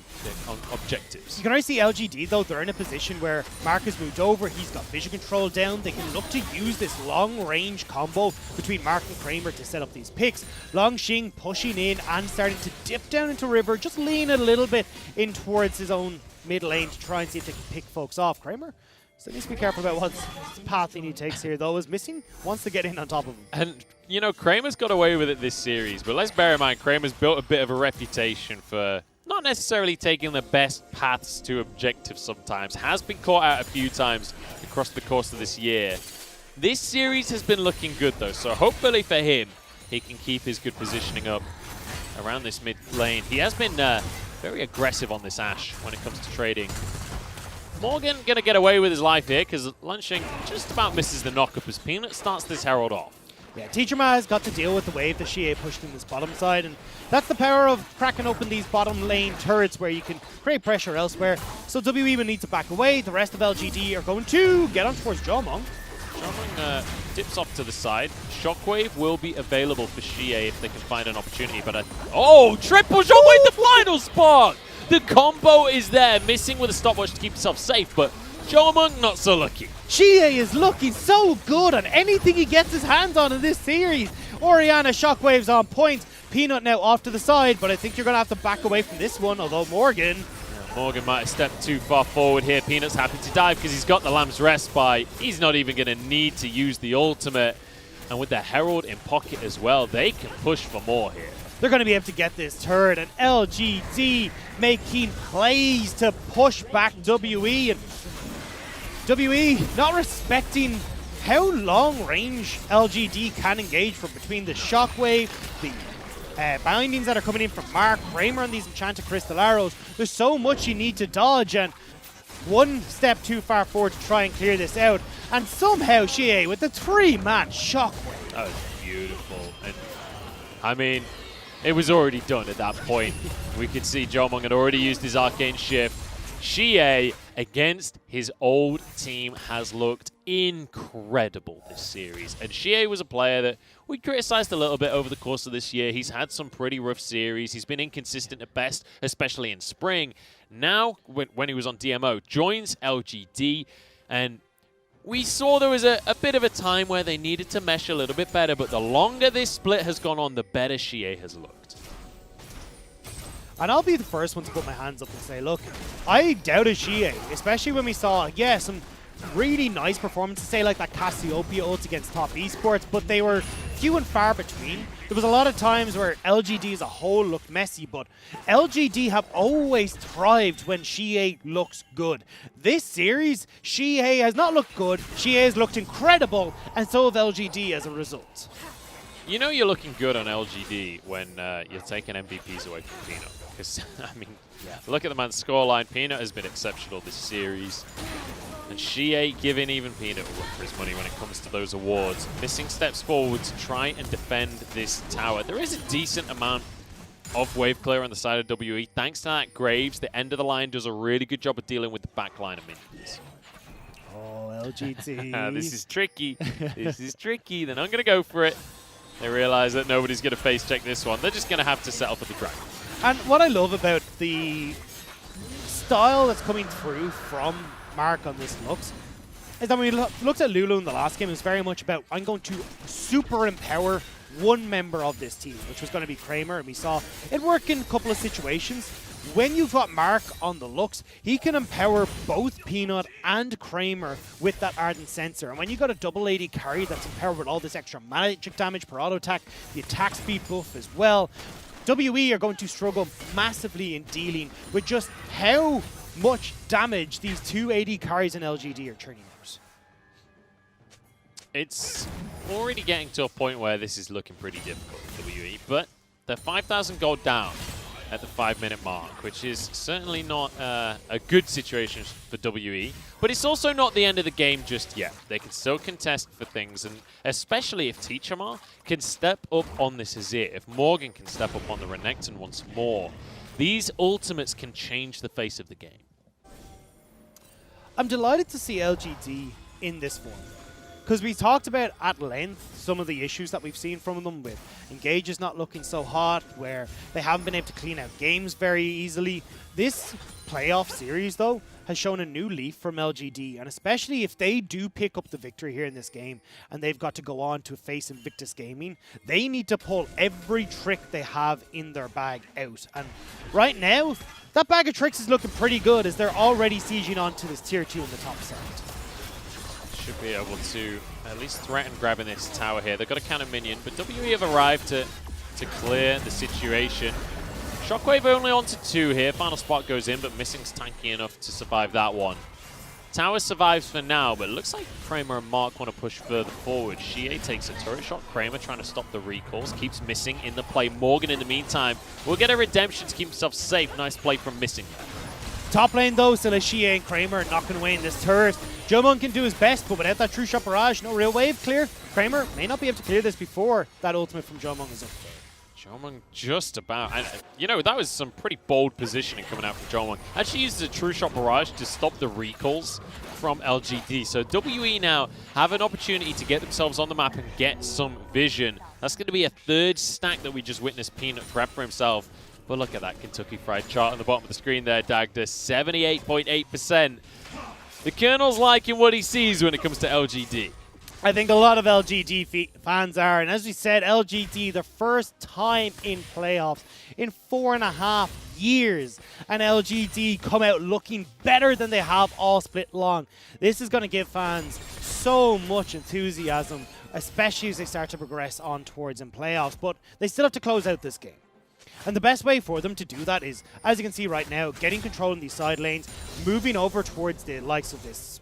objectives. You can already see LGD, though, they're in a position where Mark has moved over. He's got vision control down. They can look to use this long-range combo between Mark and Kramer to set up these picks. Longxing pushing in and starting to dip down into River, just lean a little bit in towards his own mid lane to try and see if they can pick folks off. Kramer still needs to be careful about what path he takes here, though, is missing, wants to get in on top of him. And, you know, Kramer's got away with it this series, but let's bear in mind, Kramer's built a bit of a reputation for not necessarily taking the best paths to objectives sometimes. Has been caught out a few times across the course of this year. This series has been looking good, though, so hopefully for him, he can keep his good positioning up around this mid lane. He has been very aggressive on this Ashe when it comes to trading. Morgan going to get away with his life here because Longxing just about misses the knock-up as Peanut starts this Herald off. Yeah, Teacher Ma has got to deal with the wave that Xie pushed in this bottom side, and that's the power of cracking open these bottom lane turrets where you can create pressure elsewhere. So WE will need to back away. The rest of LGD are going to get on towards Jomon. Jomon dips off to the side. Shockwave will be available for Xie if they can find an opportunity, but oh, triple Shockwave, the final spot! The combo is there, missing with a stopwatch to keep himself safe, but Jomon not so lucky. Xie is looking so good on anything he gets his hands on in this series. Orianna Shockwave's on point. Peanut now off to the side, but I think you're going to have to back away from this one, although Morgan might have stepped too far forward here. Peanut's happy to dive because he's got the Lamb's Respite. He's not even going to need to use the ultimate. And with the Herald in pocket as well, they can push for more here. They're going to be able to get this turret, and LGD making plays to push back WE. And WE not respecting how long range LGD can engage from between the Shockwave, the bindings that are coming in from Mark, Kramer, and these enchanted crystal arrows. There's so much you need to dodge, and one step too far forward to try and clear this out. And somehow Xie with the 3-man shockwave. That was beautiful. And I mean, it was already done at that point. We could see Jomong had already used his Arcane Shift. Xie against his old team has looked incredible this series. And Xie was a player that we criticized a little bit over the course of this year. He's had some pretty rough series. He's been inconsistent at best, especially in spring. Now, when he was on DMO, joins LGD, and we saw there was a bit of a time where they needed to mesh a little bit better, but the longer this split has gone on, the better Xie has looked. And I'll be the first one to put my hands up and say, look, I doubted Xie, especially when we saw, some really nice performances, say like that Cassiopeia ult against Top Esports, but they were few and far between. There was a lot of times where LGD as a whole looked messy, but LGD have always thrived when Xie looks good. This series, Xie has not looked good, Xie has looked incredible, and so have LGD as a result. You know you're looking good on LGD when you're taking MVPs away from Peanut. Because, I mean, look at the man's scoreline. Peanut has been exceptional this series. And Xie giving even Peanut a run for his money when it comes to those awards. Missing steps forward to try and defend this tower. There is a decent amount of wave clear on the side of WE. Thanks to that Graves, the end of the line does a really good job of dealing with the back line of minions. Oh, LGD. This is tricky. This is tricky. They're not going to go for it. They realize that nobody's going to face check this one. They're just going to have to settle for the dragon. And what I love about the style that's coming through from Mark on this Lux is that when we looked at Lulu in the last game, it was very much about, I'm going to super empower one member of this team, which was going to be Kramer, and we saw it work in a couple of situations. When you've got Mark on the Lux, he can empower both Peanut and Kramer with that Ardent Sensor. And when you got a double AD carry that's empowered with all this extra magic damage per auto attack, the attack speed buff as well, WE are going to struggle massively in dealing with just how much damage these two AD carries in LGD are turning out. It's already getting to a point where this is looking pretty difficult for WE, but they're 5,000 gold down at the 5-minute mark, which is certainly not a good situation for WE, but it's also not the end of the game just yet. They can still contest for things, and especially if Teachamar can step up on this Azir, if Morgan can step up on the Renekton once more, these ultimates can change the face of the game. I'm delighted to see LGD in this form, because we talked about at length some of the issues that we've seen from them with Engages not looking so hot, where they haven't been able to clean out games very easily. This playoff series, though, has shown a new leaf from LGD, and especially if they do pick up the victory here in this game and they've got to go on to face Invictus Gaming, they need to pull every trick they have in their bag out. And right now, that bag of tricks is looking pretty good as they're already sieging onto this tier 2 in the top side. Should be able to at least threaten grabbing this tower here. They've got a cannon minion, but WE have arrived to clear the situation. Shockwave only onto 2 here. Final spot goes in, but Missing's tanky enough to survive that one. Tower survives for now, but it looks like Kramer and Mark want to push further forward. Xie takes a turret shot. Kramer trying to stop the recalls. Keeps Missing in the play. Morgan in the meantime will get a redemption to keep himself safe. Nice play from Missing. Top lane though, still is Xie and Kramer knocking away in this turret. Jomon can do his best, but without that True Shot Barrage, no real wave clear. Kramer may not be able to clear this before that ultimate from Jomon is up there. Jomon just about, and you know, that was some pretty bold positioning coming out from Jomon. Actually used a True Shot Barrage to stop the recalls from LGD. So WE now have an opportunity to get themselves on the map and get some vision. That's going to be a third stack that we just witnessed Peanut grab for himself. But look at that Kentucky Fried chart on the bottom of the screen there, Dagda. 78.8%. The Colonel's liking what he sees when it comes to LGD. I think a lot of LGD fans are. And as we said, LGD, the first time in playoffs in 4.5 years. And LGD come out looking better than they have all split long. This is going to give fans so much enthusiasm, especially as they start to progress on towards in playoffs. But they still have to close out this game. And the best way for them to do that is, as you can see right now, getting control in these side lanes, moving over towards the likes of this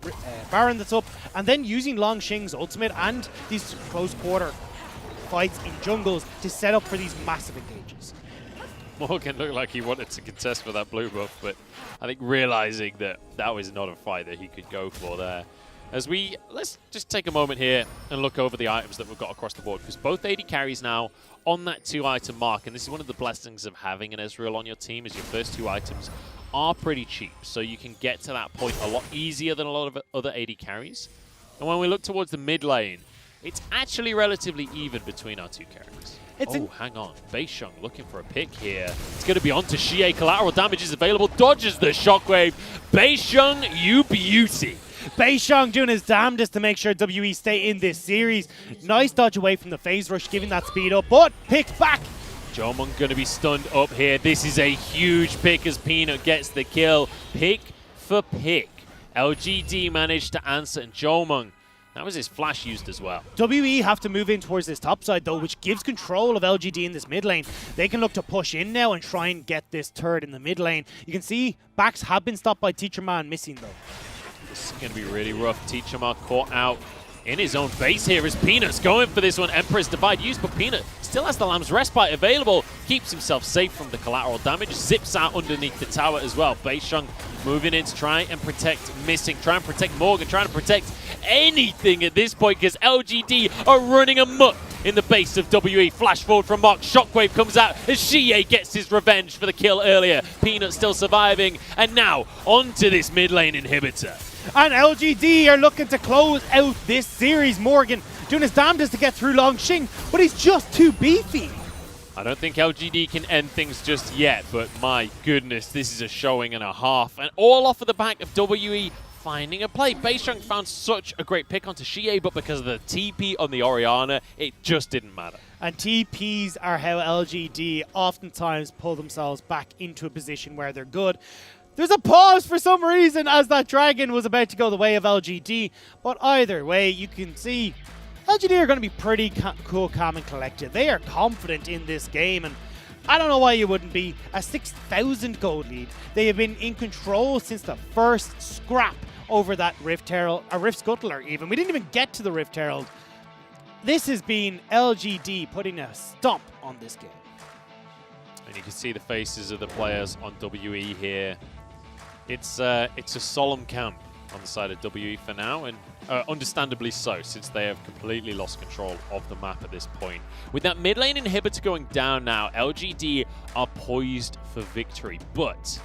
Baron that's up, and then using Long Xing's ultimate and these close quarter fights in jungles to set up for these massive engages. Morgan looked like he wanted to contest for that blue buff, but I think realizing that that was not a fight that he could go for there. Let's just take a moment here and look over the items that we've got across the board, because both AD carries now on that 2-item mark, and this is one of the blessings of having an Ezreal on your team, is your first 2 items are pretty cheap, so you can get to that point a lot easier than a lot of other AD carries. And when we look towards the mid lane, it's actually relatively even between our 2 carries. Hang on. Beisheng looking for a pick here. It's going to be on to Xie. Collateral damage is available. Dodges the shockwave. Beisheng, you beauty. Beisheng doing his damnedest to make sure WE stay in this series. Nice dodge away from the phase rush, giving that speed up, but picked back. Jomung going to be stunned up here. This is a huge pick as Peanut gets the kill. Pick for pick. LGD managed to answer, and Jomung, that was his flash used as well. WE have to move in towards this top side though, which gives control of LGD in this mid lane. They can look to push in now and try and get this turret in the mid lane. You can see backs have been stopped by Teacher Man missing though. This is going to be really rough. Teacher Man caught out in his own base here as Peanut's going for this one. Empress Divide used, but Peanut still has the Lamb's Respite available. Keeps himself safe from the collateral damage. Zips out underneath the tower as well. Beisheng moving in to try and protect Missing. Try and protect Morgan. Trying to protect anything at this point because LGD are running amok in the base of WE. Flash forward from Mark. Shockwave comes out as Xie gets his revenge for the kill earlier. Peanut still surviving. And now onto this mid lane inhibitor. And LGD are looking to close out this series. Morgan doing his damnedest to get through Longxing, but he's just too beefy. I don't think LGD can end things just yet, but my goodness, this is a showing and a half. And all off of the back of WE finding a play. Beisheng found such a great pick onto Xie, but because of the TP on the Orianna, it just didn't matter. And TPs are how LGD oftentimes pull themselves back into a position where they're good. There's a pause for some reason as that dragon was about to go the way of LGD. But either way, you can see LGD are going to be pretty cool, calm, and collected. They are confident in this game, and I don't know why you wouldn't be. A 6,000 gold lead. They have been in control since the first scrap over that Rift Herald, a Rift Scuttler even. We didn't even get to the Rift Herald. This has been LGD putting a stomp on this game. And you can see the faces of the players on WE here. It's a solemn camp on the side of WE for now, and understandably so, since they have completely lost control of the map at this point. With that mid lane inhibitor going down now, LGD are poised for victory, but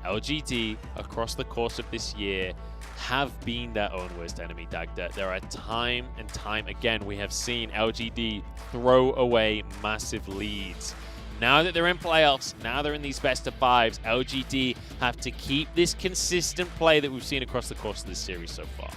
LGD, across the course of this year, have been their own worst enemy, Dagda. There are time and time again we have seen LGD throw away massive leads. Now that they're in playoffs, now they're in these best of fives, LGD have to keep this consistent play that we've seen across the course of this series so far.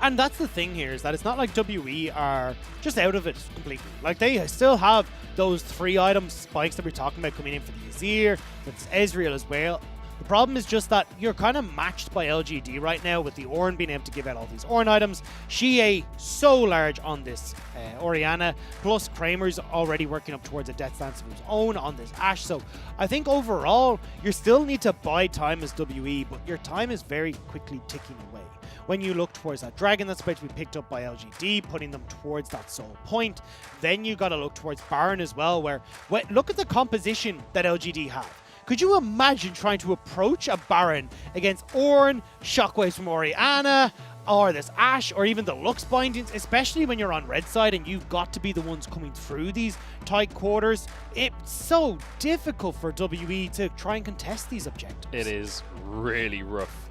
And that's the thing here, is that it's not like WE are just out of it completely. Like, they still have those 3-item spikes that we're talking about coming in for the Azir, that's Ezreal as well. The problem is just that you're kind of matched by LGD right now with the Ornn being able to give out all these Ornn items. Xie so large on this Orianna, plus Kramer's already working up towards a Death Dance of his own on this Ashe. So I think overall, you still need to buy time as WE, but your time is very quickly ticking away. When you look towards that dragon that's about to be picked up by LGD, putting them towards that soul point, then you got to look towards Baron as well, where look at the composition that LGD have. Could you imagine trying to approach a Baron against Ornn, Shockwaves from Orianna, or this Ashe, or even the Lux bindings, especially when you're on red side and you've got to be the ones coming through these tight quarters? It's so difficult for WE to try and contest these objectives. It is really rough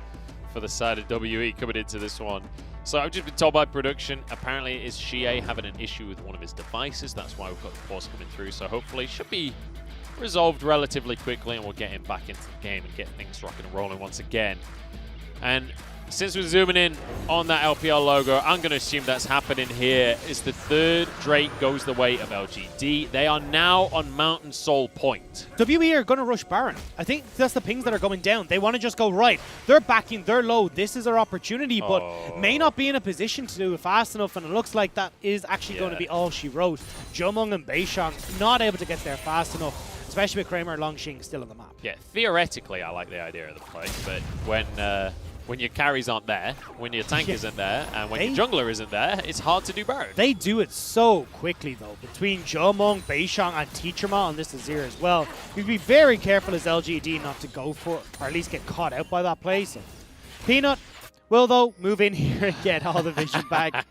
for the side of WE coming into this one. So I've just been told by production, apparently it's Xie having an issue with one of his devices. That's why we've got the pause coming through. So hopefully it should be resolved relatively quickly and we'll get him back into the game and get things rocking and rolling once again. And since we're zooming in on that LPL logo, I'm going to assume that's happening here. Is the third Drake goes the way of LGD. They are now on Mountain Soul Point. WE are going to rush Baron. I think that's the pings that are going down. They want to just go right. They're backing, they're low. This is their opportunity, but may not be in a position to do it fast enough, and it looks like that is actually going to be all she wrote. Jomung and Beisheng not able to get there fast enough, especially with Kramer and Longxing still on the map. Yeah, theoretically, I like the idea of the play, but when when your carries aren't there, when your tank isn't there, and when your jungler isn't there, it's hard to do Baron. They do it so quickly, though. Between Jomong, Beishang, and Teacher Ma on this Azir as well. You'd be very careful as LGD not to go for, or at least get caught out by that play. So Peanut will, though, move in here and get all the vision back.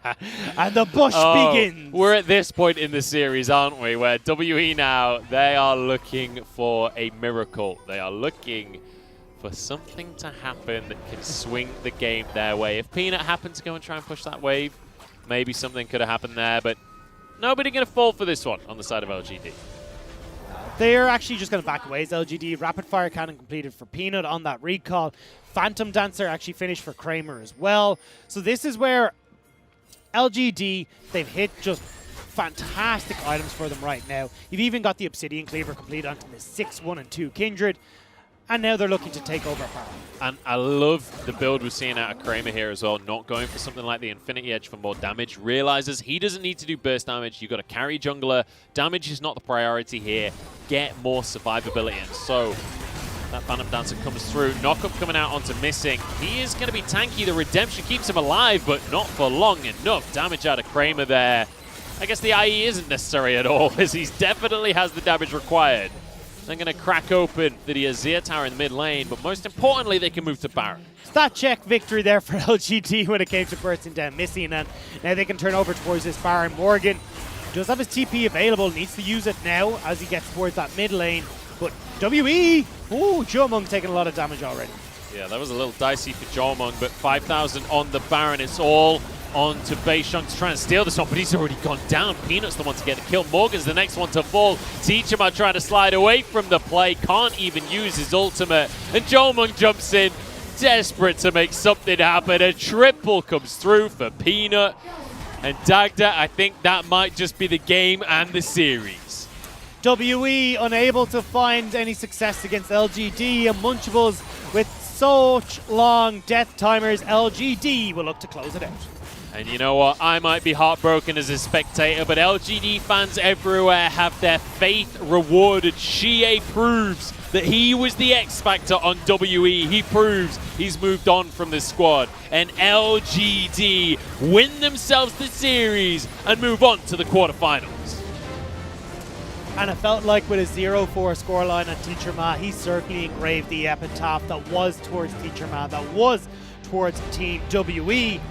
And the push begins. We're at this point in the series, aren't we, where WE now, they are looking for a miracle. They are looking for something to happen that can swing the game their way. If Peanut happened to go and try and push that wave, maybe something could have happened there, but nobody going to fall for this one on the side of LGD. They're actually just going to back away as LGD. Rapid Fire Cannon completed for Peanut on that recall. Phantom Dancer actually finished for Kramer as well. So this is where LGD, they've hit just fantastic items for them right now. You've even got the Obsidian Cleaver complete onto the 6-1 and 2 Kindred. And now they're looking to take over Baron. And I love the build we're seeing out of Kramer here as well, not going for something like the Infinity Edge for more damage. Realizes he doesn't need to do burst damage. You've got to carry jungler. Damage is not the priority here. Get more survivability. And so that Phantom Dancer comes through. Knockup coming out onto Missing. He is going to be tanky. The Redemption keeps him alive, but not for long enough. Damage out of Kramer there. I guess the IE isn't necessary at all, as he definitely has the damage required. They're going to crack open the Azir Tower in the mid lane, but most importantly, they can move to Baron. Stat check victory there for LGD when it came to bursting down Missing, and now they can turn over towards this Baron. Morgan does have his TP available, needs to use it now as he gets towards that mid lane, but WE, Jomong taking a lot of damage already. Yeah, that was a little dicey for Jomong, but 5,000 on the Baron. It's all on to Beishang to try and steal this one, but he's already gone down. Peanut's the one to get the kill. Morgan's the next one to fall. Teacher Ma trying to slide away from the play. Can't even use his ultimate. And Jomong jumps in, desperate to make something happen. A triple comes through for Peanut. And Dagda, I think that might just be the game and the series. WE unable to find any success against LGD, and Munchables with such long death timers. LGD will look to close it out. And you know what? I might be heartbroken as a spectator, but LGD fans everywhere have their faith rewarded. Xie proves that he was the X factor on WE. He proves he's moved on from the squad. And LGD win themselves the series and move on to the quarterfinals. And it felt like with a 0-4 scoreline on Teacher Ma, he certainly engraved the epitaph that was towards Teacher Ma, that was towards Team WE.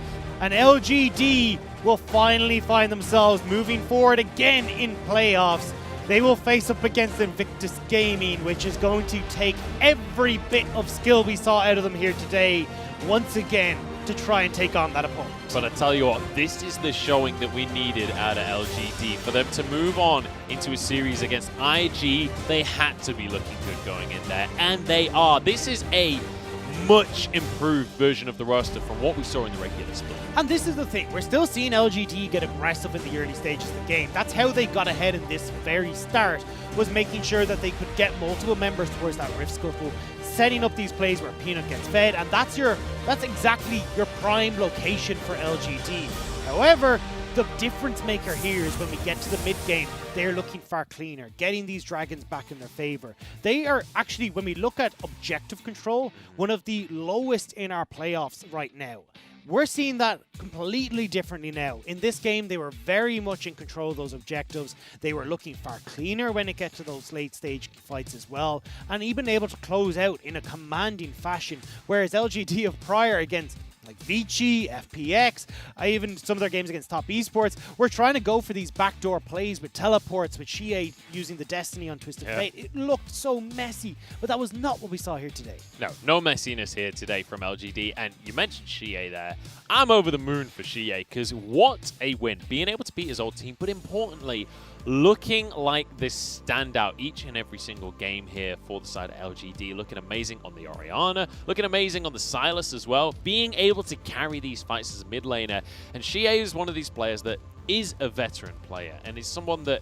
And LGD will finally find themselves moving forward again in playoffs. They will face up against Invictus Gaming, which is going to take every bit of skill we saw out of them here today once again to try and take on that opponent. But I tell you what, this is the showing that we needed out of LGD. For them to move on into a series against IG, they had to be looking good going in there, and they are. This is a much improved version of the roster from what we saw in the regular split. And this is the thing, we're still seeing LGD get aggressive in the early stages of the game. That's how they got ahead in this very start, was making sure that they could get multiple members towards that Rift Scuffle, setting up these plays where Peanut gets fed, and that's exactly your prime location for LGD. However, the difference maker here is when we get to the mid game, they're looking far cleaner, getting these dragons back in their favor. They are actually, when we look at objective control, one of the lowest in our playoffs right now. We're seeing that completely differently now. In this game, they were very much in control of those objectives. They were looking far cleaner when it gets to those late stage fights as well, and even able to close out in a commanding fashion, whereas LGD of prior against like Vici, FPX, even some of their games against Top Esports, we're trying to go for these backdoor plays with teleports, with Xie using the Destiny on Twisted Fate. It looked so messy, but that was not what we saw here today. No messiness here today from LGD, and you mentioned Xie there. I'm over the moon for Xie, because what a win. Being able to beat his old team, but importantly, looking like this standout each and every single game here for the side of LGD. Looking amazing on the Orianna, looking amazing on the Sylas as well. Being able to carry these fights as a mid laner. And Xie is one of these players that is a veteran player and is someone that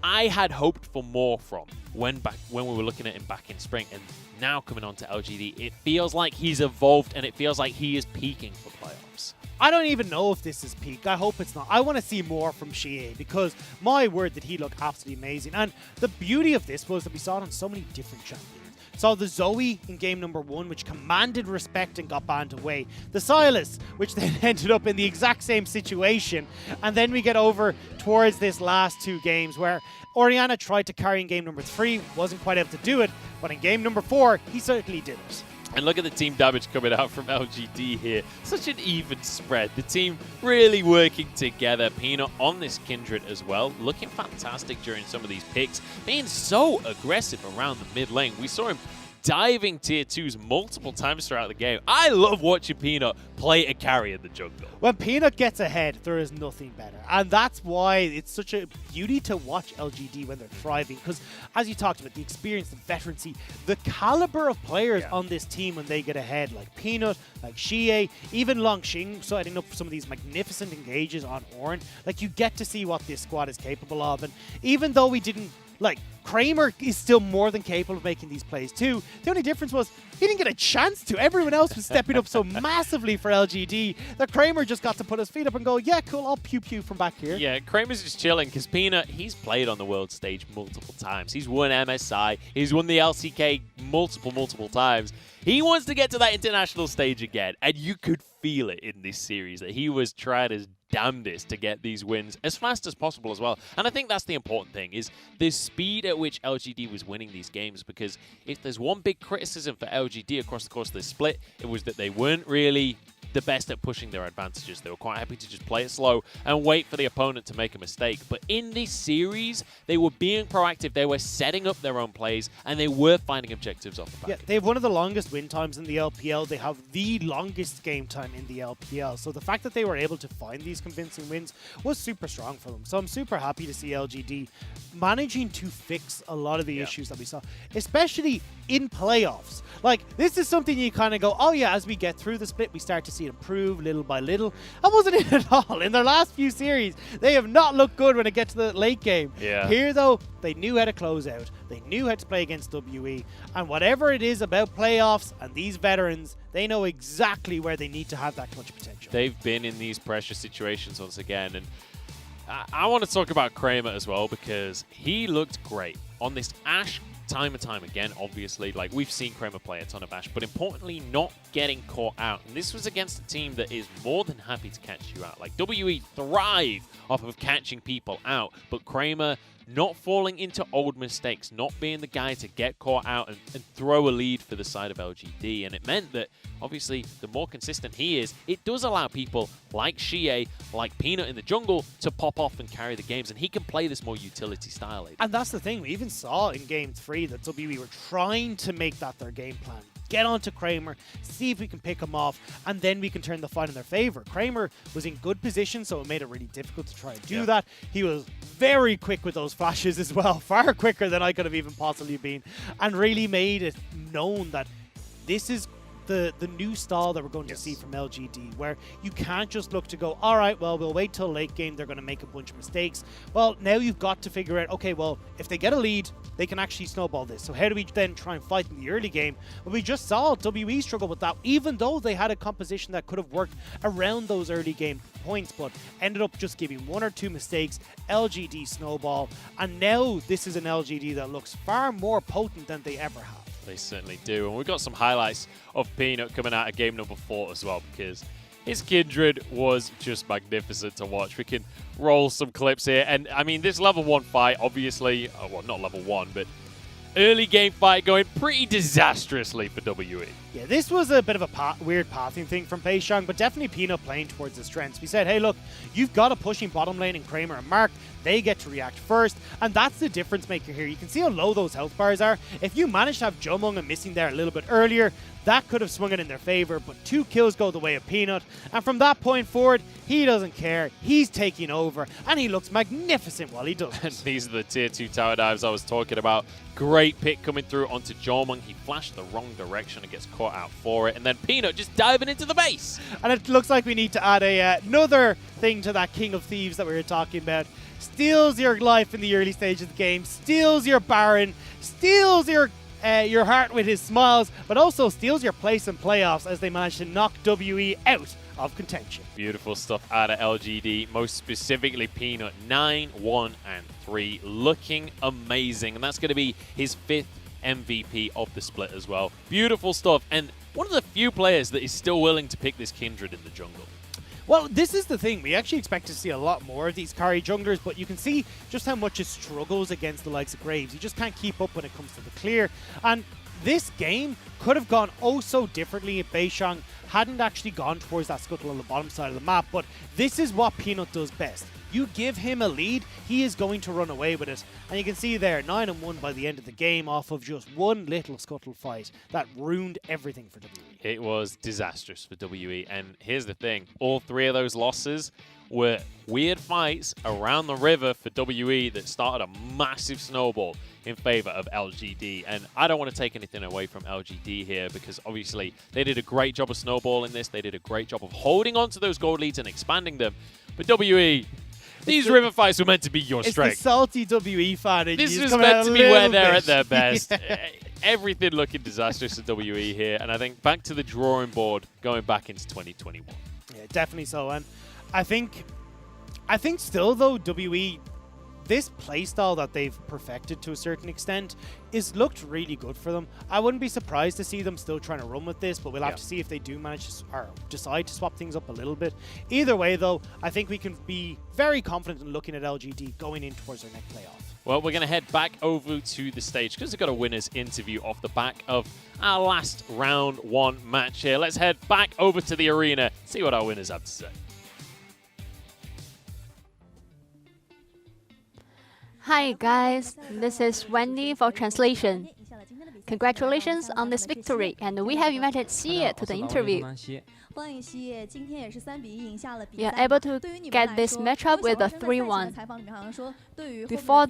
I had hoped for more from when we were looking at him back in spring. And now coming on to LGD, it feels like he's evolved and it feels like he is peaking for playoffs. I don't even know if this is peak. I hope it's not. I want to see more from Xie, because my word did he look absolutely amazing. And the beauty of this was that we saw it on so many different champions. Saw the Zoe in game number 1, which commanded respect and got banned away. The Silas, which then ended up in the exact same situation. And then we get over towards this last 2 games where Orianna tried to carry in game number 3, wasn't quite able to do it, but in game number 4, he certainly did it. And look at the team damage coming out from LGD here. Such an even spread. The team really working together. Peanut on this Kindred as well. Looking fantastic during some of these picks. Being so aggressive around the mid lane. We saw him diving tier 2s multiple times throughout the game. I love watching Peanut play a carry in the jungle. When Peanut gets ahead, there is nothing better. And that's why it's such a beauty to watch LGD when they're thriving. Because as you talked about, the experience, the veterancy, the caliber of players on this team when they get ahead, like Peanut, like Xie, even Longxing setting up for some of these magnificent engages on Ornn. Like, you get to see what this squad is capable of. And even though we didn't, like, Kramer is still more than capable of making these plays too. The only difference was he didn't get a chance to. Everyone else was stepping up so massively for LGD that Kramer just got to put his feet up and go, yeah, cool, I'll pew-pew from back here. Yeah, Kramer's just chilling because Peanut, he's played on the world stage multiple times. He's won MSI. He's won the LCK multiple times. He wants to get to that international stage again, and you could feel it in this series that he was trying his damnedest to get these wins as fast as possible as well. And I think that's the important thing, is the speed at which LGD was winning these games, because if there's one big criticism for LGD across the course of this split, it was that they weren't really the best at pushing their advantages. They were quite happy to just play it slow and wait for the opponent to make a mistake. But in this series, they were being proactive. They were setting up their own plays, and they were finding objectives off the back. Yeah, they have one of the longest win times in the LPL. They have the longest game time in the LPL. So the fact that they were able to find these convincing wins was super strong for them. So I'm super happy to see LGD managing to fix a lot of the issues that we saw, especially in playoffs. Like, this is something you kind of go, oh yeah, as we get through the split, we start to see it improve little by little. That wasn't it at all. In their last few series, they have not looked good when it gets to the late game. Yeah. Here, though, they knew how to close out. They knew how to play against WE. And whatever it is about playoffs and these veterans, they know exactly where they need to have that clutch potential. They've been in these pressure situations once again, and I want to talk about Kramer as well, because he looked great on this Ashe time and time again. Obviously, like, we've seen Kramer play a ton of Ashe, but importantly, not getting caught out. And this was against a team that is more than happy to catch you out. Like, WE thrive off of catching people out, but Kramer not falling into old mistakes, not being the guy to get caught out and throw a lead for the side of LGD. And it meant that, obviously, the more consistent he is, it does allow people like Xie, like Peanut in the jungle, to pop off and carry the games. And he can play this more utility style. And that's the thing. We even saw in Game 3 that WE were trying to make that their game plan. Get onto Kramer, see if we can pick him off, and then we can turn the fight in their favor. Kramer was in good position, so it made it really difficult to try and do that. He was very quick with those flashes as well, far quicker than I could have even possibly been, and really made it known that this is the new style that we're going to see from LGD, where you can't just look to go, all right, well, we'll wait till late game, they're going to make a bunch of mistakes. Well, now you've got to figure out, okay, well, if they get a lead, they can actually snowball this. So how do we then try and fight in the early game? Well, we just saw WE struggle with that, even though they had a composition that could have worked around those early game points, but ended up just giving 1 or 2 mistakes. LGD snowball, and now this is an LGD that looks far more potent than they ever have. They certainly do. And we've got some highlights of Peanut coming out of game number 4 as well, because his Kindred was just magnificent to watch. We can roll some clips here. And, I mean, this level 1 fight, obviously, well, not level 1, but early game fight going pretty disastrously for WE. Yeah, this was a bit of a weird pathing thing from Peixiong, but definitely Peanut playing towards his strengths. We said, hey, look, you've got a pushing bottom lane in Kramer and Mark. They get to react first, and that's the difference maker here. You can see how low those health bars are. If you managed to have Jomung missing there a little bit earlier, that could have swung it in their favor, but 2 kills go the way of Peanut, and from that point forward, he doesn't care. He's taking over, and he looks magnificent while he does it. These are the tier 2 tower dives I was talking about. Great pick coming through onto Jomung. He flashed the wrong direction and gets caught out for it, and then Peanut just diving into the base. And it looks like we need to add another thing to that King of Thieves that we were talking about. Steals your life in the early stage of the game, steals your Baron, steals your heart with his smiles, but also steals your place in playoffs as they manage to knock WE out of contention. Beautiful stuff out of LGD, most specifically Peanut, 9, 1, and 3, looking amazing. And that's going to be his 5th MVP of the split as well. Beautiful stuff, and one of the few players that is still willing to pick this Kindred in the jungle. Well, this is the thing. We actually expect to see a lot more of these carry junglers, but you can see just how much it struggles against the likes of Graves. He just can't keep up when it comes to the clear. And this game could have gone oh so differently if Beishang hadn't actually gone towards that scuttle on the bottom side of the map. But this is what Peanut does best. You give him a lead, he is going to run away with it. And you can see there, 9-1 by the end of the game off of just one little scuttle fight that ruined everything for WE. It was disastrous for WE, and here's the thing. All 3 of those losses were weird fights around the river for WE that started a massive snowball in favor of LGD. And I don't want to take anything away from LGD here, because obviously they did a great job of snowballing this. They did a great job of holding on to those gold leads and expanding them. But WE, these river fights were meant to be your strength. It's the salty WE fan. This was meant to be where they're at their best. Everything looking disastrous at WE here. And I think back to the drawing board going back into 2021. Yeah, definitely so. And I think still though, WE, this playstyle that they've perfected to a certain extent is looked really good for them. I wouldn't be surprised to see them still trying to run with this, but we'll have to see if they do manage to or decide to swap things up a little bit. Either way though, I think we can be very confident in looking at LGD going in towards their next playoff. Well, we're going to head back over to the stage because we've got a winner's interview off the back of our last round 1 match here. Let's head back over to the arena, see what our winners have to say. Hi guys, this is Wendy for translation. Congratulations on this victory, and we have invited Xie to the interview. You are able to get this matchup with a 3-1. Before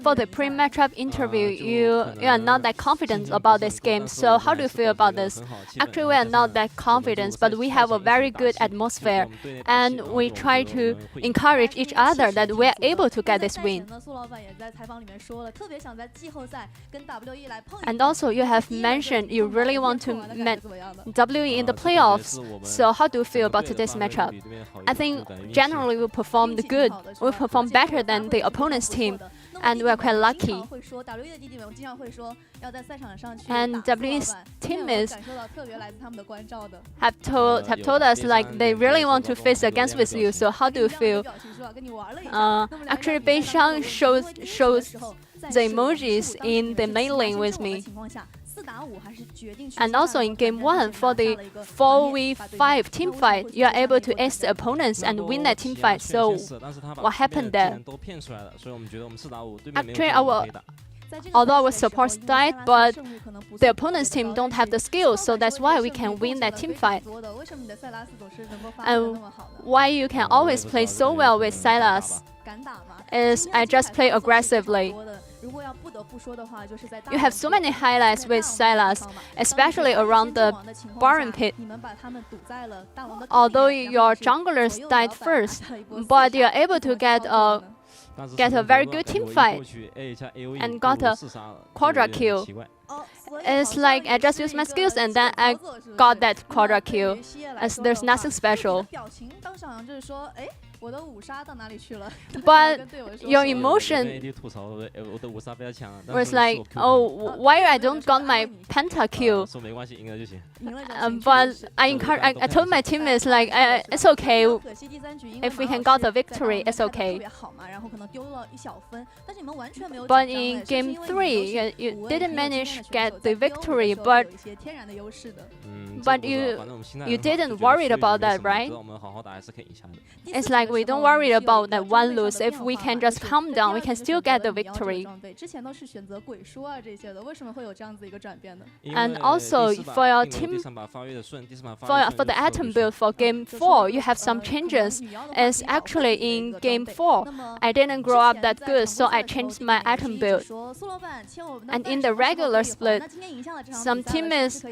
for the pre-matchup interview, you are not that confident about this game. So how do you feel about this? Actually, we are not that confident, but we have a very good atmosphere, and we try to encourage each other that we are able to get this win. And also, you have mentioned you really want to meet WE in the playoffs. So how do you feel about today's matchup? I think generally we performed good. We performed better than the opponent's team, and we are quite lucky. And WE's teammates have told us like they really want to face against with you. So how do you feel? Actually, Beishang shows the emojis in the main lane with me. And also in game 1, for the 4v5 team fight, you are able to ace the opponents and win that team fight. So what happened there? Actually, although our supports died, but the opponent's team don't have the skills, so that's why we can win that team fight. And why you can always play so well with Sylas is I just play aggressively. You have so many highlights with Sylas, especially around the Baron pit. Although your junglers died first, but you are able to get a very good team fight and got a quadra kill. It's like I just used my skills and then I got that quadra kill, as there's nothing special. But your emotion was like, oh, why I don't got my penta kill? But I told my teammates like, it's okay. If we can get the victory, it's okay. But in game 3, you didn't manage to get the victory, but you didn't worry about that, right? It's like we don't worry about that one lose. If we can just calm down, we can still get the victory. And also for your team, for the item build for game 4, you have some changes. It's actually in game 4, I didn't grow up that good, so I changed my item build. And in the regular split, some teammates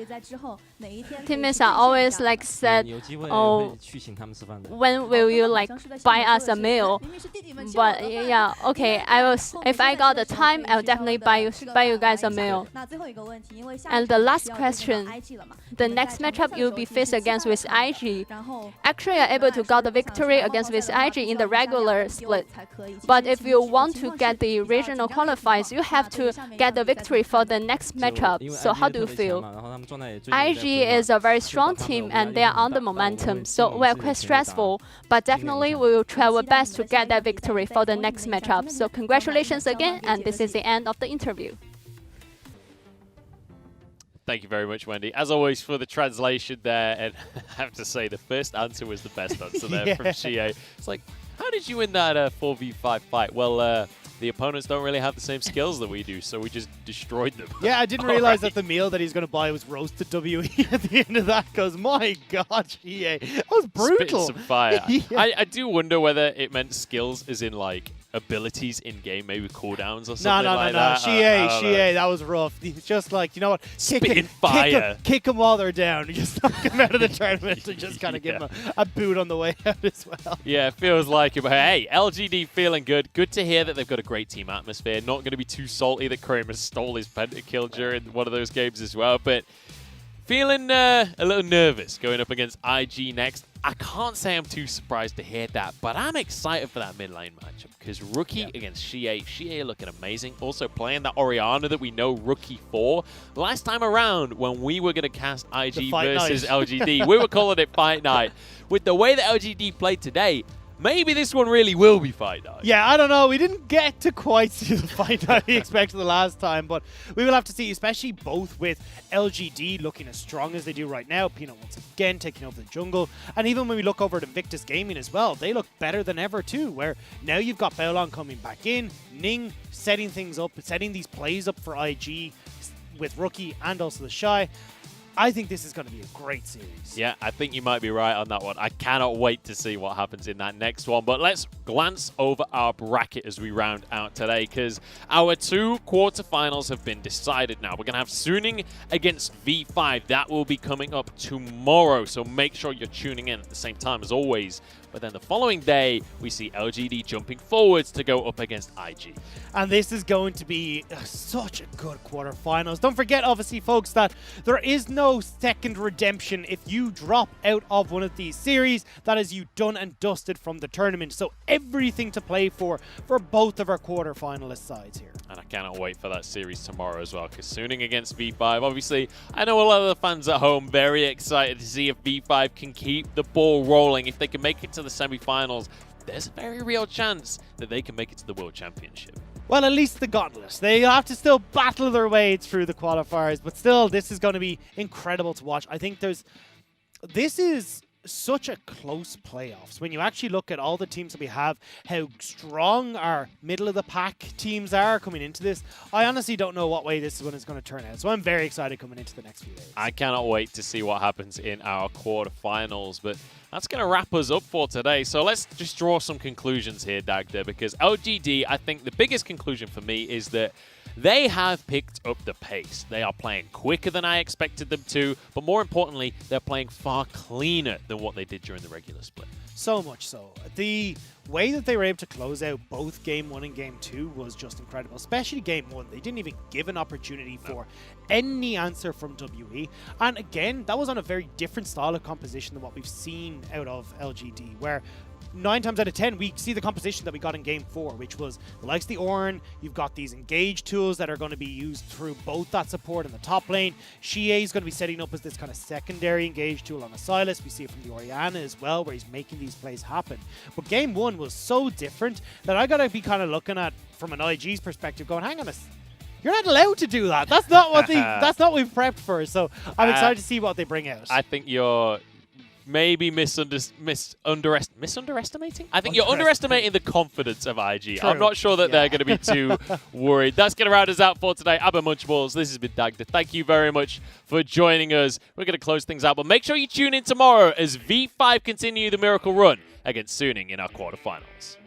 are always like said, oh, when will you like buy us a meal. But yeah, okay, if I got the time, I'll definitely buy you guys a meal. And the last question, the next matchup you'll be faced against with IG. Actually, you're able to get the victory against with IG in the regular split. But if you want to get the regional qualifiers, you have to get the victory for the next matchup. So how do you feel? IG is a very strong team and they are on the momentum, so we're quite stressful. But definitely we will try our best to get that victory for the next matchup. So congratulations again, and this is the end of the interview. Thank you very much, Wendy. As always, for the translation there, and I have to say the first answer was the best answer there from Xie. It's like, how did you win that 4v5 fight? Well, the opponents don't really have the same skills that we do, so we just destroyed them. Yeah, I didn't realize that the meal that he's going to buy was roasted WE at the end of that, because my god, Xie, that was brutal. Spitting some fire. Yeah. I do wonder whether it meant skills as in like abilities in game, maybe cooldowns or something like that. No. Xie, that was rough. He's just like, you know what? Kick him while they're down. Just knock him out of the tournament and just kind of give him a boot on the way out as well. Yeah, it feels like it. But hey, LGD feeling good. Good to hear that they've got a great team atmosphere. Not going to be too salty that Kramer stole his pentakill during one of those games as well. But feeling a little nervous going up against IG next. I can't say I'm too surprised to hear that, but I'm excited for that mid lane matchup because Rookie against Xie. Xie looking amazing. Also playing that Orianna that we know Rookie for. Last time around when we were going to cast IG versus LGD, we were calling it Fight Night. With the way that LGD played today, maybe this one really will be Fight Night. Yeah, I don't know. We didn't get to quite see the Fight Night we expected the last time, but we will have to see, especially both with LGD looking as strong as they do right now. Peanut once again taking over the jungle. And even when we look over at Invictus Gaming as well, they look better than ever too, where now you've got Baolong coming back in, Ning setting things up, setting these plays up for IG with Rookie and also the Shy. I think this is going to be a great series. Yeah, I think you might be right on that one. I cannot wait to see what happens in that next one. But let's glance over our bracket as we round out today, because our 2 quarterfinals have been decided now. We're going to have Suning against V5. That will be coming up tomorrow, so make sure you're tuning in at the same time as always. But then the following day, we see LGD jumping forwards to go up against IG. And this is going to be such a good quarterfinals. Don't forget, obviously, folks, that there is no second redemption if you drop out of one of these series. That is you done and dusted from the tournament. So everything to play for both of our quarterfinalist sides here. And I cannot wait for that series tomorrow as well, because Suning against V5, obviously, I know a lot of the fans at home very excited to see if V5 can keep the ball rolling. If they can make it to the semi-finals, there's a very real chance that they can make it to the World Championship. Well, at least the Gauntlet. They have to still battle their way through the qualifiers, but still, this is going to be incredible to watch. I think this is such a close playoffs. When you actually look at all the teams that we have, how strong our middle-of-the-pack teams are coming into this, I honestly don't know what way this one is going to turn out. So I'm very excited coming into the next few days. I cannot wait to see what happens in our quarterfinals, but that's going to wrap us up for today. So let's just draw some conclusions here, Dagda, because LGD, I think the biggest conclusion for me is that they have picked up the pace. They are playing quicker than I expected them to, but more importantly, they're playing far cleaner than what they did during the regular split. So much so. The way that they were able to close out both Game 1 and Game 2 was just incredible, especially Game 1. They didn't even give an opportunity for any answer from WE. And again, that was on a very different style of composition than what we've seen out of LGD, where 9 times out of 10, we see the composition that we got in Game 4, which was the likes of the Ornn. You've got these engage tools that are going to be used through both that support and the top lane. Xie is going to be setting up as this kind of secondary engage tool on the Sylas. We see it from the Orianna as well, where he's making these plays happen. But Game 1 was so different that I got to be kind of looking at, from an IG's perspective, going, hang on a you're not allowed to do that. That's not what that's not what we've prepped for. So I'm excited to see what they bring out. I think you're maybe underestimating? I think you're underestimating the confidence of IG. True. I'm not sure that they're going to be too worried. That's going to round us out for today. I've been Munchables. This has been Dagda. Thank you very much for joining us. We're going to close things out, but make sure you tune in tomorrow as V5 continue the miracle run against Suning in our quarterfinals.